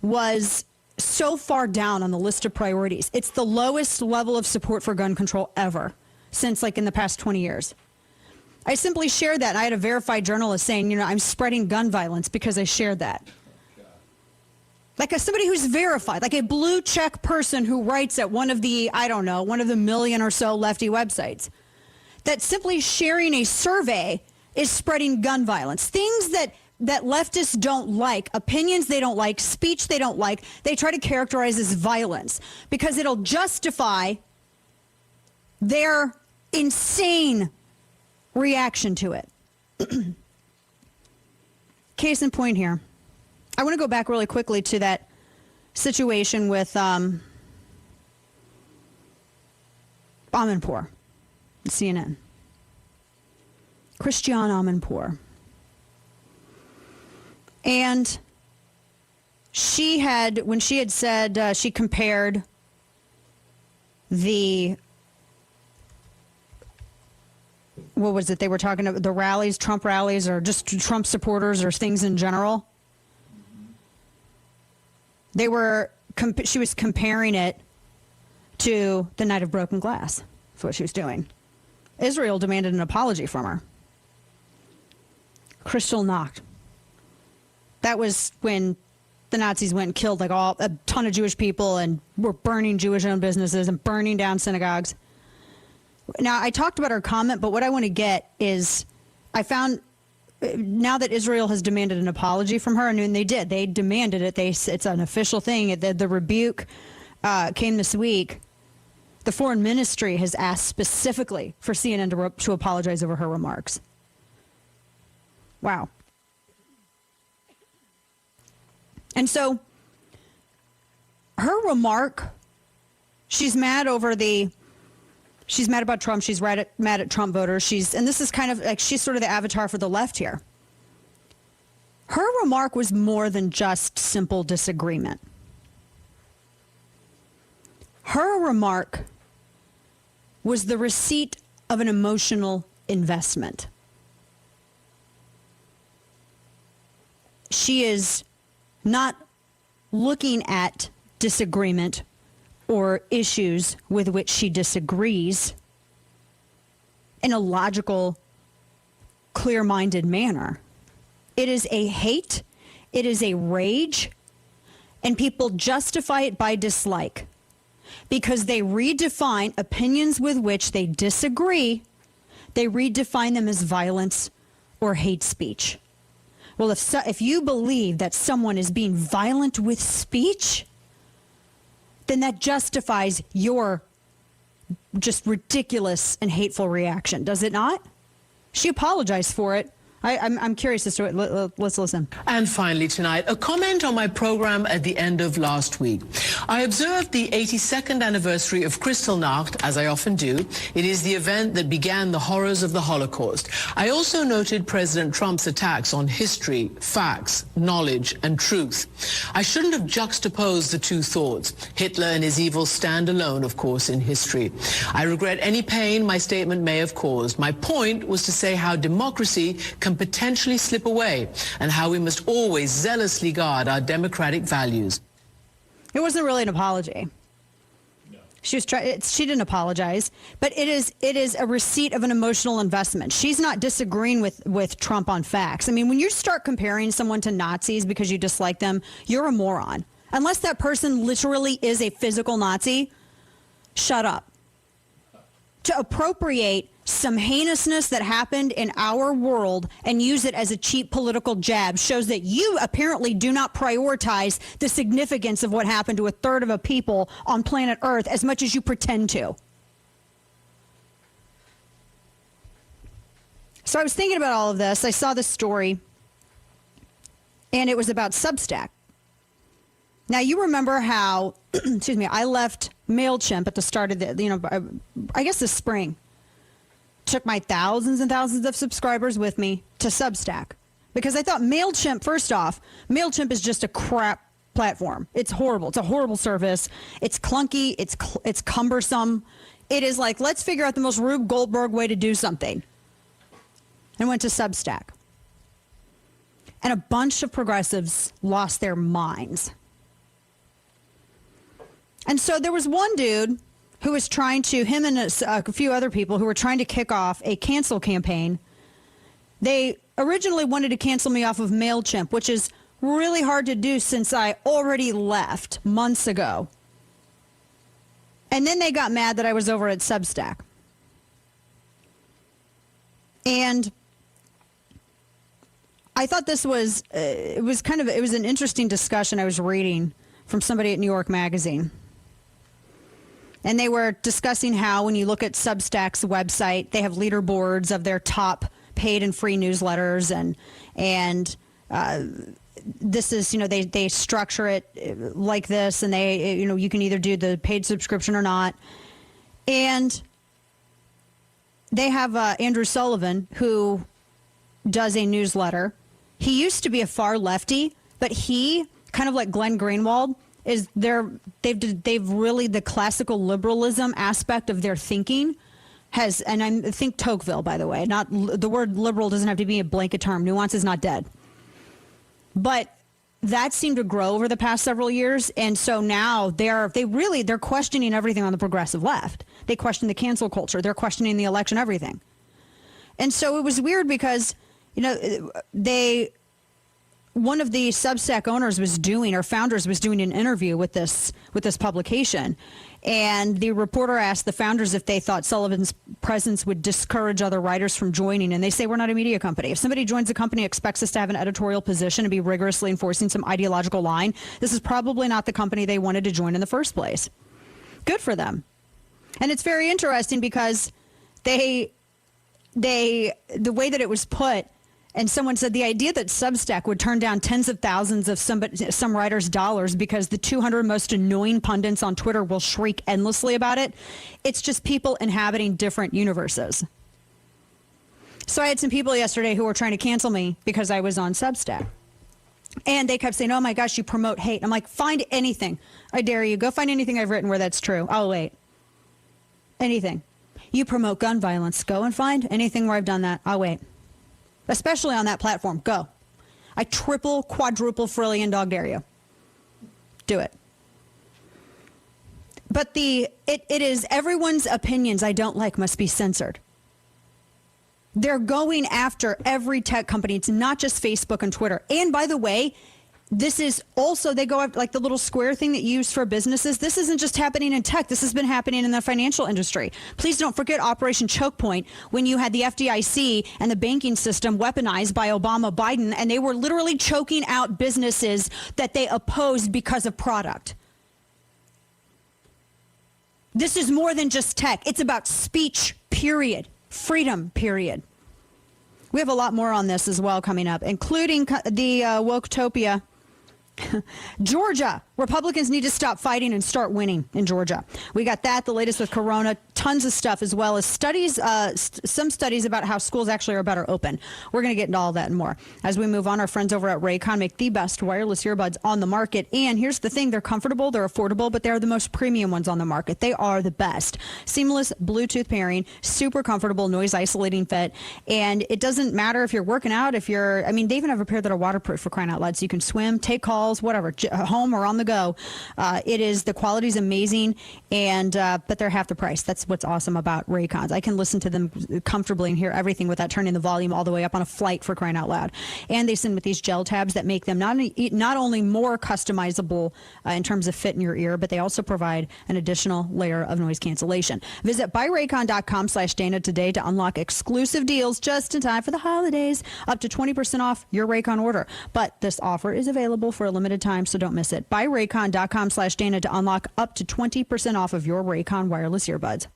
was so far down on the list of priorities. It's the lowest level of support for gun control ever since in the past 20 years. I simply shared that, and I had a verified journalist saying, I'm spreading gun violence because I shared that. Somebody who's verified, like a blue check person who writes at one of the million or so lefty websites, that simply sharing a survey is spreading gun violence. Things that leftists don't like, opinions they don't like, speech they don't like, they try to characterize as violence because it'll justify their insane reaction to it. Case in point here. I want to go back really quickly to that situation with Amanpour, CNN. Christiane Amanpour. And when she had said, she compared what was it? They were talking about the rallies, Trump rallies, or just Trump supporters, or things in general. She was comparing it to the Night of Broken Glass. That's what she was doing. Israel demanded an apology from her. Kristallnacht. That was when the Nazis went and killed a ton of Jewish people and were burning Jewish-owned businesses and burning down synagogues. Now, I talked about her comment, but what I want to get is I found now that Israel has demanded an apology from her, and they did. They demanded it. It's an official thing. The rebuke came this week. The foreign ministry has asked specifically for CNN to apologize over her remarks. Wow. And so her remark, she's mad about Trump. She's mad at Trump voters. And this is kind of she's sort of the avatar for the left here. Her remark was more than just simple disagreement. Her remark was the receipt of an emotional investment. She is not looking at disagreement or issues with which she disagrees in a logical, clear-minded manner. It is a hate, it is a rage, and people justify it by dislike because they redefine opinions with which they disagree. They redefine them as violence or hate speech. Well, if you believe that someone is being violent with speech, then that justifies your just ridiculous and hateful reaction, does it not? She apologized for it. I'm curious as to it. Let's listen. And finally tonight, a comment on my program at the end of last week. I observed the 82nd anniversary of Kristallnacht, as I often do. It is the event that began the horrors of the Holocaust. I also noted President Trump's attacks on history, facts, knowledge, and truth. I shouldn't have juxtaposed the two thoughts. Hitler and his evil stand alone, of course, in history. I regret any pain my statement may have caused. My point was to say how democracy can potentially slip away and how we must always zealously guard our democratic values. It wasn't really an apology. She didn't apologize, but it is a receipt of an emotional investment. She's not disagreeing with Trump on facts. I mean, when you start comparing someone to Nazis because you dislike them, you're a moron. Unless that person literally is a physical Nazi, shut up. To appropriate some heinousness that happened in our world and use it as a cheap political jab shows that you apparently do not prioritize the significance of what happened to a third of a people on planet Earth as much as you pretend to. So I was thinking about all of this. I saw this story, and it was about Substack. Now, you remember how, excuse me, I left MailChimp at the start of I guess this spring. Took my thousands and thousands of subscribers with me to Substack because I thought MailChimp, first off, MailChimp is just a crap platform. It's horrible. It's a horrible service. It's clunky. It's cumbersome. It is like, let's figure out the most Rube Goldberg way to do something. And went to Substack. And a bunch of progressives lost their minds. And so there was one dude who was trying to, him and a few other people who were trying to kick off a cancel campaign. They originally wanted to cancel me off of MailChimp, which is really hard to do since I already left months ago. And then they got mad that I was over at Substack. And I thought this was, it was an interesting discussion I was reading from somebody at New York Magazine. And they were discussing how when you look at Substack's website, they have leaderboards of their top paid and free newsletters. And this is, they structure it like this. And they, you can either do the paid subscription or not. And they have Andrew Sullivan, who does a newsletter. He used to be a far lefty, but he, kind of like Glenn Greenwald, they've really, the classical liberalism aspect of their thinking has, and I think Tocqueville, by the way, not the word liberal doesn't have to be a blanket term. Nuance is not dead. But that seemed to grow over the past several years. And so now they're questioning everything on the progressive left. They question the cancel culture. They're questioning the election, everything. And so it was weird because, one of the Substack owners founders was doing an interview with this publication. And the reporter asked the founders if they thought Sullivan's presence would discourage other writers from joining. And they say, we're not a media company. If somebody joins a company, expects us to have an editorial position and be rigorously enforcing some ideological line, this is probably not the company they wanted to join in the first place. Good for them. And it's very interesting because the way that it was put, and someone said the idea that Substack would turn down tens of thousands of some writers' dollars because the 200 most annoying pundits on Twitter will shriek endlessly about it. It's just people inhabiting different universes. So I had some people yesterday who were trying to cancel me because I was on Substack. And they kept saying, oh my gosh, you promote hate. I'm like, find anything. I dare you. Go find anything I've written where that's true. I'll wait. Anything. You promote gun violence. Go and find anything where I've done that. I'll wait. Especially on that platform. Go. I triple, quadruple, frillion dog dare you. Do it. But it is everyone's opinions I don't like must be censored. They're going after every tech company. It's not just Facebook and Twitter. And by the way, This is also, they go up like the little square thing that you use for businesses. This isn't just happening in tech. This has been happening in the financial industry. Please don't forget Operation Choke Point, when you had the FDIC and the banking system weaponized by Obama, Biden, and they were literally choking out businesses that they opposed because of product. This is more than just tech. It's about speech, period. Freedom, period. We have a lot more on this as well coming up, including the Woketopia. Georgia, Republicans need to stop fighting and start winning in Georgia. We got that, the latest with Corona, tons of stuff, as well as studies, some studies about how schools actually are better open. We're going to get into all that and more. As we move on, our friends over at Raycon make the best wireless earbuds on the market. And here's the thing, they're comfortable, they're affordable, but they're the most premium ones on the market. They are the best. Seamless Bluetooth pairing, super comfortable, noise isolating fit. And it doesn't matter if you're working out, they even have a pair that are waterproof, for crying out loud, so you can swim, take calls, whatever, home or on the go. The quality's amazing, and but they're half the price. That's what's awesome about Raycons. I can listen to them comfortably and hear everything without turning the volume all the way up on a flight, for crying out loud. And they send with these gel tabs that make them not only more customizable in terms of fit in your ear, but they also provide an additional layer of noise cancellation. Visit buyraycon.com/Dana today to unlock exclusive deals just in time for the holidays, up to 20% off your Raycon order. But this offer is available for a limited time, so don't miss it. Buyraycon.com/Dana to unlock up to 20% off of your Raycon wireless earbuds.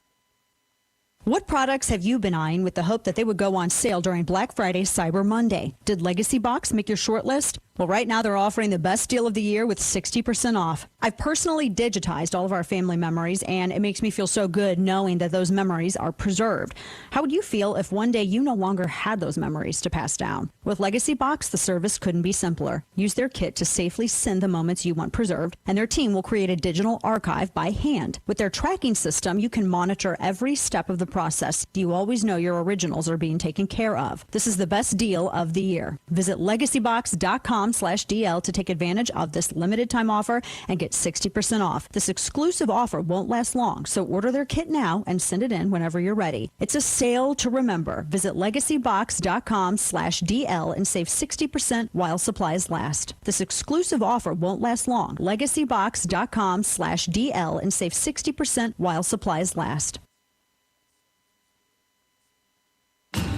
What products have you been eyeing with the hope that they would go on sale during Black Friday, Cyber Monday? Did Legacy Box make your short list? Well, right now they're offering the best deal of the year with 60% off. I've personally digitized all of our family memories, and it makes me feel so good knowing that those memories are preserved. How would you feel if one day you no longer had those memories to pass down? With Legacy Box, the service couldn't be simpler. Use their kit to safely send the moments you want preserved, and their team will create a digital archive by hand. With their tracking system, you can monitor every step of the process. You always know your originals are being taken care of. This is the best deal of the year. Visit legacybox.com/DL to take advantage of this limited time offer and get 60% off. This exclusive offer won't last long, so order their kit now and send it in whenever you're ready. It's a sale to remember. Visit legacybox.com/DL and save 60% while supplies last. This exclusive offer won't last long. Legacybox.com/DL and save 60% while supplies last.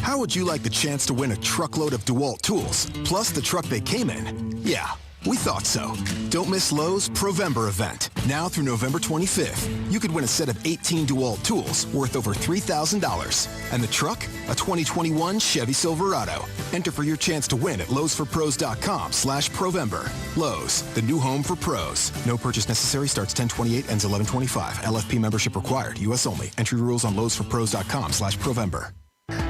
How would you like the chance to win a truckload of DeWalt tools, plus the truck they came in? Yeah, we thought so. Don't miss Lowe's Provember event. Now through November 25th, you could win a set of 18 DeWalt tools worth over $3,000. And the truck? A 2021 Chevy Silverado. Enter for your chance to win at lowesforpros.com/Provember. Lowe's, the new home for pros. No purchase necessary. Starts 10/28, ends 11/25. LFP membership required. U.S. only. Entry rules on lowesforpros.com/Provember.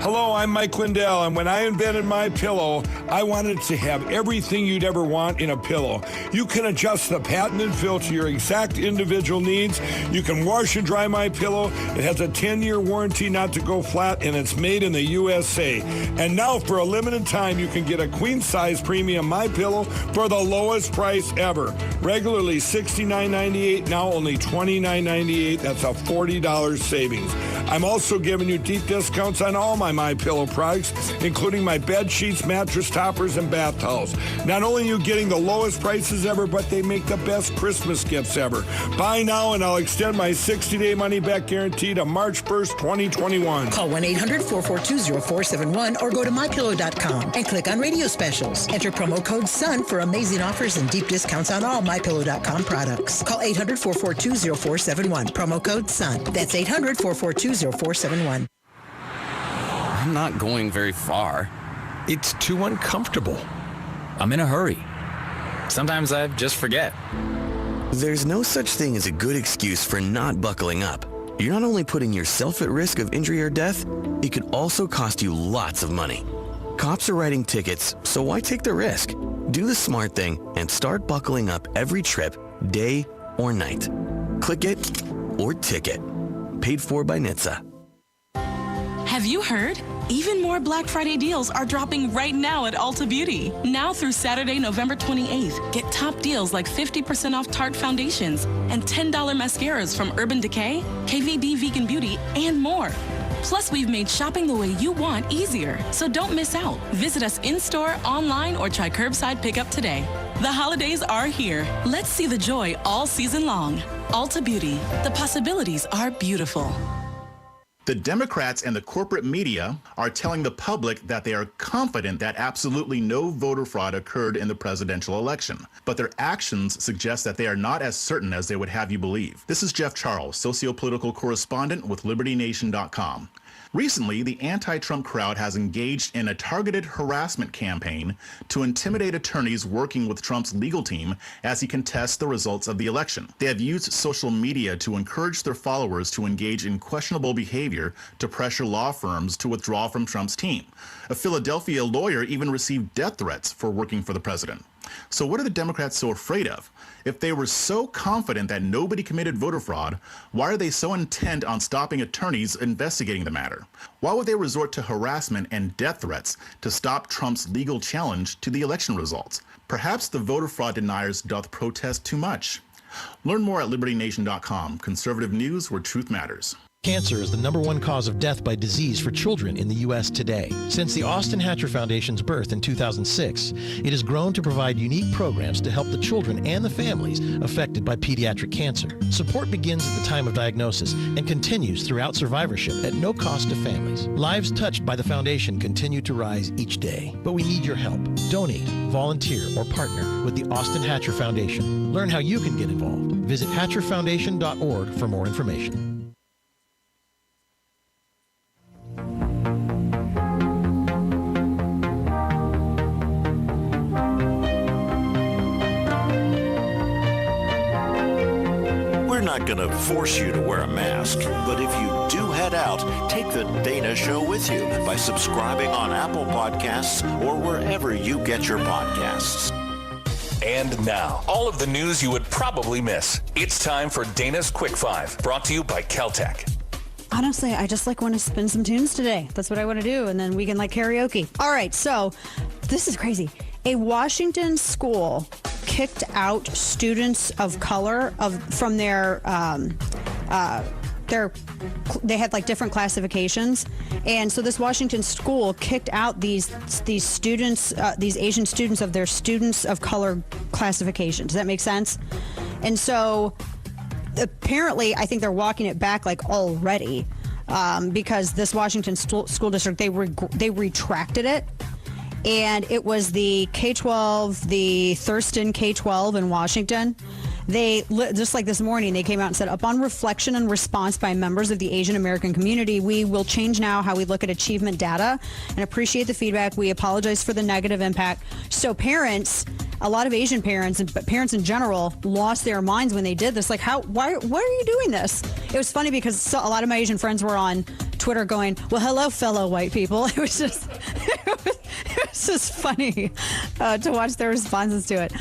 Hello, I'm Mike Lindell, and when I invented My Pillow, I wanted to have everything you'd ever want in a pillow. You can adjust the patented fill to your exact individual needs. You can wash and dry My Pillow. It has a 10-year warranty not to go flat, and it's made in the USA. And now, for a limited time, you can get a queen-size premium My Pillow for the lowest price ever. Regularly $69.98, now only $29.98. That's a $40 savings. I'm also giving you deep discounts on all my Pillow products, including my bed sheets, mattress toppers, and bath towels. Not only are you getting the lowest prices ever, but they make the best Christmas gifts ever. Buy now, and I'll extend my 60-day money-back guarantee to March 1st, 2021. Call 1-800-442-0471 or go to MyPillow.com and click on Radio Specials. Enter promo code SUN for amazing offers and deep discounts on all MyPillow.com products. Call 800-442-0471. Promo code SUN. That's 800-442-0471. I'm not going very far. It's too uncomfortable. I'm in a hurry. Sometimes I just forget. There's no such thing as a good excuse for not buckling up. You're not only putting yourself at risk of injury or death, it could also cost you lots of money. Cops are writing tickets, so why take the risk? Do the smart thing and start buckling up every trip, day or night. Click it or ticket. Paid for by NHTSA. Have you heard? Even more Black Friday deals are dropping right now at Ulta Beauty. Now through Saturday, November 28th, get top deals like 50% off Tarte foundations and $10 mascaras from Urban Decay, KVD Vegan Beauty, and more. Plus, we've made shopping the way you want easier, so don't miss out. Visit us in-store, online, or try curbside pickup today. The holidays are here. Let's see the joy all season long. Ulta Beauty. The possibilities are beautiful. The Democrats and the corporate media are telling the public that they are confident that absolutely no voter fraud occurred in the presidential election. But their actions suggest that they are not as certain as they would have you believe. This is Jeff Charles, socio-political correspondent with LibertyNation.com. Recently, the anti-Trump crowd has engaged in a targeted harassment campaign to intimidate attorneys working with Trump's legal team as he contests the results of the election. They have used social media to encourage their followers to engage in questionable behavior to pressure law firms to withdraw from Trump's team. A Philadelphia lawyer even received death threats for working for the president. So what are the Democrats so afraid of? If they were so confident that nobody committed voter fraud, why are they so intent on stopping attorneys investigating the matter? Why would they resort to harassment and death threats to stop Trump's legal challenge to the election results? Perhaps the voter fraud deniers doth protest too much. Learn more at LibertyNation.com. Conservative news where truth matters. Cancer is the #1 cause of death by disease for children in the U.S. today. Since the Austin Hatcher Foundation's birth in 2006, it has grown to provide unique programs to help the children and the families affected by pediatric cancer. Support begins at the time of diagnosis and continues throughout survivorship at no cost to families. Lives touched by the foundation continue to rise each day, but we need your help. Donate, volunteer, or partner with the Austin Hatcher Foundation. Learn how you can get involved. Visit hatcherfoundation.org for more information. We're not going to force you to wear a mask, but if you do head out, take the Dana Show with you by subscribing on Apple Podcasts or wherever you get your podcasts. And now, all of the news you would probably miss. It's time for Dana's Quick Five, brought to you by Caltech. Honestly, I just want to spin some tunes today. That's what I want to do, and then we can karaoke. All right, so this is crazy. A Washington school kicked out students of color from their they had different classifications, and so this Washington school kicked out these students, these Asian students of their students of color classification. Does that make sense? And so apparently, I think they're walking it back already because this Washington school district they retracted it. And it was the K-12, the Thurston K-12 in Washington. They, just this morning, they came out and said, upon reflection and response by members of the Asian American community, we will change now how we look at achievement data and appreciate the feedback. We apologize for the negative impact. So parents, a lot of Asian parents, and parents in general, lost their minds when they did this. Why are you doing this? It was funny because a lot of my Asian friends were on Twitter going, well, hello, fellow white people. It was just funny to watch their responses to it.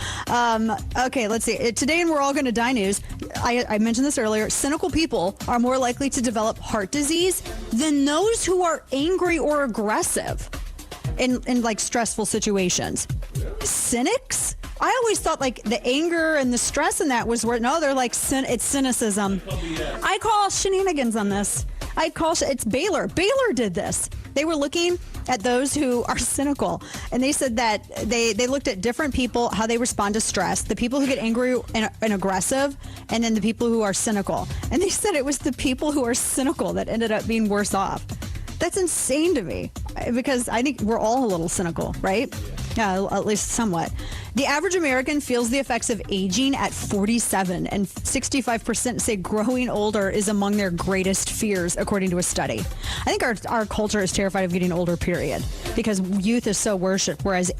Okay, let's see. Today in We're All Gonna Die news, I mentioned this earlier, cynical people are more likely to develop heart disease than those who are angry or aggressive in stressful situations. Cynics? I always thought the anger and the stress in that was where, no, they're it's cynicism. I call shenanigans on this. It's Baylor. Baylor did this. They were looking at those who are cynical, and they said that they looked at different people, how they respond to stress, the people who get angry and aggressive, and then the people who are cynical. And they said it was the people who are cynical that ended up being worse off. That's insane to me, because I think we're all a little cynical, right? Yeah, at least somewhat. The average American feels the effects of aging at 47, and 65% say growing older is among their greatest fears, according to a study. I think our culture is terrified of getting older, period, because youth is so worshipped, whereas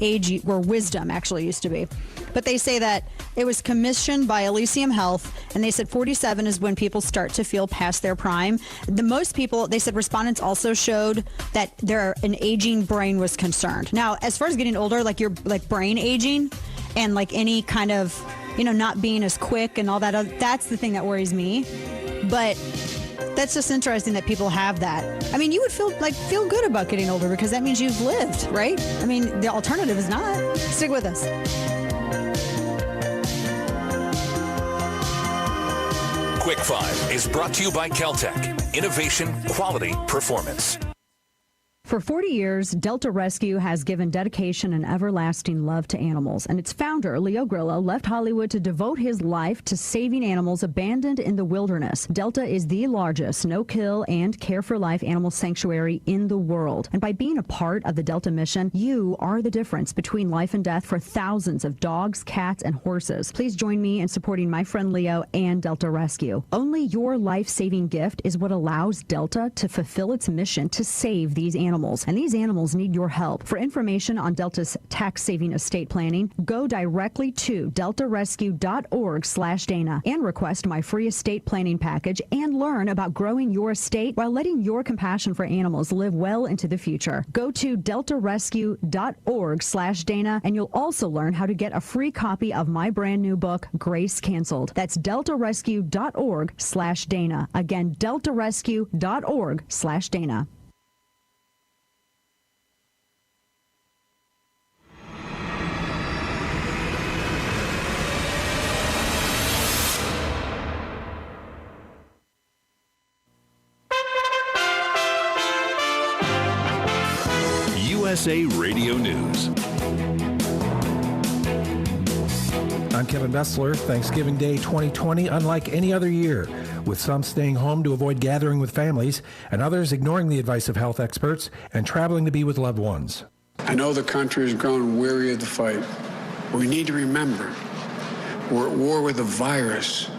where wisdom actually used to be. But they say that it was commissioned by Elysium Health, and they said 47 is when people start to feel past their prime. The most people, they said respondents also showed that an aging brain was concerned. Now, as far as getting older, your brain aging and any kind of, not being as quick and all that, that's the thing that worries me. But that's just interesting that people have that. I mean, you would feel good about getting older because that means you've lived, right? I mean, the alternative is not. Stick with us. Quick Five is brought to you by Caltech. Innovation, quality, performance. For 40 years, Delta Rescue has given dedication and everlasting love to animals, and its founder, Leo Grillo, left Hollywood to devote his life to saving animals abandoned in the wilderness. Delta is the largest no-kill and care-for-life animal sanctuary in the world, and by being a part of the Delta mission, you are the difference between life and death for thousands of dogs, cats, and horses. Please join me in supporting my friend Leo and Delta Rescue. Only your life-saving gift is what allows Delta to fulfill its mission to save these animals. And these animals need your help. For information on Delta's tax-saving estate planning, go directly to deltarescue.org/Dana and request my free estate planning package and learn about growing your estate while letting your compassion for animals live well into the future. Go to deltarescue.org/Dana and you'll also learn how to get a free copy of my brand new book, Grace Canceled. That's deltarescue.org/Dana. Again, deltarescue.org/Dana. USA Radio News. I'm Kevin Bessler. Thanksgiving Day 2020, unlike any other year, with some staying home to avoid gathering with families and others ignoring the advice of health experts and traveling to be with loved ones. I know the country has grown weary of the fight. We need to remember we're at war with the virus,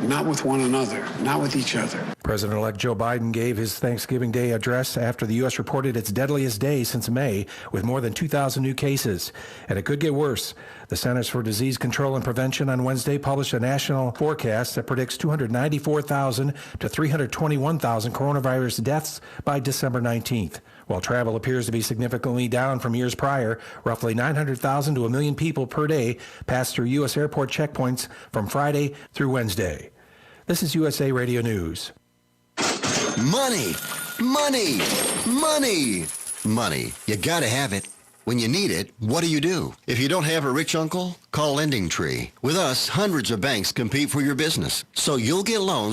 not with one another, not with each other. President-elect Joe Biden gave his Thanksgiving Day address after the U.S. reported its deadliest day since May, with more than 2,000 new cases. And it could get worse. The Centers for Disease Control and Prevention on Wednesday published a national forecast that predicts 294,000 to 321,000 coronavirus deaths by December 19th. While travel appears to be significantly down from years prior, roughly 900,000 to 1 million people per day passed through U.S. airport checkpoints from Friday through Wednesday. This is USA Radio News. Money, money, money, money. You gotta have it. When you need it, what do? If you don't have a rich uncle, call Lending Tree. With us, hundreds of banks compete for your business, so you'll get loans